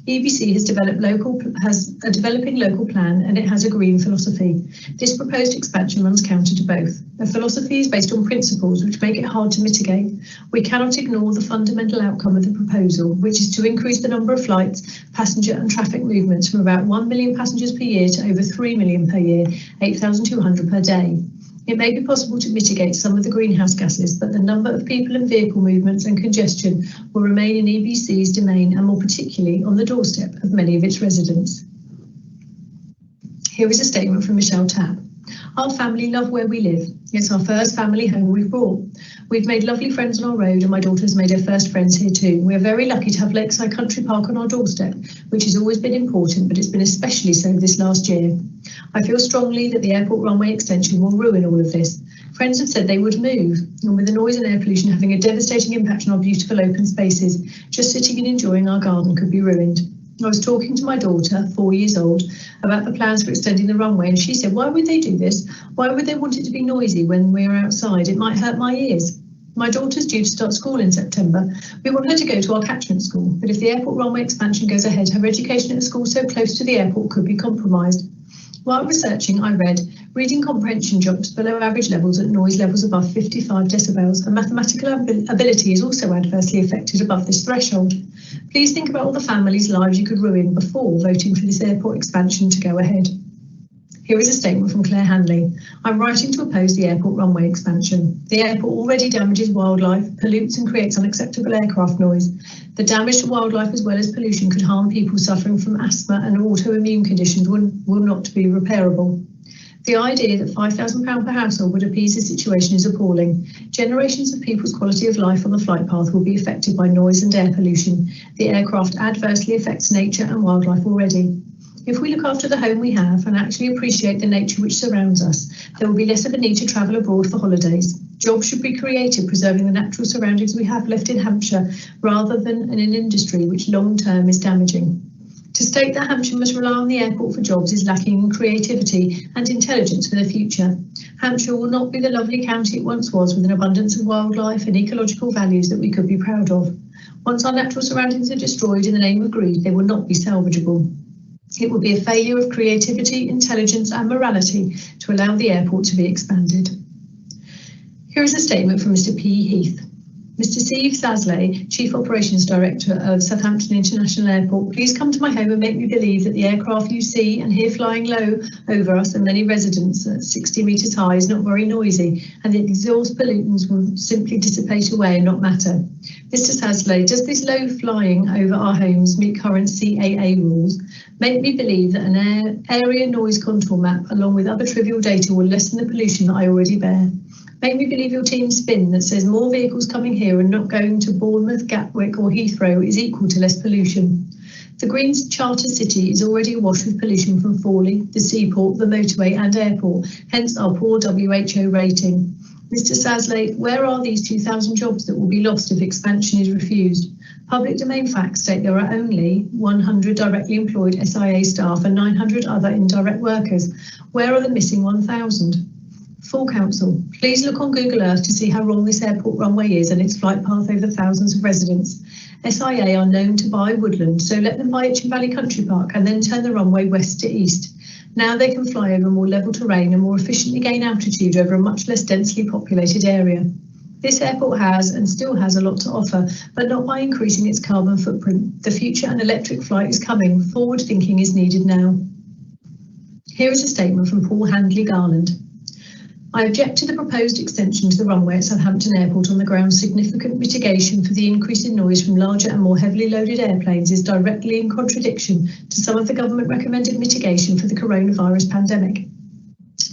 EBC has a developing local plan and it has a green philosophy. This proposed expansion runs counter to both. The philosophy is based on principles which make it hard to mitigate. We cannot ignore the fundamental outcome of the proposal, which is to increase the number of flights, passenger and traffic movements from about 1 million passengers per year to over 3 million per year, 8,200 per day. It may be possible to mitigate some of the greenhouse gases, but the number of people and vehicle movements and congestion will remain in EBC's domain and more particularly on the doorstep of many of its residents. Here is a statement from Michelle Tapp. Our family love where we live. It's our first family home we've brought. We've made lovely friends on our road and my daughter has made her first friends here too. We're very lucky to have Lakeside Country Park on our doorstep, which has always been important, but it's been especially so this last year. I feel strongly that the airport runway extension will ruin all of this. Friends have said they would move, and with the noise and air pollution having a devastating impact on our beautiful open spaces, just sitting and enjoying our garden could be ruined. I was talking to my daughter, 4 years old, about the plans for extending the runway, and she said, why would they do this? Why would they want it to be noisy when we're outside? It might hurt my ears. My daughter's due to start school in September. We want her to go to our catchment school, but if the airport runway expansion goes ahead, her education at a school so close to the airport could be compromised. While researching, I read reading comprehension drops below average levels at noise levels above 55 decibels, and mathematical ability is also adversely affected above this threshold. Please think about all the families' lives you could ruin before voting for this airport expansion to go ahead. Here is a statement from Claire Hanley. I'm writing to oppose the airport runway expansion. The airport already damages wildlife, pollutes and creates unacceptable aircraft noise. The damage to wildlife as well as pollution could harm people suffering from asthma and autoimmune conditions will not be repairable. The idea that £5,000 per household would appease the situation is appalling. Generations of people's quality of life on the flight path will be affected by noise and air pollution. The aircraft adversely affects nature and wildlife already. If we look after the home we have and actually appreciate the nature which surrounds us, there will be less of a need to travel abroad for holidays. Jobs should be created preserving the natural surroundings we have left in Hampshire rather than in an industry which long term is damaging. To state that Hampshire must rely on the airport for jobs is lacking in creativity and intelligence for the future. Hampshire will not be the lovely county it once was, with an abundance of wildlife and ecological values that we could be proud of. Once our natural surroundings are destroyed in the name of greed, they will not be salvageable. It will be a failure of creativity, intelligence and morality to allow the airport to be expanded. Here is a statement from Mr. P. Heath. Mr. Steve Sasley, Chief Operations Director of Southampton International Airport, please come to my home and make me believe that the aircraft you see and hear flying low over us and many residents at 60 metres high is not very noisy, and the exhaust pollutants will simply dissipate away and not matter. Mr. Sasley, does this low flying over our homes meet current CAA rules? Make me believe that an area noise contour map along with other trivial data will lessen the pollution that I already bear. Make me believe your team's spin that says more vehicles coming here and not going to Bournemouth, Gatwick or Heathrow is equal to less pollution. The Green Charter City is already awash with pollution from Forley, the seaport, the motorway and airport, hence our poor WHO rating. Mr. Sasley, where are these 2,000 jobs that will be lost if expansion is refused? Public domain facts state there are only 100 directly employed SIA staff and 900 other indirect workers. Where are the missing 1,000? Full council, please look on Google Earth to see how wrong this airport runway is and its flight path over thousands of residents. SIA are known to buy woodland, so let them buy Itchen Valley Country Park and then turn the runway west to east. Now they can fly over more level terrain and more efficiently gain altitude over a much less densely populated area. This airport has and still has a lot to offer, but not by increasing its carbon footprint. The future and electric flight is coming. Forward thinking is needed now. Here is a statement from Paul Handley Garland. I object to the proposed extension to the runway at Southampton Airport on the grounds significant mitigation for the increase in noise from larger and more heavily loaded airplanes is directly in contradiction to some of the government recommended mitigation for the coronavirus pandemic.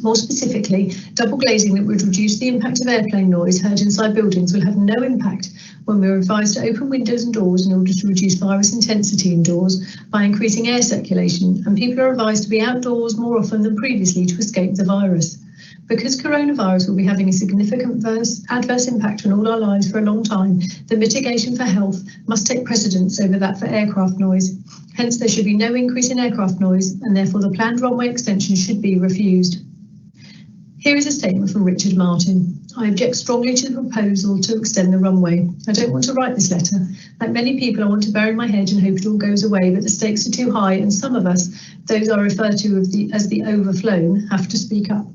More specifically, double glazing that would reduce the impact of airplane noise heard inside buildings will have no impact when we're advised to open windows and doors in order to reduce virus intensity indoors by increasing air circulation, and people are advised to be outdoors more often than previously to escape the virus. Because coronavirus will be having a significant adverse impact on all our lives for a long time, the mitigation for health must take precedence over that for aircraft noise. Hence, there should be no increase in aircraft noise, and therefore the planned runway extension should be refused. Here is a statement from Richard Martin. I object strongly to the proposal to extend the runway. I don't want to write this letter. Like many people, I want to bury my head and hope it all goes away, but the stakes are too high, and some of us, those I refer to as the overflown, have to speak up.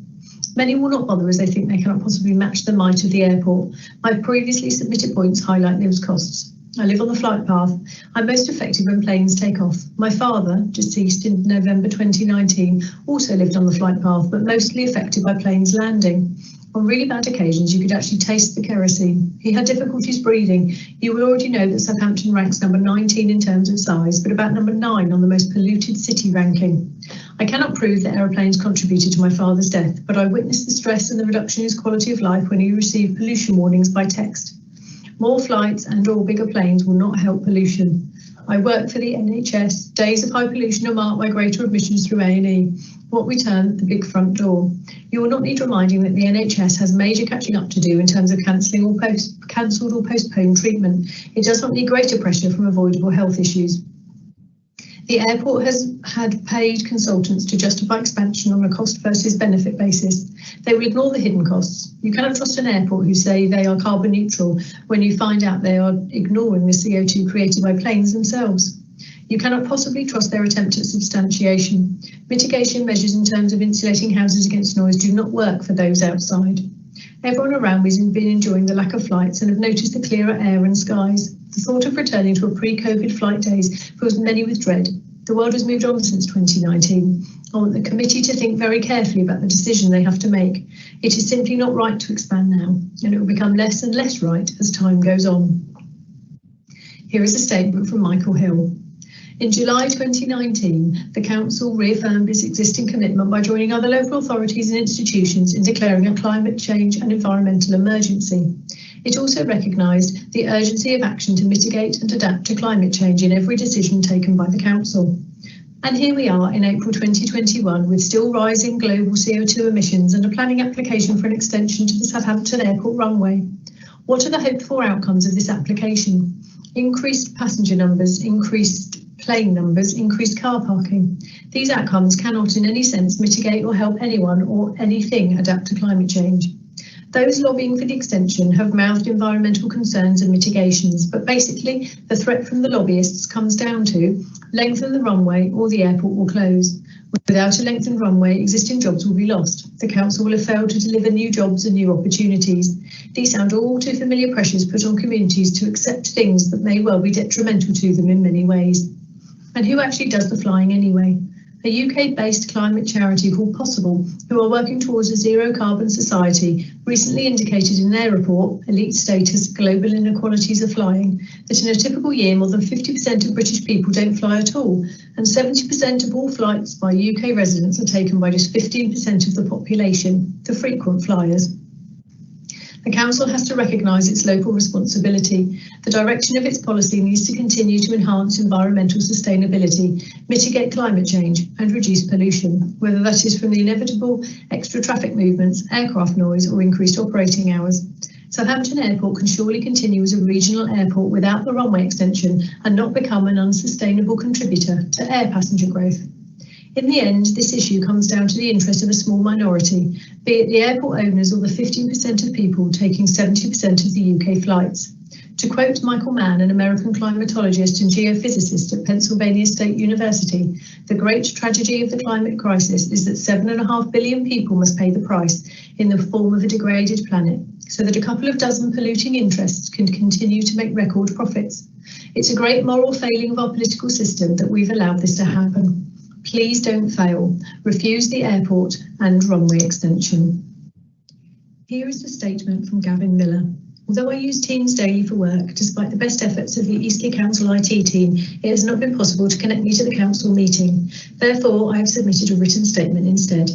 Many will not bother as they think they cannot possibly match the might of the airport. My previously submitted points highlight those costs. I live on the flight path. I'm most affected when planes take off. My father, deceased in November 2019, also lived on the flight path, but mostly affected by planes landing. On really bad occasions, you could actually taste the kerosene. He had difficulties breathing. You will already know that Southampton ranks number 19 in terms of size, but about number 9 on the most polluted city ranking. I cannot prove that aeroplanes contributed to my father's death, but I witnessed the stress and the reduction in his quality of life when he received pollution warnings by text. More flights and/or bigger planes will not help pollution. I work for the NHS. Days of high pollution are marked by greater admissions through A&E, what we term the big front door. You will not need reminding that the NHS has major catching up to do in terms of cancelled or postponed treatment. It does not need greater pressure from avoidable health issues. The airport has had paid consultants to justify expansion on a cost versus benefit basis. They will ignore the hidden costs. You cannot trust an airport who say they are carbon neutral when you find out they are ignoring the CO2 created by planes themselves. You cannot possibly trust their attempt at substantiation. Mitigation measures in terms of insulating houses against noise do not work for those outside. Everyone around me has been enjoying the lack of flights and have noticed the clearer air and skies. The thought of returning to a pre-COVID flight days fills many with dread. The world has moved on since 2019. I want the committee to think very carefully about the decision they have to make. It is simply not right to expand now, and it will become less and less right as time goes on. Here is a statement from Michael Hill. In July 2019, the Council reaffirmed its existing commitment by joining other local authorities and institutions in declaring a climate change and environmental emergency. It also recognised the urgency of action to mitigate and adapt to climate change in every decision taken by the Council. And here we are in April 2021 with still rising global CO2 emissions and a planning application for an extension to the Southampton Airport runway. What are the hoped for outcomes of this application? Increased passenger numbers, increased plane numbers, increased car parking. These outcomes cannot in any sense mitigate or help anyone or anything adapt to climate change. Those lobbying for the extension have mouthed environmental concerns and mitigations, but basically the threat from the lobbyists comes down to lengthen the runway or the airport will close. Without a lengthened runway, existing jobs will be lost. The council will have failed to deliver new jobs and new opportunities. These sound all too familiar pressures put on communities to accept things that may well be detrimental to them in many ways. And who actually does the flying anyway? A UK-based climate charity called Possible, who are working towards a zero-carbon society, recently indicated in their report, Elite Status, Global Inequalities of Flying, that in a typical year more than 50% of British people don't fly at all, and 70% of all flights by UK residents are taken by just 15% of the population, the frequent flyers. The Council has to recognise its local responsibility. The direction of its policy needs to continue to enhance environmental sustainability, mitigate climate change and reduce pollution, whether that is from the inevitable extra traffic movements, aircraft noise or increased operating hours. Southampton Airport can surely continue as a regional airport without the runway extension and not become an unsustainable contributor to air passenger growth. In the end, this issue comes down to the interest of a small minority, be it the airport owners or the 15% of people taking 70% of the UK flights. To quote Michael Mann, an American climatologist and geophysicist at Pennsylvania State University, the great tragedy of the climate crisis is that 7.5 billion people must pay the price in the form of a degraded planet, so that a couple of dozen polluting interests can continue to make record profits. It's a great moral failing of our political system that we've allowed this to happen. Please don't fail. Refuse the airport and runway extension. Here is a statement from Gavin Miller. Although I use Teams daily for work, despite the best efforts of the Eastleigh Council IT team, it has not been possible to connect me to the council meeting. Therefore, I have submitted a written statement instead.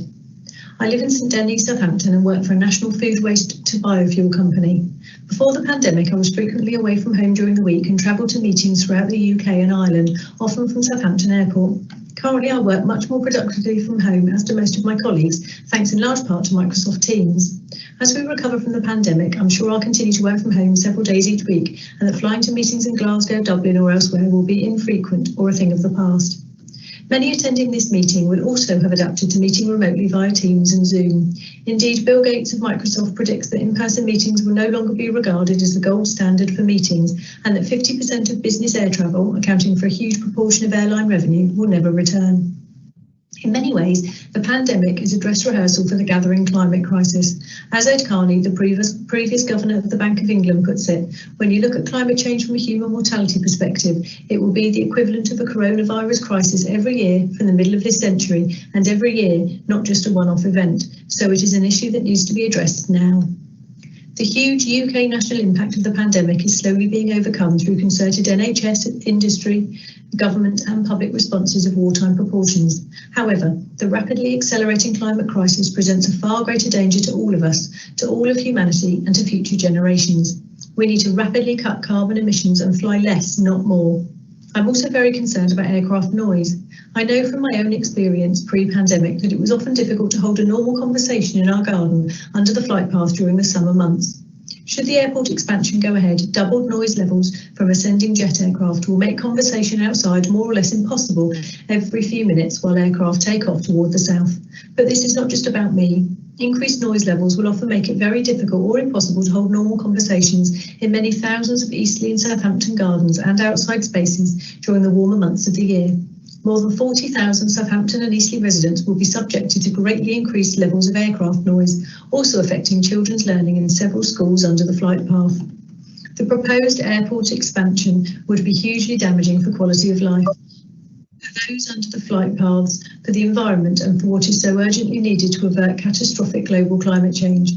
I live in St Denis, Southampton and work for a national food waste to biofuel company. Before the pandemic, I was frequently away from home during the week and travelled to meetings throughout the UK and Ireland, often from Southampton Airport. Currently, I work much more productively from home, as do most of my colleagues, thanks in large part to Microsoft Teams. As we recover from the pandemic, I'm sure I'll continue to work from home several days each week, and that flying to meetings in Glasgow, Dublin or elsewhere will be infrequent or a thing of the past. Many attending this meeting will also have adapted to meeting remotely via Teams and Zoom. Indeed, Bill Gates of Microsoft predicts that in-person meetings will no longer be regarded as the gold standard for meetings, and that 50% of business air travel, accounting for a huge proportion of airline revenue, will never return. In many ways, the pandemic is a dress rehearsal for the gathering climate crisis. As Ed Carney, the previous governor of the Bank of England, puts it, when you look at climate change from a human mortality perspective, it will be the equivalent of a coronavirus crisis every year from the middle of this century, and every year, not just a one-off event. So it is an issue that needs to be addressed now. The huge UK national impact of the pandemic is slowly being overcome through concerted NHS, industry, government and public responses of wartime proportions. However, the rapidly accelerating climate crisis presents a far greater danger to all of us, to all of humanity and to future generations. We need to rapidly cut carbon emissions and fly less, not more. I'm also very concerned about aircraft noise. I know from my own experience pre-pandemic that it was often difficult to hold a normal conversation in our garden under the flight path during the summer months. Should the airport expansion go ahead, doubled noise levels from ascending jet aircraft will make conversation outside more or less impossible every few minutes while aircraft take off toward the south. But this is not just about me. Increased noise levels will often make it very difficult or impossible to hold normal conversations in many thousands of Eastleigh and Southampton gardens and outside spaces during the warmer months of the year. More than 40,000 Southampton and Eastleigh residents will be subjected to greatly increased levels of aircraft noise, also affecting children's learning in several schools under the flight path. The proposed airport expansion would be hugely damaging for quality of life, for those under the flight paths, for the environment and for what is so urgently needed to avert catastrophic global climate change.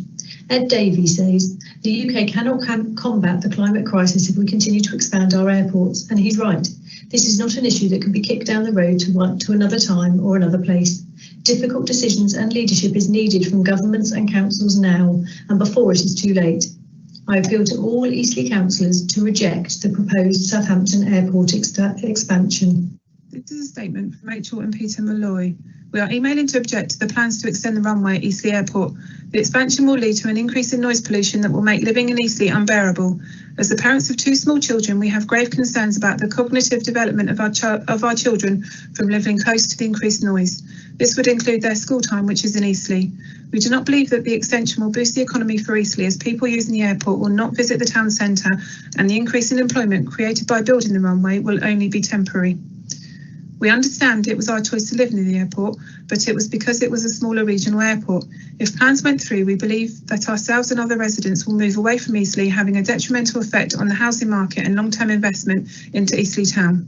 Ed Davey says, the UK cannot combat the climate crisis if we continue to expand our airports, and he's right. This is not an issue that can be kicked down the road to another time or another place. Difficult decisions and leadership is needed from governments and councils now, and before it is too late. I appeal to all Eastleigh councillors to reject the proposed Southampton Airport expansion. This is a statement from Rachel and Peter Malloy. We are emailing to object to the plans to extend the runway at Eastleigh Airport. The expansion will lead to an increase in noise pollution that will make living in Eastleigh unbearable. As the parents of two small children, we have grave concerns about the cognitive development of our children from living close to the increased noise. This would include their school time, which is in Eastleigh. We do not believe that the extension will boost the economy for Eastleigh, as people using the airport will not visit the town centre, and the increase in employment created by building the runway will only be temporary. We understand it was our choice to live near the airport, but it was because it was a smaller regional airport. If plans went through, we believe that ourselves and other residents will move away from Eastleigh, having a detrimental effect on the housing market and long-term investment into Eastleigh town.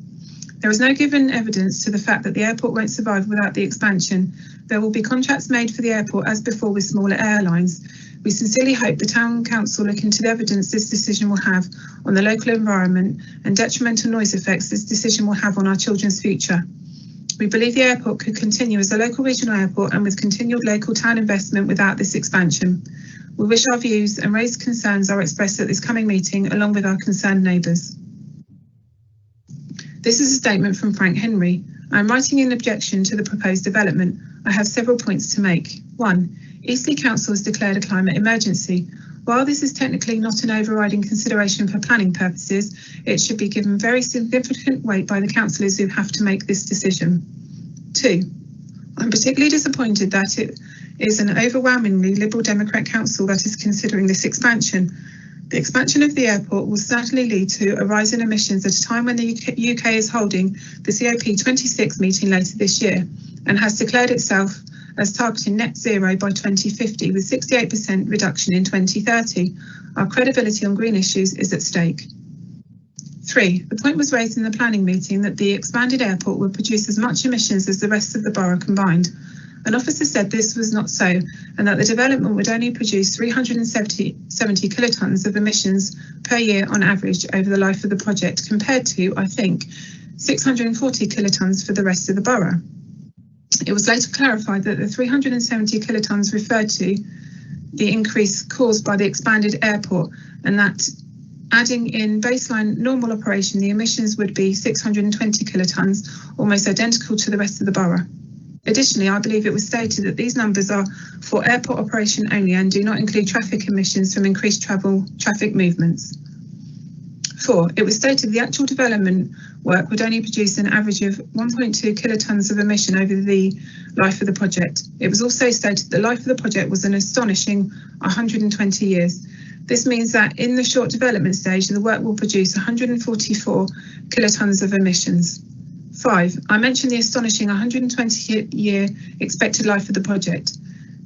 There is no given evidence to the fact that the airport won't survive without the expansion. There will be contracts made for the airport as before with smaller airlines. We sincerely hope the Town Council look into the evidence this decision will have on the local environment and detrimental noise effects this decision will have on our children's future. We believe the airport could continue as a local regional airport and with continued local town investment without this expansion. We wish our views and raised concerns are expressed at this coming meeting along with our concerned neighbours. This is a statement from Frank Henry. I am writing in objection to the proposed development. I have several points to make. 1. Eastleigh Council has declared a climate emergency. While this is technically not an overriding consideration for planning purposes, it should be given very significant weight by the councillors who have to make this decision. 2. I'm particularly disappointed that it is an overwhelmingly Liberal Democrat council that is considering this expansion. The expansion of the airport will certainly lead to a rise in emissions at a time when the UK is holding the COP26 meeting later this year and has declared itself as targeting net zero by 2050 with 68% reduction in 2030. Our credibility on green issues is at stake. 3. The point was raised in the planning meeting that the expanded airport would produce as much emissions as the rest of the borough combined. An officer said this was not so and that the development would only produce 370 kilotons of emissions per year on average over the life of the project compared to, I think, 640 kilotons for the rest of the borough. It was later clarified that the 370 kilotons referred to the increase caused by the expanded airport and that adding in baseline normal operation, the emissions would be 620 kilotons, almost identical to the rest of the borough. Additionally, I believe it was stated that these numbers are for airport operation only and do not include traffic emissions from increased traffic movements. 4. It was stated the actual development work would only produce an average of 1.2 kilotons of emission over the life of the project. It was also stated the life of the project was an astonishing 120 years. This means that in the short development stage, the work will produce 144 kilotons of emissions. 5. I mentioned the astonishing 120-year expected life of the project.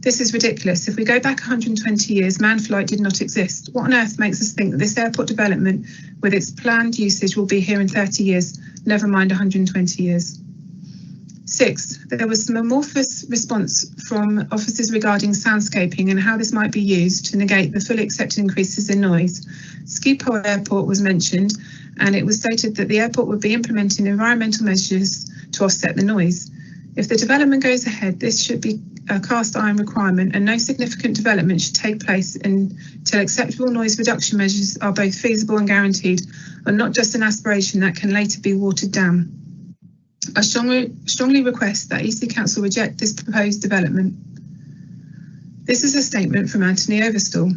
This is ridiculous. If we go back 120 years, manned flight did not exist. What on earth makes us think that this airport development with its planned usage will be here in 30 years, never mind 120 years? 6. There was some amorphous response from officers regarding soundscaping and how this might be used to negate the fully accepted increases in noise. Schiphol Airport was mentioned, and it was stated that the airport would be implementing environmental measures to offset the noise. If the development goes ahead, this should be a cast iron requirement and no significant development should take place until acceptable noise reduction measures are both feasible and guaranteed, and not just an aspiration that can later be watered down. I strongly request that Eastleigh Council reject this proposed development. This is a statement from Anthony Overstall.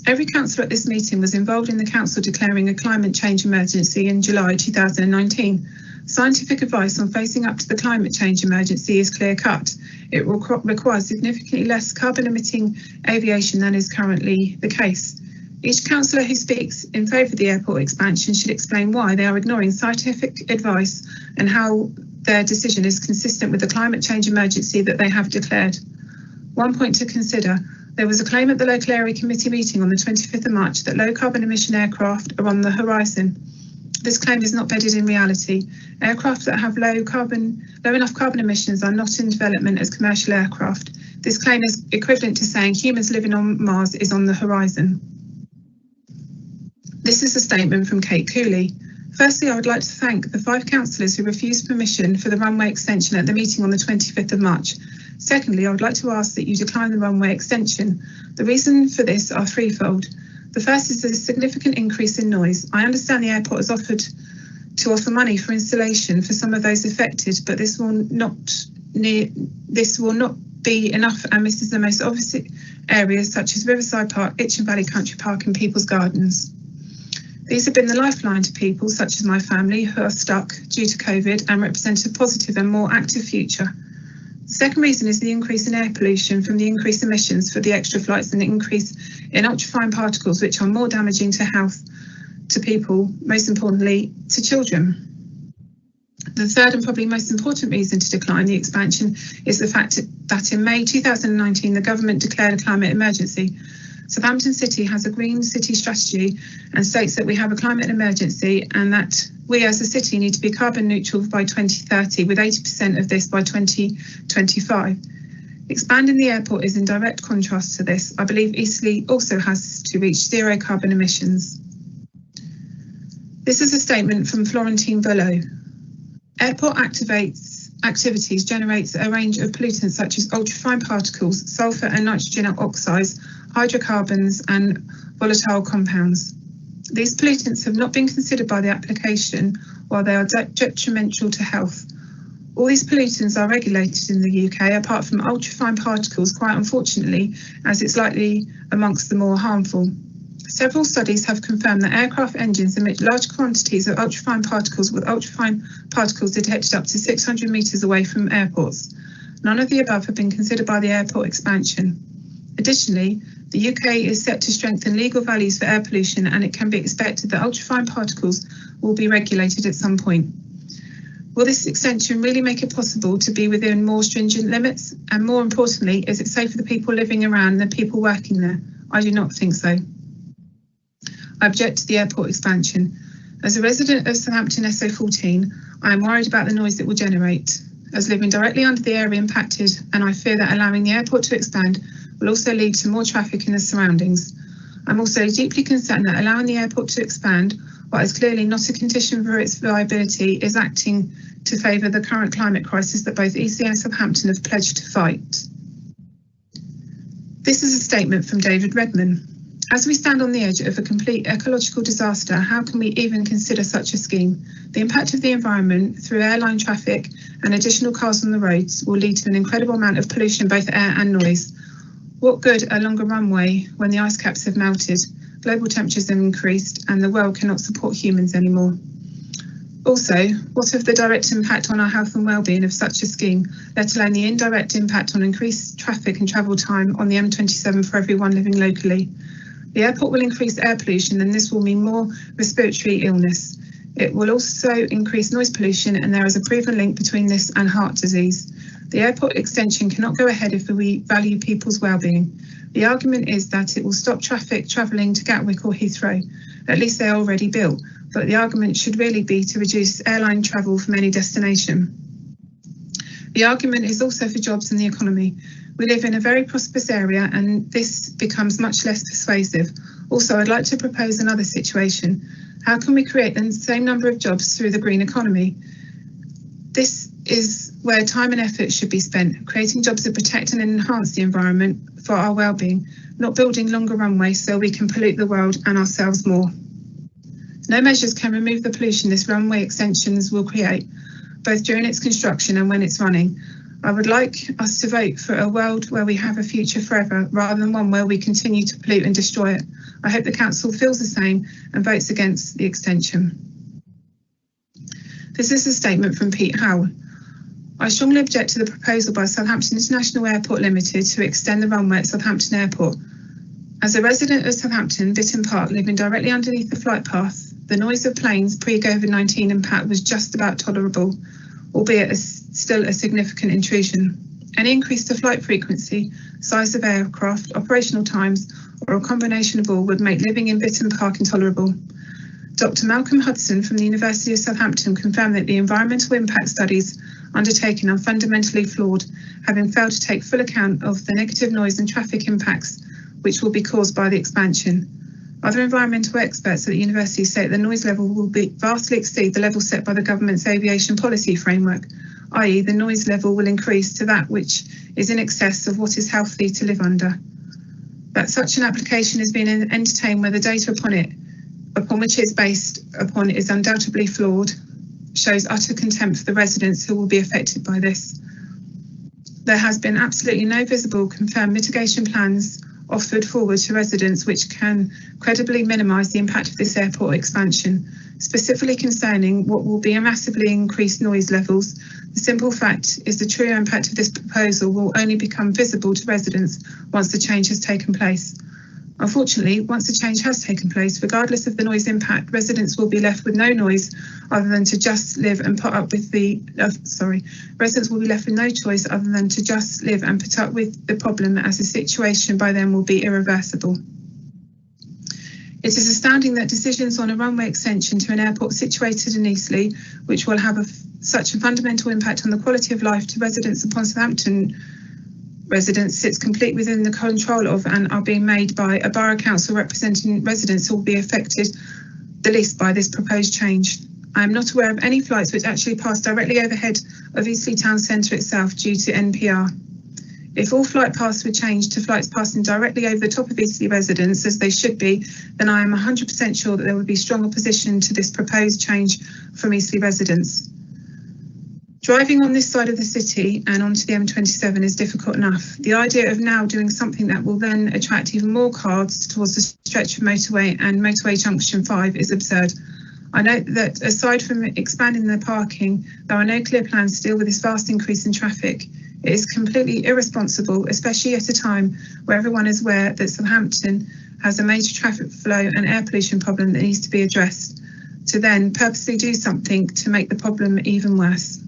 Every councillor at this meeting was involved in the council declaring a climate change emergency in July 2019. Scientific advice on facing up to the climate change emergency is clear-cut. It will require significantly less carbon-emitting aviation than is currently the case. Each councillor who speaks in favour of the airport expansion should explain why they are ignoring scientific advice and how their decision is consistent with the climate change emergency that they have declared. One point to consider. There was a claim at the local area committee meeting on the 25th of March that low carbon emission aircraft are on the horizon. This claim is not bedded in reality. Aircraft that have low enough carbon emissions are not in development as commercial aircraft. This claim is equivalent to saying humans living on Mars is on the horizon. This is a statement from Kate Cooley. Firstly, I would like to thank the 5 councillors who refused permission for the runway extension at the meeting on the 25th of March. Secondly, I would like to ask that you decline the runway extension. The reason for this are threefold. The first is the significant increase in noise. I understand the airport has offered to offer money for installation for some of those affected, but this will not be enough, and misses the most obvious areas such as Riverside Park, Itchen Valley Country Park and People's Gardens. These have been the lifeline to people such as my family who are stuck due to COVID and represent a positive and more active future. The second reason is the increase in air pollution from the increased emissions for the extra flights and the increase in ultrafine particles, which are more damaging to health, to people, most importantly to children. The third and probably most important reason to decline the expansion is the fact that in May 2019 the government declared a climate emergency. Southampton City has a green city strategy and states that we have a climate emergency and that we as a city need to be carbon neutral by 2030 with 80% of this by 2025. Expanding the airport is in direct contrast to this. I believe Eastleigh also has to reach zero carbon emissions. This is a statement from Florentine Belleau. Airport activities generates a range of pollutants such as ultrafine particles, sulphur and nitrogen oxides, hydrocarbons and volatile compounds. These pollutants have not been considered by the application while they are detrimental to health. All these pollutants are regulated in the UK, apart from ultrafine particles, quite unfortunately, as it's likely amongst the more harmful. Several studies have confirmed that aircraft engines emit large quantities of ultrafine particles, with ultrafine particles detected up to 600 metres away from airports. None of the above have been considered by the airport expansion. Additionally, the UK is set to strengthen legal values for air pollution, and it can be expected that ultrafine particles will be regulated at some point. Will this extension really make it possible to be within more stringent limits? And more importantly, is it safe for the people living around and the people working there? I do not think so. I object to the airport expansion. As a resident of Southampton SO14, I am worried about the noise it will generate. As living directly under the area impacted, and I fear that allowing the airport to expand will also lead to more traffic in the surroundings. I'm also deeply concerned that allowing the airport to expand, what is clearly not a condition for its viability, is acting to favour the current climate crisis that both EC and Southampton have pledged to fight. This is a statement from David Redman. As we stand on the edge of a complete ecological disaster, how can we even consider such a scheme? The impact of the environment through airline traffic and additional cars on the roads will lead to an incredible amount of pollution, both air and noise. What good a longer runway when the ice caps have melted, global temperatures have increased, and the world cannot support humans anymore? Also, what of the direct impact on our health and well-being of such a scheme, let alone the indirect impact on increased traffic and travel time on the M27 for everyone living locally? The airport will increase air pollution, and this will mean more respiratory illness. It will also increase noise pollution, and there is a proven link between this and heart disease. The airport extension cannot go ahead if we value people's well-being. The argument is that it will stop traffic travelling to Gatwick or Heathrow. At least they are already built, but the argument should really be to reduce airline travel from any destination. The argument is also for jobs and the economy. We live in a very prosperous area, and this becomes much less persuasive. Also, I'd like to propose another situation. How can we create the same number of jobs through the green economy? This is where time and effort should be spent, creating jobs that protect and enhance the environment for our well-being, not building longer runways so we can pollute the world and ourselves more. No measures can remove the pollution this runway extensions will create, both during its construction and when it's running. I would like us to vote for a world where we have a future forever, rather than one where we continue to pollute and destroy it. I hope the Council feels the same and votes against the extension. This is a statement from Pete Howell. I strongly object to the proposal by Southampton International Airport Limited to extend the runway at Southampton Airport. As a resident of Southampton, Bitton Park, living directly underneath the flight path, the noise of planes pre-COVID-19 impact was just about tolerable, albeit still a significant intrusion. Any increase to flight frequency, size of aircraft, operational times, or a combination of all would make living in Bitton Park intolerable. Dr. Malcolm Hudson from the University of Southampton confirmed that the environmental impact studies undertaken are fundamentally flawed, having failed to take full account of the negative noise and traffic impacts which will be caused by the expansion. Other environmental experts at the university say the noise level will vastly exceed the level set by the government's aviation policy framework, i.e. the noise level will increase to that which is in excess of what is healthy to live under. That such an application is being entertained where the data upon which it's based upon is undoubtedly flawed, shows utter contempt for the residents who will be affected by this. There has been absolutely no visible confirmed mitigation plans offered forward to residents which can credibly minimise the impact of this airport expansion, specifically concerning what will be a massively increased noise levels. The simple fact is the true impact of this proposal will only become visible to residents once the change has taken place. Unfortunately, once the change has taken place, regardless of the noise impact, residents will be left with no noise other than to just live and put up with residents will be left with no choice other than to just live and put up with the problem, as the situation by then will be irreversible. It is astounding that decisions on a runway extension to an airport situated in Eastleigh, which will have such a fundamental impact on the quality of life to residents upon Southampton residents, sits complete within the control of and are being made by a borough council representing residents who will be affected the least by this proposed change. I am not aware of any flights which actually pass directly overhead of Eastleigh town centre itself due to NPR. If all flight paths were changed to flights passing directly over the top of Eastleigh residents, as they should be, then I am 100% sure that there would be strong opposition to this proposed change from Eastleigh residents. Driving on this side of the city and onto the M27 is difficult enough. The idea of now doing something that will then attract even more cars towards the stretch of motorway and motorway junction 5 is absurd. I note that aside from expanding the parking, there are no clear plans to deal with this vast increase in traffic. It is completely irresponsible, especially at a time where everyone is aware that Southampton has a major traffic flow and air pollution problem that needs to be addressed, to then purposely do something to make the problem even worse.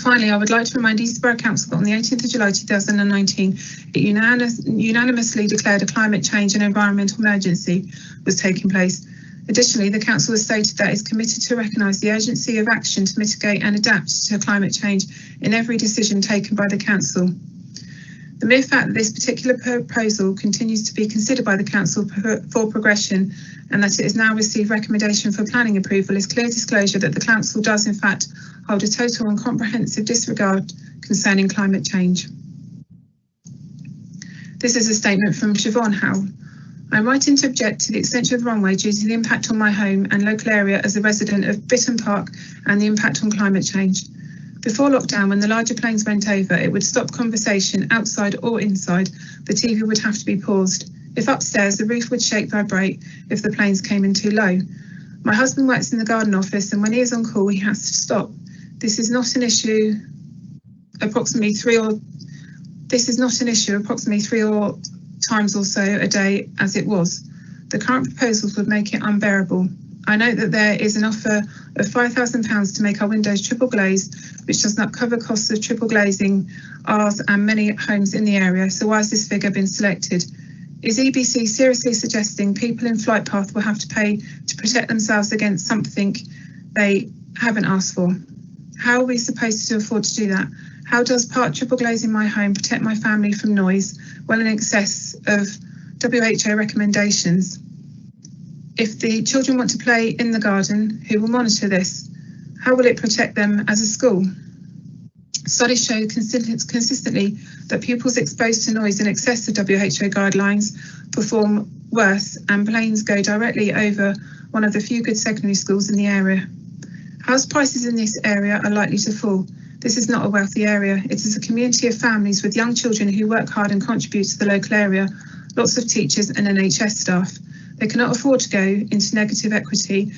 Finally, I would like to remind East Borough Council that on the 18th of July 2019, it unanimously declared a climate change and environmental emergency was taking place. Additionally, the Council has stated that it is committed to recognise the urgency of action to mitigate and adapt to climate change in every decision taken by the Council. The mere fact that this particular proposal continues to be considered by the Council for progression and that it has now received recommendation for planning approval is clear disclosure that the Council does in fact hold a total and comprehensive disregard concerning climate change. This is a statement from Siobhan Howell. I'm writing to object to the extension of the runway due to the impact on my home and local area as a resident of Bitton Park and the impact on climate change. Before lockdown, when the larger planes went over, it would stop conversation outside or inside. The TV would have to be paused. If upstairs, the roof would shake, vibrate if the planes came in too low. My husband works in the garden office and when he is on call, he has to stop. This is not an issue approximately three times or so a day as it was. The current proposals would make it unbearable. I note that there is an offer of £5,000 to make our windows triple glazed, which does not cover costs of triple glazing ours and many homes in the area. So why has this figure been selected? Is EBC seriously suggesting people in flight path will have to pay to protect themselves against something they haven't asked for? How are we supposed to afford to do that? How does part triple glazing my home protect my family from noise well in excess of WHO recommendations? If the children want to play in the garden, who will monitor this? How will it protect them as a school? Studies show consistently that pupils exposed to noise in excess of WHO guidelines perform worse and planes go directly over one of the few good secondary schools in the area. House prices in this area are likely to fall. This is not a wealthy area. It is a community of families with young children who work hard and contribute to the local area, lots of teachers and NHS staff. They cannot afford to go into negative equity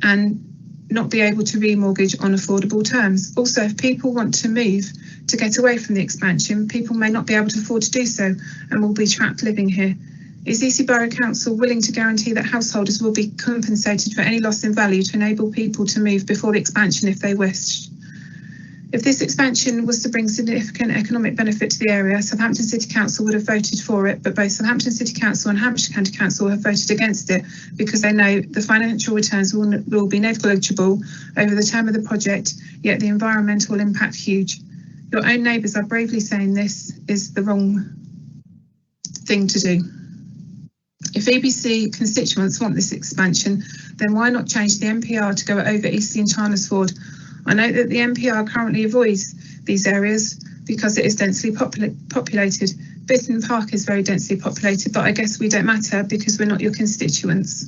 and not be able to remortgage on affordable terms. Also, if people want to move to get away from the expansion, people may not be able to afford to do so and will be trapped living here. Is Eastleigh Borough Council willing to guarantee that householders will be compensated for any loss in value to enable people to move before the expansion if they wish? If this expansion was to bring significant economic benefit to the area, Southampton City Council would have voted for it, but both Southampton City Council and Hampshire County Council have voted against it because they know the financial returns will be negligible over the term of the project, yet the environmental impact huge. Your own neighbours are bravely saying this is the wrong thing to do. If EBC constituents want this expansion, then why not change the MPR to go over Eastleigh and Chalmersford? I know that the MPR currently avoids these areas because it is densely populated. Bitton Park is very densely populated, but I guess we don't matter because we're not your constituents.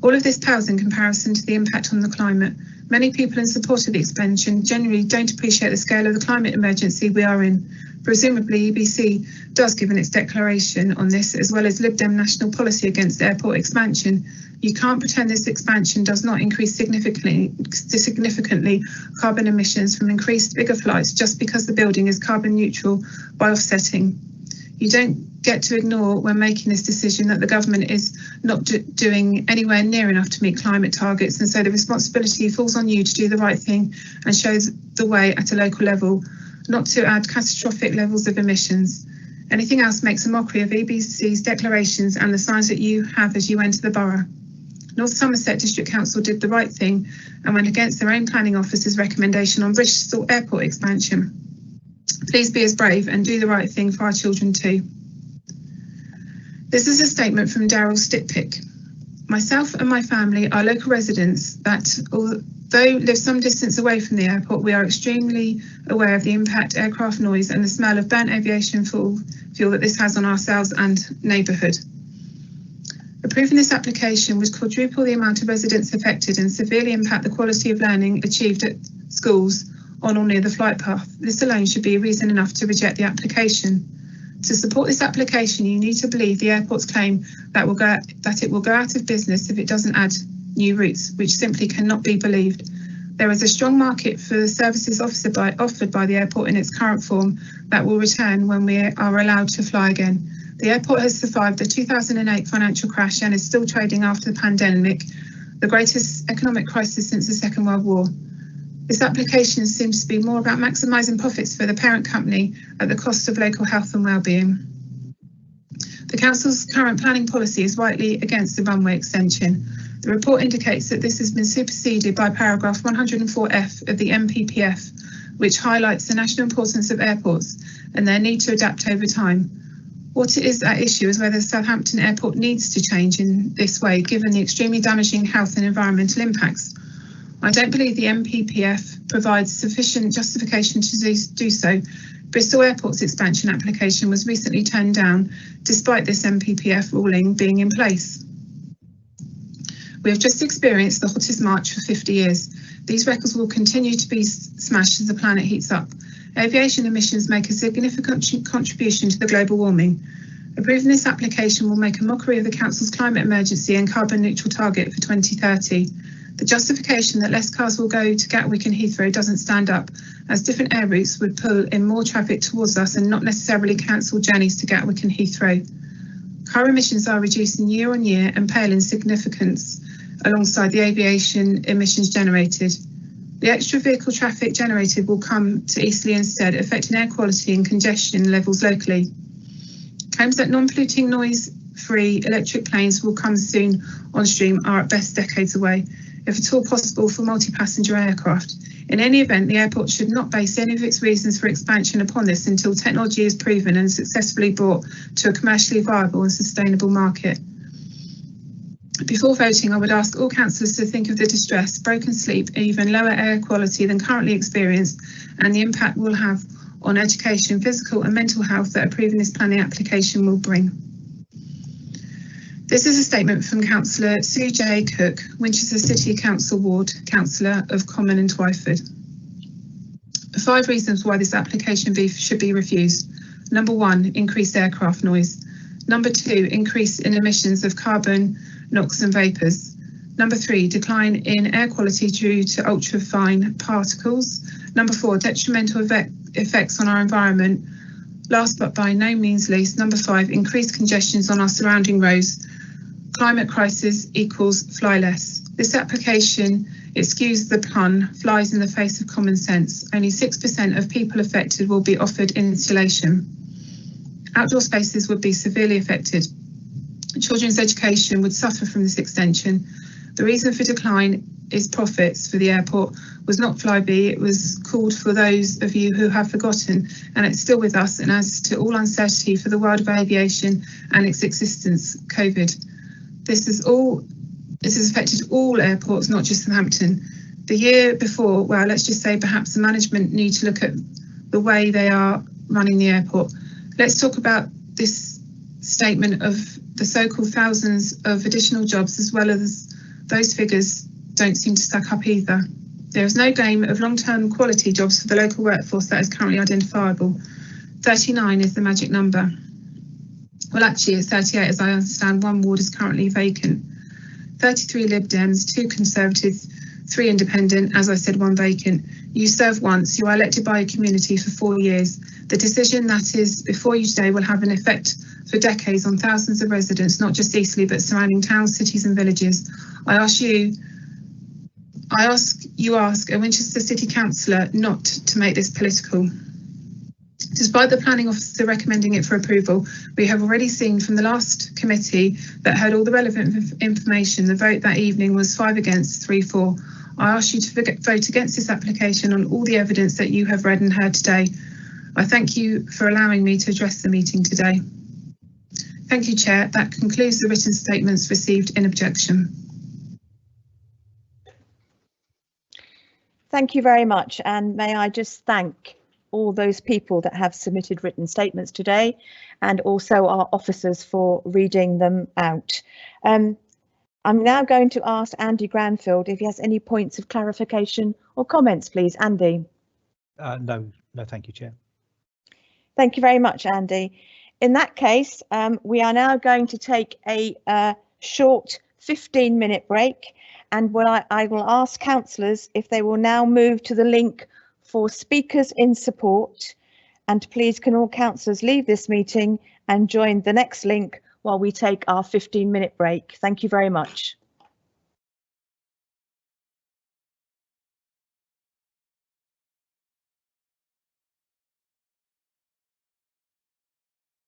All of this pales in comparison to the impact on the climate. Many people in support of the expansion generally don't appreciate the scale of the climate emergency we are in. Presumably EBC does, given its declaration on this, as well as Lib Dem national policy against airport expansion. You can't pretend this expansion does not increase significantly carbon emissions from increased bigger flights just because the building is carbon neutral by offsetting. You don't get to ignore when making this decision that the government is not doing anywhere near enough to meet climate targets, and so the responsibility falls on you to do the right thing and show the way at a local level, not to add catastrophic levels of emissions. Anything else makes a mockery of EBC's declarations and the signs that you have as you enter the borough. North Somerset District Council did the right thing and went against their own planning officer's recommendation on Bristol Airport expansion. Please be as brave and do the right thing for our children too. This is a statement from Daryl Stitpick. Myself and my family are local residents that, although live some distance away from the airport, we are extremely aware of the impact aircraft noise and the smell of burnt aviation fuel that this has on ourselves and neighbourhood. Approving this application would quadruple the amount of residents affected and severely impact the quality of learning achieved at schools on or near the flight path. This alone should be reason enough to reject the application. To support this application, you need to believe the airport's claim that it will go out of business if it doesn't add new routes, which simply cannot be believed. There is a strong market for the services offered by the airport in its current form that will return when we are allowed to fly again. The airport has survived the 2008 financial crash and is still trading after the pandemic, the greatest economic crisis since the Second World War. This application seems to be more about maximising profits for the parent company at the cost of local health and wellbeing. The Council's current planning policy is rightly against the runway extension. The report indicates that this has been superseded by paragraph 104F of the MPPF, which highlights the national importance of airports and their need to adapt over time. What is at issue is whether Southampton Airport needs to change in this way, given the extremely damaging health and environmental impacts. I don't believe the MPPF provides sufficient justification to do so. Bristol Airport's expansion application was recently turned down, despite this MPPF ruling being in place. We have just experienced the hottest March for 50 years. These records will continue to be smashed as the planet heats up. Aviation emissions make a significant contribution to the global warming. Approving this application will make a mockery of the Council's climate emergency and carbon neutral target for 2030. The justification that less cars will go to Gatwick and Heathrow doesn't stand up, as different air routes would pull in more traffic towards us and not necessarily cancel journeys to Gatwick and Heathrow. Car emissions are reducing year on year and pale in significance alongside the aviation emissions generated. The extra vehicle traffic generated will come to Eastleigh instead, affecting air quality and congestion levels locally. Claims that non-polluting noise-free electric planes will come soon on stream are at best decades away, if at all possible for multi-passenger aircraft. In any event, the airport should not base any of its reasons for expansion upon this until technology is proven and successfully brought to a commercially viable and sustainable market. Before voting, I would ask all councillors to think of the distress, broken sleep, even lower air quality than currently experienced, and the impact will have on education, physical and mental health that approving this planning application will bring. This is a statement from Councillor Sue J. Cook, Winchester City Council Ward, Councillor of Common and Twyford. 5 reasons why this application should be refused. Number 1, increased aircraft noise. Number 2, increase in emissions of carbon, NOx and vapours. Number 3, decline in air quality due to ultrafine particles. Number 4, detrimental effects on our environment. Last but by no means least, number 5, increased congestions on our surrounding roads. Climate crisis equals fly less. This application, excuse the pun, flies in the face of common sense. Only 6% of people affected will be offered insulation. Outdoor spaces would be severely affected. Children's education would suffer from this extension. The reason for decline is profits for the airport was not Flybe, it was called for those of you who have forgotten, and it's still with us, and as to all uncertainty for the world of aviation and its existence, COVID. This has affected all airports, not just Southampton. The year before, well, let's just say perhaps the management need to look at the way they are running the airport. Let's talk about this statement of the so-called thousands of additional jobs, as well as those figures don't seem to stack up either. There is no claim of long-term quality jobs for the local workforce that is currently identifiable. 39 is the magic number. Well, actually, it's 38, as I understand. 1 ward is currently vacant. 33 Lib Dems, 2 Conservative, 3 Independent, as I said, 1 vacant. You serve once, you are elected by a community for 4 years. The decision that is before you today will have an effect for decades on thousands of residents, not just Eastleigh, but surrounding towns, cities and villages. I ask you a Winchester City Councillor not to make this political. Despite the planning officer recommending it for approval, we have already seen from the last committee that heard all the relevant information. The vote that evening was 5 against, 3 for. I ask you to vote against this application on all the evidence that you have read and heard today. I thank you for allowing me to address the meeting today. Thank you, Chair. That concludes the written statements received in objection. Thank you very much, and may I just thank all those people that have submitted written statements today, and also our officers for reading them out. I'm now going to ask Andy Granfield if he has any points of clarification or comments, please. Andy. No, thank you, Chair. Thank you very much, Andy. In that case, we are now going to take a short 15-minute break, and I will ask councillors if they will now move to the link for speakers in support, and please can all councillors leave this meeting and join the next link while we take our 15-minute break. Thank you very much.